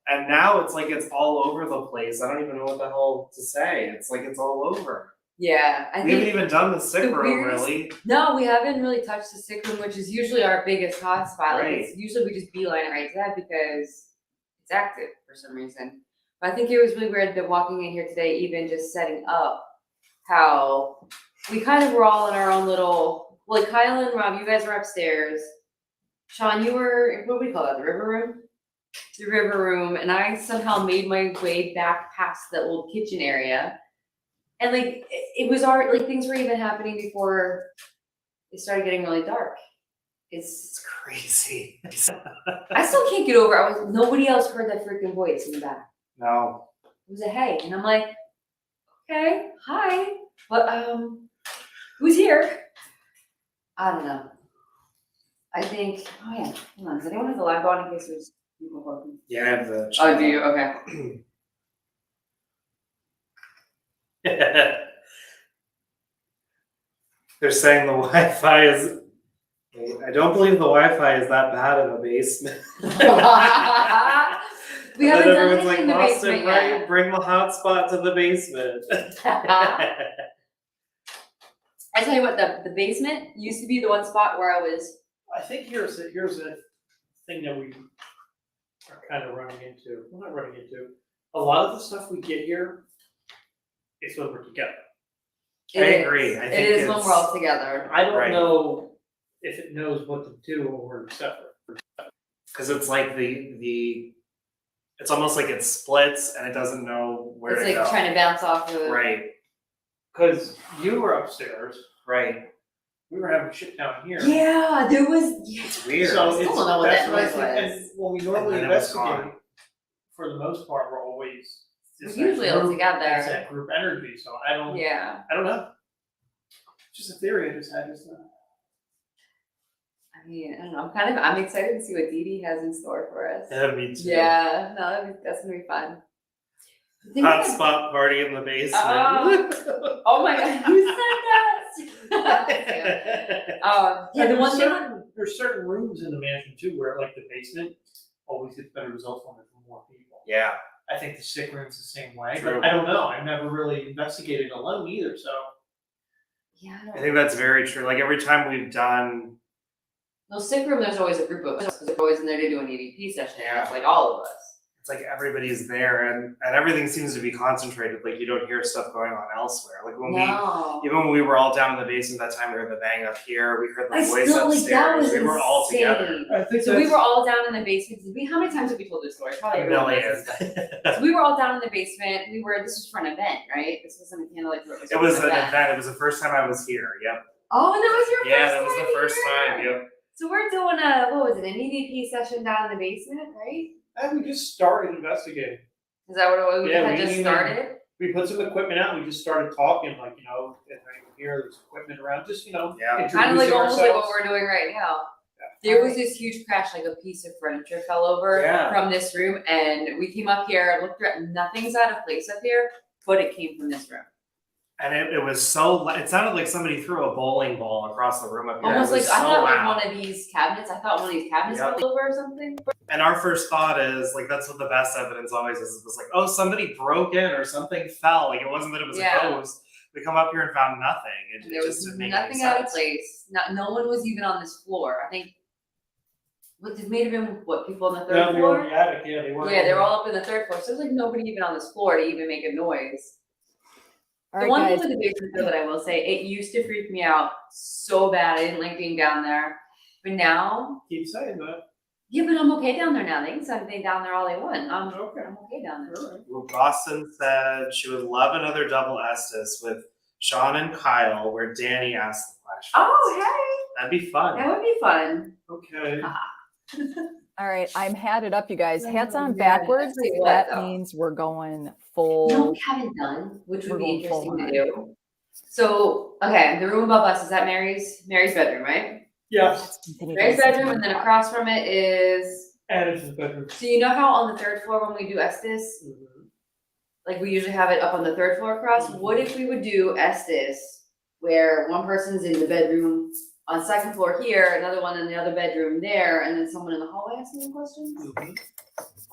And now it's like it's all over the place. I don't even know what the hell to say. It's like it's all over. Yeah, We haven't even done the sick room, really. No, we haven't really touched the sick room, which is usually our biggest hot spot. Like Right. it's usually we just beeline it right to that because it's active for some reason. But I think it was really weird that walking in here today, even just setting up how we kind of were all in our own little, like Kyle and Rob, you guys were upstairs. Shawn, you were, what do we call that, the river room? The river room, and I somehow made my way back past the old kitchen area. And like, it was already, like things were even happening before it started getting really dark. It's crazy. I still can't get over, nobody else heard that freaking voice in the back. No. It was a hey, and I'm like, okay, hi, but who's here? I don't know. I think, oh yeah, hold on, does anyone have the live on in case there's people talking? Yeah, I have the. Oh, do you? Okay. They're saying the Wi-Fi is. I don't believe the Wi-Fi is that bad in the basement. We And haven't then done everyone's anything like, in the Austin, basement right? yet. Bring the hotspot to the basement. I tell you what, the basement used to be the one spot where I was. I think here's a thing that we are kind of running into. Well, not running into. A lot of the stuff we get here is when we're together. I agree. I think it is when it's- we're all together. I don't Right. know if it knows what to do when we're separate. Because it's like it's almost like it splits and it doesn't know where It's to like go. trying to bounce off of. Right, Because you were upstairs, right. we were having shit down here. Yeah, there was. Yeah. It's weird. So Still it's, don't know what that's that what I noise think, was. and when we normally And then it was investigate, gone. for the most part, we're always. We're it's usually that all group- together. It's that group energy, so I don't know. Just a theory I just had just now. I mean, I don't know. I'm excited to see what Dee Dee has in store for us. Yeah, me too. Yeah, no, that's gonna be fun. Hotspot party in the basement. Oh my god, who said that? Yeah, the one thing. There's certain rooms in the mansion too where like the basement always gets better results when there's more people. Yeah. I think the sick room's the same way. True. But I don't know. I've never really investigated alone either. So Yeah, I think that's very true. Like every time we've done, no, sick room, there's always a group of us, because they're always in there to do an EVP session, Yeah. it's like all of us. it's like everybody's there and everything seems to be concentrated. Like you don't hear stuff going on elsewhere. Like when even when we were all down in the basement that time, we heard the bang up here. We heard the I voice still, like, that upstairs. was We were all together. insane. I think So we were all down in the basement. How many times have we told this story? Probably A everyone million. knows this stuff. So we were all down in the basement. This was for an event, right? This wasn't a candlelight. It was an event. It was the first time I was here. Yep. Oh, and that was your Yeah, first that was time the first here. time. Yep. So we're doing an EVP session down in the basement, right? And we just started investigating. Is that what it was? We Yeah, had we just didn't started? We put some equipment out. And we just started talking, like and here there's equipment around. Just Yeah. Kind of like introducing almost like what ourselves. we're doing right now. There was this huge crash, like a piece of furniture fell over from this room, and we came up here, looked around, nothing's out of place up here, but it came from this room. And it was so. It sounded like somebody threw a bowling ball across the room up here. Almost It like was I so thought loud. like one of these cabinets. I thought one of these cabinets Yep. fell over or something. And our first thought is like that's what the best evidence always is. It was like, oh, somebody broke in or something fell. Like it wasn't that it was a ghost. We come up here and found nothing. There was just didn't make any nothing out of sense. place. No one was even on this floor. I think. This may have been people on the third Yeah, they were floor. in the attic. Yeah, they were. Yeah, they were all up in the third floor. So there's like nobody even on this floor to even make a noise. All The right, one guys. thing with the basement though that I will say, it used to freak me out so bad. I didn't like being down there. But now, Keep saying that. yeah, but I'm okay down there now. They can send me down there all they want. Okay. I'm okay down there. All right. Well, Boston said she would love another double Estes with Shawn and Kyle, where Dani asked the question. Oh, That'd be hey, fun. that would be fun. Okay. All right, I'm hatted up, you guys. Hats on Yeah, backwards. I tell you what, That though. means we're going You know full. what we haven't done, which We're would be going full interesting to do. So, okay, the room above us is that Mary's bedroom, right? Yeah. Mary's bedroom, and then across from it is. Added to the bedroom. So you know how on the third floor when we do Estes, like we usually have it up on the third floor across. What if we would do Estes, where one person's in the bedroom on second floor here, another one in the other bedroom there, and then someone in the hallway asking them questions?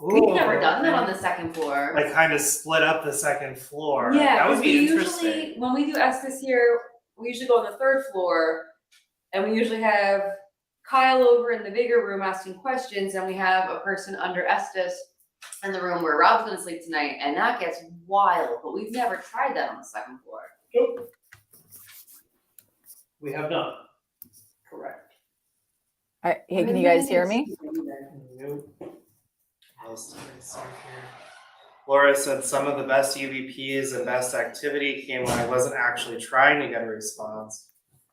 We've never done that on the second floor. Like kind of split up the second floor. Yeah, that would 'cause be we interesting. usually, when we do Estes here, we usually go on the third floor, and we usually have Kyle over in the bigger room asking questions, and we have a person under Estes in the room where Rob's gonna sleep tonight, and that gets wild, but we've never tried that on the second floor. Nope. We have not. Correct. All right, hey, can you guys hear me? Nope. What else did I see here? Laura said some of the best UVPs and best activity came when I wasn't actually trying to get a response.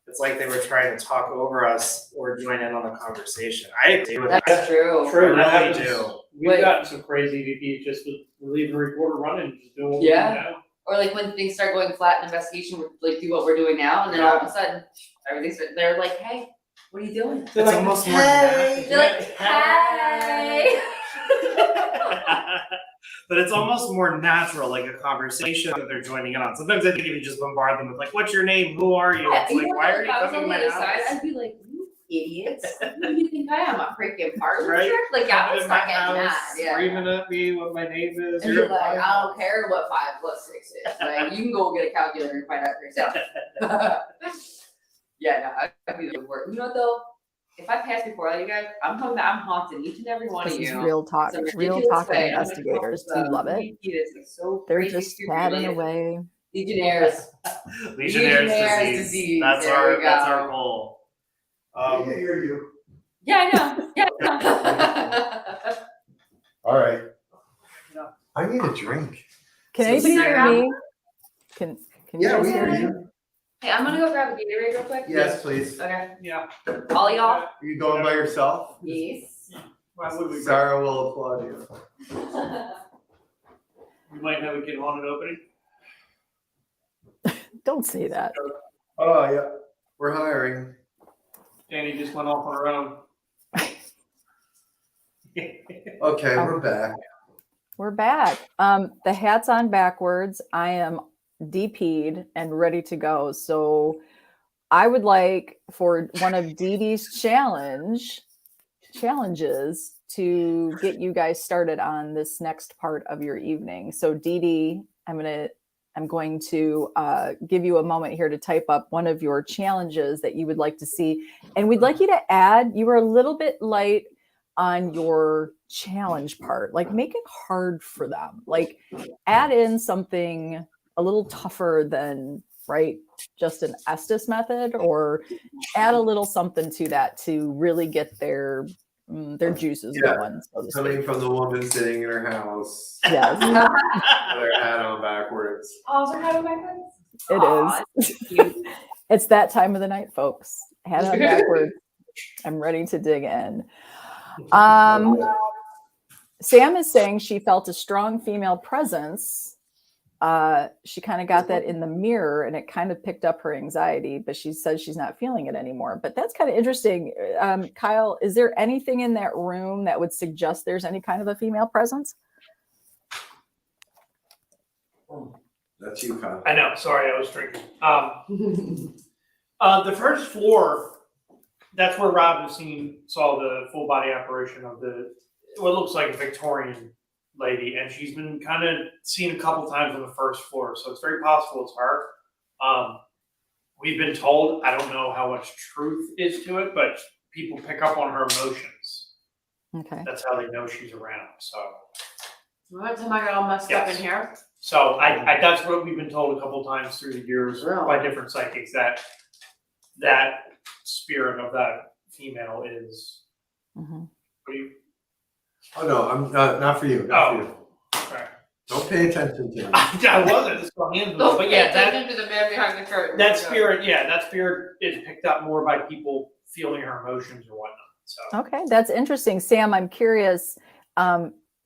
It's like they were trying to talk over us or join in on the conversation. I agree with that. That's true. True. I that really happens. do. We've Wait. gotten some crazy VPs just with leaving the recorder running and just doing what we do Yeah. now. Or like when things start going flat in investigation, we like do what we're doing now, and then all of a sudden, they're like, hey, what are you doing? It's almost more natural. They're like, hey. But it's almost more natural, like a conversation that they're joining in on. Sometimes I think if you just bombard them with like, "What's your name? Who are you?" It's You like, know "Why what, are if you I was coming to on my the other house?" side, I'd be like, you idiots. Who do you think I am? A freaking parlor Right? trick? Like, I Coming would to my start getting mad. house, Yeah. screaming at me what my name is. And You're you're like, fine. I don't care what 5 + 6 is. Like, you can go get a calculator and find out for yourself. Yeah, no, I'd be the worst. You know what though? If I pass before all you guys, I'm coming back, I'm haunting each and every one This of is you. real talk. Some Real ridiculous talk with way. I'm gonna investigators. come Do you love up with it? a VP that's so They're crazy, just stupid, chatting idiot. away. Legionnaires. Legionnaires disease. That's There we that's go. our goal. I can hear you. Yeah, I know. Yeah, I know. All right. I need a drink. Can So anybody hear Sarah- me? Can you Yeah, guys we hear hear me? you. Hey, I'm gonna go grab a Gatorade real quick. Yes, please. Are Okay. Yeah. All y'all? you going by yourself? Yes. Why would we? Sarah will applaud you. We might have a Get Haunted opening. Don't say that. Oh, yeah. We're hiring. Danny just went off on her own. Okay, we're back. We're back. The hat's on backwards. I am DP'd and ready to go. So I would like for one of Dee Dee's challenges to get you guys started on this next part of your evening. So Dee Dee, I'm going to give you a moment here to type up one of your challenges that you would like to see. And we'd like you to add, you were a little bit light on your challenge part, like make it hard for them, like add in something a little tougher than, right, just an Estes method, or add a little something to that to really get their juices going, so to Coming speak. from the woman sitting in her house, Yes. with her hat on backwards. Oh, is there hat on backwards? It is. It's that time of the night, folks. Hat on backwards. I'm ready to dig in. Sam is saying she felt a strong female presence. She kind of got that in the mirror and it kind of picked up her anxiety, but she says she's not feeling it anymore. But that's kind of interesting. Kyle, is there anything in that room that would suggest there's any kind of a female presence? That's you, Kyle. I know. Sorry, I was drinking. The first floor, that's where Rob saw the full body apparition of what looks like a Victorian lady, and she's been kind of seen a couple times on the first floor, so it's very possible it's her. We've been told, I don't know how much truth is to it, but people pick up on her emotions. Okay. That's how they know she's around. So. What time I got all messed up in here? So I that's what we've been told a couple times through the years by different psychics, that spirit of that female is. Mm-hmm. What do you? Oh no, I'm not for you. Not for you. Okay. Don't pay attention to me. I wasn't. Just go hands Don't but pay yeah, attention to the man behind the curtain. that spirit is picked up more by people feeling her emotions or whatnot. So. Okay, that's interesting. Sam, I'm curious,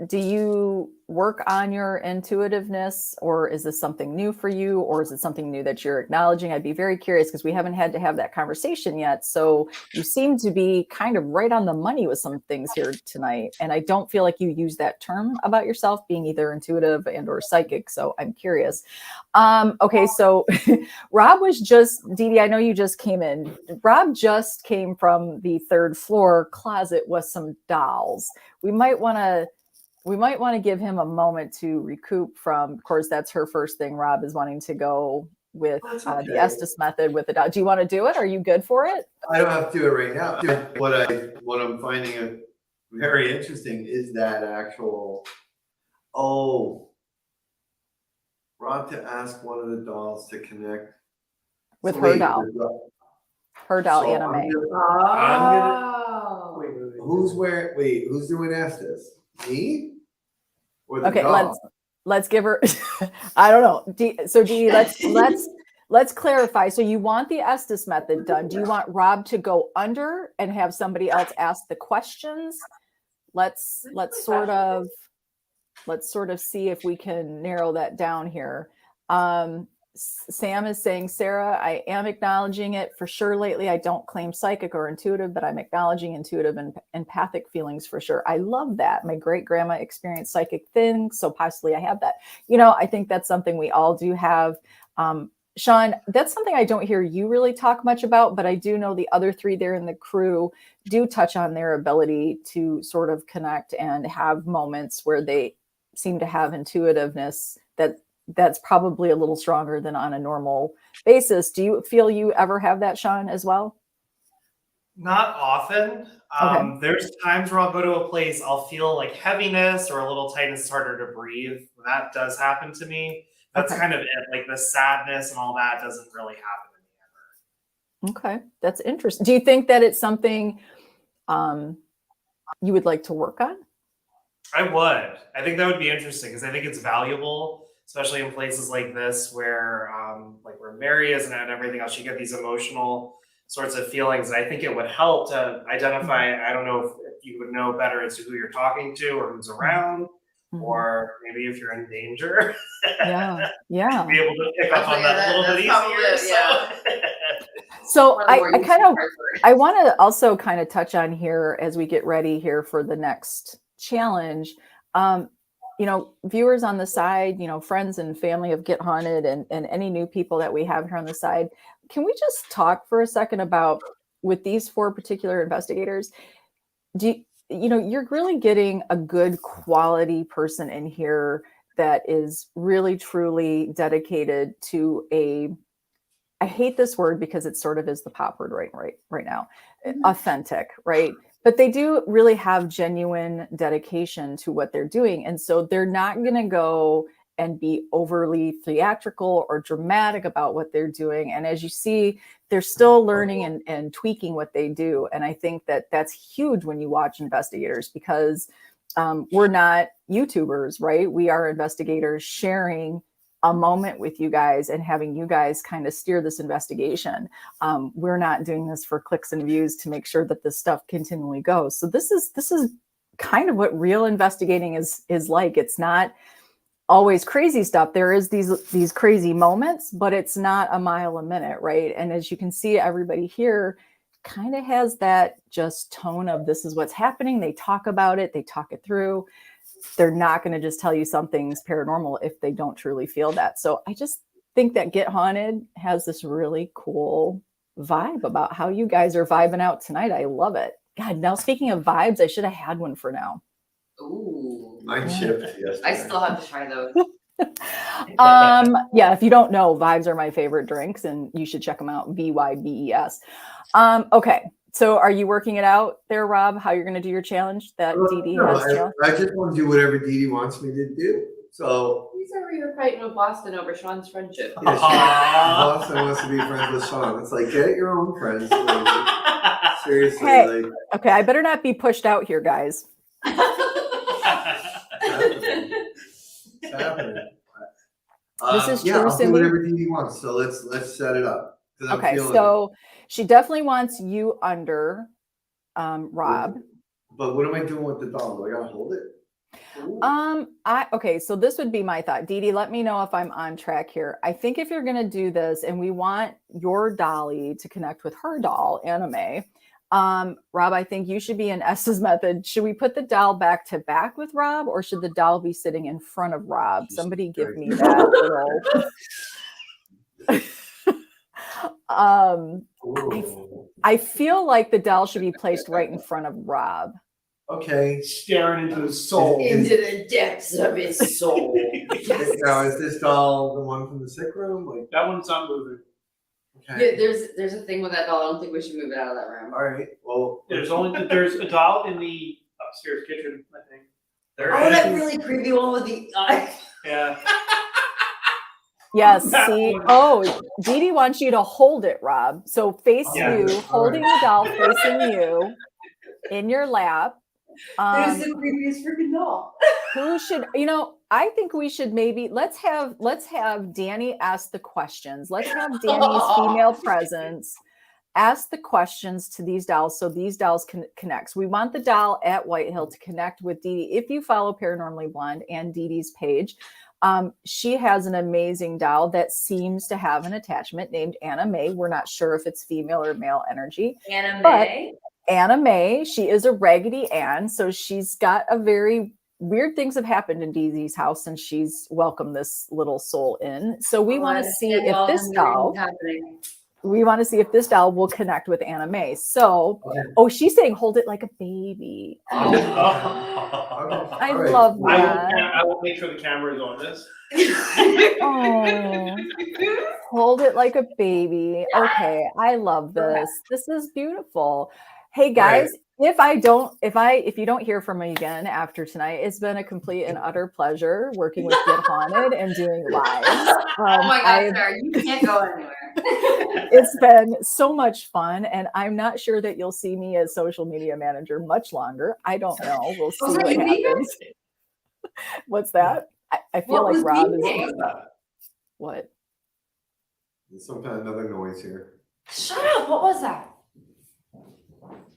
do you work on your intuitiveness, or is this something new for you, or is it something new that you're acknowledging? I'd be very curious because we haven't had to have that conversation yet. So you seem to be kind of right on the money with some things here tonight. And I don't feel like you use that term about yourself being either intuitive and or psychic. So I'm curious. Okay, so Rob was just, Dee Dee, I know you just came in. Rob just came from the third floor closet with some dolls. We might want to give him a moment to recoup from, of course, that's her first thing. Rob is wanting to go with the Estes method with the doll. Do you want to do it? Are you good for it? I don't have to do it right now. What I'm finding very interesting is that actual, Rob to ask one of the dolls to connect With her doll. Her doll So anime. Who's doing Estes? Me? Or the Okay, doll? let's give her. I don't know. So Dee, let's clarify. So you want the Estes method done? Do you want Rob to go under and have somebody else ask the questions? Let's sort of see if we can narrow that down here. Sam is saying, Sarah, I am acknowledging it for sure lately. I don't claim psychic or intuitive, but I'm acknowledging intuitive and empathic feelings for sure. I love that. My great grandma experienced psychic things, so possibly I have that. I think that's something we all do have. Shawn, that's something I don't hear you really talk much about, but I do know the other three there in the crew do touch on their ability to sort of connect and have moments where they seem to have intuitiveness that's probably a little stronger than on a normal basis. Do you feel you ever have that, Shawn, as well? Not often. Okay. There's times where I'll go to a place, I'll feel like heaviness or a little tightness, harder to breathe. That does happen to me. That's kind of it. Like the sadness and all that doesn't really happen to me ever. Okay, that's interesting. Do you think that it's something you would like to work on? I would. I think that would be interesting because I think it's valuable, especially in places like this where Mary is and everything else. You get these emotional sorts of feelings, and I think it would help to identify. I don't know if you would know better as to who you're talking to or who's around, or maybe if you're in danger. Yeah. Be able to pick up on that a little bit easier. So I want to also kind of touch on here as we get ready here for the next challenge. viewers on the side, friends and family of Get Haunted and any new people that we have here on the side, can we just talk for a second about, with these 4 particular investigators, you're really getting a good quality person in here that is really truly dedicated to I hate this word because it sort of is the pop word right now, authentic, right? But they do really have genuine dedication to what they're doing. And so they're not going to go and be overly theatrical or dramatic about what they're doing. And as you see, they're still learning and tweaking what they do. And I think that that's huge when you watch investigators, because we're not YouTubers, right? We are investigators sharing a moment with you guys and having you guys kind of steer this investigation. We're not doing this for clicks and views to make sure that this stuff continually goes. So this is kind of what real investigating is like. It's not always crazy stuff. There is these crazy moments, but it's not a mile a minute, right? And as you can see, everybody here kind of has that just tone of, this is what's happening. They talk about it, they talk it through. They're not going to just tell you something's paranormal if they don't truly feel that. So I just think that Get Haunted has this really cool vibe about how you guys are vibing out tonight. I love it. God, now speaking of vibes, I should have had one for now. Ooh. Mine shipped yesterday. I still have to try those. Yeah, if you don't know, Vibes are my favorite drinks and you should check them out. VYBES. Okay. So are you working it out there, Rob, how you're going to do your challenge that Dee Dee has challenged? I just want to do whatever Dee Dee wants me to do. So These are where you're fighting with Boston over Sean's friendship. yeah, Boston wants to be friends with Shawn. It's like, get your own friends. Like, seriously. Hey. Like, Okay, I better not be pushed out here, guys. it's happening. This is yeah, true, I'll do Cindy. whatever Dee Dee wants. So let's set it up. 'Cause I'm Okay, feeling so she definitely wants you under Rob. But what am I doing with the doll? Do I gotta hold it? Okay, so this would be my thought. Dee Dee, let me know if I'm on track here. I think if you're going to do this and we want your dolly to connect with her doll, Anime, Rob, I think you should be in S's method. Should we put the doll back to back with Rob, or should the doll be sitting in front of Rob? Somebody give me that little. I feel like the doll should be placed right in front of Rob. Okay. Staring into his soul. Into the depths of his soul. Yes. Now, is this doll the one from the sick room? Like, That one's not moving. okay. Yeah, there's a thing with that doll. I don't think we should move it out of that room. All right. Well, There's a doll in the upstairs kitchen, I think. Oh, that really creepy one with the eye. Yeah. Yes, see, Dee Dee wants you to hold it, Rob. So face you, holding the doll facing you in your lap. There's the creepiest freaking doll. Who should, I think we should maybe, let's have Danny ask the questions. Let's have Danny's female presence ask the questions to these dolls so these dolls can connect. We want the doll at White Hill to connect with Dee Dee. If you follow Paranormally Blonde and Dee Dee's page, she has an amazing doll that seems to have an attachment named Anna May. We're not sure if it's female or male energy. Anna but May. Anna May, she is a Raggedy Ann, so she's got a very weird things have happened in Dee Dee's house since she's welcomed this little soul in. So we want to see if this doll. We want to see if this doll will connect with Anna May. So, she's saying hold it like a baby. I love that. I will make sure the camera is on this. Oh, hold it like a baby. Okay, I love this. This is beautiful. Hey guys, if you don't hear from me again after tonight, it's been a complete and utter pleasure working with Get Haunted and doing lives. Oh my God, Sarah, you can't go anywhere. It's been so much fun, and I'm not sure that you'll see me as social media manager much longer. I don't know. We'll see what happens. What's that? I feel like Rob is. What? There's some kind of another noise here. Shut up! What was that?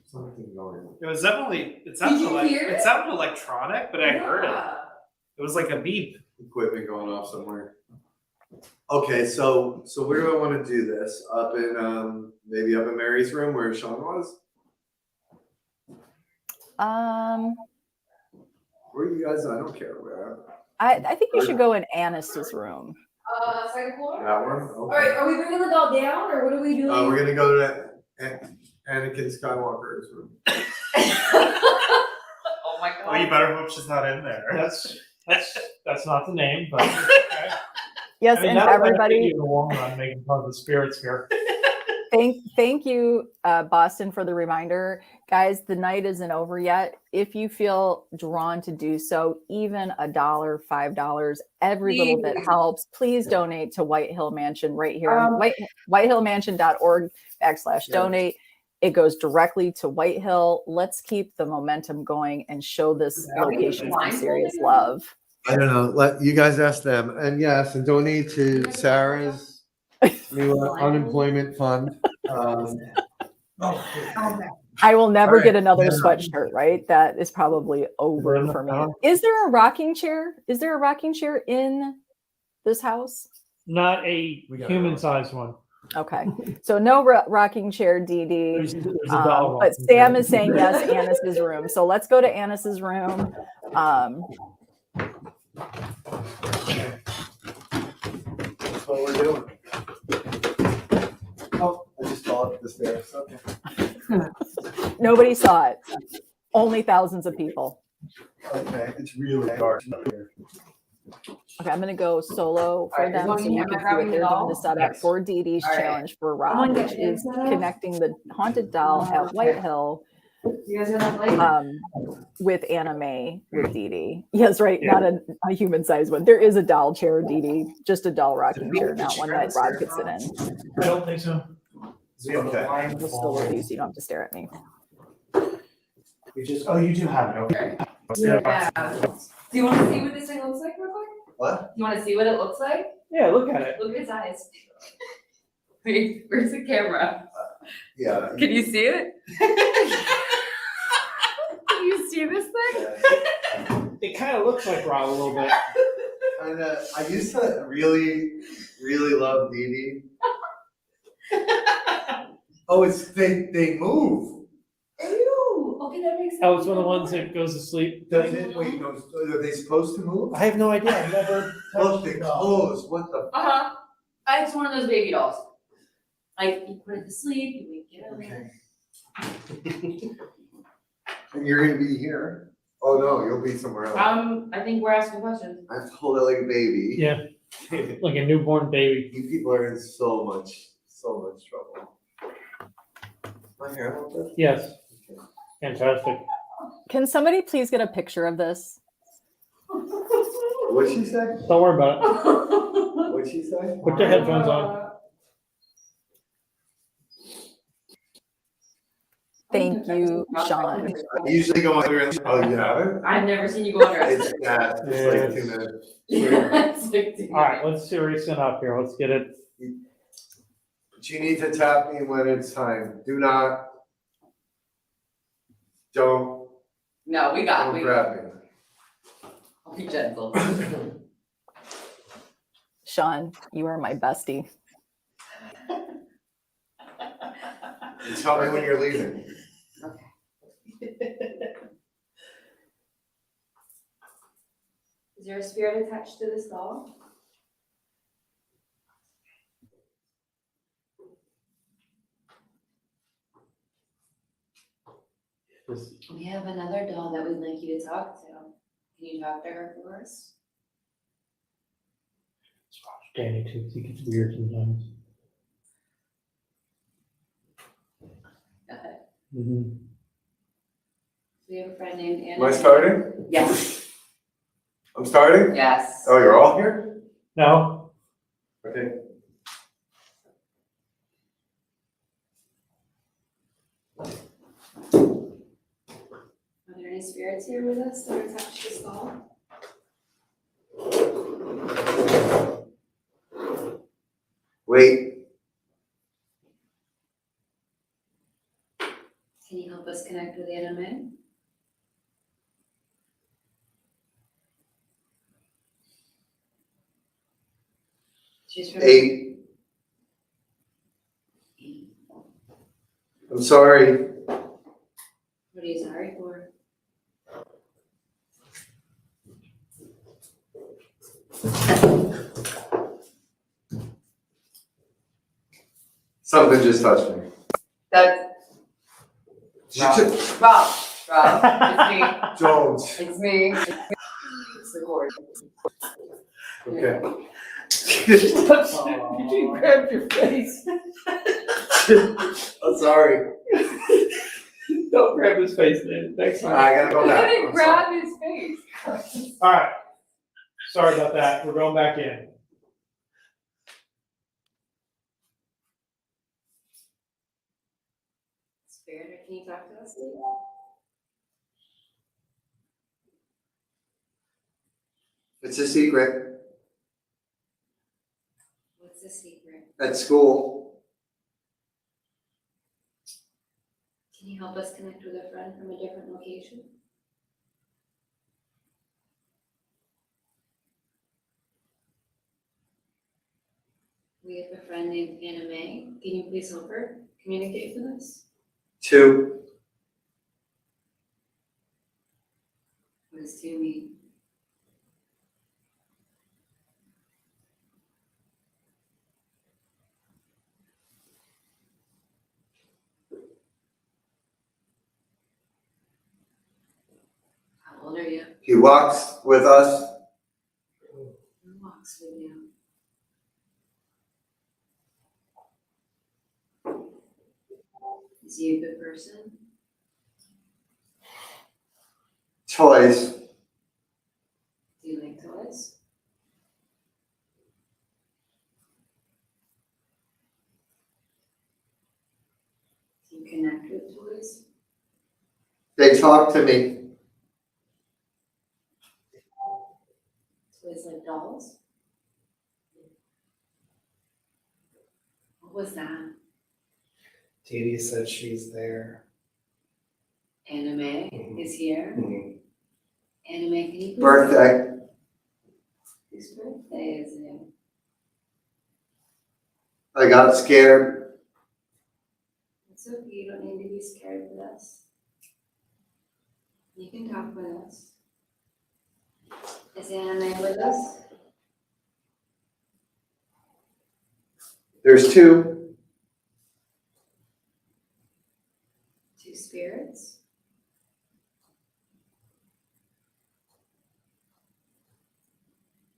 Something going on. It was definitely, it sounded electronic, but I heard it. It was like a beep. Equipment going off somewhere. Okay, so where do I want to do this? Up in maybe up in Mary's room where Shawn was? Where you guys? I don't care where. I think you should go in Annis's room. Second floor? That one? All right, are we bringing the doll down or what are we doing? We're gonna go to Anakin Skywalker's room. Oh my god. Oh, you better hope she's not in there. That's not the name, but okay. Yes, I mean, and that'll benefit everybody, you in the long run, making fun of the spirits here. thank you, Boston, for the reminder. Guys, the night isn't over yet. If you feel drawn to do so, even $1, $5, every little bit helps. Please donate to White Hill Mansion right here on whitehillmansion.org/donate. It goes directly to White Hill. Let's keep the momentum going and show this location some serious love. I don't know. Let you guys ask them. And yes, and donate to Sarah's new unemployment fund. I will never All right. get another Yeah. sweatshirt, right? That is probably over for me. Is there a rocking chair? Is there a rocking chair in this house? Not a human-sized one. Okay. So no rocking chair, Dee Dee. There's a doll But rocking Sam chair. is saying yes, Annis's room. So let's go to Annis's room. That's what we're doing. Oh, I just saw it the stairs. Okay. Nobody saw it. Only thousands of people. Okay, it's really dark. Okay, I'm gonna go solo for Alright, them so you can see what they're doing to set up for Dee Dee's Alright. challenge for Rob, which is connecting the haunted doll at White Hill You guys gonna play? with Anna Mae with Dee Dee. Yes, right, not a human-sized one. There is a doll chair, Dee Dee, just a doll rocking chair, not one that Rob could sit in. I don't think so. Okay. We'll still with you so you don't have to stare at me. You do have it. Okay. Yeah. Do you want to see what this thing looks like real quick? What? You want to see what it looks like? Yeah, look at it. Look at its eyes. Wait, where's the camera? Yeah. Can you see it? Can you see this thing? It kind of looks like Rob a little bit. And I used to really, really love Dee Dee. Oh, they move. Ew. Okay, that makes sense. Oh, it's one of the ones that goes to sleep. Does it? Wait, no. Are they supposed to move? I have no idea. I've never. Look, they close. What the? Uh-huh. It's one of those baby dolls. Like, you put it to sleep, you wake it up. Okay. And you're gonna be here? Oh no, you'll be somewhere else. I think we're asking questions. I have to hold it like a baby. Yeah, like a newborn baby. You people are in so much trouble. My hair a little bit? Yes. Fantastic. Can somebody please get a picture of this? What'd she say? Don't worry about it. What'd she say? Put your headphones on. Thank you, Shawn. I usually go under and, oh, you have it? I've never seen you go under. It's that, it's like 2 minutes. It's like 2 All right, let's seriously up here. Let's get it. But you need to tap me when it's time. Don't No, we got it. grab me. I'll be gentle. Shawn, you are my bestie. You tell me when you're leaving. Is there a spirit attached to this doll? We have another doll that we'd like you to talk to. Can you talk to her for us? Danny too. He gets weird sometimes. Go ahead. Mm-hmm. We have a friend named Anna. Am I starting? Yes. I'm starting? Yes. Oh, you're all here? No. Okay. Are there any spirits here with us that are attached to this doll? Wait. Can you help us connect with Anna Mae? She's from 8. I'm sorry. What are you sorry for? Something just touched me. That's Rob. Rob, Jones. it's me. It's the cord. Okay. You grabbed your face. I'm sorry. Don't grab his face, man. Next time. I gotta go I back. didn't I'm sorry. grab his face. All right. Sorry about that. We're going back in. Spirit, can you talk to us? It's a secret What's the secret? at school. Can you help us connect with a friend from a different location? We have a friend named Anna May. Can you please help her communicate with us? 2. What does 2 mean? How old are you? He walks with us. Who walks with you? Is he a good person? Toys. Do you like toys? Do you connect with toys? They talk to me. Toys like dolls? What was that? Dee said she's there. Anime is here. Anime, can you please? Birthday. Whose birthday is it? I got scared. It's okay, you don't need to be scared with us. You can talk with us. Is Anime with us? There's 2. 2 spirits?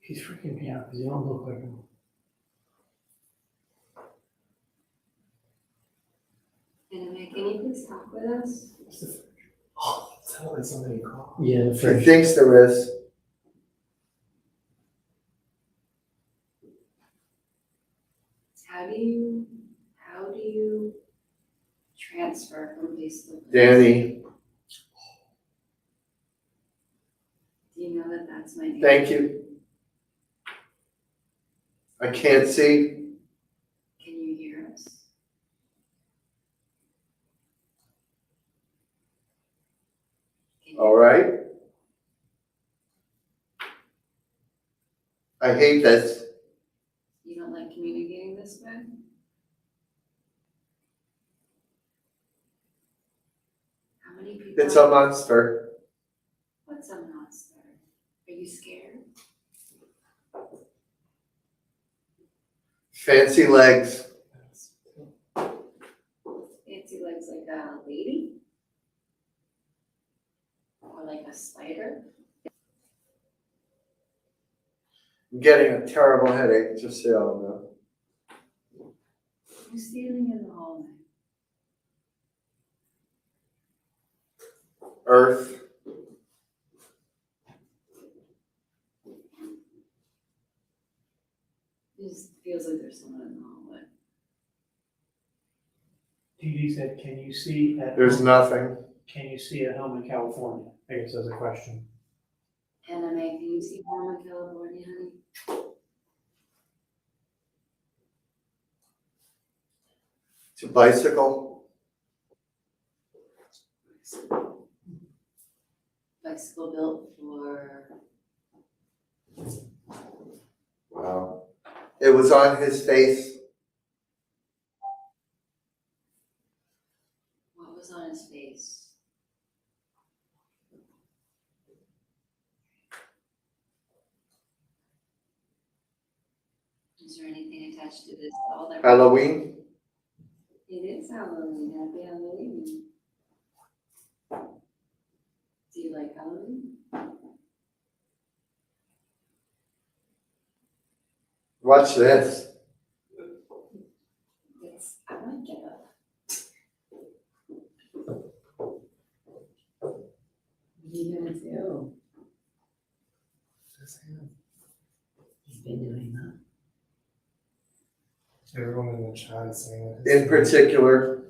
He's freaking me out because you don't look like him. Anime, can you please talk with us? Oh, that was somebody called. Yeah, the He fridge. thinks there is. How do you transfer from place to place? Danny, Do you know that that's my name? thank you. I can't see. Can you hear us? Can you- All right. I hate this. You don't like communicating this way? How many people? It's a monster. What's a monster? Are you scared? Fancy legs. Fancy legs like a lady? Or like a spider? I'm getting a terrible headache, just so y'all know. Who's standing in the hallway? Earth. It just feels like there's someone in the hallway. Dee said, "Can you see at There's nothing. Can you see at home in California?" I guess that's a question. Anime, can you see home in California, honey? It's a bicycle. Bicycle built for, Wow. It was on his face. what was on his face? Is there anything attached to this doll that? Halloween. Halloween. Happy Halloween. Do you like Halloween? Watch this. It's, I might get up. What are you gonna do? He's been doing that. Everyone in the chat is saying In particular,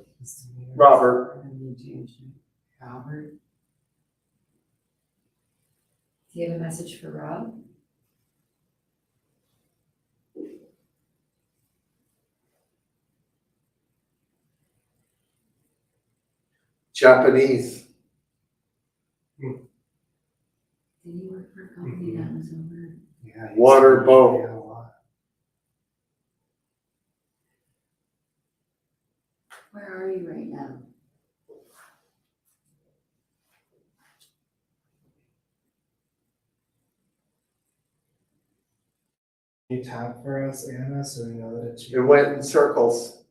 Robert. Robert? Do you have a message for Rob? Japanese. Did he work for a company that was over? Yeah, Water boat. Where are you right now? Can you tap for us, Anna, so we know that it's It went in circles.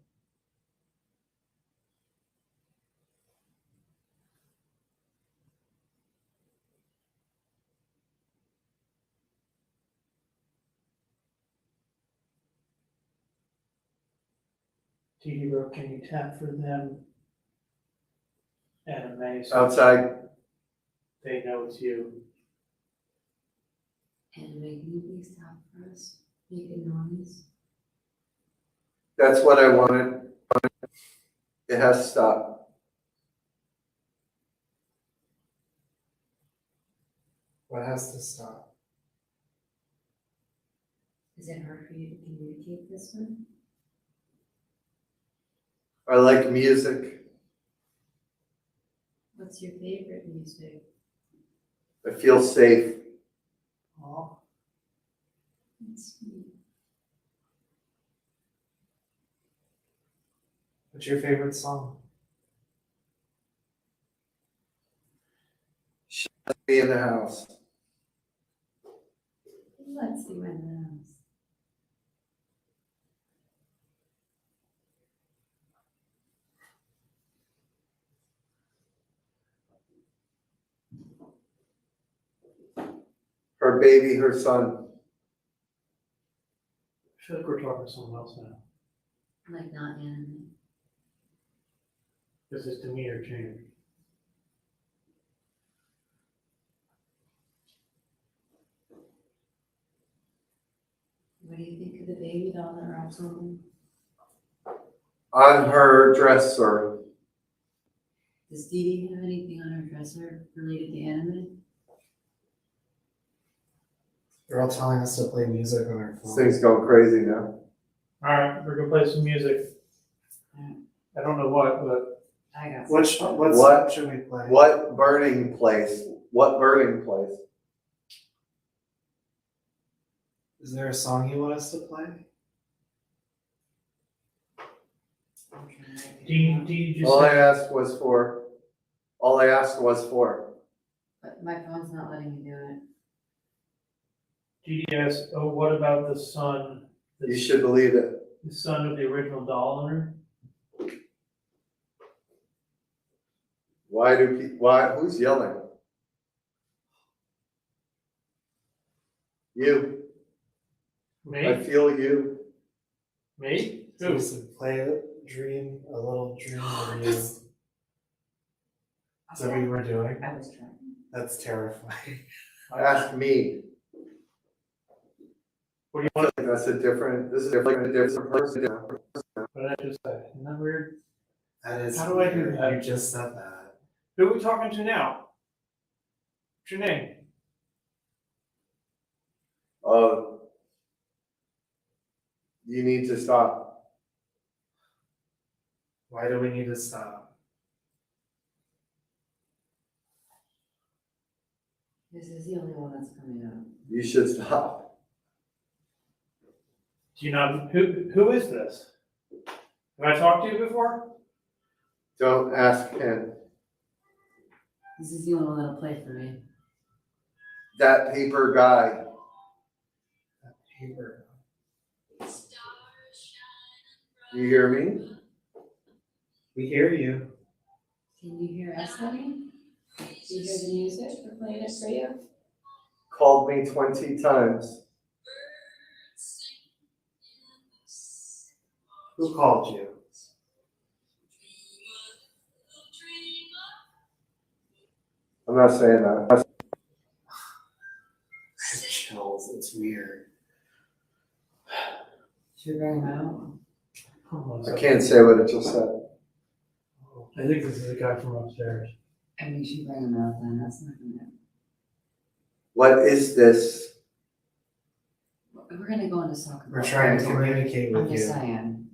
TV Bro, can you tap for them? Anime, so Outside. they know it's you. Anime, can you please stop for us? Make a noise. That's what I wanted. It has to stop. What has to stop? Is it hard for you to communicate this one? I like music. What's your favorite music? I feel safe. Oh, That's sweet. What's your favorite song? Be in the house. Let's see my house. Her baby, her son. I feel like we're talking to someone else now. Like not anime. Does his demeanor change? What do you think of the baby doll that Rob's holding? On her dresser. Does Dee Dee have anything on her dresser related to anime? They're all telling us to play music on our This phone. thing's going crazy now. Alright, we're gonna play some music. I don't know what, but I got What What? should we play? What burning place? What burning place? Is there a song you want us to play? do you just All I say, asked was for. But my phone's not letting me do it. GDS, oh, what about the son? You should believe it. The son of the original doll owner? Why, who's yelling? You. I Me? feel you. Me? So Who? we should play a little dream of you. Is that what you were doing? I was trying. That's terrifying. Ask me. What do you want? This is a different person. What did I just say? Isn't that weird? That is. How do I do weird. that? You just said that. Who are we talking to now? What's your name? You need to stop. Why do we need to stop? This is the only one that's coming up. You should stop. Do you know who is this? Have I talked to you before? Don't ask him. This is the only one that'll play for me. That paper guy. That paper. You hear me? We hear you. Can you hear us, honey? Do you hear the music? We're playing it for you. Called me 20 times. Who called you? I'm not saying that. Chills. It's weird. Should we bring him out? I can't say what it just said. I think this is a guy from upstairs. I mean, you should bring him out then. That's not gonna. What is this? We're gonna go into soccer. We're trying to communicate I'm with just you. saying.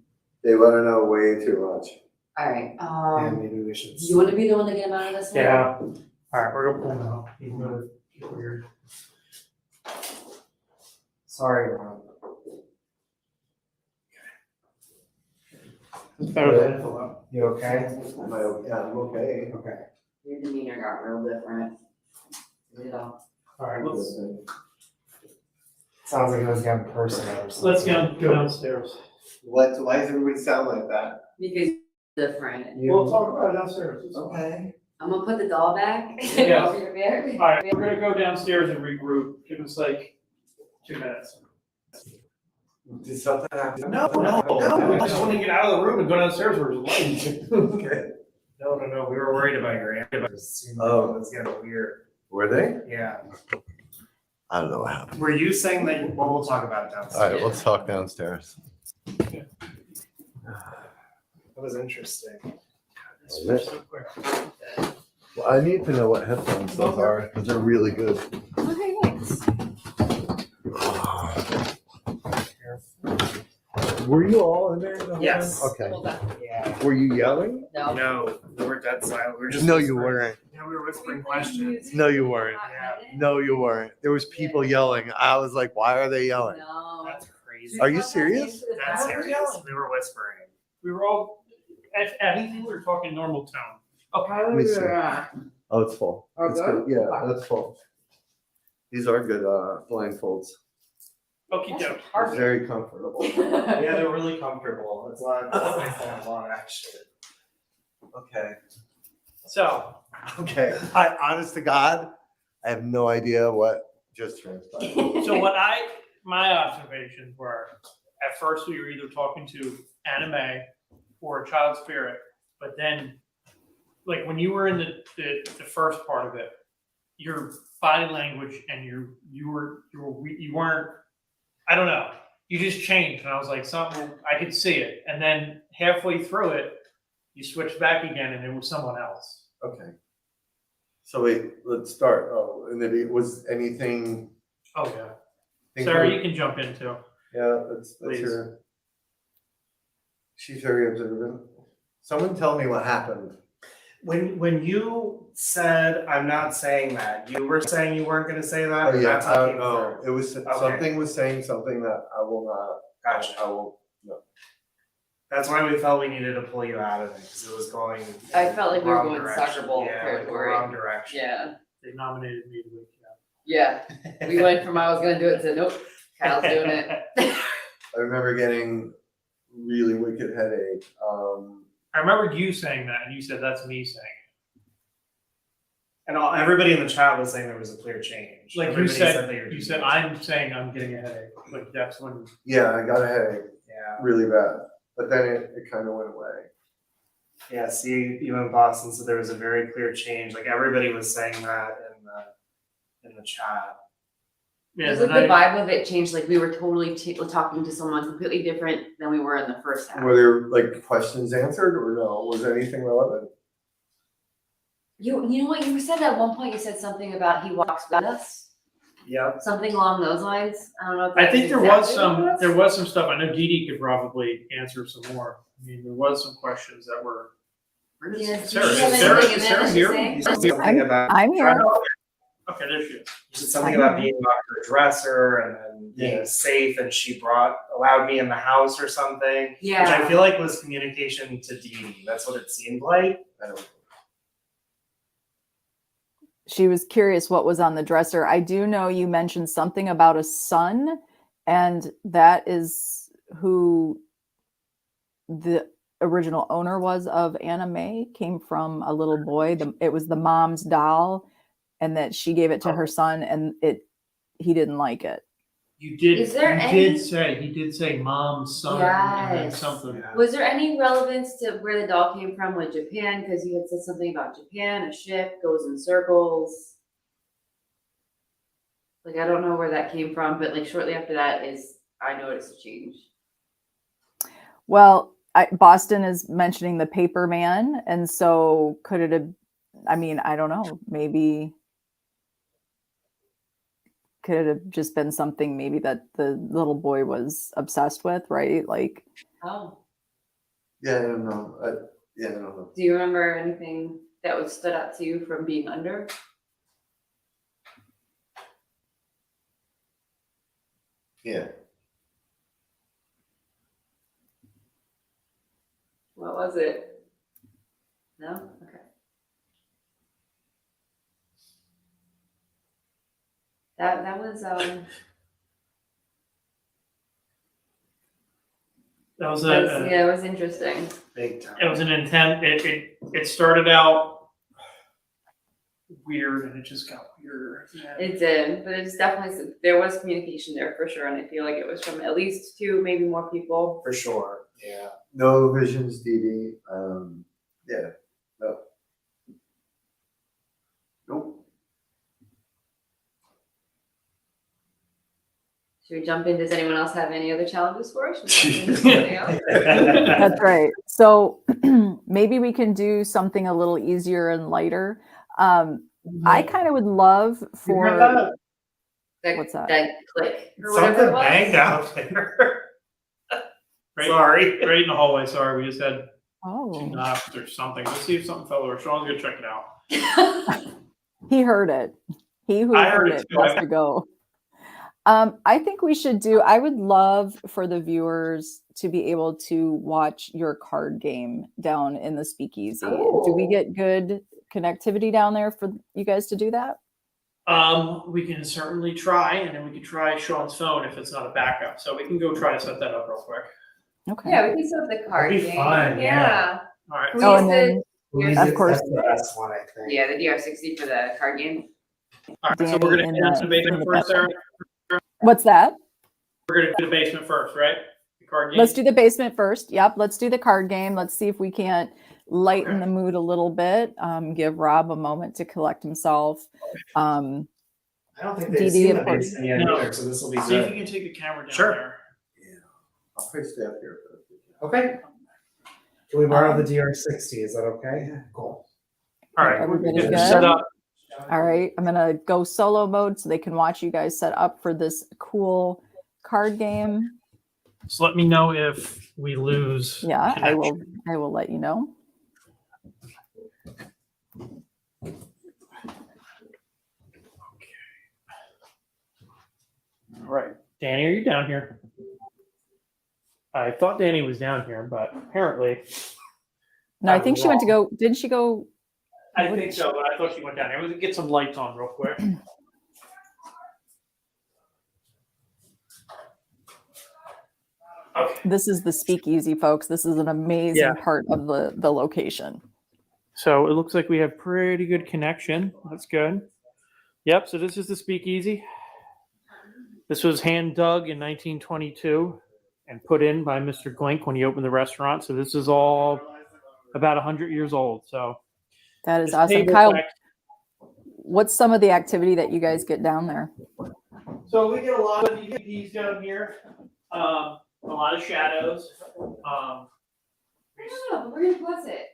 They want to know way too much. All right. Yeah, maybe we should. You want to be the one to get him out of this one? Yeah. All right, we're gonna pull him out. He's gonna get weird. Sorry, Ron. It's better than info. You okay? Am I okay? Yeah, I'm okay. Okay. Your demeanor got real different. You know. All right, let's Sounds like it was getting personal or something. let's go downstairs. Why does everybody sound like that? Because you're different. We'll talk about it downstairs. It's fine. Okay. I'm gonna put the doll back. Yeah. Over your bed. All right, we're gonna go downstairs and regroup. Give us like 2 minutes. Did something happen? No, I just want to get out of the room and go downstairs where there's light. Okay. No. We were worried about your antibodies. Oh. It was getting weird. Were they? Yeah. I don't know what happened. Were you saying that? Well, we'll talk about it downstairs. All right, let's talk downstairs. That was interesting. Well, I need to know what headphones those are because they're really good. Okay, thanks. Were you all in there? The whole Yes. time? Okay. Hold on. Yeah. Were you yelling? No. No, we were dead silent. We were just. No, you whispering. weren't. Yeah, we were whispering questions. No, you weren't. Yeah. No, you weren't. There was people yelling. I was like, why are they yelling? No. That's crazy. Are you serious? That's serious. We were whispering. We were all, at anything, we were talking normal tone. Let me see. Oh, it's full. Are It's good. Yeah, that's full. These are good blindfolds. Okay, Joe. They're very comfortable. Yeah, they're really comfortable. It's not nice to have long actually. Okay. So, Okay. I honest to God, I have no idea what just transpired. so my observations were, at first we were either talking to anime or a child spirit, but then, like when you were in the first part of it, your body language and you weren't, I don't know, you just changed, and I was like, something, I could see it, and then halfway through it, you switched back again, and it was someone else. Okay. So wait, let's start. Oh, and then it was anything. Oh yeah, Sarah, you can jump in too. Yeah, let's Please. hear it. She's very observant. Someone tell me what happened. When you said I'm not saying that, you were saying you weren't going to say that. Oh yeah, That's I how it don't came know. through. It was something was saying something that I will not. Gotcha. I won't. No. That's why we felt we needed to pull you out of it because it was going. I felt like we were wrong going direction. soccer ball Yeah, like the territory. wrong direction. Yeah. They nominated me to wake Yeah. We went from I was gonna do it to nope. Kyle's doing it. I remember getting really wicked headache. I remember you saying that, and you said that's me saying And everybody in the chat was saying there was a clear change. it. Like Everybody you said, that you're you doing said it. I'm saying I'm getting a headache. Like that's when. Yeah, I got a headache Yeah. really bad, but then it kind of went away. Yeah, see, even Boston said there was a very clear change. Like everybody was saying that in the chat. Yeah, There's the like the night, vibe of it changed. Like we were totally talking to someone completely different than we were in the first half. Were there like questions answered or no? Was anything relevant? You know what you said at one point? You said something about he walks with us, Yep. something along those lines. I don't know. If I that's think there was exactly what it there was some stuff. I know Dee Dee could probably answer some more. I mean, there was some questions that were. Yeah, Sarah, do you have is Sarah- anything in is there Sarah to here? say? You said something about I'm here. Okay, there she is. you said something about being on her dresser and then being safe, and she allowed me in the house or something. Yeah. Which I feel like was communication to Dee Dee. That's what it seemed like. I don't. She was curious what was on the dresser. I do know you mentioned something about a son, and that is who original owner was of Anna May came from a little boy. It was the mom's doll, and that she gave it to her son, and he didn't like it. You did. Is there He did say mom, son, and then Yes. something. Was there any relevance to where the doll came from with Japan? Because you had said something about Japan, a ship goes in circles. Like, I don't know where that came from, but like shortly after that I noticed a change. Well, Boston is mentioning the paper man, and so could it have? I mean, I don't know. Maybe could it have just been something maybe that the little boy was obsessed with, right? Like, Oh. Yeah, I don't know. I don't know. Do you remember anything that was stood out to you from being under? Yeah. What was it? No? Okay. That was That was yeah, it was interesting. Big time. It was an intent. It started out weird, and it just got weirder. It did, but it's definitely, there was communication there for sure, and I feel like it was from at least 2, maybe more people. For sure. Yeah. No visions, DD. Yeah. No. Nope. Should we jump in? Does anyone else have any other challenges for us? Should we jump into something else? that's right. So maybe we can do something a little easier and lighter. I kind of would love for what's that? That click or whatever Something it was. banged out there. Right, Sorry. right in the hallway. Sorry, we just had 2 Oh, knocks or something. Let's see if something fell over. Sean's gonna check it out. he heard it. He who I heard heard it it too. has to go. I think we should I would love for the viewers to be able to watch your card game down in the speakeasy. Do we Oh. get good connectivity down there for you guys to do that? We can certainly try, and then we can try Sean's phone if it's not a backup. So we can go try to set that up real quick. Okay. Yeah, we can set up the card That'd be game. fun, yeah. All right. We Oh, used and then to- of course, That's the best one, I think. yeah, the DR60 for the card game. All right. So Danny we're gonna in get into the in basement the first, Sarah. what's that? We're gonna do the basement first, right? The card game. Let's do the basement first. Yep. Let's do the card game. Let's see if we can't lighten Okay. the mood a little bit. Give Rob a moment to collect himself. I don't think they've DD, seen the of course. basement yet No. either, so this will be See if good. you can take the camera down Sure. there. Yeah. I'll probably stay up here for a Okay. Can we borrow the DR60? Is that okay? Cool. All right. Everybody We're good? set up. All right. I'm going to go solo mode so they can watch you guys set up for this cool card game. So let me know if we lose. Yeah, I connection. will let you know. All right. Danny, are you down here? I thought Danny was down here, but apparently. No, I think she went to go. Didn't she go? I think so, but I thought she went down here. We can get some lights on real quick. Okay. This is the speakeasy, folks. This is an amazing Yeah. part of the location. So it looks like we have pretty good connection. That's good. Yep. So this is the speakeasy. This was hand dug in 1922 and put in by Mr. Glink when he opened the restaurant. So this is all about 100 years old. So That is this awesome. table Kyle, back- what's some of the activity that you guys get down there? So we get a lot of EVPs down here, a lot of shadows. Oh, we're gonna bless it.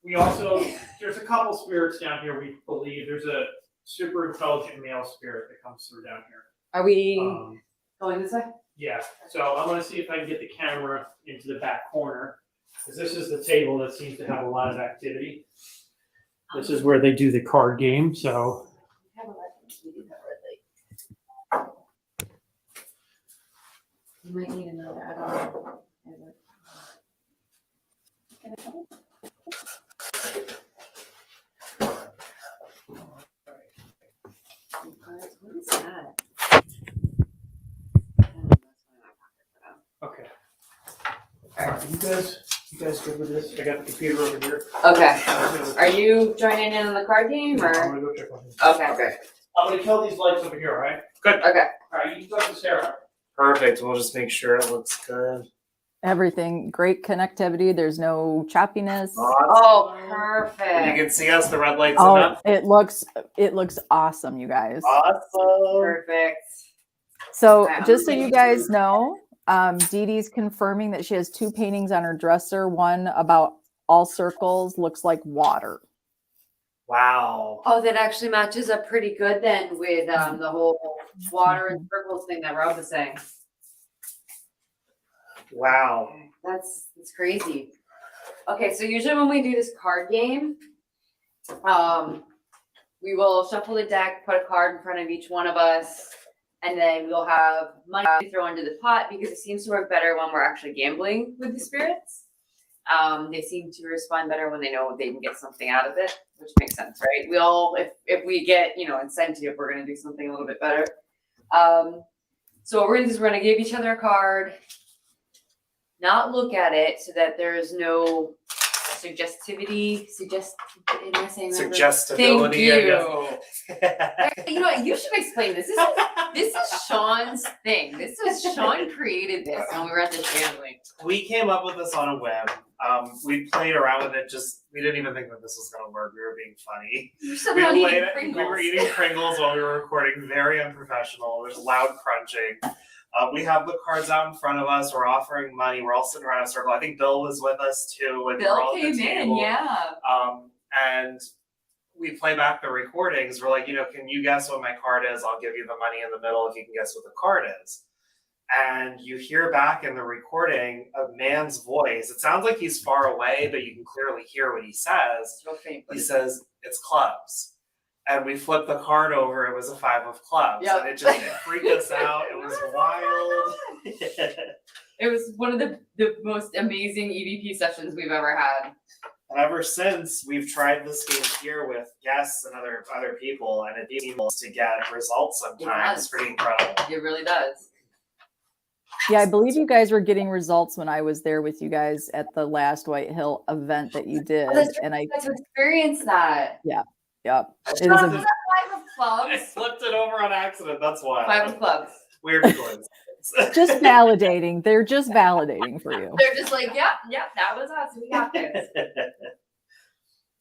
We also, there's a couple spirits down here, we believe. There's a super intelligent male spirit that comes through down here. Are we Um, going this way? yeah, so I'm gonna see if I can get the camera into the back corner, because this is the table that seems to have a lot of activity. This is where they do the card game, so. You might need another. I don't know. What is that? Okay. Alright, You guys good with this? I got the computer over here. Okay. Are you joining in on the card game I'm or? gonna go check on him. Okay. I'm gonna kill these lights over here, all right? Okay. All right, you can talk to Sarah. Perfect. We'll just make sure it looks good. Everything, great connectivity. There's no choppiness. Oh, You perfect. can see us. The red lights Oh, enough. it looks awesome, you guys. Awesome. Perfect. So Wow. just so you guys know, Dee Dee's confirming that she has 2 paintings on her dresser. One about all circles looks like water. Wow. Oh, that actually matches up pretty good then with the whole water and circles thing that Rob was saying. Wow. That's crazy. Okay, so usually when we do this card game, we will shuffle the deck, put a card in front of each one of us, and then we'll have money to throw into the pot because it seems to work better when we're actually gambling with the spirits. They seem to respond better when they know they can get something out of it, which makes sense, right? We all, if we get, incentive, we're gonna do something a little bit better. So what we're gonna do is we're gonna give each other a card, not look at it so that there's no suggestivity, am I saying that right? Suggestibility, Thank I you. guess. You know what? You should explain this. This is Sean's thing. Sean created this when we were at the family. We came up with this on a whim. We played around with it. We didn't even think that this was going to work. We were being funny. You're somehow eating Pringles. We were eating Pringles while we were recording. Very unprofessional. There's loud crunching. We have the cards out in front of us. We're offering money. We're all sitting around a circle. I think Bill was with us too. And we're Bill all at the came in, table. yeah. And we play back the recordings. We're like, can you guess what my card is? I'll give you the money in the middle if you can guess what the card is. And you hear back in the recording a man's voice. It sounds like he's far away, but you can clearly hear what he says. He says, "It's clubs." And we flipped the card over. It was a 5 of clubs. Yep. And it freaked us out. It was wild. It was one of the most amazing EVP sessions we've ever had. And ever since, we've tried this game here with guests and other people, and it seems to get results sometimes. It's pretty incredible. It really does. Yeah, I believe you guys were getting results when I was there with you guys at the last White Hill event that you did. And I got to experience that. Yep. It was a 5 of clubs. I flipped it over on accident. That's why. 5 of clubs. Weird coincidence. just validating. They're just validating for you. They're just like, yep, that was us. We got this.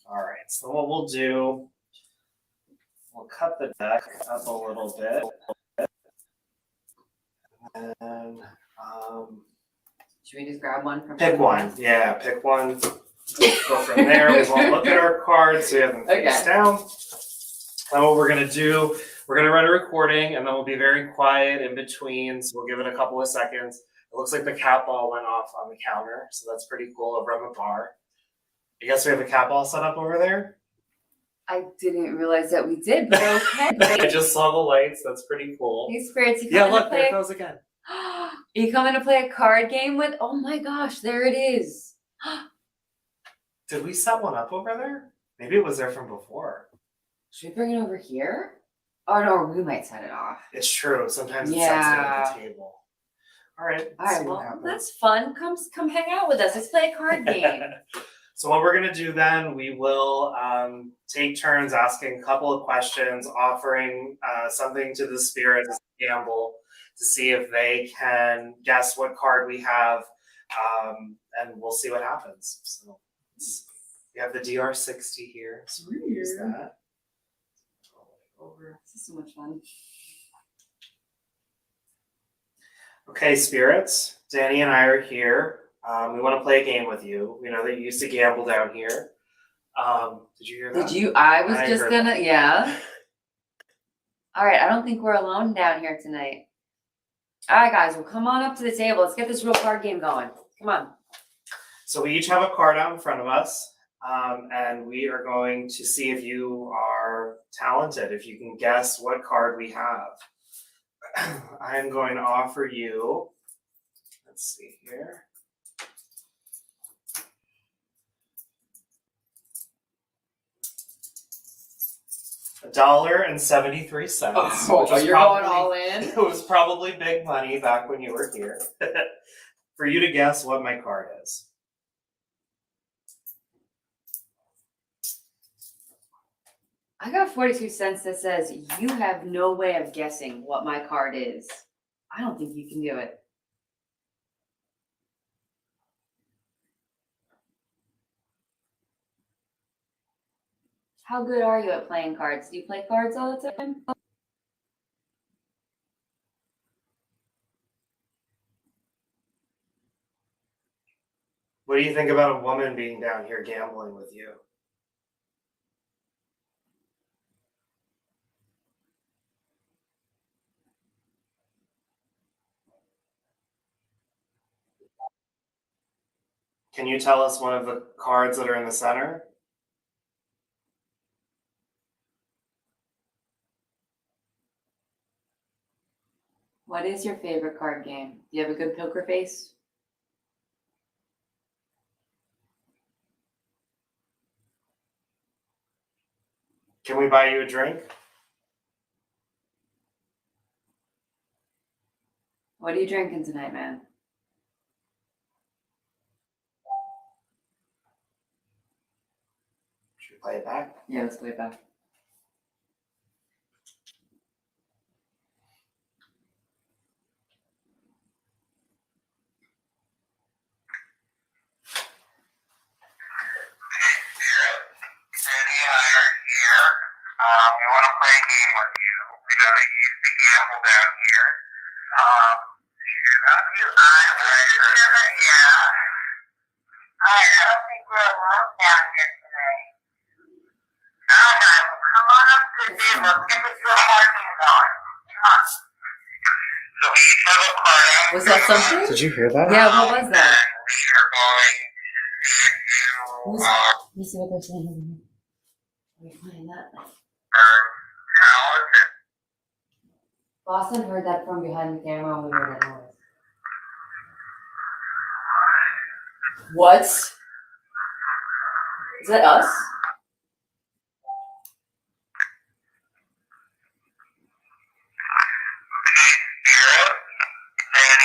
All right. So what we'll do, we'll cut the deck up a little bit. And should we just grab one from pick one? Yeah, pick one. Go from there. We won't look at our cards. So we have them face down. And what we're gonna do, we're gonna run a recording, and then we'll be very quiet in between. So we'll give it a couple of seconds. It looks like the cat ball went off on the counter, so that's pretty cool over on the bar. I guess we have a cat ball set up over there. I didn't realize that we did, but okay. I just saw the lights. That's pretty cool. Hey, spirits, you Yeah, look, there it goes again. You coming to play a card game with? Oh my gosh, there it is. Did we set one up over there? Maybe it was there from before. Should we bring it over here? Oh no, we might set it off. It's true. Sometimes it sets it at the table. All right. All right. Well, that's fun. Come hang out with us. Let's play a card game. So what we're gonna do then, we will take turns asking a couple of questions, offering something to the spirits as a gamble to see if they can guess what card we have, and we'll see what happens. So we have the DR60 here, so we're gonna use that. Over. This is so much fun. Okay, spirits. Dani and I are here. We want to play a game with you. We know that you used to gamble down here. Did you hear that? Did you? I was I just heard gonna. that. Yeah. All right. I don't think we're alone down here tonight. All right, guys. Well, come on up to the table. Let's get this real card game going. Come on. So we each have a card out in front of us, and we are going to see if you are talented, if you can guess what card we have. I'm going to offer you, let's see here. $1.73. Oh, you're going all in? It was probably big money back when you were here. For you to guess what my card is. I got 42 cents that says you have no way of guessing what my card is. I don't think you can do it. How good are you at playing cards? Do you play cards all the time? What do you think about a woman being down here gambling with you? Can you tell us one of the cards that are in the center? What is your favorite card game? Do you have a good poker face? Can we buy you a drink? What are you drinking tonight, man? Should we play it back? Yeah, let's play it back. We want to play a game with you. We know that you used to gamble down here. Yeah. I don't think we're alone down here today. Come on up to the table. Give us your parking on. Come on. So we each have a card. Was that something? Did you hear that? Yeah, what was that? We are going to Let me see what they're saying over here. Are we playing that? Boston heard that from behind the camera when we heard that noise. What? Is that us?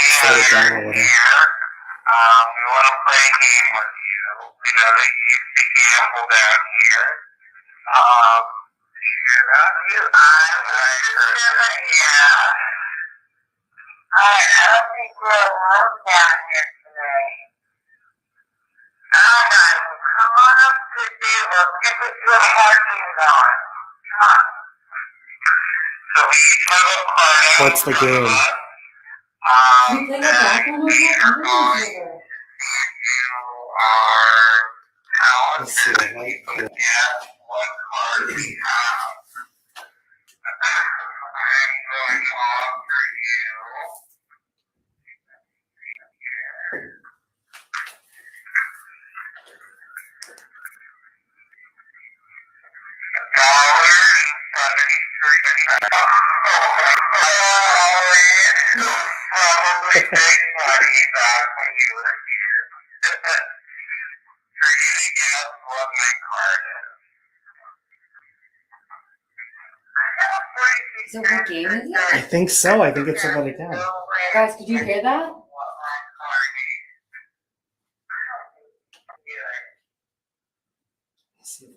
Shut it down a little. We want to play a game with you. We know that you used to gamble down here. I don't think we're alone down here today. Come on up to the table. Give us your parking on. Come on. So we each have a card. What's the game? Can you play that back one more time? I'm not sure. Let's see the light. Cool. What card we have. I'm going to offer you. Probably big money back when you were here. For you to guess what my card is. So what game is it? I think so. I think it's about a game. Guys, could you hear that? Let's see.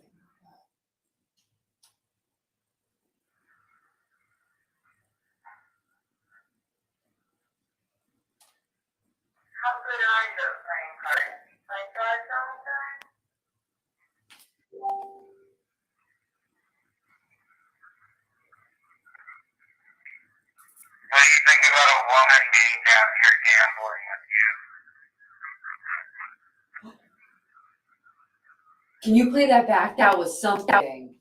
How good are you at playing cards? Play cards all the time? What do you think about a woman being down here gambling with you? Can you play that back? That was something.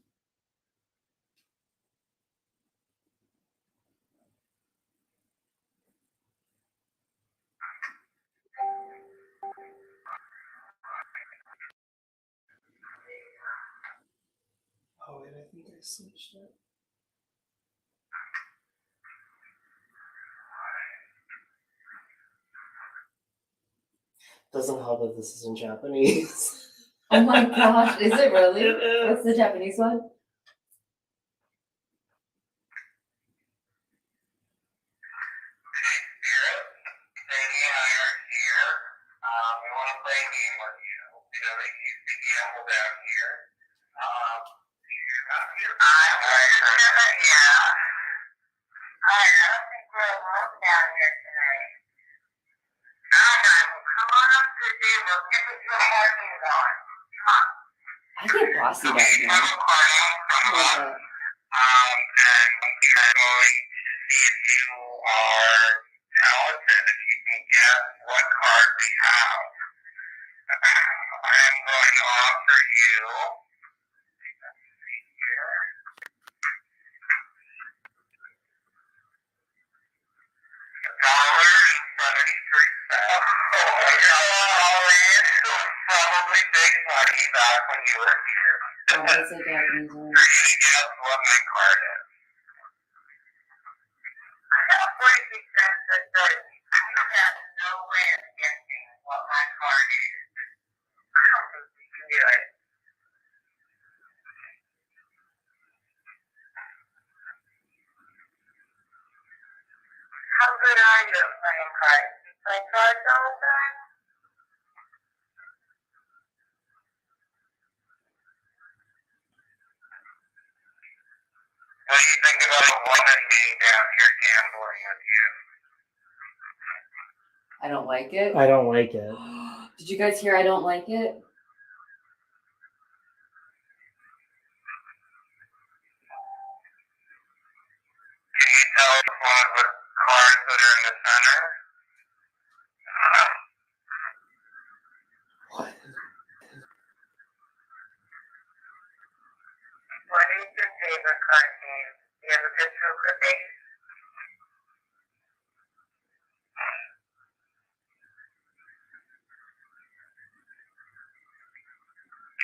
Oh, wait, I think I switched it. Doesn't help that this is in Japanese. Oh my gosh, is it really? It is. What's the Japanese one? Dani and I are here. We want to play a game with you. We know that you used to gamble down here. I don't think we're alone down here tonight. Come on up to the table. Get with your hairdos on. I get bossy down here. I love it. And we're going to see if you are talented, if you can guess what card we have. I'm going to offer you, let's see here, $1.73. Probably big money back when you were here. Oh, that's a Japanese one. Can you guess what my card is? I have 46 cents that says you have no way of guessing what my card is. I don't think you can do it. How good are you at playing cards? You play cards all the time? What do you think about a woman being down here gambling with you? I don't like it. I don't like it. Did you guys hear I don't like it? Can you tell us one of the cards that are in the center? What is your favorite card game? Do you have a good poker face?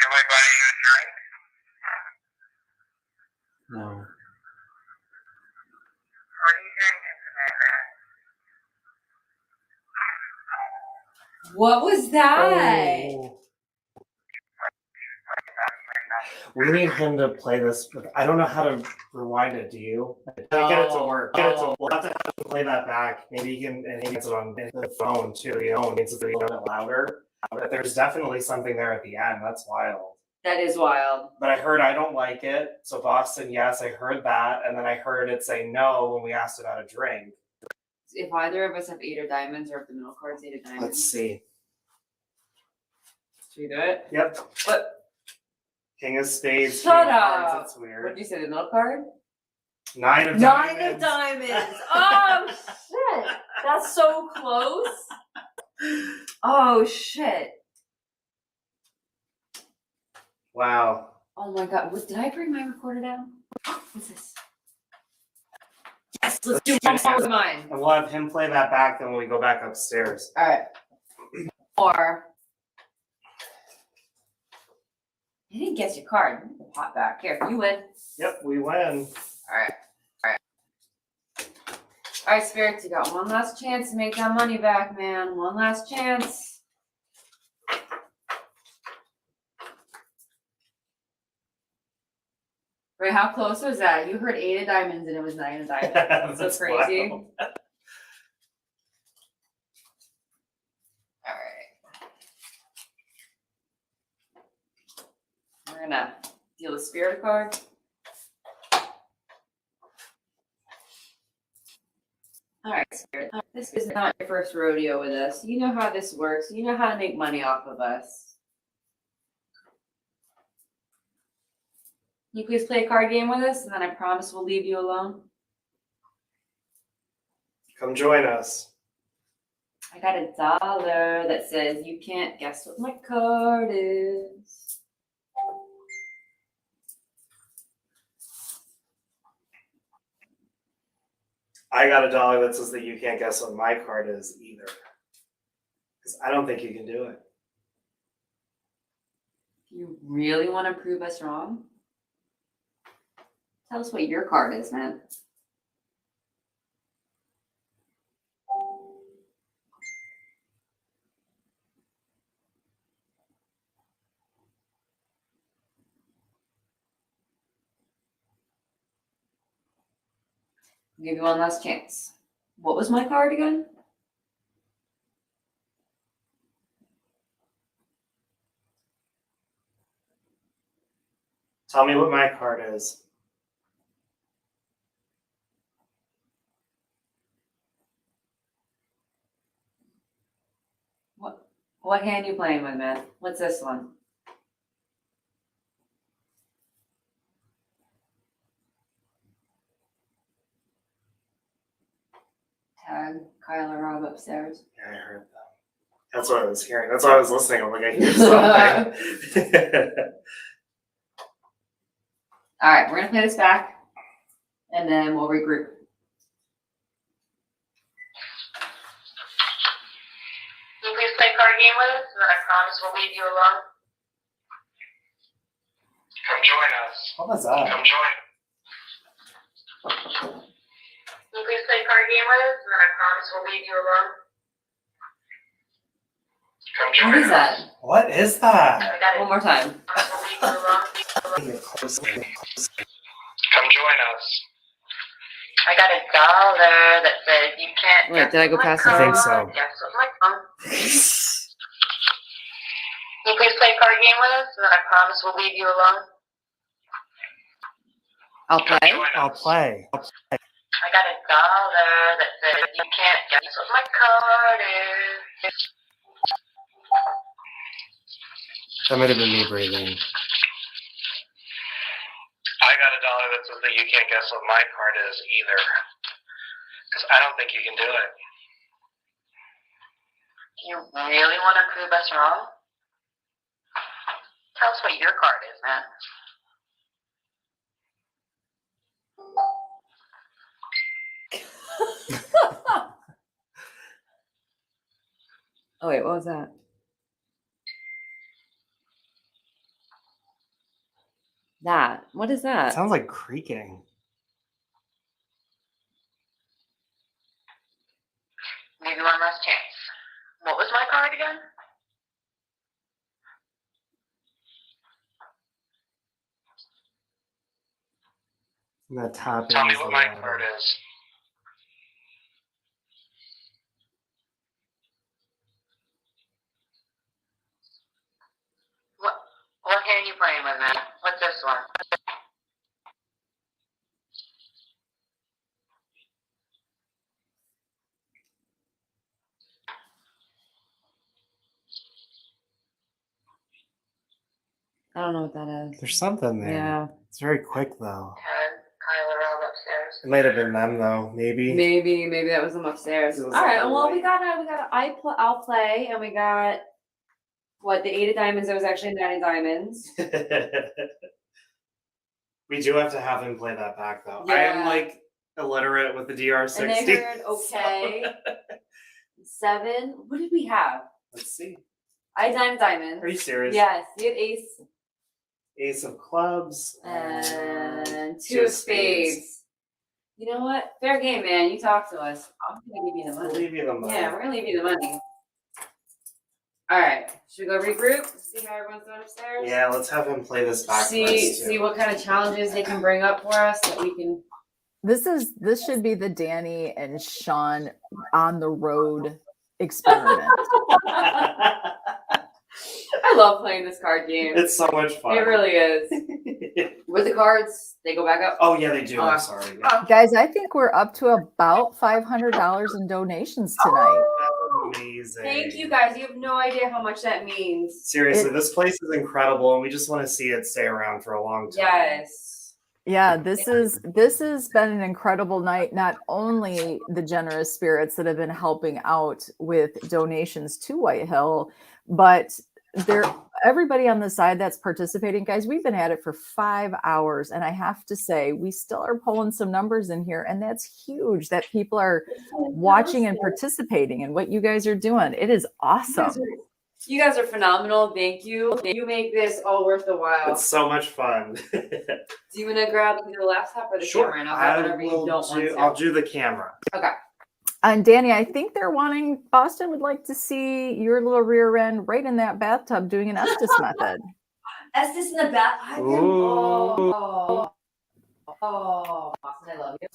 Can we buy you a drink? No. What are you drinking tonight, man? What was that? Oh. We need him to play this. I don't know how to rewind it. Do you? Get it to work. We'll have to have him play that back. Maybe he can, and he gets it on the phone too. You know, it makes it a little bit louder. But there's definitely something there at the end. That's wild. That is wild. But I heard I don't like it. So Boston, yes, I heard that, and then I heard it say no when we asked about a drink. If either of us have 8 of diamonds, or if the middle card's 8 of diamonds. Let's see. Should we do it? Yep. What? King of spades. Shut king of cards. up. That's What weird. did you say? The middle card? 9 of 9 diamonds. of diamonds. Oh shit. That's so close. Oh shit. Wow. Oh my god. Did I bring my recorder down? What's this? Yes, let's do one more with mine. And we'll have him play that back then when we go back upstairs. Alright. Or you didn't guess your card. Hot back. Here, you win. Yep, we win. Alright. Alright, Spirits, you got one last chance to make that money back, man. One last chance. Right, how close was that? You heard 8 of diamonds and it was 9 of diamonds. That's That's so crazy. wild. Alright. We're gonna deal the spirit card. Alright, Spirit. This is not your first rodeo with us. You know how this works. You know how to make money off of us. Can you please play a card game with us, and then I promise we'll leave you alone? Come join us. I got $1 that says you can't guess what my card is. I got $1 that says that you can't guess what my card is either. Because I don't think you can do it. You really want to prove us wrong? Tell us what your card is, man. I'll give you one last chance. What was my card again? Tell me what my card is. What hand you playing with, man? What's this one? Tag Kyle or Rob upstairs. Yeah, I heard that. That's what I was hearing. That's why I was listening. I'm like, I hear something. All right, we're gonna play this back, and then we'll regroup. Can you please play a card game with us, and then I promise we'll leave you alone? Come join us. What was that? Come join. Can you please play a card game with us, and then I promise we'll leave you alone? Come join What is us. that? What is that? I got it. One more time. We'll leave you alone. Come join us. I got $1 that says you can't. Wait, did I go past I think so. Yes, with my phone. Can you please play a card game with us, and then I promise we'll leave you alone? I'll play. I'll play. I got $1 that says you can't guess what my card is. That might have been me breathing. I got $1 that says that you can't guess what my card is either. Because I don't think you can do it. You really want to prove us wrong? Tell us what your card is, man. Oh wait, what was that? What is that? It sounds like creaking. Maybe one last chance. What was my card again? The top. Tell me what my card is. What hand are you playing with, man? What's this one? I don't know what that is. There's something there. Yeah. It's very quick though. Kyle or Rob upstairs. It might have been them though. Maybe. Maybe that was them upstairs. It All was right. like Well, a we got I'll play, and we got what, the 8 of diamonds. That was actually 9 of diamonds. We do have to have him play that back though. I Yeah. am like illiterate with the DR60. And they heard okay. 7. What did we have? Let's see. I had diamonds. Are you serious? Yes. You had ace Ace of clubs and 2 2 of spades. You know what? Fair game, man. You talk to us. I'm gonna give you the I'll money. leave you the money. Yeah, we're gonna leave you the money. All right. Should we go regroup? See how everyone's doing upstairs? Yeah, let's have him play this back. See what kind of challenges they can bring up for us that we can. This should be the Dani and Shawn on the road experiment. I love playing this card game. It's so much fun. It really is. With the cards, they go back up. Oh yeah, they do. I'm sorry. Yeah. Guys, I think we're up to about $500 in donations tonight. That's amazing. Thank you guys. You have no idea how much that means. Seriously, this place is incredible, and we just want to see it stay around for a long time. Yes. Yeah, this has been an incredible night. Not only the generous spirits that have been helping out with donations to White Hill, but everybody on the side that's participating. Guys, we've been at it for 5 hours, and I have to say we still are pulling some numbers in here, and that's huge that people are watching and participating in what you guys are doing. It is awesome. You guys are phenomenal. Thank you. You make this all worth the while. It's so much fun. Do you want to grab either the laptop or the camera? And I'll grab whatever you don't want to. I'll do the camera. Okay. And Dani, I think they're wanting, Boston would like to see your little rear end right in that bathtub doing an Estes method. Estes in the bath. Oh, Boston, I love you.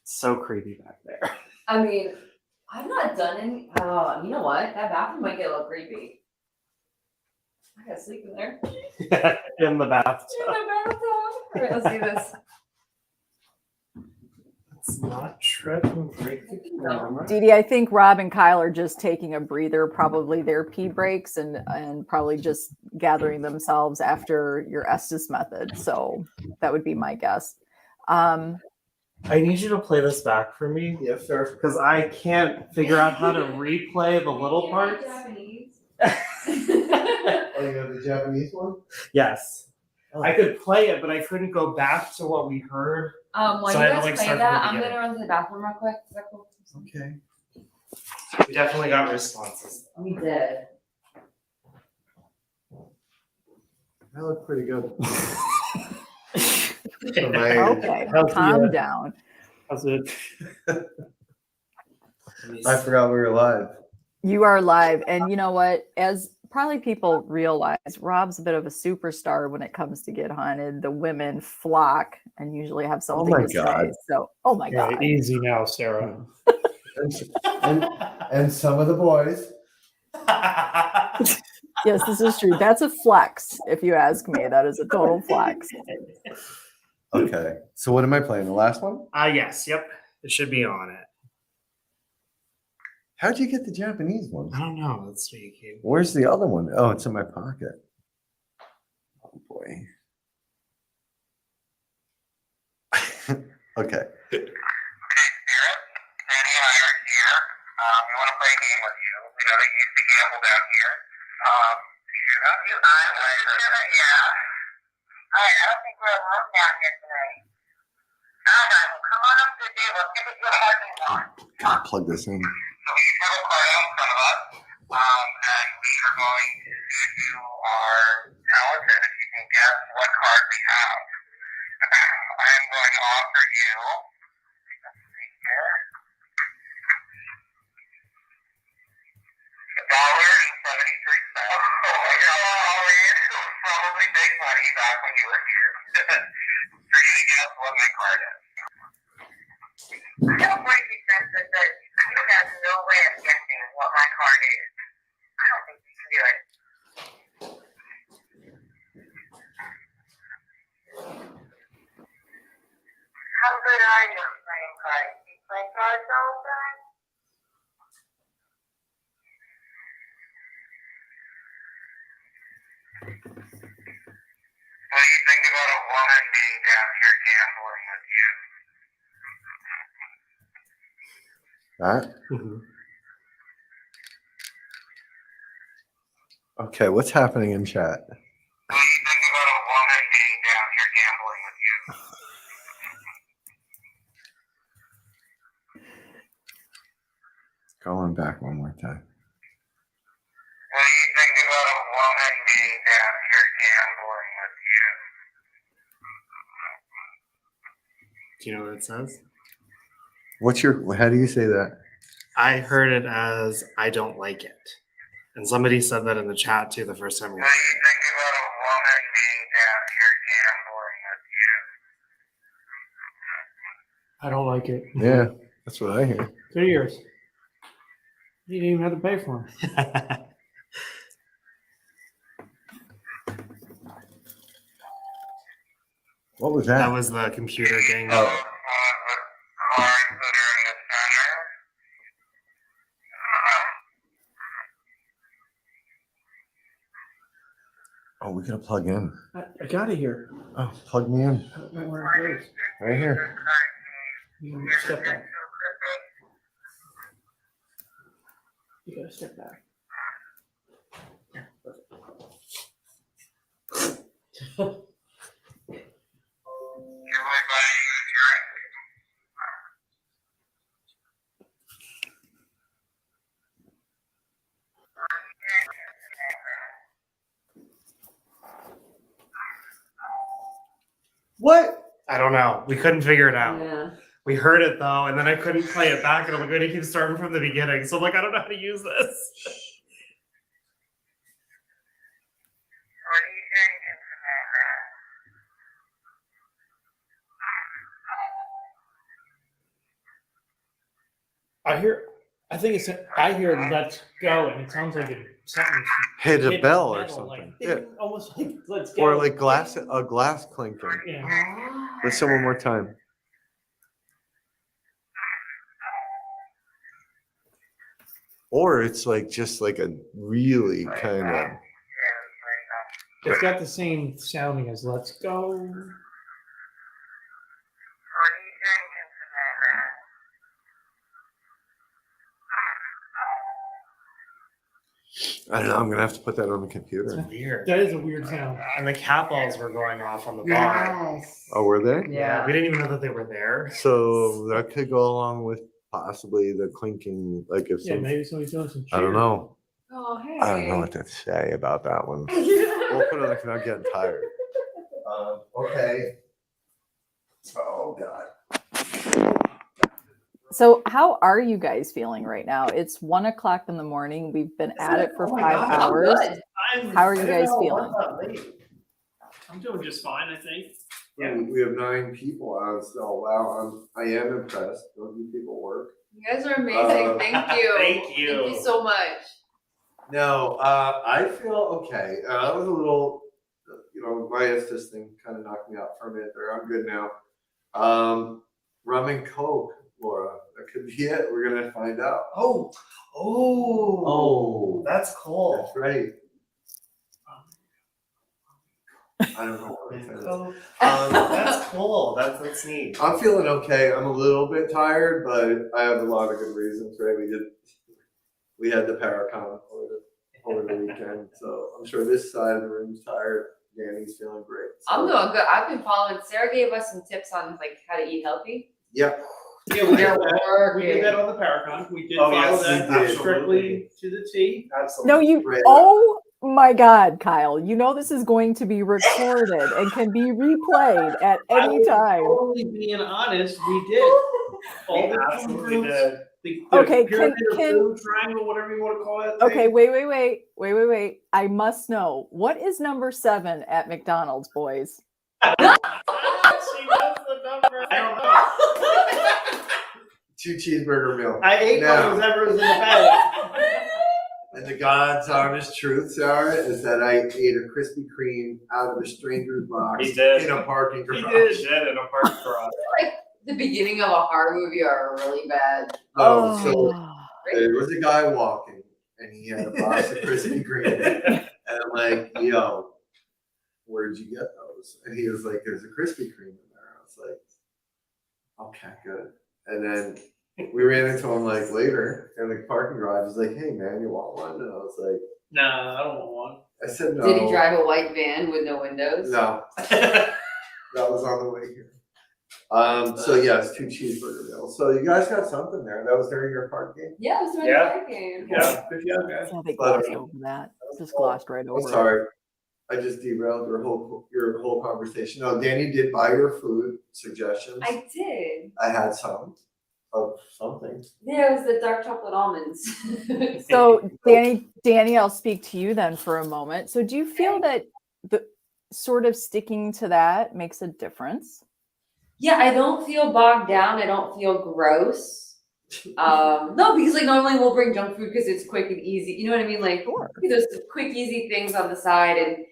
So creepy back there. I mean, I've not done any. You know what? That bathroom might get a little creepy. I gotta sleep in there. In the bathtub. All right, let's do this. Let's not trip and break the camera. Dee Dee, I think Rob and Kyle are just taking a breather, probably their pee breaks, and probably just gathering themselves after your Estes method. So that would be my guess. I need you to play this back for me. Yeah, sure. Because I can't figure out how to replay the little parts. Oh, you have the Japanese one? Yes. Oh. I could play it, but I couldn't go back to what we heard. When So you I had to, guys like, play start from that, the I'm beginning. gonna run to the bathroom real quick. Is that cool? Okay. We definitely got responses. We did. That looked pretty good. Okay, How's the, calm down. How's it? I forgot we were live. You are live. And you know what? As probably people realize, Rob's a bit of a superstar when it comes to Get Haunted. The women flock and usually have something my to God. say. So, oh my Yeah, God. easy now, Sarah. And some of the boys. Yes, this is true. That's a flex, if you ask me. That is a total flex. Okay. So what am I playing? The last one? Yes, yep. It should be on it. How'd you get the Japanese one? I don't know. Let's see. Where's the other one? Oh, it's in my pocket. Oh boy. Okay. Danny and I are here. We want to play a game with you. We know that you used to gamble down here. Yeah. Alright, I don't think we're alone down here tonight. Alright, well, come on up to the table. Give us your heart and want. Gotta plug this in. So we have a card out in front of us, and we are going to see if you are talented, if you can guess what card we have. I am going to offer you, let's see here, $1.73. Oh my God, probably big money back when you were here. So you guess what my card is. I don't want you to sense that you have no way of guessing what my card is. I don't think you can do it. How good are you at playing cards? Do you play cards all the time? What do you think about a woman being down here gambling with you? That? Mm-hmm. Okay, what's happening in chat? What do you think about a woman being down here gambling with you? Going back one more time. What do you think about a woman being down here gambling with you? Do you know what it says? How do you say that? I heard it as I don't like it. And somebody said that in the chat too the first time we What do you think about a woman being down here gambling with you? I don't like it. Yeah, that's what I hear. They're yours. You didn't even have to pay for them. What was that? That was the computer getting Oh. One of the cards that are in the center. Oh, we gotta plug in. I got it here. Oh, plug me in. I don't know where it goes. Right here. You gotta step back. You gotta step back. Yeah, perfect. You're my buddy. What? I don't know. We couldn't figure it out. Yeah. We heard it though, and then I couldn't play it back, and I'm going to keep starting from the beginning. So I'm like, I don't know how to use this. What are you thinking, Samantha? I hear let's go, and it sounds like it's something hit a hit bell or metal, something. like, ding, almost like let's go. Or like a glass clinking. Yeah. Let's say one more time. Or it's like just like a really kind of. It's got the same sounding as "Let's Go." I don't know. I'm gonna have to put that on the computer. Weird. That is a weird sound. And the cat balls were going off on the bar. Yes. Oh, were they? Yeah. We didn't even know that they were there. So that could go along with possibly the clinking. Like if Yeah, some, maybe somebody's doing some. I don't know. Oh, hey. I don't know what to say about that one. We'll put it like I'm getting tired. Okay. Oh God. So how are you guys feeling right now? It's 1 o'clock in the morning. We've been at it for 5 hours. Good. How are you guys feeling? I'm doing just fine, I think. We have 9 people on, so wow, I am impressed. Don't you people work? You guys are amazing. Thank you. Thank you. Thank you so much. No, I feel okay. That was a little, my Estes thing kind of knocked me out for a minute there. I'm good now. Rum and Coke, Laura. That could be it. We're gonna find out. Oh, that's cool. That's right. I don't know what it is. That's cool. That's neat. I'm feeling okay. I'm a little bit tired, but I have a lot of good reasons, right? We had the Paracon over the weekend, so I'm sure this side of the room's tired. Danny's feeling great. So. I'm doing good. I've been following. Sarah gave us some tips on like how to eat healthy. Yep. Yeah, we did They're that. We did working. that on the Paracon. We did Oh, follow yes, that we did. strictly to the T. Absolutely. No, you. Right. Oh my God, Kyle! You know this is going to be recorded and can be replayed at I any was time. Totally being honest, we did. All We the absolutely food groups, did. the Okay, pyramid of can- food, triangle, whatever you want to call it. Okay, wait. I must know, what is number 7 at McDonald's, boys? She knows the number. I don't know. 2 cheeseburger meal. I ate Now. whatever's in the bag. And the God's honest truth, Sarah, is that I ate a Krispy Kreme out of a stranger's box He did. in a parking He garage. did. Shit in a park garage. The beginning of a horror movie are really bad. Oh, so there was a guy walking, and he had a box of Krispy Kreme, and I'm like, "Yo, where'd you get those?" And he was like, "There's a Krispy Kreme in there." I was like, "Okay, good." And then we ran into him like later in the parking garage. He's like, "Hey, man, you want one?" And I was like, Nah, I don't want one. "I said no." Did he drive a white van with no windows? No, that was on the way here. So yes, 2 cheeseburger meals. So you guys got something there. That was during your card game. Yeah, it was during Yeah. the parking. Yeah. Good job, guys. Yeah, they But, glossed over that. Just glossed right over I'm it. sorry. I just derailed your whole conversation. No, Danny did buy your food suggestions. I did. I had some of something. Yeah, it was the dark chocolate almonds. So, Danny, I'll speak to you then for a moment. So, do you feel that the sort of sticking to that makes a difference? Yeah, I don't feel bogged down. I don't feel gross. No, because like normally we'll bring junk food because it's quick and easy. You know what I mean? Like Sure. there's quick, easy things on the side and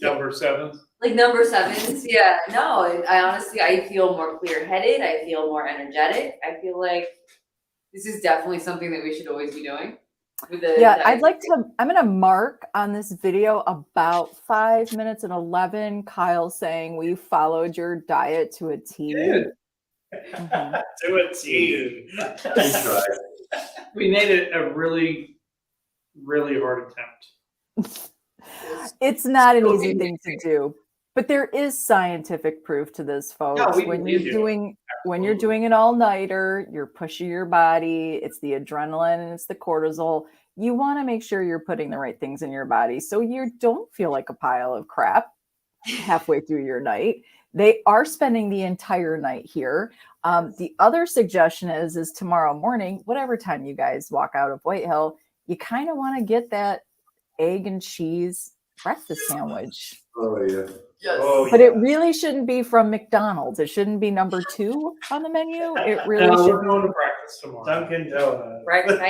Number 7. like number 7s. Yeah, no, and I honestly I feel more clear-headed. I feel more energetic. I feel like this is definitely something that we should always be doing. With the Yeah, diet. I'd like to. I'm going to mark on this video about 5 minutes and 11. Kyle saying we followed your diet to a T. Dude. Mhm. To a T. We tried. We made it a really, really hard attempt. It's not an Still easy thing to do, but there is scientific proof to this, folks. we when believe you're you. doing when you're doing an all-nighter, you're pushing your body. It's the adrenaline and it's the cortisol. You want to make sure you're putting the right things in your body so you don't feel like a pile of crap halfway through your night. They are spending the entire night here. The other suggestion is tomorrow morning, whatever time you guys walk out of White Hill, you kind of want to get that egg and cheese breakfast sandwich. Oh, yeah. Oh, But yeah. it really shouldn't be from McDonald's. It shouldn't be number 2 on the menu. It really No, should we're going to breakfast tomorrow. Dunkin' Donuts. Breakfast.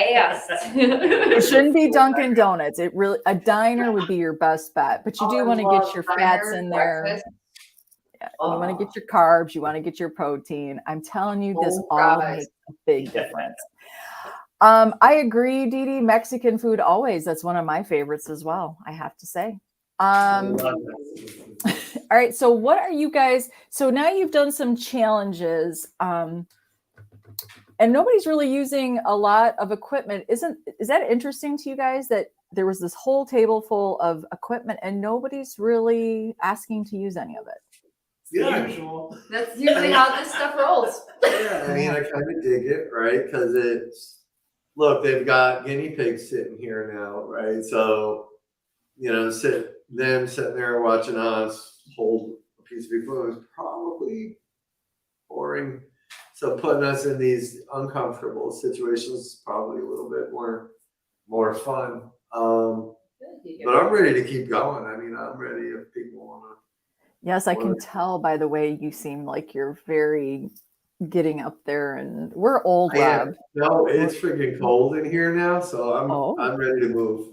It shouldn't be Dunkin' Donuts. It really, a diner would be your best bet, but you Oh, do I want to love get your diner fats in there. breakfast. Yeah, you want to get your carbs, you want to get your protein. I'm telling you, this Oh, all guys. makes a big difference. I agree, Dee Dee. Mexican food always. That's one of my favorites as well, I have to say. All right, so what are you guys? So now you've done some challenges, and nobody's really using a lot of equipment. Is that interesting to you guys that there was this whole table full of equipment and nobody's really asking to use any of it? Yeah. Usual. That's usually how this stuff rolls. Yeah, I mean, I kind of dig it, right? Because look, they've got guinea pigs sitting here now, right? So, them sitting there watching us hold a piece of equipment is probably boring. So putting us in these uncomfortable situations is probably a little bit more fun. But I'm ready to keep going. I mean, I'm ready if people want to. Yes, I can tell by the way you seem like you're very getting up there, and we're old, Rob. No, it's freaking cold in here now, so I'm ready to move.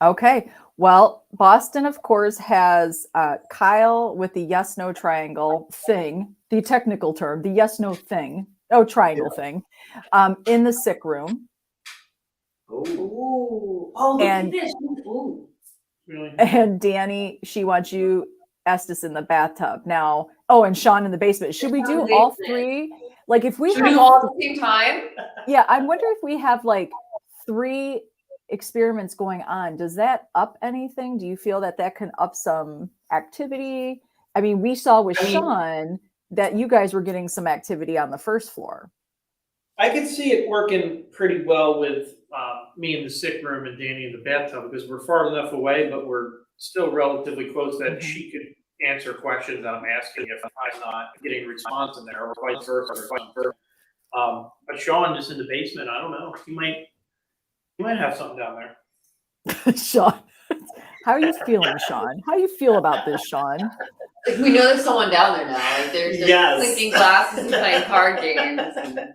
Okay. Well, Boston, of course, has Kyle with the yes/no triangle thing, the technical term, the yes/no thing, triangle thing, in the sick room. Ooh. Oh, look And- at this. Ooh. Really? And Dani, she wants you, Estes, in the bathtub. Now, and Shawn in the basement. Should we do all 3? Like if we Should we do all at the same time? Yeah, I wonder if we have like 3 experiments going on. Does that up anything? Do you feel that can up some activity? I mean, we saw with Shawn that you guys were getting some activity on the first floor. I can see it working pretty well with me in the sick room and Dani in the bathtub because we're far enough away, but we're still relatively close that she could answer questions that I'm asking if I'm not getting a response in there, or vice versa. But Shawn just in the basement, I don't know. He might have something down there. Shawn, how are you feeling, Shawn? How do you feel about this, Shawn? Like we know there's someone down there now. Like there's clinking glasses and playing card games.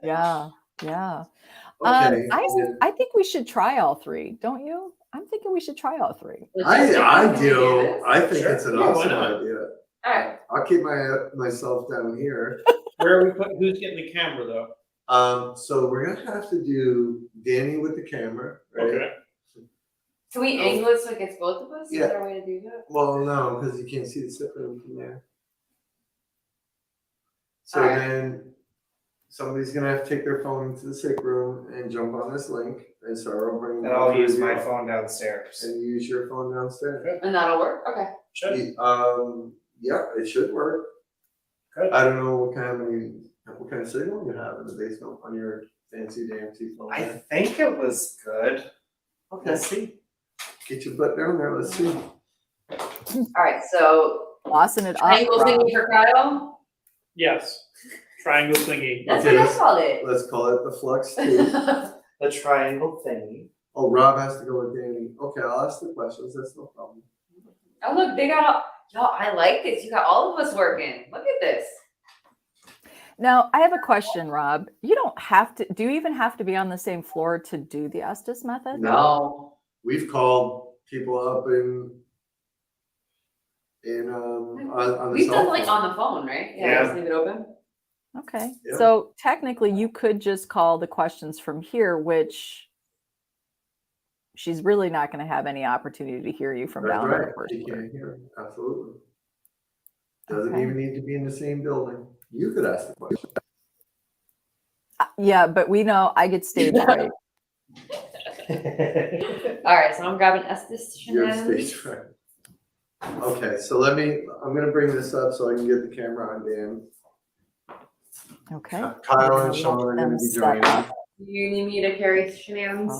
Yeah. Okay. I think we should try all 3. Don't you? I'm thinking we should try all 3. I do. I think it's an Yeah, why awesome not? idea. All right. I'll keep myself down here. Where are we putting? Who's getting the camera though? So we're gonna have to do Dani with the camera, right? Okay. Can we angle it so it gets both of us? Yeah. Is there a way to do that? Well, no, because you can't see the sick room from there. So Alright. then somebody's gonna have to take their phone into the sick room and jump on this link, and Sara will bring. And I'll use my phone downstairs. And use your phone downstairs. And that'll work? Okay. Should. Yeah, it should work. Good. I don't know what kind of signal you have in the basement on your fancy dancy phone. I think it was good. Okay, Let's see. get your butt down there. Let's see. All right. So Bossing it up. triangle Rob. thingy for Kyle. Yes. Triangle thingy. That's Okay, what I called it. Let's call it the flux tube. The triangle thingy. Oh, Rob has to go with Dani. Okay, I'll ask the questions. That's no problem. Oh look, they got y'all. I like this. You got all of us working. Look at this. Now, I have a question, Rob. You don't have to. Do you even have to be on the same floor to do the Estes method? No. We've called people up on the We've cell done like phone. on the phone, right? Yeah. Just leave it open. Okay. Yeah. So technically, you could just call the questions from here, which she's really not going to have any opportunity to hear you from That's down right. on the first You floor. can't hear. Absolutely. Doesn't Okay. even need to be in the same building. You could ask the question. Yeah, but we know I get stage fright. All right. So I'm grabbing Estes You're shenanigans. stage fright. Okay, so I'm gonna bring this up so I can get the camera on Dan. Okay. Kyle We're and gonna Shawn are let gonna them be set joining. up. Do you need me to carry shenanigans?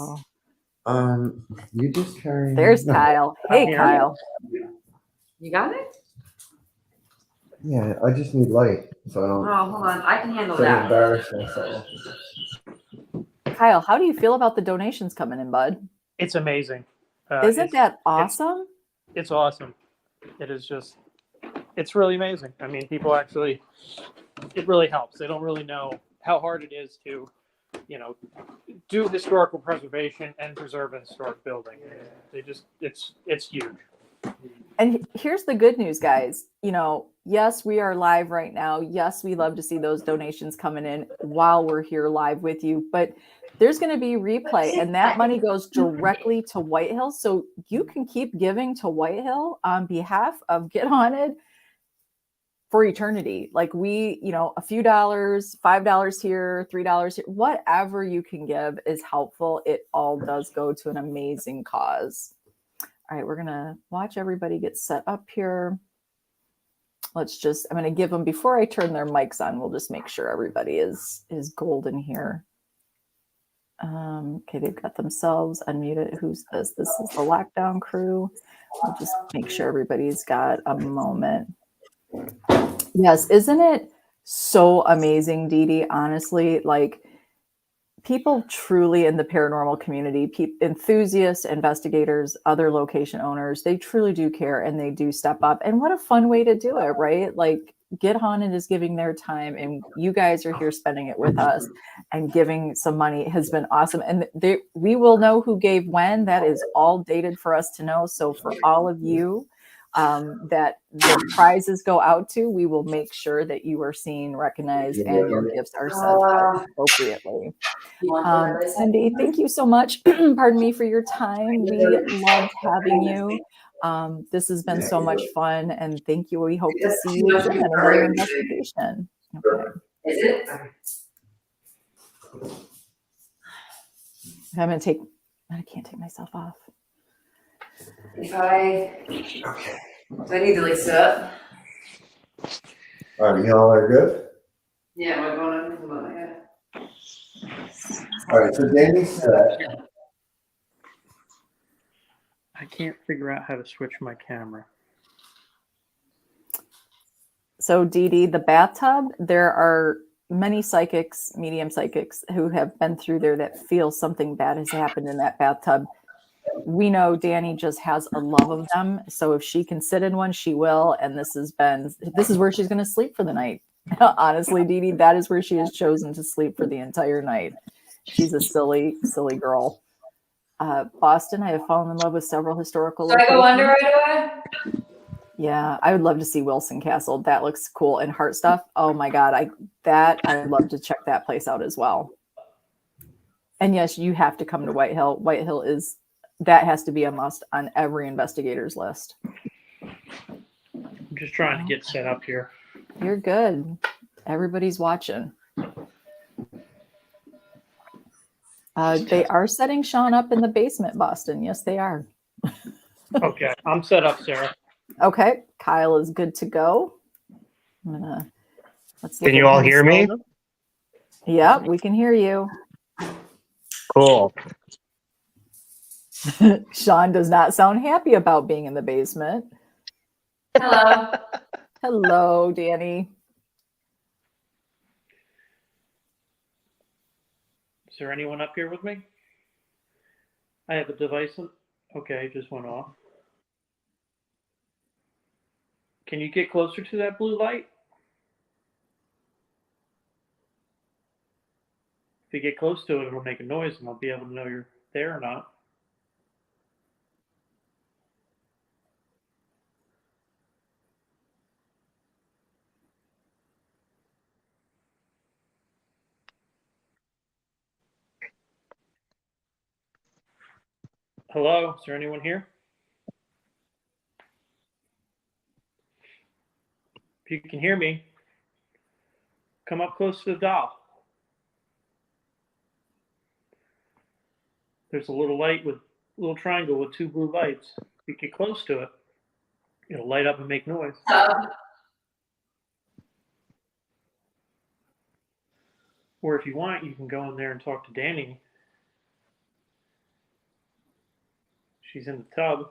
Oh, You just carry. there's Kyle. Hey, Kyle. You got it? Yeah, I just need light, so I Oh, don't hold on. I can handle so that. embarrass myself. Kyle, how do you feel about the donations coming in, bud? It's amazing. Isn't that awesome? It's awesome. It is just, it's really amazing. I mean, people actually, it really helps. They don't really know how hard it is to, you know, do historical preservation and preserve a historic building. They just, it's huge. And here's the good news, guys. You know, yes, we are live right now. Yes, we love to see those donations coming in while we're here live with you. But there's going to be replay, and that money goes directly to Whitehill. So you can keep giving to Whitehill on behalf of Get Haunted for eternity. Like we, you know, a few dollars, $5 here, $3 here, whatever you can give is helpful. It all does go to an amazing cause. All right, we're going to watch everybody get set up here. Let's just, I'm going to give them, before I turn their mics on, we'll just make sure everybody is golden here. Okay, they've got themselves unmuted. Who's this? This is the lockdown crew. We'll just make sure everybody's got a moment. Yes, isn't it so amazing, Dee Dee? Honestly, like, people truly in the paranormal community, enthusiasts, investigators, other location owners, they truly do care and they do step up. And what a fun way to do it, right? Like, Get Haunted is giving their time, and you guys are here spending it with us and giving some money. It has been awesome. And we will know who gave when. That is all dated for us to know. So for all of you that the prizes go out to, we will make sure that you are seen, recognized, and your gifts are sent out appropriately. Cindy, thank you so much. Pardon me for your time. We loved having you. This has been so much fun, and thank you. We hope to see you again in another investigation. Okay. I'm gonna take. I can't take myself off. Do I need to like sit up? All right, y'all are good? Yeah, am I going on? Come on, yeah. All right, so Danny said, I can't figure out how to switch my camera. So Dee Dee, the bathtub, there are many psychics, medium psychics, who have been through there that feel something bad has happened in that bathtub. We know Dani just has a love of them. So if she can sit in one, she will. And this is where she's going to sleep for the night. Honestly, Dee Dee, that is where she has chosen to sleep for the entire night. She's a silly, silly girl. Boston, I have fallen in love with several historical So I go under right away? Yeah, I would love to see Wilson Castle. That looks cool. And Heart Stuff. Oh my God, I would love to check that place out as well. And yes, you have to come to Whitehill. Whitehill that has to be a must on every investigator's list. I'm just trying to get set up here. You're good. Everybody's watching. They are setting Shawn up in the basement, Boston. Yes, they are. Okay, I'm set up, Sarah. Okay, Kyle is good to go. Can you all hear me? Yep, we can hear you. Cool. Shawn does not sound happy about being in the basement. Hello. Hello, Dani. Is there anyone up here with me? I have a device. Okay, it just went off. Can you get closer to that blue light? If you get close to it, it'll make a noise and I'll be able to know you're there or not. Hello, is there anyone here? If you can hear me, come up close to the doll. There's a little light with a little triangle with two blue lights. If you get close to it, it'll light up and make noise. Or if you want, you can go in there and talk to Dani. She's in the tub.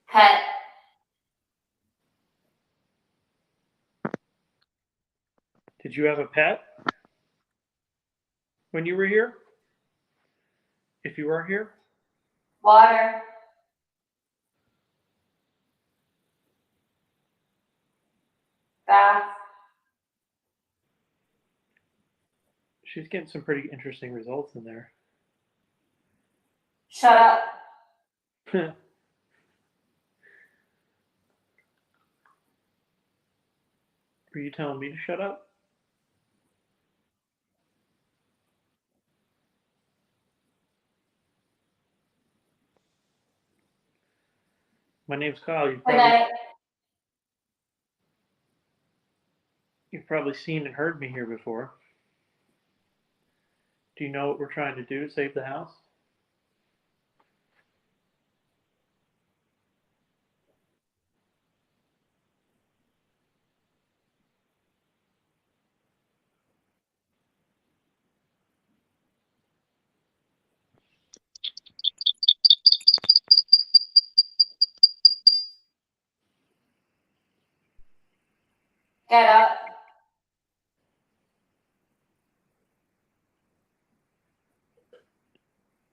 Pet. Did you have a pet when you were here? If you were here? Water. Bath. She's getting some pretty interesting results in there. Shut up. Were you telling me to shut up? My name's Kyle. You've probably seen and heard me here before. Do you know what we're trying to do to save the house? Get up.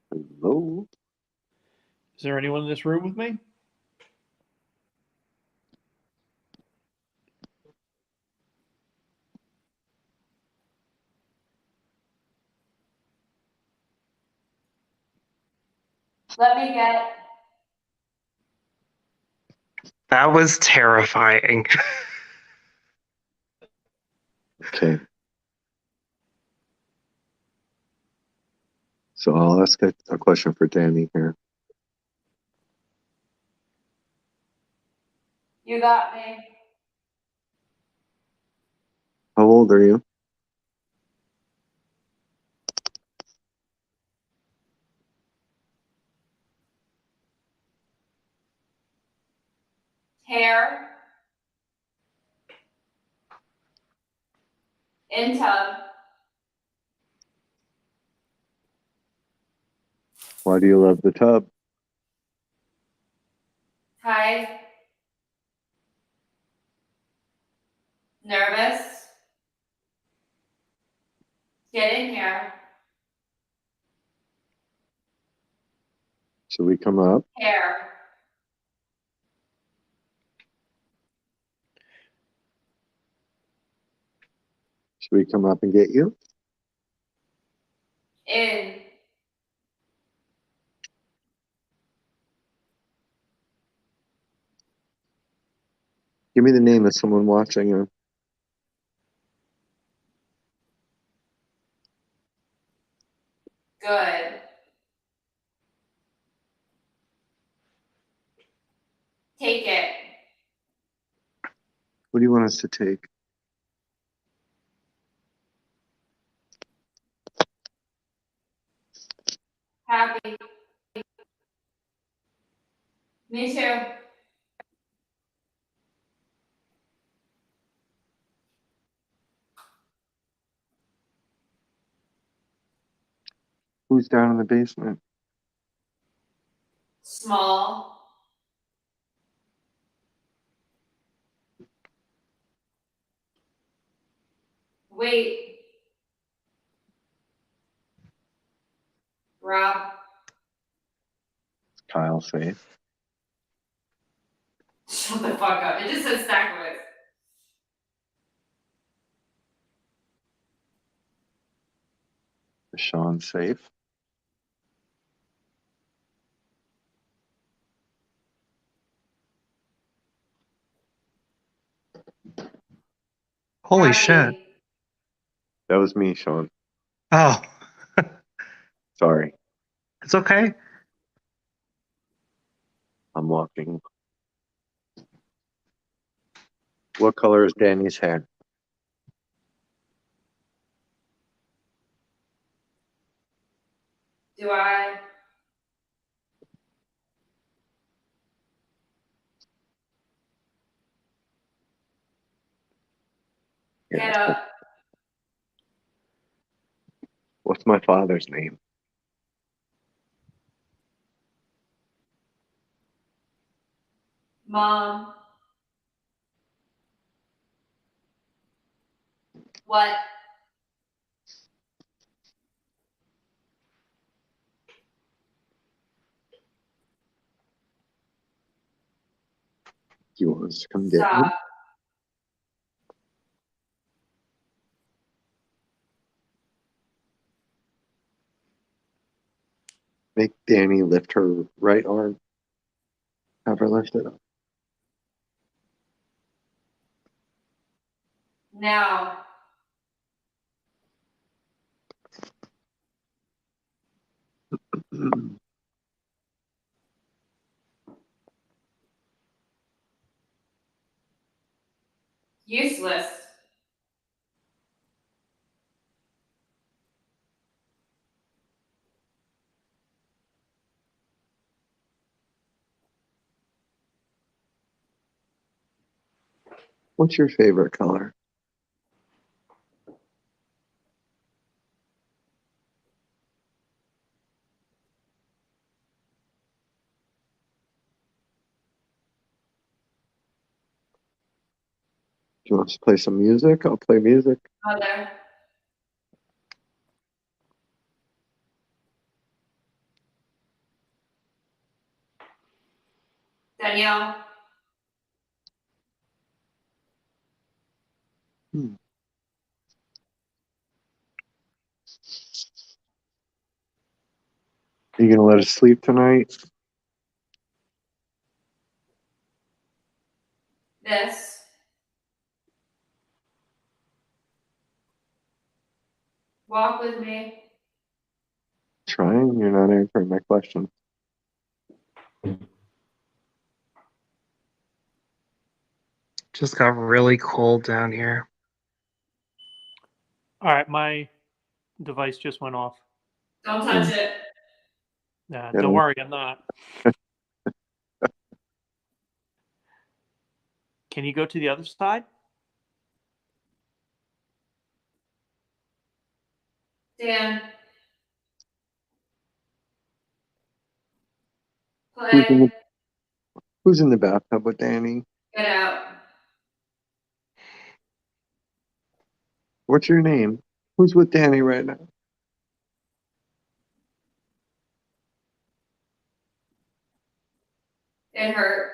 Hello? Is there anyone in this room with me? Let me get. That was terrifying. Okay. So I'll ask a question for Danny here. You got me. How old are you? Hair. In tub. Why do you love the tub? Hide. Nervous. Get in here. Should we come up? Hair. Should we come up and get you? In. Give me the name of someone watching you. Good. Take it. What do you want us to take? Happy. Me too. Who's down in the basement? Small. Wait. Rob. Kyle safe. Shut the fuck up. It just says Stacklewitz. Is Shawn safe? Holy Happy. shit. That was me, Shawn. Oh, Sorry. it's okay. I'm walking. What color is Danny's hair? Do I? Get up. What's my father's name? Mom. What? You want us to come get you? Stop. Make Dani lift her right arm. Have her lift it up. Now. Useless. What's your favorite color? Do you want us to play some music? I'll play music. Mother. Danielle. Are you gonna let us sleep tonight? This. Walk with me. Trying. You're not answering my question. Just got really cold down here. All right, my device just went off. Don't touch it. Nah, Yeah. don't worry, I'm not. Can you go to the other side? Dan. Who's in Play. the, who's in the bathtub with Dani? Get out. What's your name? Who's with Dani right now? It hurt.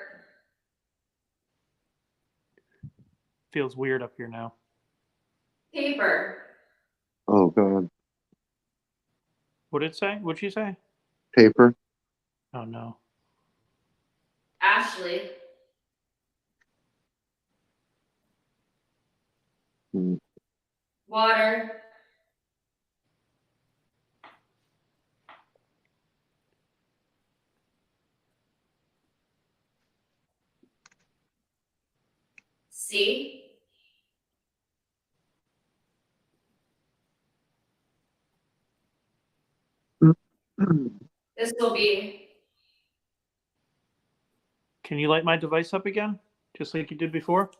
Feels weird up here now. Paper. Oh God. What did it say? What'd she say? Paper. Oh no. Ashley. Hmm. Water. C. This will be. Can you light my device up again? Just like you did before?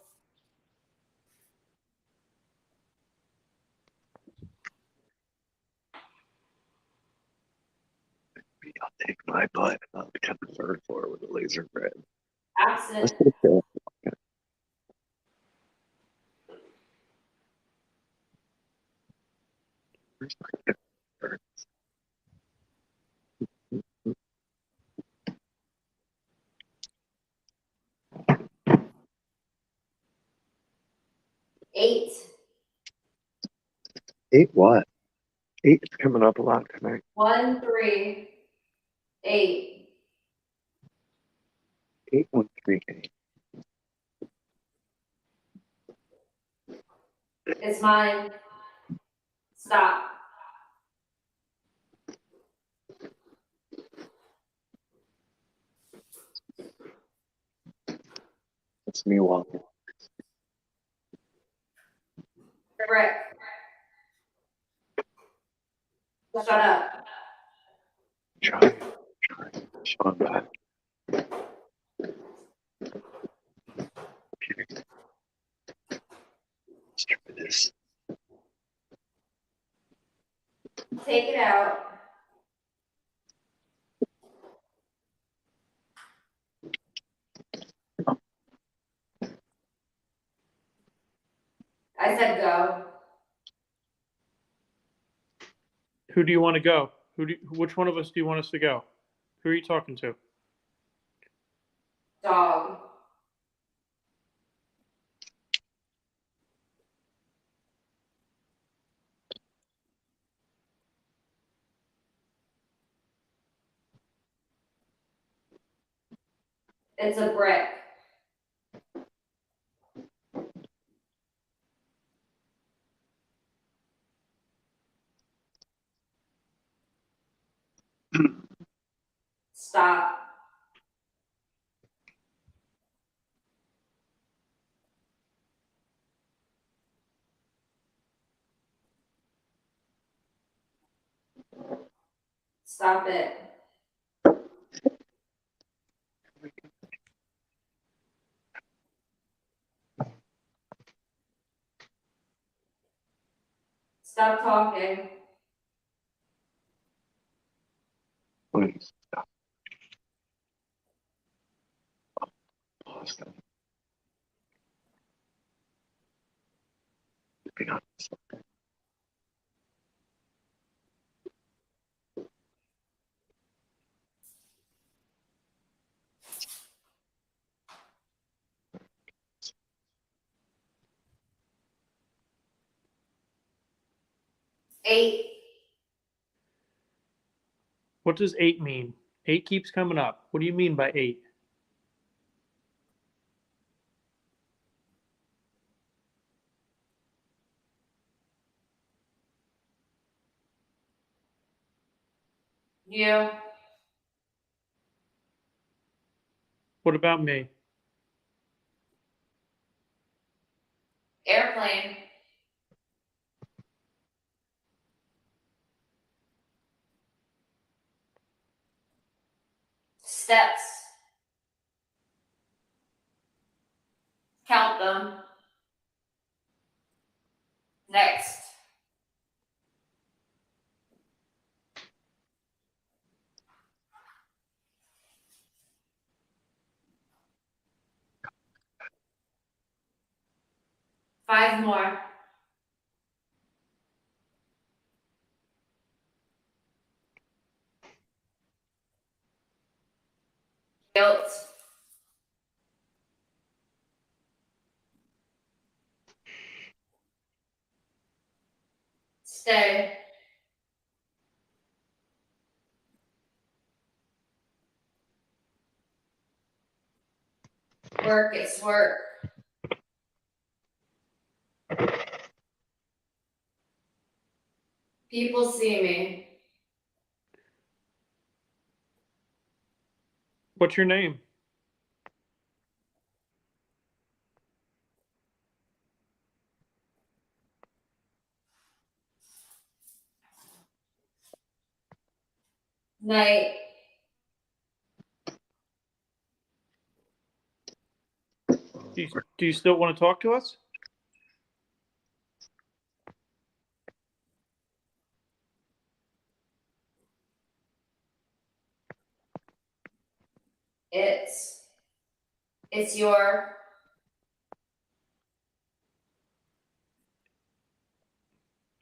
I'll take my butt and I'll cut the third floor with a laser grid. Absent. That's okay. Where's my third? 8. 8 what? 8's coming up a lot tonight. 1, 3, 8. 8, 1, 3, 8. It's mine. Stop. It's me walking. Brick. Shut up. Try. Shawn back. Okay. Let's try this. Take it out. I said go. Who do you want to go? Which one of us do you want us to go? Who are you talking to? Dog. It's a brick. Stop. Stop it. Stop talking. Please stop. Pause them. Be honest. 8. What does 8 mean? 8 keeps coming up. What do you mean by 8? You. What about me? Airplane. Steps. Count them. Next. Five more. Guilt. Stay. Work, it's work. People see me. What's your name? Night. Do you still want to talk to us? It's your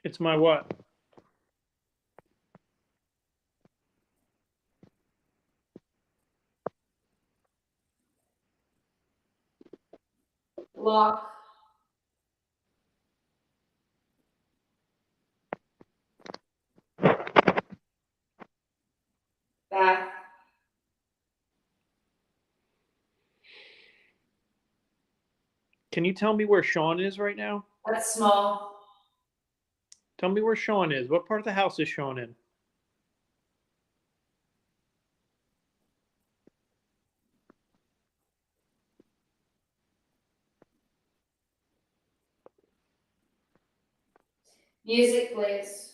It's my what? lock. Back. Can you tell me where Shawn is right now? That's small. Tell me where Shawn is. What part of the house is Shawn in? Music, please.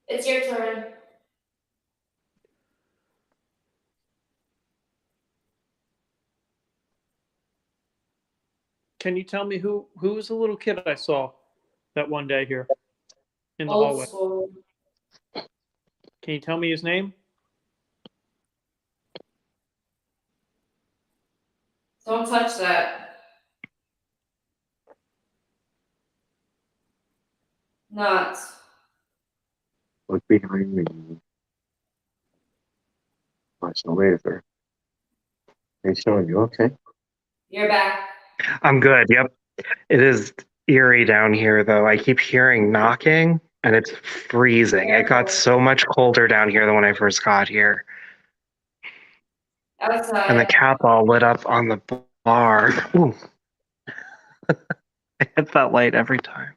It's your turn. Can you tell me who was the little kid I saw? that one day here in the Old hallway. school. Can you tell me his name? Don't touch that. Not. Look behind me. Watch the laser. Hey, Shawn, you okay? You're back. I'm good. Yep. It is eerie down here, though. I keep hearing knocking, and it's freezing. It got so much colder down here than when I first got here. And the Outside. cap all lit up on the bar. Ooh. I hit that light every time.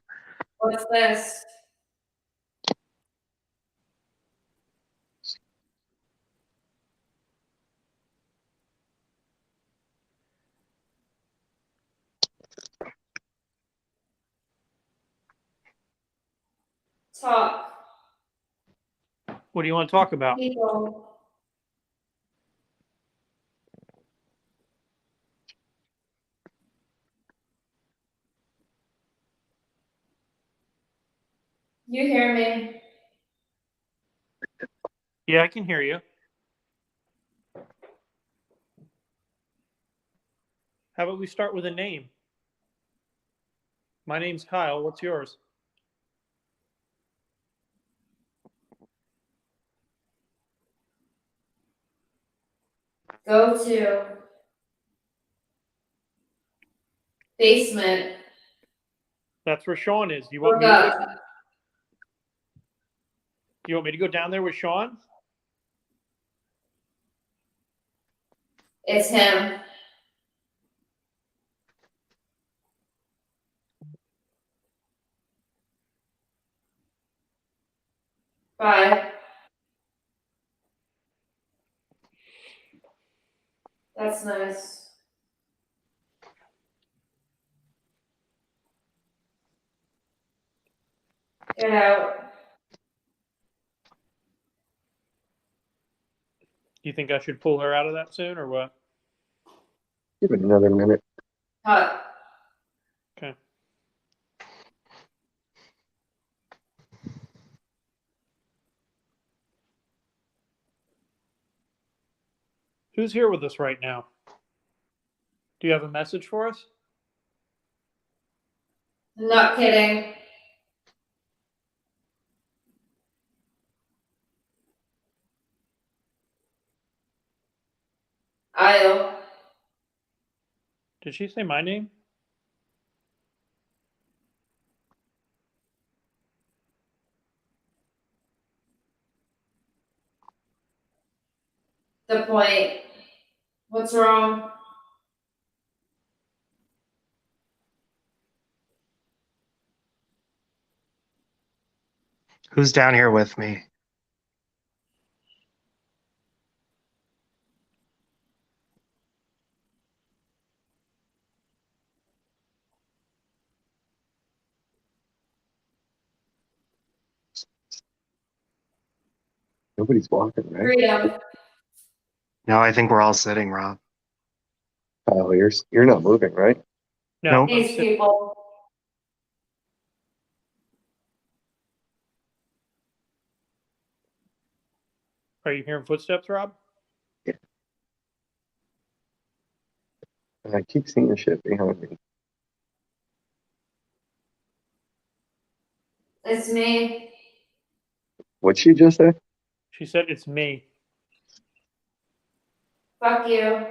What's this? Talk. What do you want to talk about? People. You hear me? Yeah, I can hear you. How about we start with a name? My name's Kyle. What's yours? Go to basement. That's where Shawn is. You want Look me to go, up. you want me to go down there with Shawn? It's him. Bye. That's nice. Get out. Do you think I should pull her out of that soon or what? Give it another minute. Hut. Okay. Who's here with us right now? Do you have a message for us? Not kidding. Aisle. Did she say my name? The point. What's wrong? Who's down here with me? Nobody's walking, right? Freedom. No, I think we're all sitting, Rob. Oh, you're not moving, right? No. Nope. These people. Are you hearing footsteps, Rob? And I keep seeing shit behind me. It's me. What'd she just say? She said it's me. Fuck you.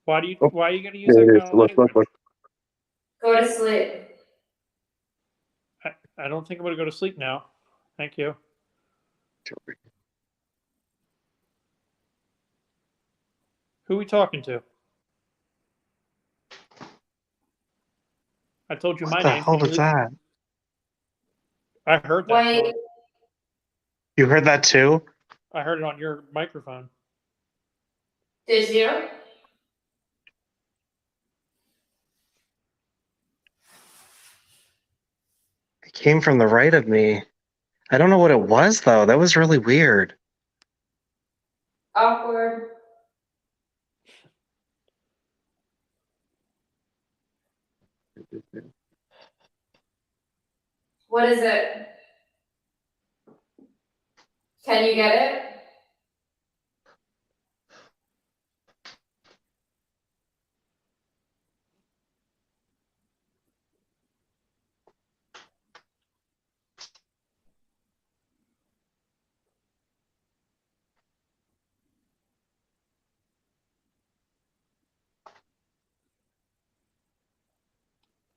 Why are you gonna use There that it kind is. of Look, language? look. Go to sleep. I don't think I'm gonna go to sleep now. Thank you. Who are we talking to? I told you my What the name. hell was that? I heard that. Wait. Shawn. You heard that too? I heard it on your microphone. Did you? It came from the right of me. I don't know what it was, though. That was really weird. Awkward. What is it? Can you get it?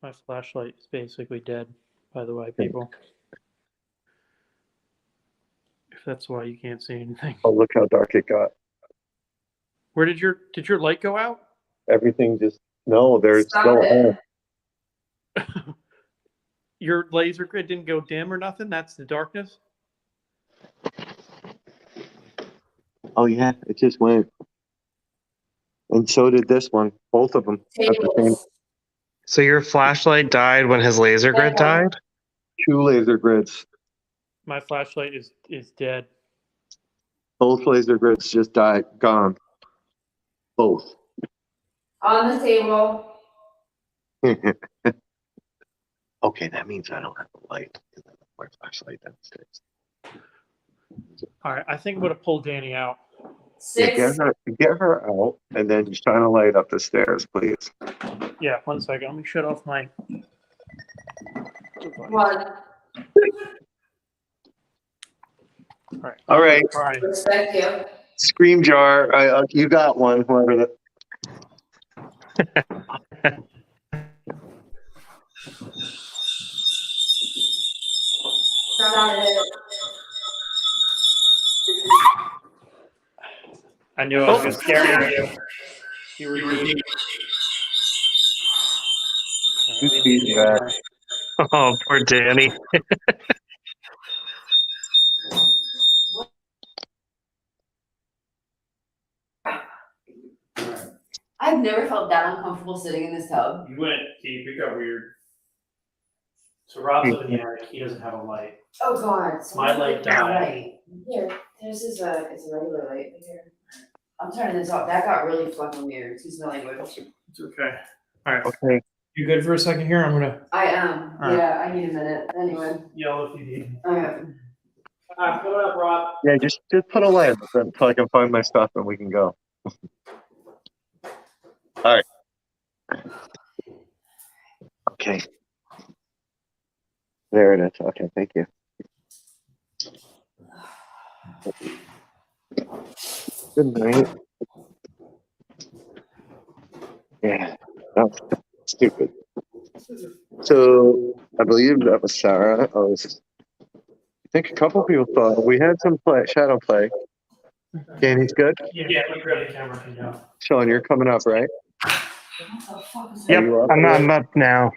My flashlight is basically dead, by the way, people. If that's why you can't see anything. Oh, look how dark it got. Where did your light go out? Everything just, no, there's Stop still it. on. Your laser grid didn't go dim or nothing? That's the darkness? Oh yeah, it just went. And so did this one. Both of them at the same. Tables. So your flashlight died when his laser grid died? 2 laser grids. My flashlight is dead. Both laser grids just died, gone. Both. On the table. Okay, that means I don't have a light. My flashlight downstairs. All right, I think I'm gonna pull Danny out. Yeah, 6. get her out, and then shine a light up the stairs, please. Yeah, 1 second. Let me shut off my. 1. All right, Fine. Respect you. scream jar. You got one. Whoever the. Stop it. I knew I was gonna scare you. You were deep. Who's beating back? Oh, poor Danny. I've never felt that uncomfortable sitting in this tub. You went deep. It got weird. So Rob's up in the attic. He doesn't have a light. Oh God. So My light died. Right. Here, this is it's a regular light here. I'm turning this off. That got really fucking weird. Excuse my language. It's okay. All right. Okay. You good for a second here? I'm gonna I am. All right. Yeah, I need a minute. Anyway. yell if you need. Okay. Coming up, Rob. Yeah, just put a light up so I can find my stuff and we can go. All right. Okay. There it is. Okay, thank you. Good night. Yeah, that's stupid. So I believe that was Sarah. I think a couple people thought we had some shadow play. Danny's good. Yeah, let me grab the camera and go. Shawn, you're coming up, right? Yep, you up I'm up now.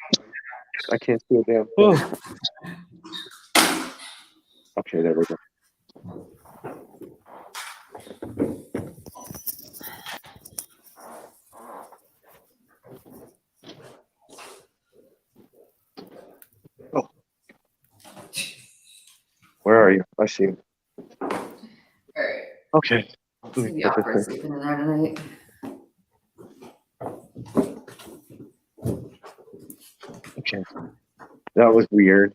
I can't see a damn thing. Oh, Okay, there we go. Oh. Where are you? I see you. Alright. Okay. It's gonna be awkward sleeping in there tonight. Okay. That was weird.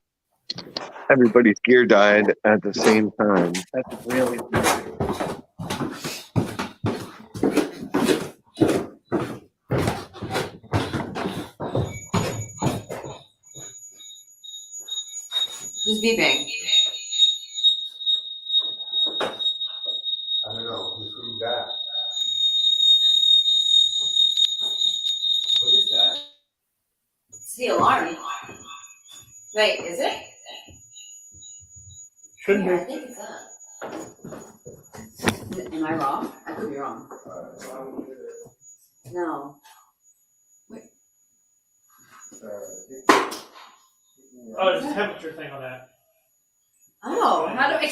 Everybody's gear died at the same time. That's really weird. Who's beeping? I don't know, who's coming back? What is that? It's the alarm. Wait, is it? Shouldn't Yeah, be. I think it's up. Am I wrong? I could be wrong. No. Oh, there's a temperature thing on that. Oh, how do I?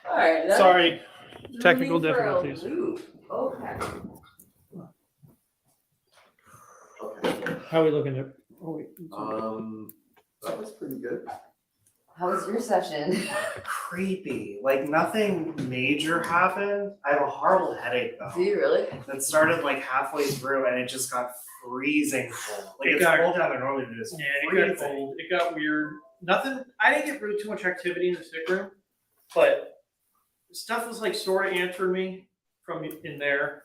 All right. that Sorry, threw technical me for a difficulties. loop. Okay. How are we looking at? Oh wait. That was pretty good. How was your session? Creepy. Like nothing major happened. I have a horrible headache though. Do you really? That started like halfway through and it just got freezing cold. Like It it's got- cold down there normally, but it's Yeah, it got freezing. cold. It got weird. Nothing. I didn't get really too much activity in the sick room, but stuff was like sort of answering me from in there,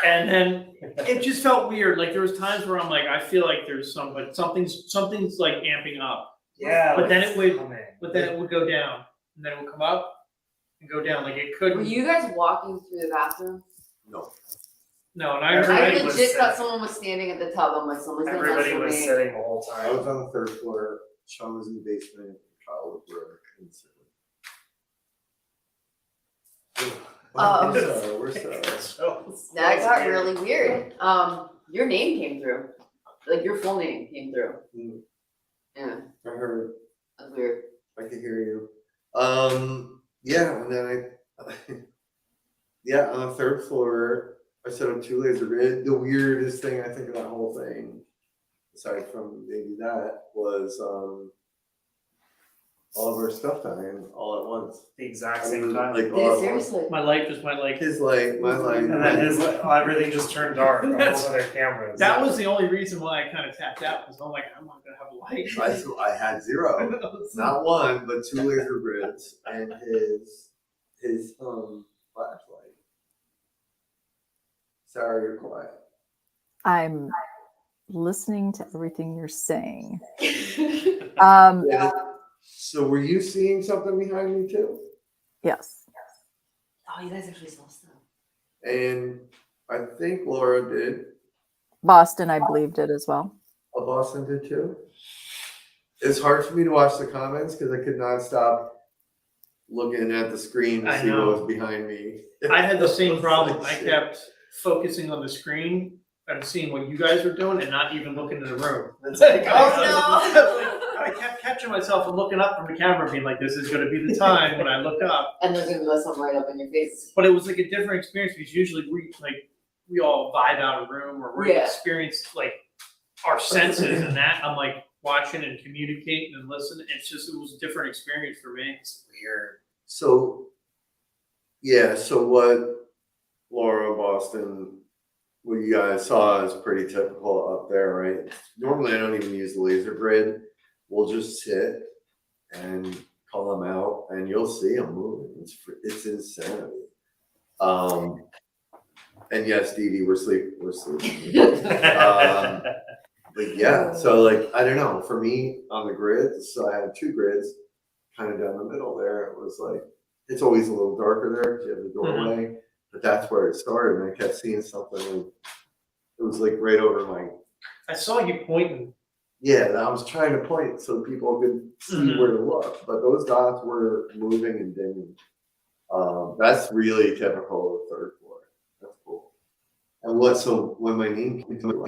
and then it just felt weird. Like there was times where I'm like, I feel like there's but something's like amping up, Yeah. But like, then it would- coming. but then it would go down, and then it would come up and go down. Like it Were couldn't. you guys walking through the bathroom? No. No, and I heard. Everybody I was legit thought sitting. someone was standing at the tub. I'm like, someone's gonna mess Everybody with was me. sitting the whole I was time. on the third floor. Shawn was in the basement. Kyle was where in the city. We're sorry. That got really weird. Your name came through. Like your full name came through. Mm. Yeah, I heard. that's weird. I could hear you. Yeah, and then yeah, on the third floor, I set up 2 laser grid. The weirdest thing I think of that whole thing, aside from maybe that, was all of our stuff dying all at once. The exact same time. Like Did all it at once. seriously? My light was my light. His light, my light. And then everything just turned dark on That's- both of their cameras. That was the only reason why I kind of tapped out because I'm like, I'm not gonna have a light. I had 0. Not 1, but 2 laser grids and his flashlight. Sarah, you're quiet. I'm listening to everything you're saying. Yeah, so were you seeing something behind me too? Yes. Oh, you guys actually saw stuff. And I think Laura did. Boston, I believe, did as well. Boston did too. It's hard for me to watch the comments because I could not stop looking at the screen to I see know. what was behind me. I had the same It was problem. like I shit. kept focusing on the screen and seeing what you guys were doing and not even looking in the room. It's like, I kept catching myself and looking up from the camera being like, this is gonna be the time when I look up. And there's gonna be something right up in your face. But it was like a different experience because usually we all vibe out of a room or we Yeah. experience like our senses and that I'm like watching and communicating and listening. It was a different experience for me. It's weird. So, yeah, so what Laura, Boston, what you guys saw is pretty typical up there, right? Normally I don't even use the laser grid. We'll just sit and call them out and you'll see them moving. It's insanity. And yes, Dee Dee, we're sleeping. But yeah, so like, I don't know, for me on the grid, so I had 2 grids kind of down the middle there. It was like, it's always a little darker there because you have the doorway, but that's where it started. And I kept seeing something. And it was like right over my, I saw you pointing. yeah, and I was trying to point so people could see where to look, but those dots were moving and dimming. That's really typical of the third floor. That's cool. And so when my name came through,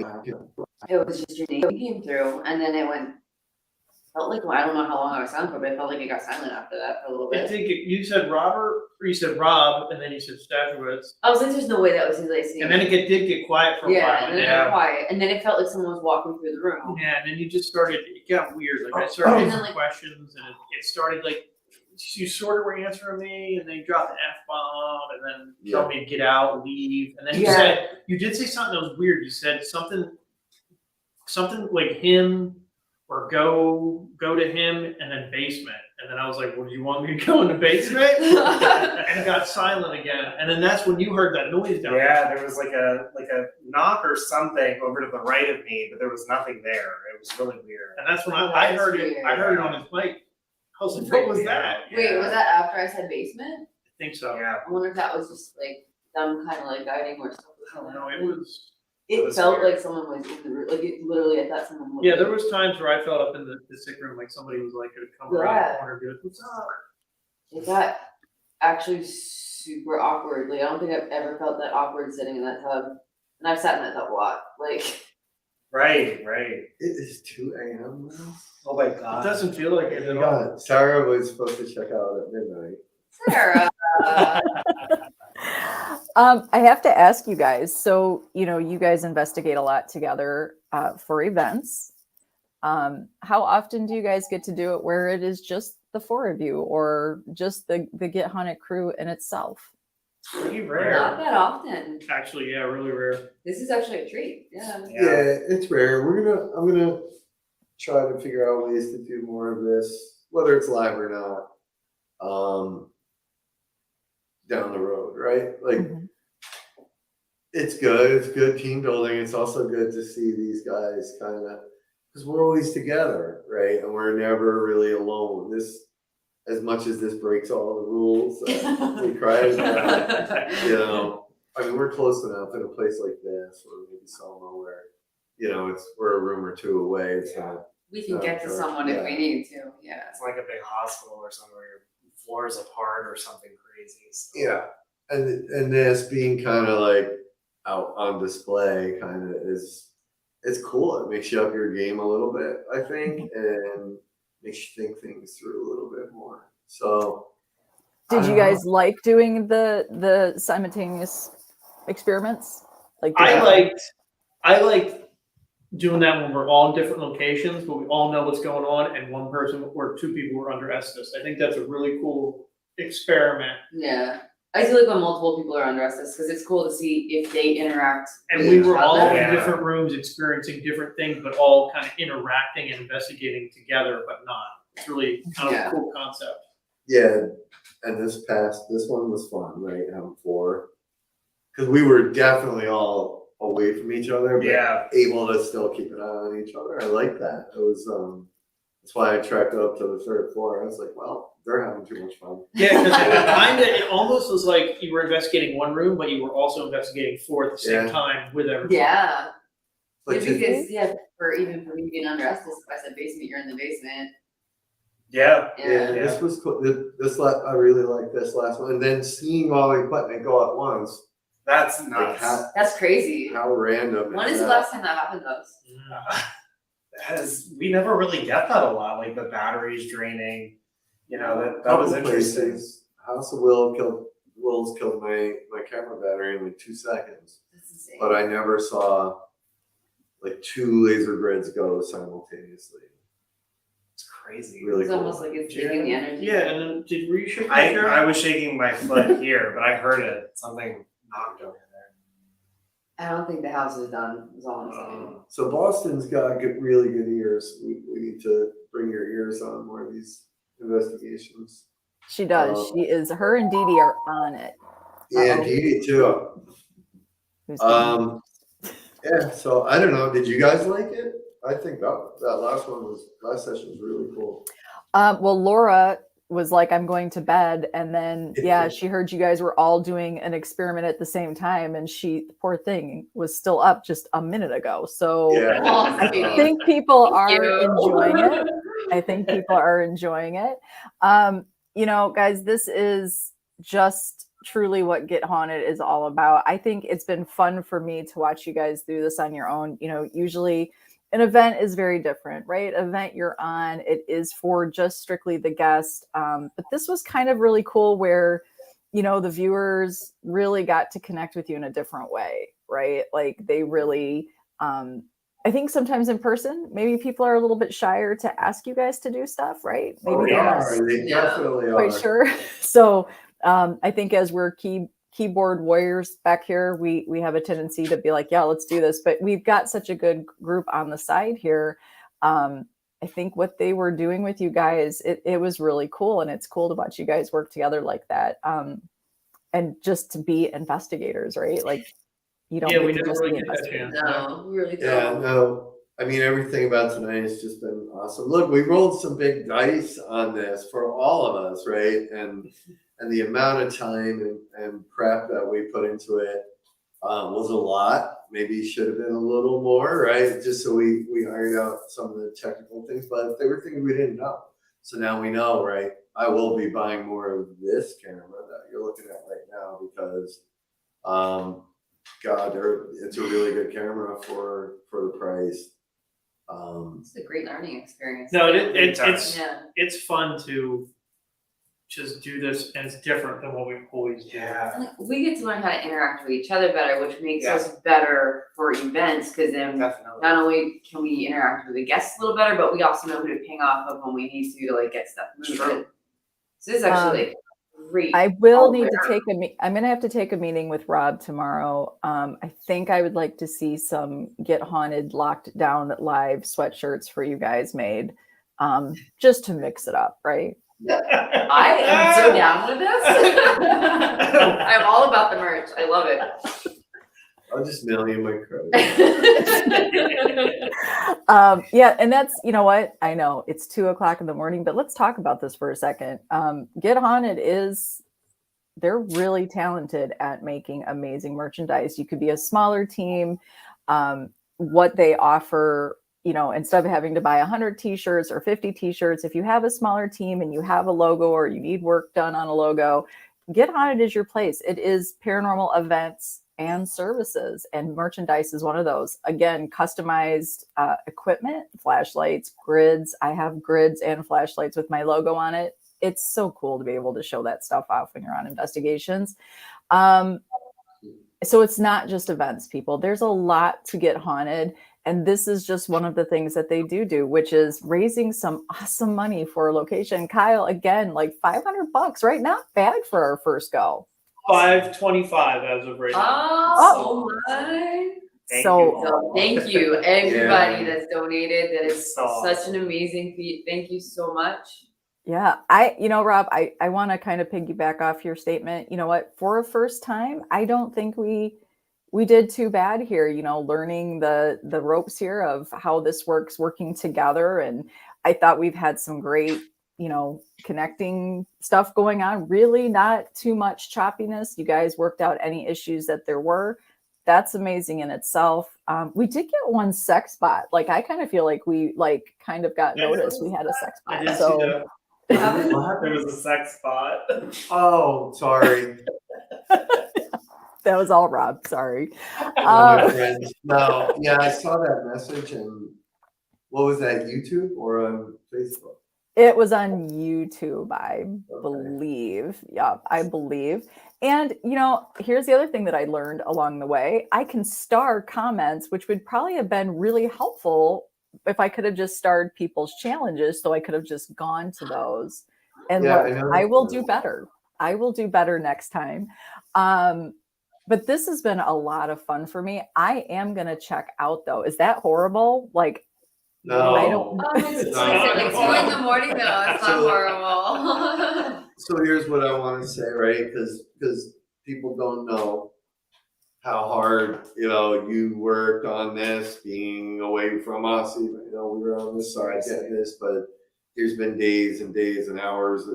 It was just your name came through, and then it went. Felt like I don't know how long I was silent for, but it felt like it got silent after that for a little I bit. think you said Robert, or you said Rob, and then you said Statuettes. I was like, "There's no way that was his last name." And then it did get quiet for a yeah, while. and then it yeah. got quiet, and then it felt like someone was walking through the room. Yeah, and then you just started, it got weird. Like I started And asking then, like- questions and it started like, you sort of were answering me and then you dropped an F-bomb and then told me to get out, leave. And then you did say something that was weird. You said something like him or go to him and then basement. And then I was like, well, do you want me to go in the basement? And it got silent again. And then that's when you heard that noise down there. Yeah, there was like a knock or something over to the right of me, but there was nothing there. It was really weird. And that's when Oh, I that's heard it. weird. I heard it on his mic. I was like, what was that? Wait, was that after I said basement? I think so. Yeah. I wonder if that was just like them kind of like guiding or something. I don't know. It was. It was felt weird. like someone was in the room. Like it literally, I thought someone was. Yeah, there was times where I felt up in the sick room like somebody was like gonna come around Yeah. the corner and be like, what's up? It got actually super awkward. Like I don't think I've ever felt that awkward sitting in that tub. And I've sat in that tub a lot. Like Right. it is 2 a.m. now. Oh my It god. doesn't feel like it at all. God, Sarah was supposed to check out at midnight. Sarah. I have to ask you guys. So, you guys investigate a lot together for events. How often do you guys get to do it where it is just the four of you or just the Get Haunted crew in itself? Pretty Not rare. that often. Actually, yeah, really rare. This is actually a treat, yeah. Yeah, it's rare. I'm gonna try to figure out ways to do more of this, whether it's live or not, down the road, right? Like, it's good. It's good team building. It's also good to see these guys kind of, because we're always together, right? And we're never really alone. This, as much as this breaks all the rules, we cry about, you know. I mean, we're close enough in a place like this, or maybe Selma, where, you know, we're a room or two away. It's not. We can get to someone if we need to, yeah. It's like a big hospital or somewhere where your floor's apart or something crazy. So. Yeah, and this being kind of like out on display, kind of it's cool. It makes you up your game a little bit, I think, and makes you think things through a little bit more. So, Did you guys like doing the simultaneous experiments? Like I liked doing that when we're all in different locations, but we all know what's going on, and one person or two people were under estes. I think that's a really cool experiment. Yeah. I do like when multiple people are under estes because it's cool to see if they interact. And with we each were all other. in different rooms experiencing different things, but all kind of interacting and investigating together, but not. It's really kind of a cool concept. yeah, and this one was fun, right? Having four, because we were definitely all away from each other, but able to still keep an eye on each other. I like that. It was that's why I tracked up to the third floor. I was like, well, they're having too much fun. Yeah, because it almost was like you were investigating one room, but you were also investigating four at the same time with everybody. Yeah. Like Because for me being under estes, if I said basement, you're in the basement. Yeah, this was cool. I really like this last one, and then seeing all the equipment go at once. That's nuts. Like that's crazy. How random. When is the last time that happened to us? We never really get that a lot, like the batteries draining. You know, that was interesting. Places. House of Will's killed my camera battery in like 2 seconds. That's insane. But I never saw like 2 laser grids go simultaneously. It's crazy. Really it's cool. Almost like it's taking the energy. Yeah, and then were you shaking? I was shaking my foot here, but I heard it. Something knocked over there. I don't think the house is done. Is all I'm saying. So Boston's got really good ears. We need to bring your ears on more of these investigations. She does. She is. Her and Dee Dee are on it. Yeah, Dee Dee too. Yeah. So I don't know. Did you guys like it? I think that last session was really cool. Well, Laura was like, I'm going to bed. And then, she heard you guys were all doing an experiment at the same time. And she, poor thing, was still up just a minute ago. So I think people are enjoying it. I think people are enjoying it. You know, guys, this is just truly what Get Haunted is all about. I think it's been fun for me to watch you guys do this on your own. You know, usually an event is very different, right? Event you're on, it is for just strictly the guest. But this was kind of really cool where, you know, the viewers really got to connect with you in a different way, right? Like they really, I think sometimes in person, maybe people are a little bit shyer to ask you guys to do stuff, right? Maybe They definitely are. Quite sure. So I think as we're keyboard warriors back here, we have a tendency to be like, yeah, let's do this. But we've got such a good group on the side here. I think what they were doing with you guys, it was really cool. And it's cool to watch you guys work together like that. And just to be investigators, right? Like you don't we get to never just really be get that investigators. chance. No, we really don't. Yeah, no. I mean, everything about tonight has just been awesome. Look, we rolled some big dice on this for all of us, right? And the amount of time and prep that we put into it was a lot. Maybe should have been a little more, right? Just so we ironed out some of the technical things, but there were things we didn't know. So now we know, right? I will be buying more of this camera that you're looking at right now because, it's a really good camera for the price. It's a great learning experience. No, it's fun to just do this, and it's different than what we always do. Yeah. And, like, we get to learn how to interact with each other better, which makes Yeah. us better for events, because then Definitely. not only can we interact with the guests a little better, but we also know who to ping off of when we need to like get stuff moving. True. So this is actually like, great. I will all need to around. take I'm going to have to take a meeting with Rob tomorrow. I think I would like to see some Get Haunted Locked Down live sweatshirts for you guys made, just to mix it up, right? I am so down with this. I'm all about the merch. I love it. I'll just mail you my credit. Yeah, and that's, you know what? I know it's 2:00 in the morning, but let's talk about this for a second. Get Haunted they're really talented at making amazing merchandise. You could be a smaller team. What they offer, you know, instead of having to buy 100 t-shirts or 50 t-shirts, if you have a smaller team and you have a logo or you need work done on a logo, Get Haunted is your place. It is paranormal events and services, and merchandise is one of those. Again, customized equipment, flashlights, grids. I have grids and flashlights with my logo on it. It's so cool to be able to show that stuff off when you're on investigations. So it's not just events, people. There's a lot to Get Haunted. And this is just one of the things that they do, which is raising some awesome money for a location. Kyle, again, like $500, right? Not bad for our first go. $525 as of right now. Oh my. Thank So- you all. So thank you, everybody Yeah. that's donated. That is So such an amazing feat. Thank you so much. Yeah, Rob, I want to kind of piggyback off your statement. You know what? For a first time, I don't think we did too bad here, you know, learning the ropes here of how this works, working together. And I thought we've had some great, you know, connecting stuff going on. Really not too much choppiness. You guys worked out any issues that there were. That's amazing in itself. We did get one sex bot. Like, I kind of feel like we kind of got noticed. We had a sex I bot. did see So that. There was a sex spot. Oh, sorry. that was all Rob. Sorry. My friends. No, yeah, I saw that message, and what was that, YouTube or on Facebook? It was on YouTube, I believe. Yeah, I believe. And, you know, here's the other thing that I learned along the way. I can star comments, which would probably have been really helpful if I could have just starred people's challenges. So I could have just gone to those. And Yeah, look, I know. I will do better. I will do better next time. But this has been a lot of fun for me. I am going to check out, though. Is that horrible? Like, No. I don't. It's No. like 2 in the morning though. It's not horrible. So here's what I want to say, right? Because people don't know how hard, you know, you worked on this, being away from us. Even, you know, we were on this side getting this, but there's been days and days and hours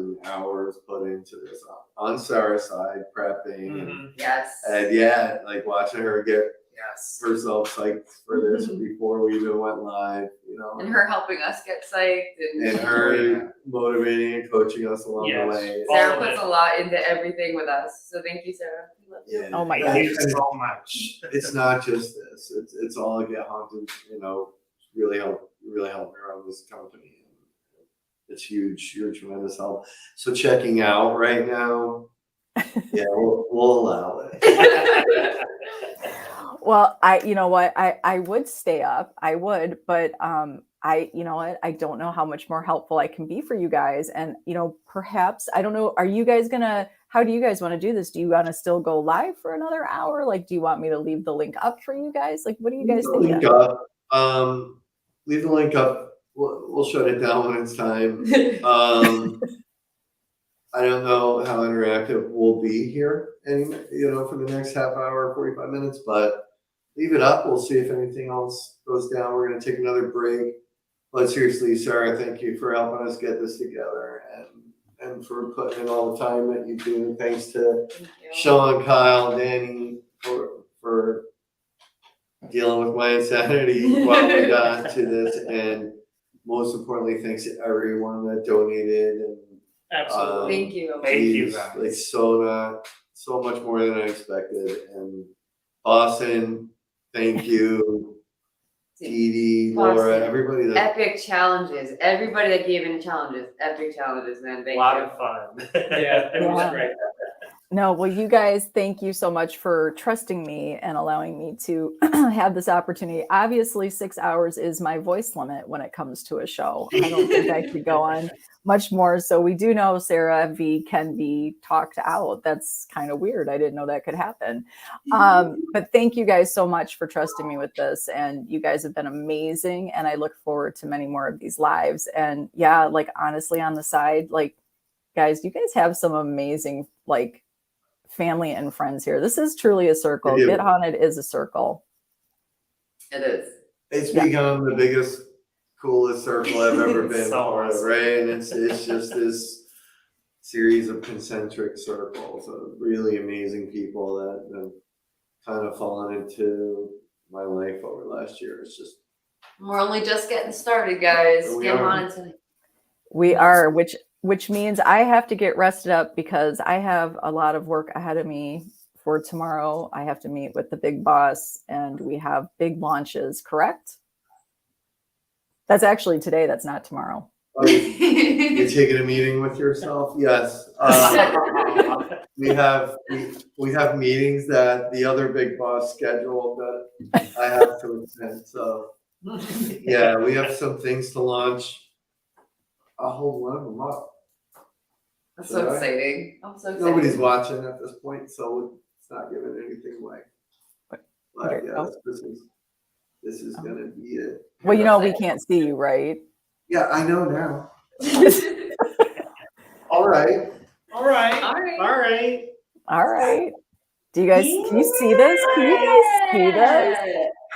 put into this on Sarah's side, prepping, Yes. and yeah, like watching her get Yes. herself psyched for this before we even went live, you know. And her helping us get psyched And her motivating and coaching us along Yes. the way. All Sarah of puts it. a lot into everything with us. So thank you, Sarah. We love you. Yeah. Oh my Thank gosh. you so much. It's not just this. It's all Get Haunted, you know, really helped me run this company. It's huge, tremendous help. So checking out right now, yeah, we'll allow it. Well, you know what, I would stay up, I would, but you know what, I don't know how much more helpful I can be for you guys. And, you know, perhaps, I don't know, are you guys how do you guys want to do this? Do you want to still go live for another hour? Like, do you want me to leave the link up for you guys? Like, what do you guys think? Link up. Leave the link up. We'll shut it down when it's time. I don't know how interactive we'll be here, you know, for the next half hour, 45 minutes, but leave it up. We'll see if anything else goes down. We're going to take another break. But seriously, Sarah, thank you for helping us get this together and for putting in all the time that you do. Thanks to Thank you. Sean, Kyle, Danny for dealing with my insanity while we got to this. And most importantly, thanks to everyone that donated and Absolutely. Thank you. Thank you, geez, guys. like so much more than I expected. And Boston, thank you. Dee Dee, Laura, everybody that. Epic challenges. Everybody that gave in challenges. Epic challenges, man. A Thank lot you. of fun. Yeah, it was Yeah. great. No, well, you guys, thank you so much for trusting me and allowing me to have this opportunity. Obviously, 6 hours is my voice limit when it comes to a show. I don't think I could go on much more. So we do know Sara V can be talked out. That's kind of weird. I didn't know that could happen. But thank you guys so much for trusting me with this. And you guys have been amazing. And I look forward to many more of these lives. And yeah, like honestly, on the side, like guys, you guys have some amazing, like, family and friends here. This is truly a circle. Get Haunted is a circle. It is. It's become the biggest, coolest circle I've ever been So part of, awesome. right? And it's just this series of concentric circles of really amazing people that have kind of fallen into my life over last year. It's just We're only just getting started, guys. We Get are. on it tonight. We are, which means I have to get rested up because I have a lot of work ahead of me for tomorrow. I have to meet with the big boss and we have big launches, correct? That's actually today. That's not tomorrow. you're taking a meeting with yourself? Yes. We have meetings that the other big boss scheduled that I have to attend. So yeah, we have some things to launch. I'll hold one of them up. That's so exciting. I'm so excited. Nobody's watching at this point, so it's not giving anything away. But yeah, this is gonna be it. Well, you know, we can't see you, right? Yeah, I know now. All right. All right. All right. All right. All right. Do you guys, can you see this? Can you guys see this?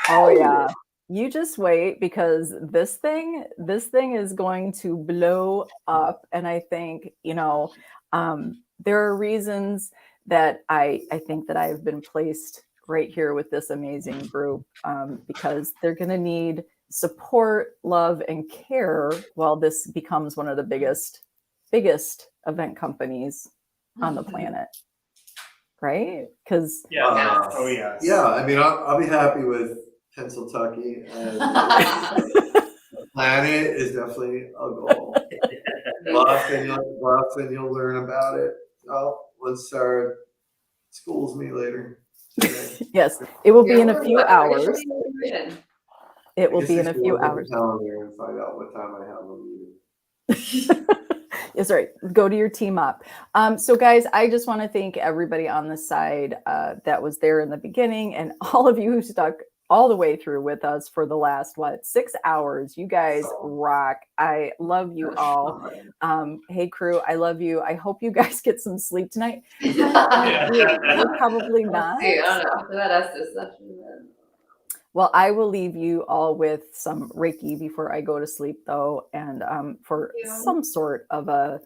Oh yeah. You just wait because this thing is going to blow up. And I think, you know, there are reasons that I think that I've been placed right here with this amazing group because they're going to need support, love, and care while this becomes one of the biggest event companies on the planet. Right? Because Oh yes. Yeah, I mean, I'll be happy with Pennsylvania, and planet is definitely a goal. Bluff, and you'll learn about it. Oh, once Sarah schools me later today. yes, it will be in a few hours. It will I guess be I in a should few look at the hours. calendar and find out what time I have a meeting. Yes, right. Go to your team up. So guys, I just want to thank everybody on the side that was there in the beginning and all of you who stuck all the way through with us for the last, 6 hours. You guys rock. I love you all. Hey crew, I love you. I hope you guys get some sleep tonight. We're probably not. See, I don't know. After that Estes session, Well, I will leave you all with some Reiki before I go to sleep, though, and for some sort of a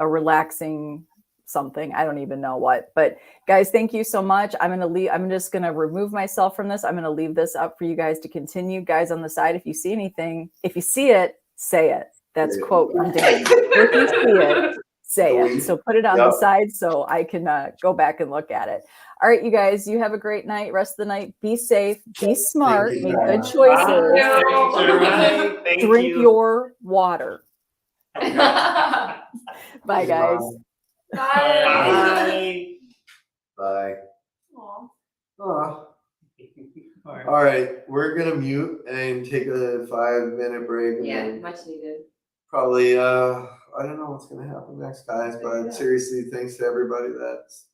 relaxing something. I don't even know what. But guys, thank you so much. I'm gonna leave. I'm just gonna remove myself from this. I'm gonna leave this up for you guys to continue. Guys on the side, if you see anything, if you see it, say it. That's quote from Dani. If you see it, say it. So put it on the side so I can go back and look at it. All right, you guys, you have a great night. Rest of the night. Be safe. Be smart. Make good choices. Drink your water. Bye, guys. Bye. Bye. Aw. All right, we're gonna mute and take a 5-minute break. And yeah, then much needed. probably, I don't know what's gonna happen next, guys, but seriously, thanks to everybody that's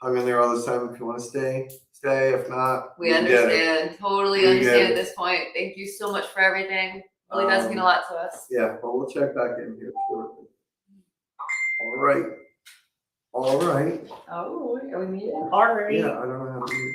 hung in there all this time. If you want to stay. If not, we understand. Totally understand at this point. Thank you so much for everything. Really does mean a lot to us. Yeah, but we'll check back in here shortly. All right. Oh, are we meeting? All right. Yeah, I don't know how to mute.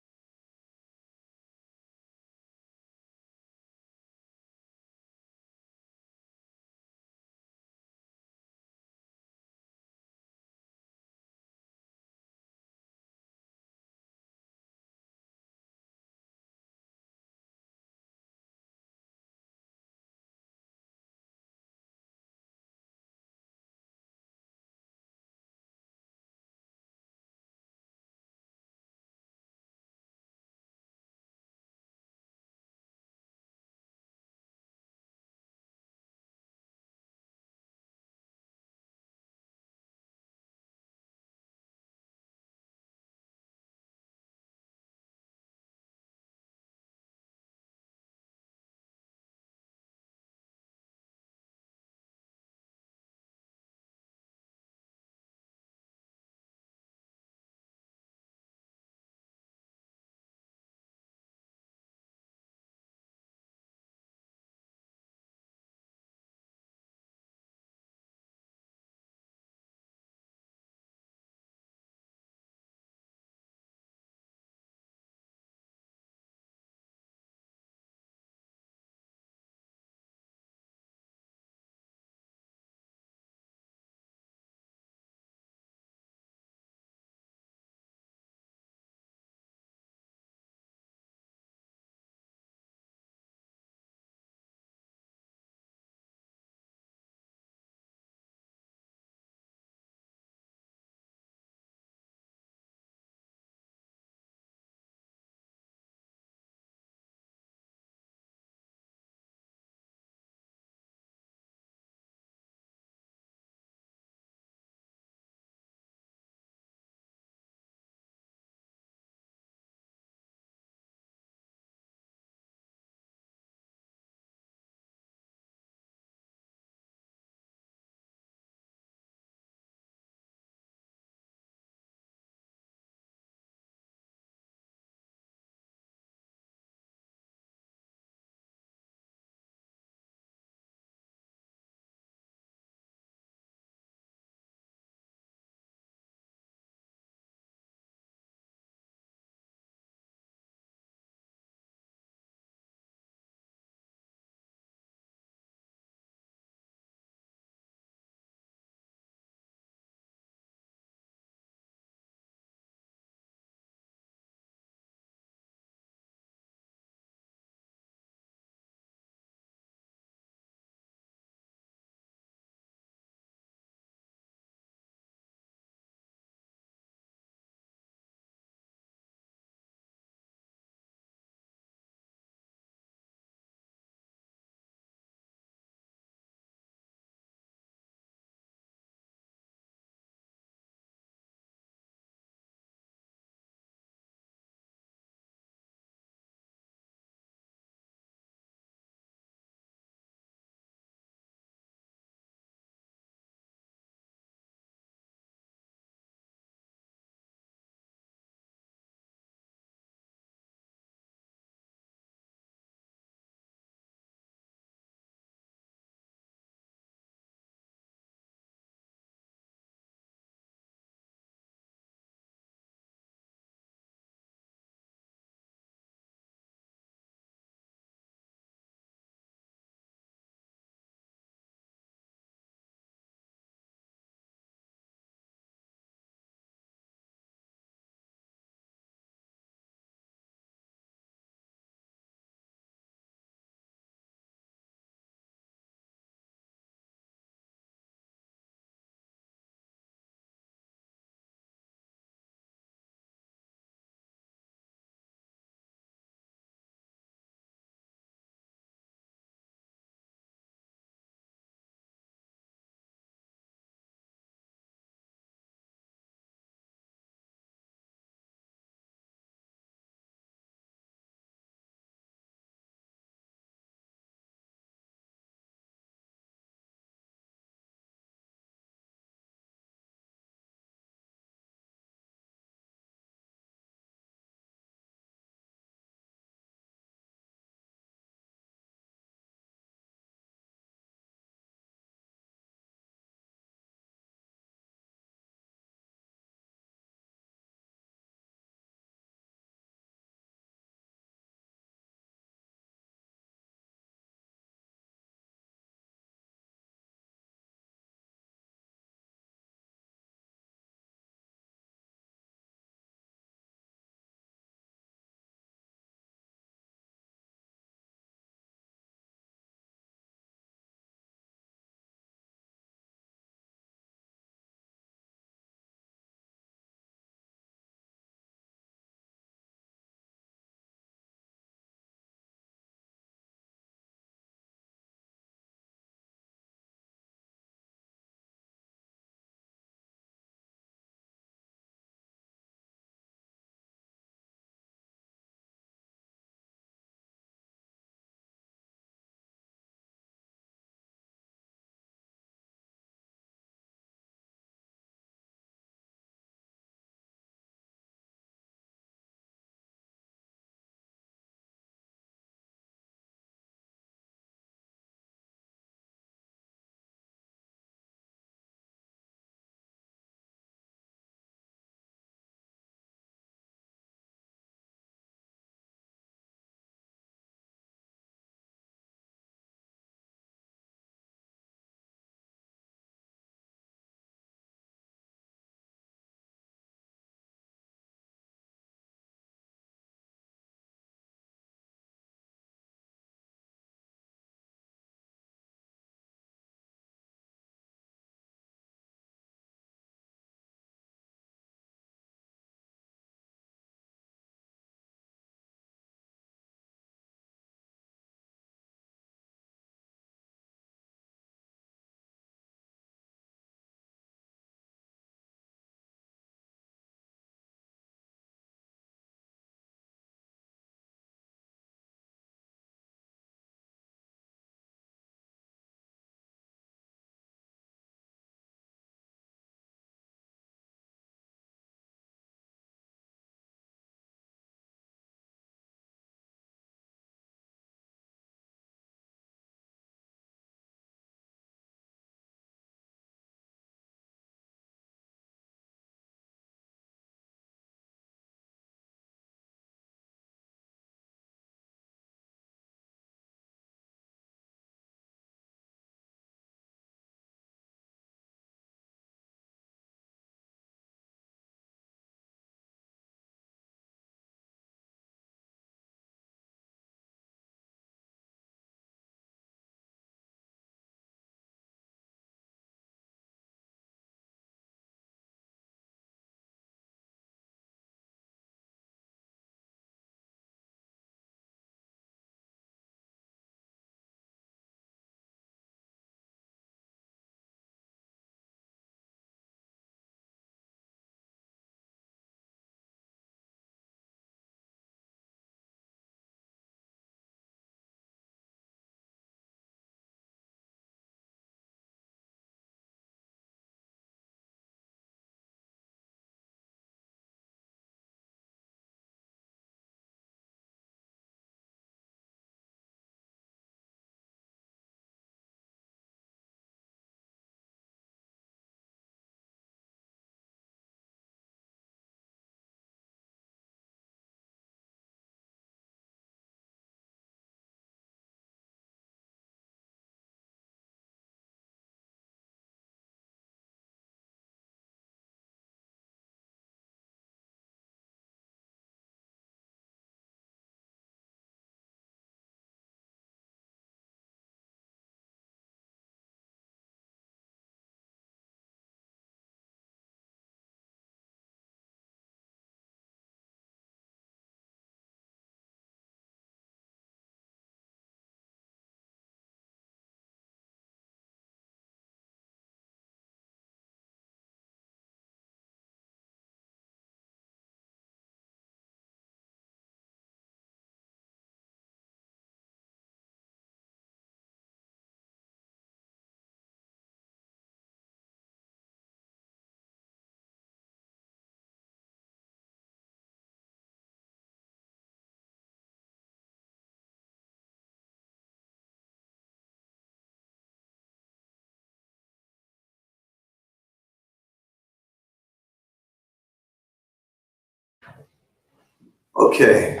Okay.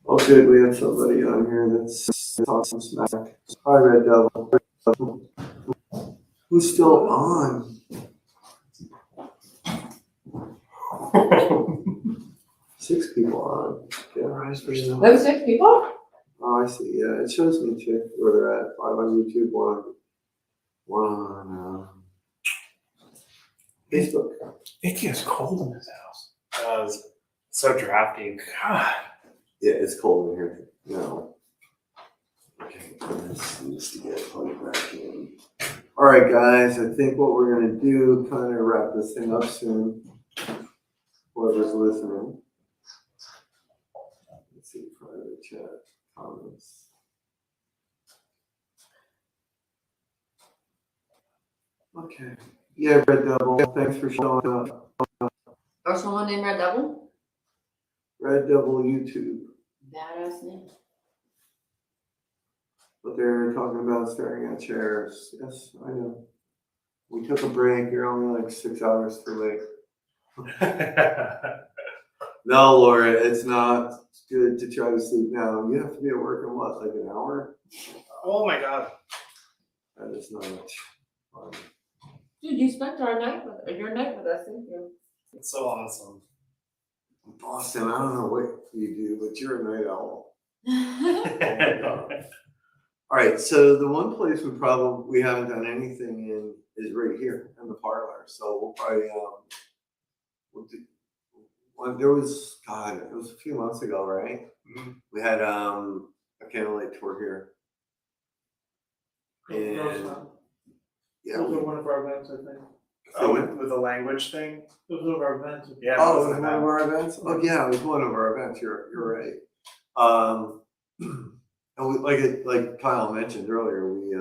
Oh, good, we have somebody on here that's talking smack. Hi, Red Devil. Who's still on? 6 people on. Yeah, Those 6 people? oh, I see. Yeah, it shows me too where they're at. 5 on YouTube, one on Facebook. It gets cold in this house. It's so drafty. God. Yeah, it's cold in here. No. Okay, this needs to get plugged back in. All right, guys. I think what we're gonna do, kind of wrap this thing up soon. Whoever's listening. Let's see, private chat comments. Okay. Yeah, Red Devil. Thanks for showing up. Or someone named Red Devil? Red Devil YouTube. Badass name. But they're talking about staring at chairs. Yes, I know. We took a break. You're only like 6 hours too late. No, Laura, it's not good to try to sleep now. You have to be at work in what, like an hour? Oh my god. That is not fun. Dude, you spent your night with us, didn't you? It's so awesome. Boston, I don't know what you do, but you're a night owl. Oh my God. All right, so the one place we haven't done anything in is right here in the parlor. So we'll probably we'll do. Well, there was it was a few months ago, right? Mhm. We had a candlelight tour here. And yeah, Those are one of our events, I think. Oh, with the language thing? Those are our events. Yeah. Oh, it was one of our events? Oh, yeah, it was one of our events. You're right. And we, like Kyle mentioned earlier, we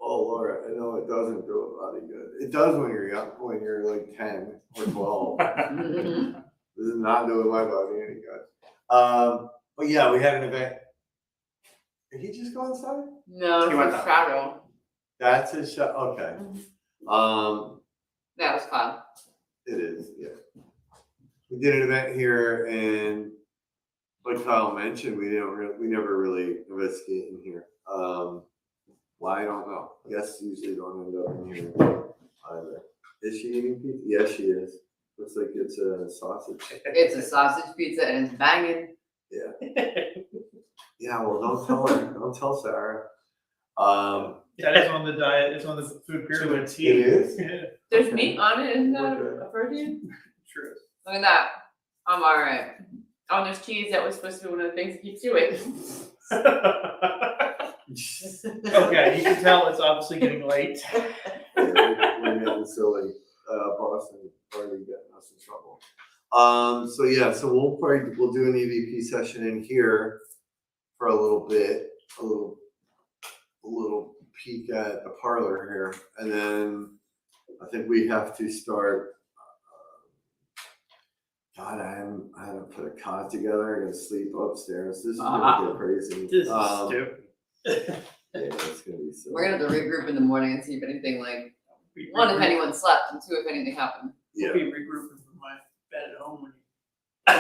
oh Laura, I know it doesn't do a lot of good. It does when you're young, when you're like 10 or 12. This is not doing my body any good. But yeah, we had an event. Did he just go inside? No, He went it's down. Shadow. That's his shot. Okay. That was fun. It is, yeah. We did an event here, and like Kyle mentioned, we never really investigate in here. Why, I don't know. Guests usually don't end up in here either. Is she eating pizza? Yes, she is. Looks like it's a sausage. It's a sausage pizza and it's banging. Yeah. Yeah, well, don't tell her. Don't tell Sarah. That is on the diet. It's on the food pyramid. It is? Yeah. There's Okay. meat on it, isn't that Okay. a protein? True. Look at that. I'm alright. Oh, and there's cheese that was supposed to be one of the things that keeps you awake. Okay, you can tell it's obviously getting late. We're getting silly. Boston already getting us in trouble. So yeah, so we'll do an EVP session in here for a little bit, a little peek at the parlor here, and then I think we have to start. God, I haven't put a cot together. I gotta sleep upstairs. This is gonna get crazy. This is stupid. Yeah, it's gonna be silly. We're gonna have to regroup in the morning and see if anything one, if anyone slept, and 2, if anything happened. Yeah. I'll be regrouping from my bed at home when you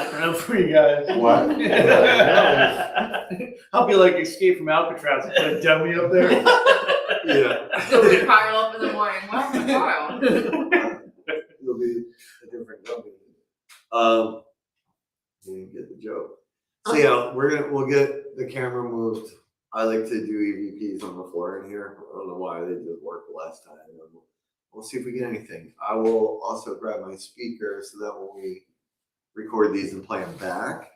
look around for you guys. What? I'll be like Escape from Alcatraz and put a dummy up there. Yeah. So we pile up in the morning. Where's the pile? It'll be a different company. You didn't get the joke. So yeah, we'll get the camera moved. I like to do EVPs on the floor in here. I don't know why they did work last time. We'll see if we get anything. I will also grab my speaker so that when we record these and play them back,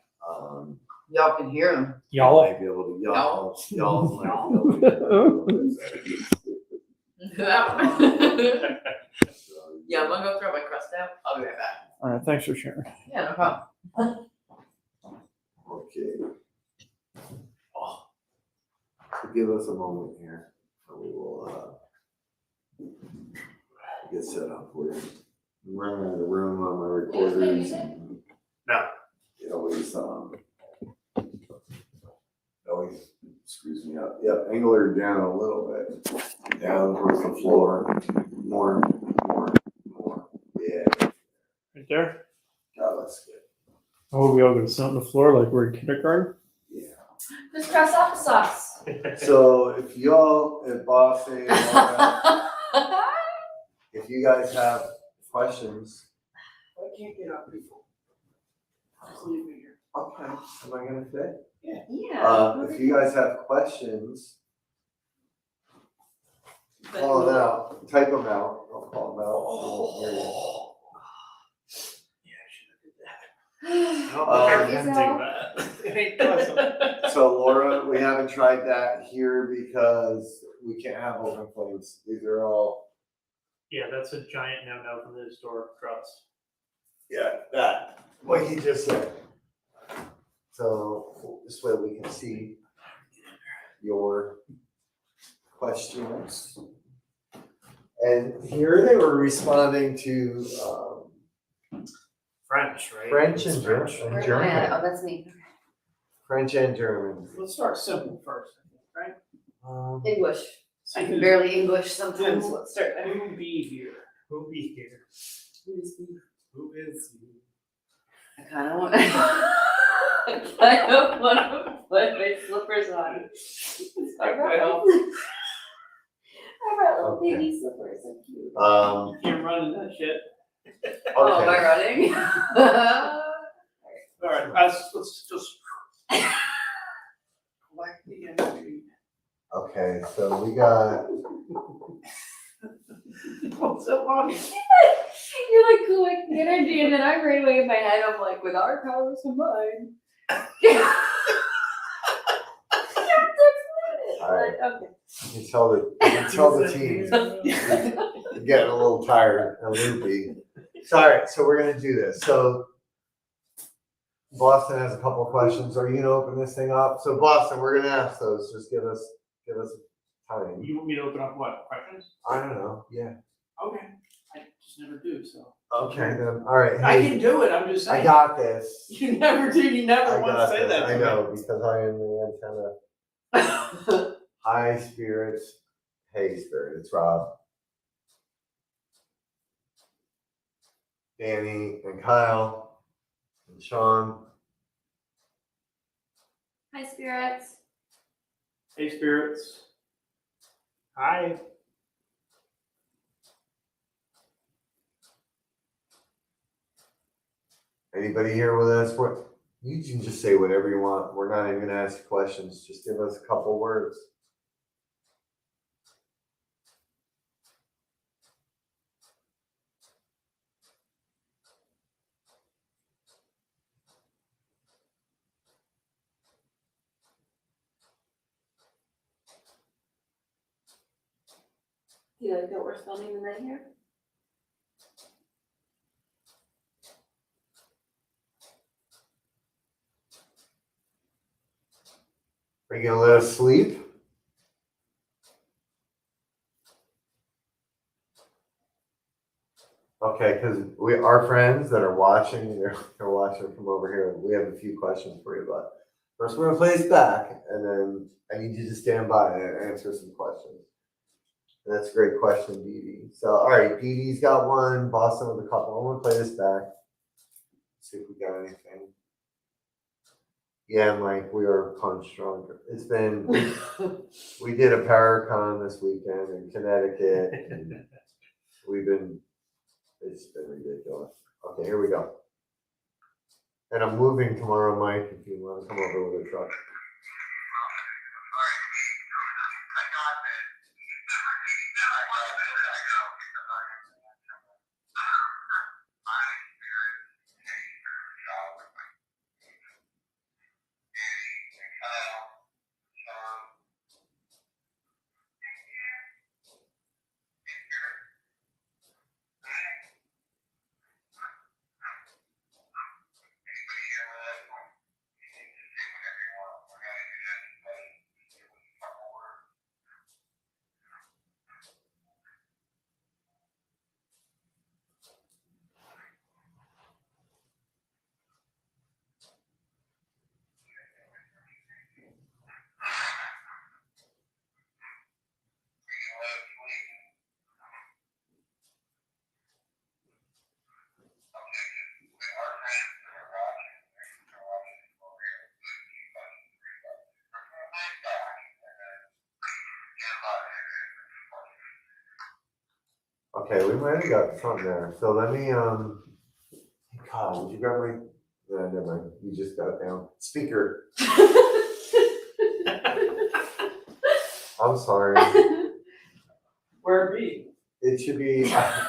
Y'all can hear them. I Y'all. might be able to y'all might be able to. Yeah, I'm gonna go throw my crust out. I'll be right back. All right, thanks for sharing. Yeah, no problem. Okay. Give us a moment here, and we will get set up for you. I'm running out of room on my recorders. And No. it always screws me up. Yep, angle her down a little bit, down towards the floor. More. there. Oh, that's good. Oh, we all gonna sit on the floor like we're in kindergarten? Yeah. Just cross off the socks. So if y'all at Boston, if you guys have questions, I can't get up people. Just leave me here. Okay. Am I gonna fit? Yeah. If you guys have questions, call them out, type them out. I'll call them out. So Laura, we haven't tried that here because we can't have open flames. These are all. Yeah, that's a giant no-no from the historic trust. Yeah, that, what he just said. So this way we can see your questions. And here they were responding to French, right? French and German. Oh, that's me. French and German. Let's start simple first, I think, right? English. I can barely English sometimes. Who- Let's start there. Who be here? Who be here? Who is you? I kind of want. I kind of want to put my slippers on. I brought little Okay. baby slippers. So cute. Can't run in that shit. Oh, am I running? All right, let's just collect the energy. Okay, so we got, What's so funny? You're like collecting energy, and then I'm right away in my head. I'm like, with our powers combined. all right, Okay. you can tell the team, you're getting a little tired and loopy. Sorry, so we're gonna do this. So Boston has a couple of questions. Are you gonna open this thing up? So Boston, we're gonna ask those. Just give us time. You want me to open up what, questions? I don't know. Yeah. Okay, I just never do, so. Okay, then. All right. I Hey, can do it, I'm just I saying. got this. You never do, you never I want to got say this. that to I me. know because I am the antenna. High spirits. Hey, spirit. It's Rob. Danny and Kyle and Shawn. Hi, spirits. Hey, spirits. Hi. Anybody here with us? What you can just say whatever you want. We're not even gonna ask you questions. Just give us a couple words. Do you like that we're spending the night here? Are you gonna let us sleep? Okay, because our friends that are watching, they're watching from over here. We have a few questions for you, but first we're gonna play this back, and then I need you to stand by and answer some questions. And that's a great question, Dee Dee. So, all right, Dee Dee's got one. Boston with a couple. I'm gonna play this back. See if we got anything. Yeah, Mike, we are punch drunk. It's been we did a Paracon this weekend in Connecticut, and it's been ridiculous. Okay, here we go. And I'm moving tomorrow, Mike, if you want to come over with a truck. Okay, we might have got something there. So let me, God, would you grab my, no, never mind. You just got it down. Speaker. I'm sorry. Where it be? It should be out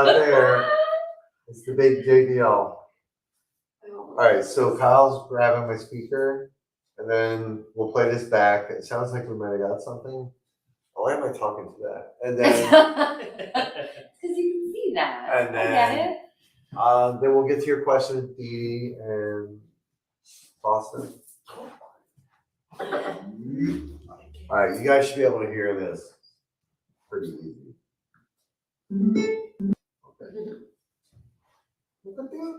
there. It's the big JBL. Alright, so Kyle's grabbing my speaker and then we'll play this back. It sounds like we might have got something. Why am I talking to that? And then Because you can see that. And I then- get it. then we'll get to your question, Dee and Boston. Alright, you guys should be able to hear this. Pretty easy. Okay. Look at that.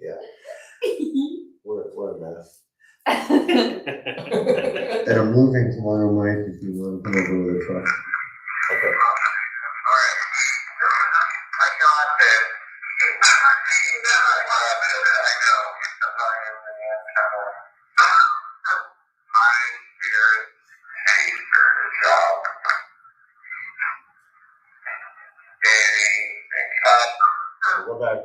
Yeah, what a mess. And I'm moving tomorrow night if you want to come over with a truck. Okay. Go back.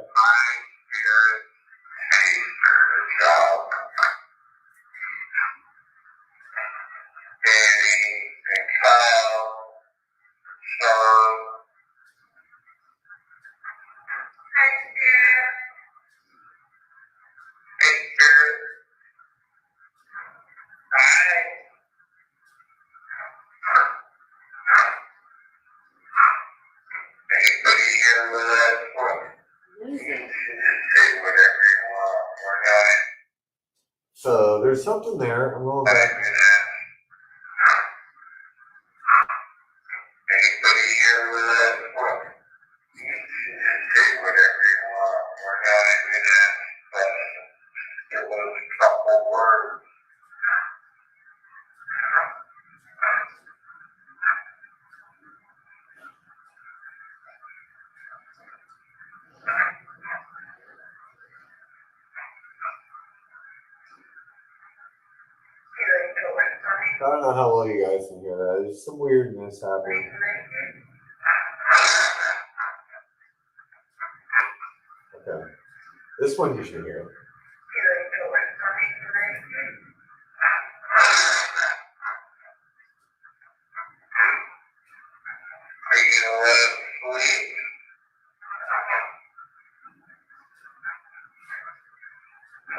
So there's something there. I'm going back. I don't know how well you guys can hear that. There's some weirdness happening. Okay. This one you should hear.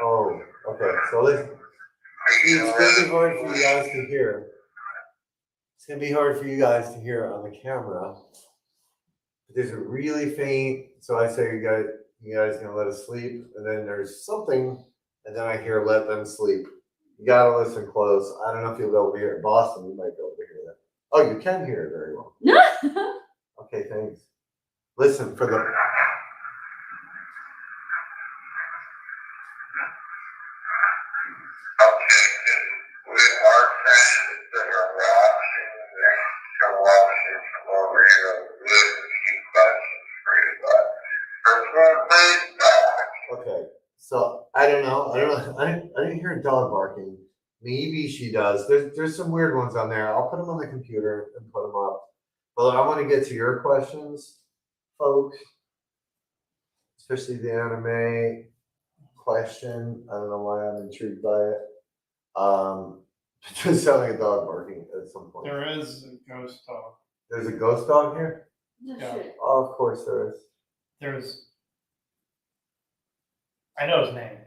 Oh, okay. So listen. It's gonna be hard for you guys to hear. It's gonna be hard for you guys to hear on the camera. There's a really faint, so I say you guys gonna let us sleep, and then there's something, and then I hear let them sleep. You gotta listen close. I don't know if you'll be able to hear it. Boston, you might be able to hear that. Oh, you can hear it very well. Okay, thanks. Listen for the. Okay, so I don't know. I didn't hear a dog barking. Maybe she does. There's some weird ones on there. I'll put them on the computer and put them up. But I want to get to your questions, folks. Especially the anime question. I don't know why I'm intrigued by it. It does sound like a dog barking at some point. There is a ghost dog. There's a ghost dog here? Yeah. Oh, of course there is. There's. I know his name.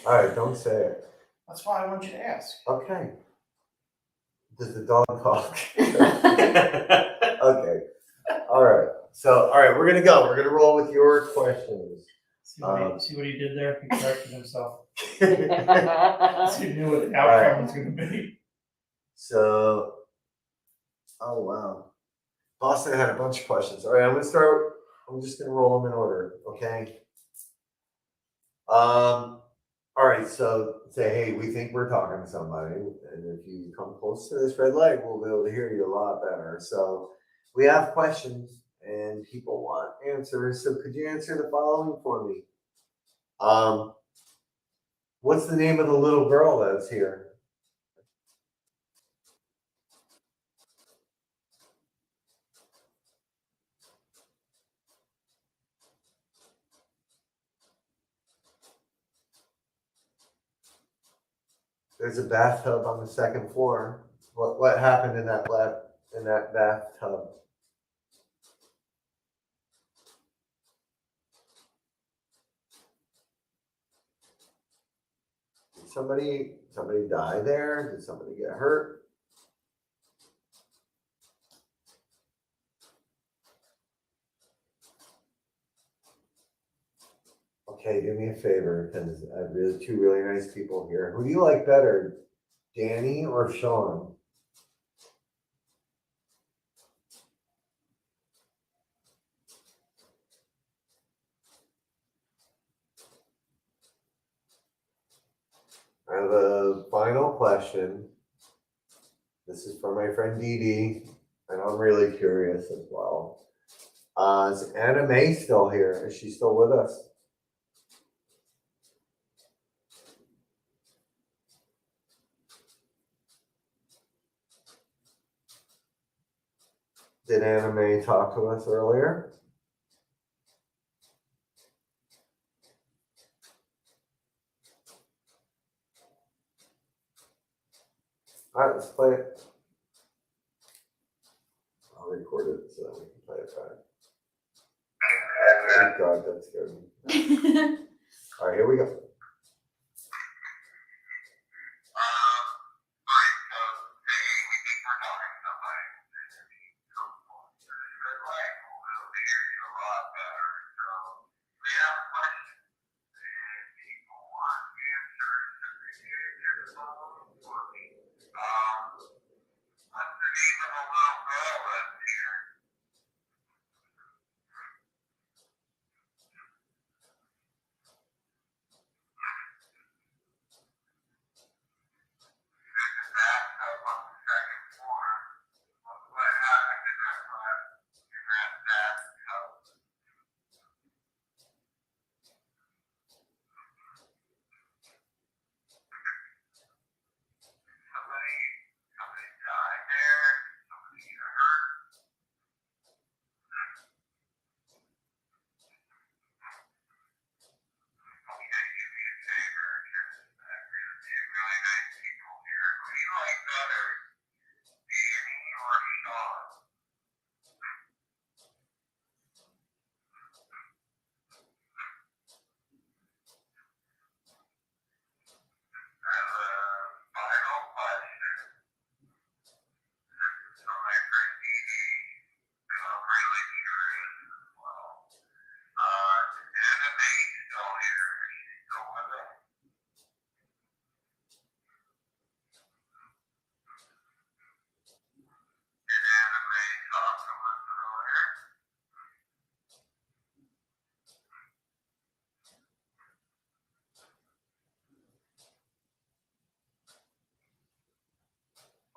All right, don't say it. That's why I want you to ask. Okay. Does the dog talk? Okay. All right. So, all right, we're gonna go. We're gonna roll with your questions. See what he did there? He corrected himself. So, He knew what the outcome was going to be. oh wow. Boston had a bunch of questions. All right, I'm gonna start. I'm just gonna roll them in order. Okay. All right. So say, hey, we think we're talking to somebody, and if you come close to this red light, we'll be able to hear you a lot better. So we have questions, and people want answers. So could you answer the following for me? What's the name of the little girl that's here? There's a bathtub on the second floor. What happened in that bathtub? Did somebody die there? Did somebody get hurt? Okay, do me a favor, because I have two really nice people here. Who do you like better, Dani or Shawn? I have a final question. This is for my friend Dee Dee, and I'm really curious as well. Is Anna Mae still here? Is she still with us? Did Anna Mae talk to us earlier? All right, let's play it. I'll record it so that we can play it back. Oh God, that scared me. All right, here we go.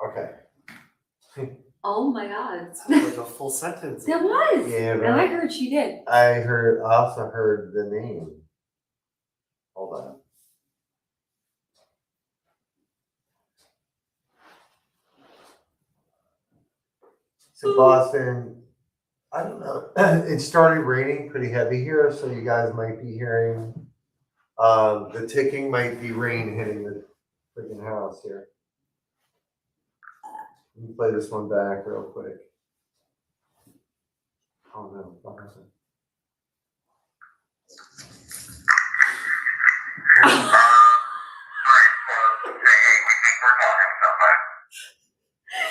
Okay. Oh my God. That was like a full sentence. That was. Yeah, And I right. heard she did. I also heard the name. Hold on. So Boston, I don't know. It started raining pretty heavy here, so you guys might be hearing the ticking might be rain hitting the freaking house here. Let me play this one back real quick. Oh no, what happened?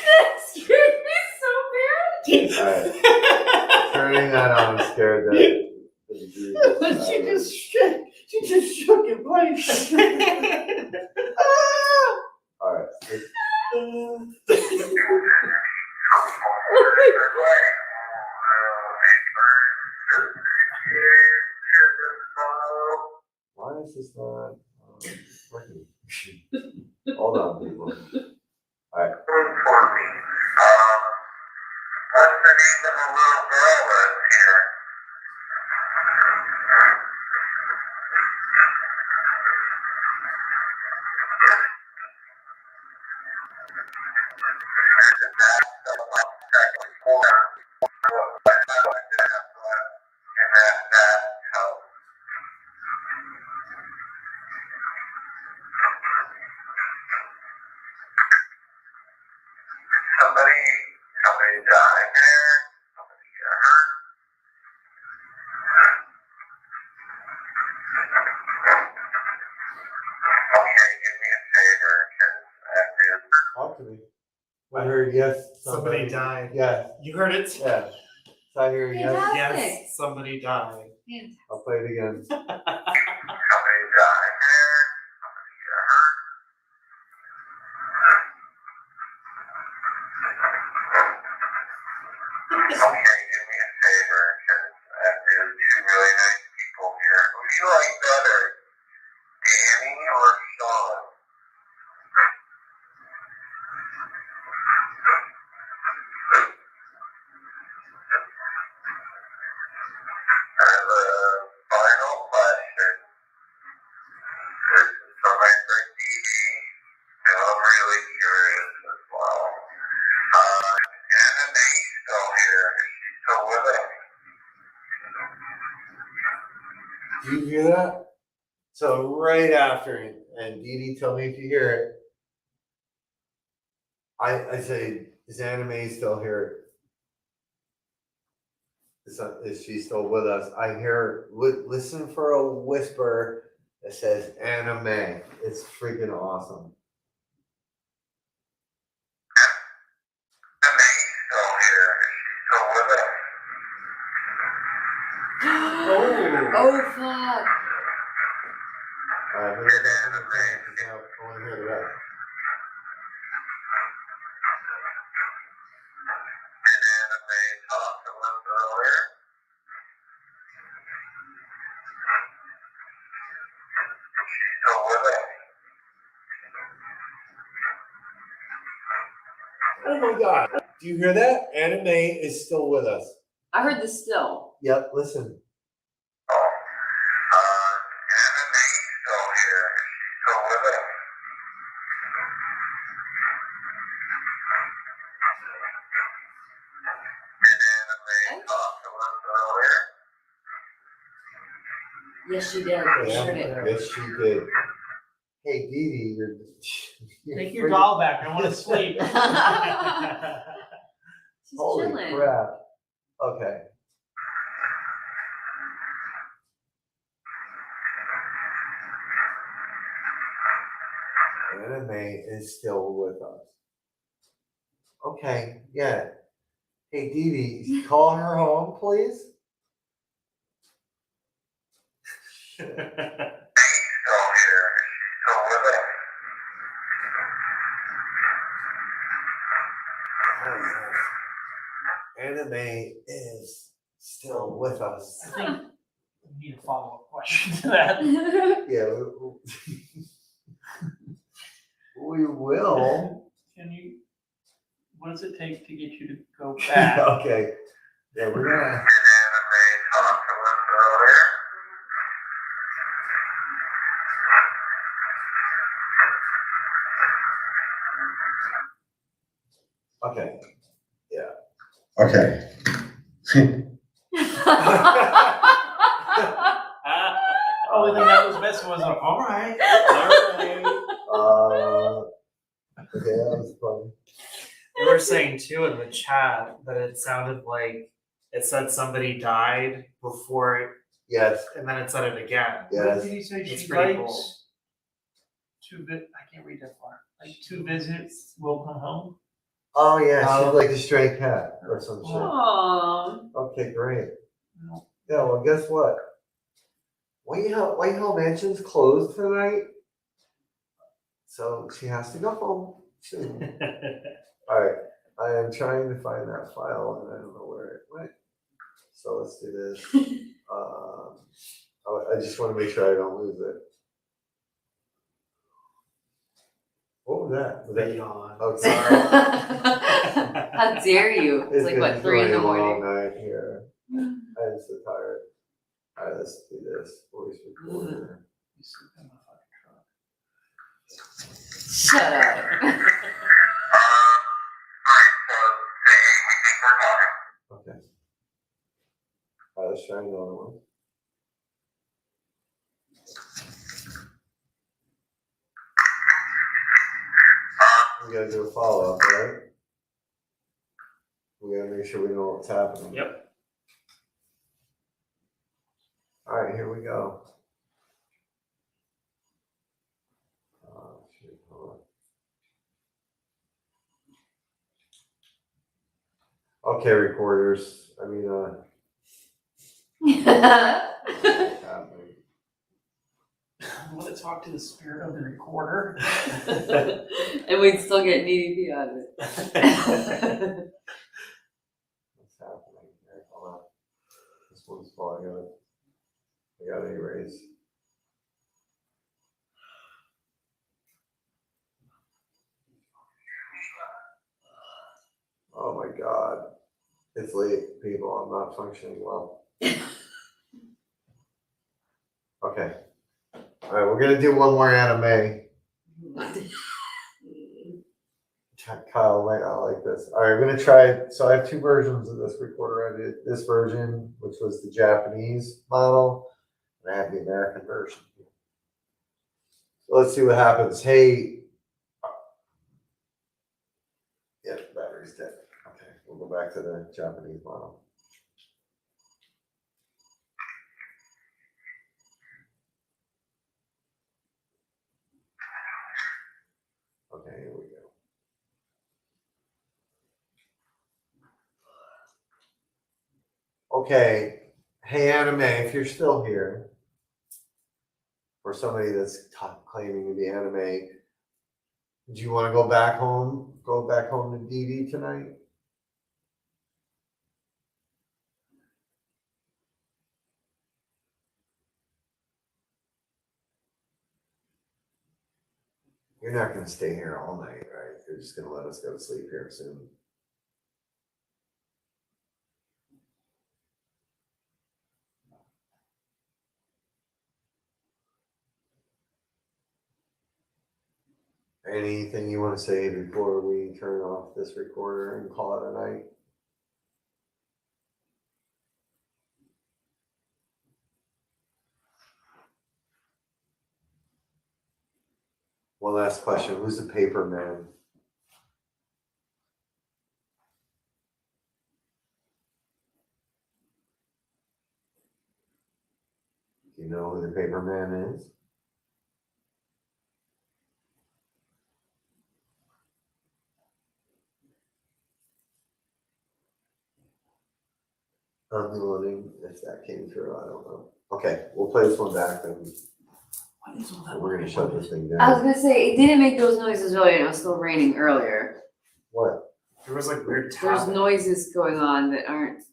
That scared me so bad. All right. Turning that on scared the She just shook it like. All right. Why is this not working? Hold on, people. All right. What's the name of the little girl that's here? Okay, do me a favor, because Talk to me. I heard yes. Somebody died. Yes. You heard it? Yeah. So I hear yes. Fantastic. Yes, somebody died. I'll play it again. somebody died there, somebody got hurt. Okay, do me a favor, because there's two really nice people here. Who do you like better, Danny or Shawn? I have a final question. This is from my friend Dee, and I'm really curious as well. Anna Mae's still here. Is she still with us? Do you hear that? So right after, and Dee Dee, tell me if you hear it. I say, is Anime still here? Is she still with us? I hear, listen for a whisper that says anime. It's freaking awesome. Anna Mae's still here. Is she still with us? Oh, fuck. All right, we're gonna go from the tank, 'cause now I want to hear the rest. Did Anna Mae talk to us earlier? Is she still with us? Oh my God! Do you hear that? Anime is still with us. I heard the still. Yep. Listen. Anna Mae's still here. Is she still with us? Did Anna Mae talk to us earlier? Yes, she did. I Yeah, heard it. yes, she did. Hey, Dee Dee, you're Take your doll back. I want to sleep. She's Holy chilling. crap. Okay. Anime is still with us. Okay, yeah. Hey, Dee Dee, call her home, please. Mae's still here. Is she still with us? Anime is still with us. I think we need a follow-up question to that. Yeah, we will. Can you, what does it take to get you to go back? Okay. Yeah, we're gonna. Did Anna Mae talk to us earlier? Okay. Yeah. Okay. Only thing that was missing was like, all right. Okay, that was fun. They were saying too in the chat that it sounded like it said somebody died before it, Yes. and then it said it again. What Yes. did he say? It's She pretty likes I can't read that far. Like 2 visits will come home. Oh yeah, Oh. she's like a stray cat or some shit. Aww. Okay, great. No. Yeah, well, guess what? White Hill Mansion's closed tonight, so she has to go home soon. All right, I am trying to find that file and I don't know where it went. So let's do this. I just want to make sure I don't lose it. What was that? Was that Yawn. Oh, sorry. How dare you? It's like, been what, 3 in the really a long morning? night here. I'm so tired. All right, let's do this. Voice recorder. You sleep in my fucking truck. Shut up. Alright, so say we think we're talking. Okay. All right, let's try another one. We gotta do a follow-up, right? We gotta make sure we know what's happening. Yep. All right, here we go. Okay, recorders. I mean, I want to talk to the spirit of the recorder. And we'd still get an EDP out of it. what's happening here? Hold on. This one's falling out. I gotta erase. Oh my God. It's late, people. I'm not functioning well. Okay. All right, we're gonna do one more anime. Kyle might not like this. All right, I'm gonna try. So I have two versions of this recorder. I did this version, which was the Japanese model, and I have the American version. So let's see what happens. Hey, yeah, battery's dead. Okay, we'll go back to the Japanese model. Okay, here we go. Okay, hey anime, if you're still here, or somebody that's claiming to be anime, do you want to go back home? Go back home to DD tonight? You're not going to stay here all night, right? You're just going to let us go to sleep here soon. Anything you want to say before we turn off this recorder and call it a night? One last question. Who's the paper man? Do you know who the paper man is? Unloading, if that came through, I don't know. Okay, we'll play this one back and What is all that? we're gonna shut this thing I was down. gonna say, it didn't make those noises earlier, and it was still raining earlier. What? There was like weird There's tapping. noises going on that aren't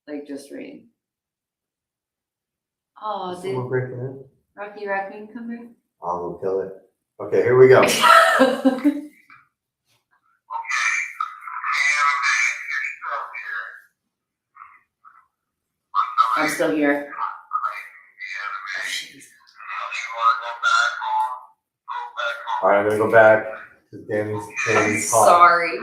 like just rain. Oh, Is did someone breaking in? Rocky Raccoon come back? I'll kill it. Okay, here we go. I'm still here. All right, I'm gonna go back to Danny's call. Sorry.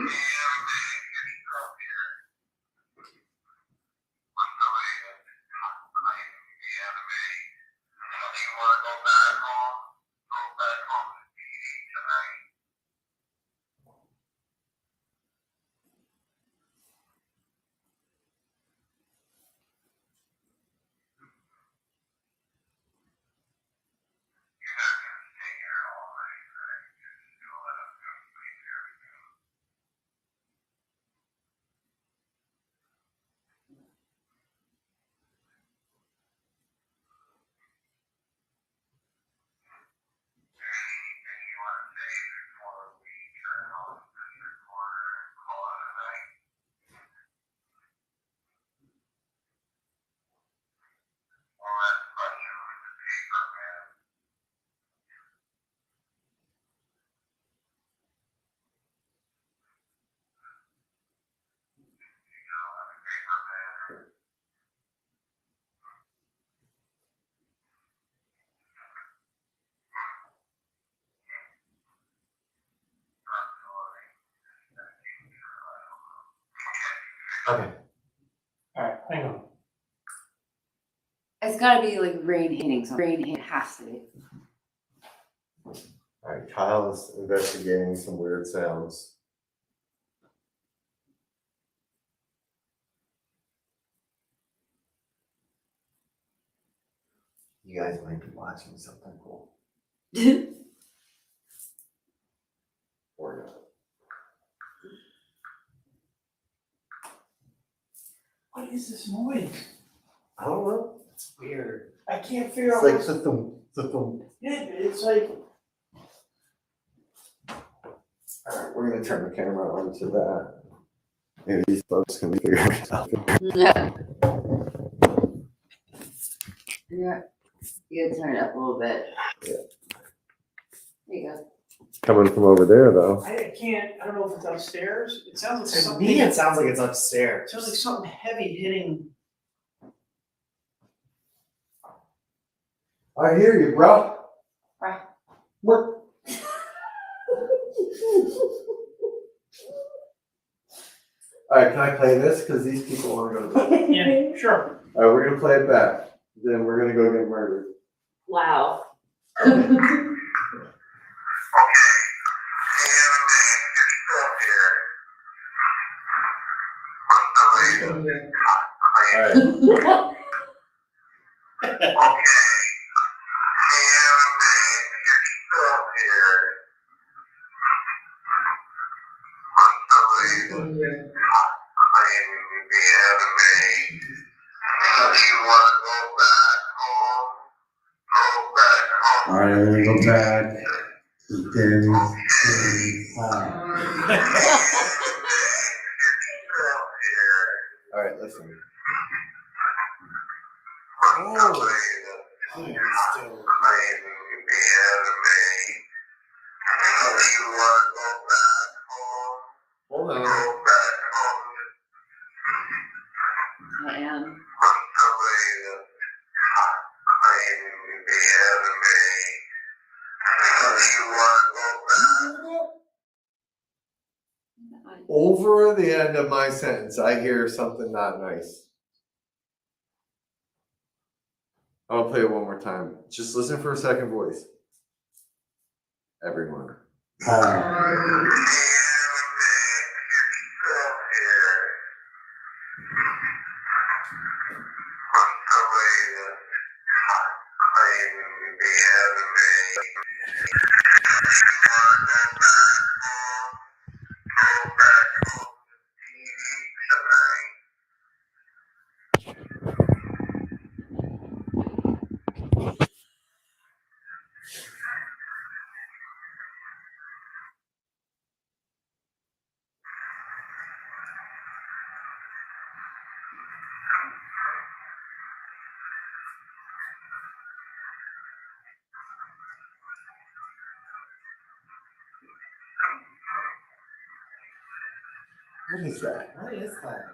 Okay. All right, hang on. It's gotta be like rain hitting something. Rain hit has to be. All right, Kyle is investigating some weird sounds. You guys might be watching something cool. Or not. is this noise? I don't know. It's weird. I can't figure It's out. like what's- the. Yeah, it's like. Alright, we're gonna turn the camera onto that. Maybe these folks can figure it out. Yeah. Yeah, you gotta turn it up a little bit. Yeah. There you go. Coming from over there though. I can't, I don't know if it's upstairs. It sounds like To something. me, it sounds like it's upstairs. It sounds like something heavy hitting. I hear you, bro. Bruh. What? Alright, can I play this? Cause these people wanna go to bed. Yeah, sure. Alright, we're gonna play it back. Then we're gonna go get murdered. Wow. Alright. Alright, I'm gonna go back to Danny's Alright, listen. Hold on. I am. Over the end of my sentence, I hear something not nice. I'll play it one more time. Just listen for a second voice. Everyone. What is that? What is that?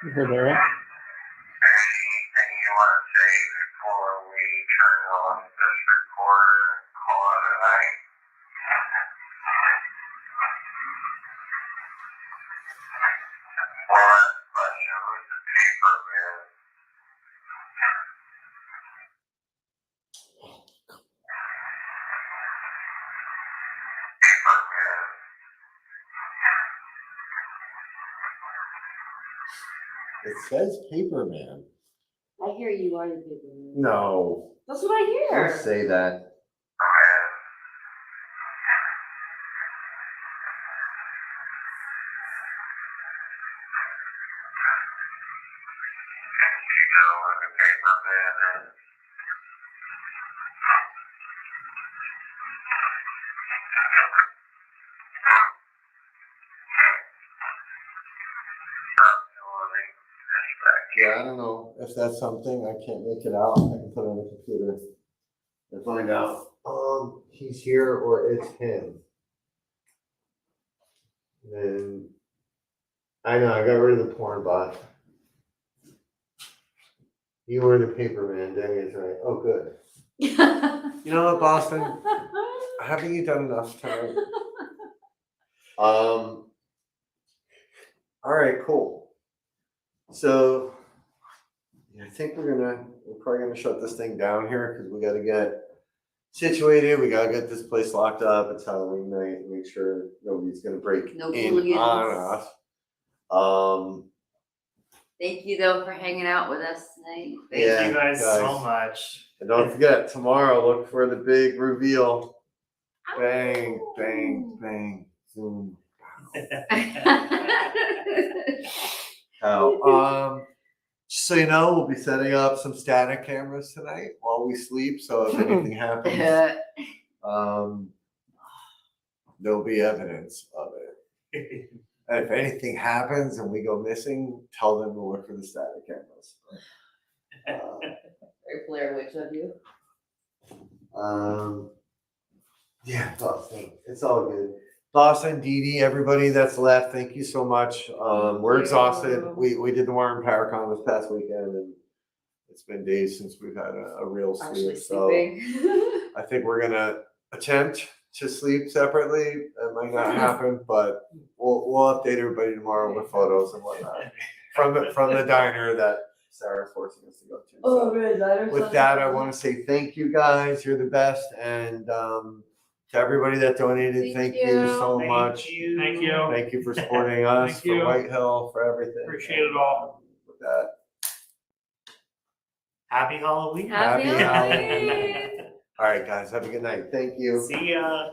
You heard that, right? Anything you want to say before we turn on this recorder and call it a night? One question, who's the paper man? Paper man. It says Paperman. I hear you are the paper man. No. That's what I hear. Don't say that. You know what a paper man is? Yeah, I don't know if that's something. I can't make it out. I can put it on the computer and find out. He's here or it's him. Then I know I got rid of the porn bot. You were the paper man. Danny is right. Oh, good. You know what, Boston? Haven't you done enough tonight? All right, cool. So I think we're probably gonna shut this thing down here because we gotta get situated. We gotta get this place locked up. It's Halloween night. Make sure nobody's gonna break No in hooligans. on us. Thank you though for hanging out with us tonight. Thank Yeah, you guys so guys. much. And don't forget, tomorrow look for the big reveal. Bang, bang, bang, zoom. Just so you know, we'll be setting up some static cameras tonight while we sleep. So if anything happens, there'll be evidence of it. And if anything happens and we go missing, tell them to look for the static cameras. Very Blair Witch of you. Yeah, Boston. It's all good. Boston, Dee Dee, everybody that's left, thank you so much. We're exhausted. We did the Warren Paracon this past weekend, and it's been days since we've had a real Actually sleep. So sleeping. I think we're gonna attempt to sleep separately. It might not happen, but we'll update everybody tomorrow with photos and whatnot from the diner that Sarah's forcing us to go to. Oh, So good. That with that, I want to say thank you guys. You're the best, and to everybody that donated, thank you so much. Thank you. Thank you for supporting us, Thank for you. White Hill, for everything. Appreciate it all. With that, Happy Halloween. Happy Happy Halloween. all right, guys, have a good night. Thank you. See ya.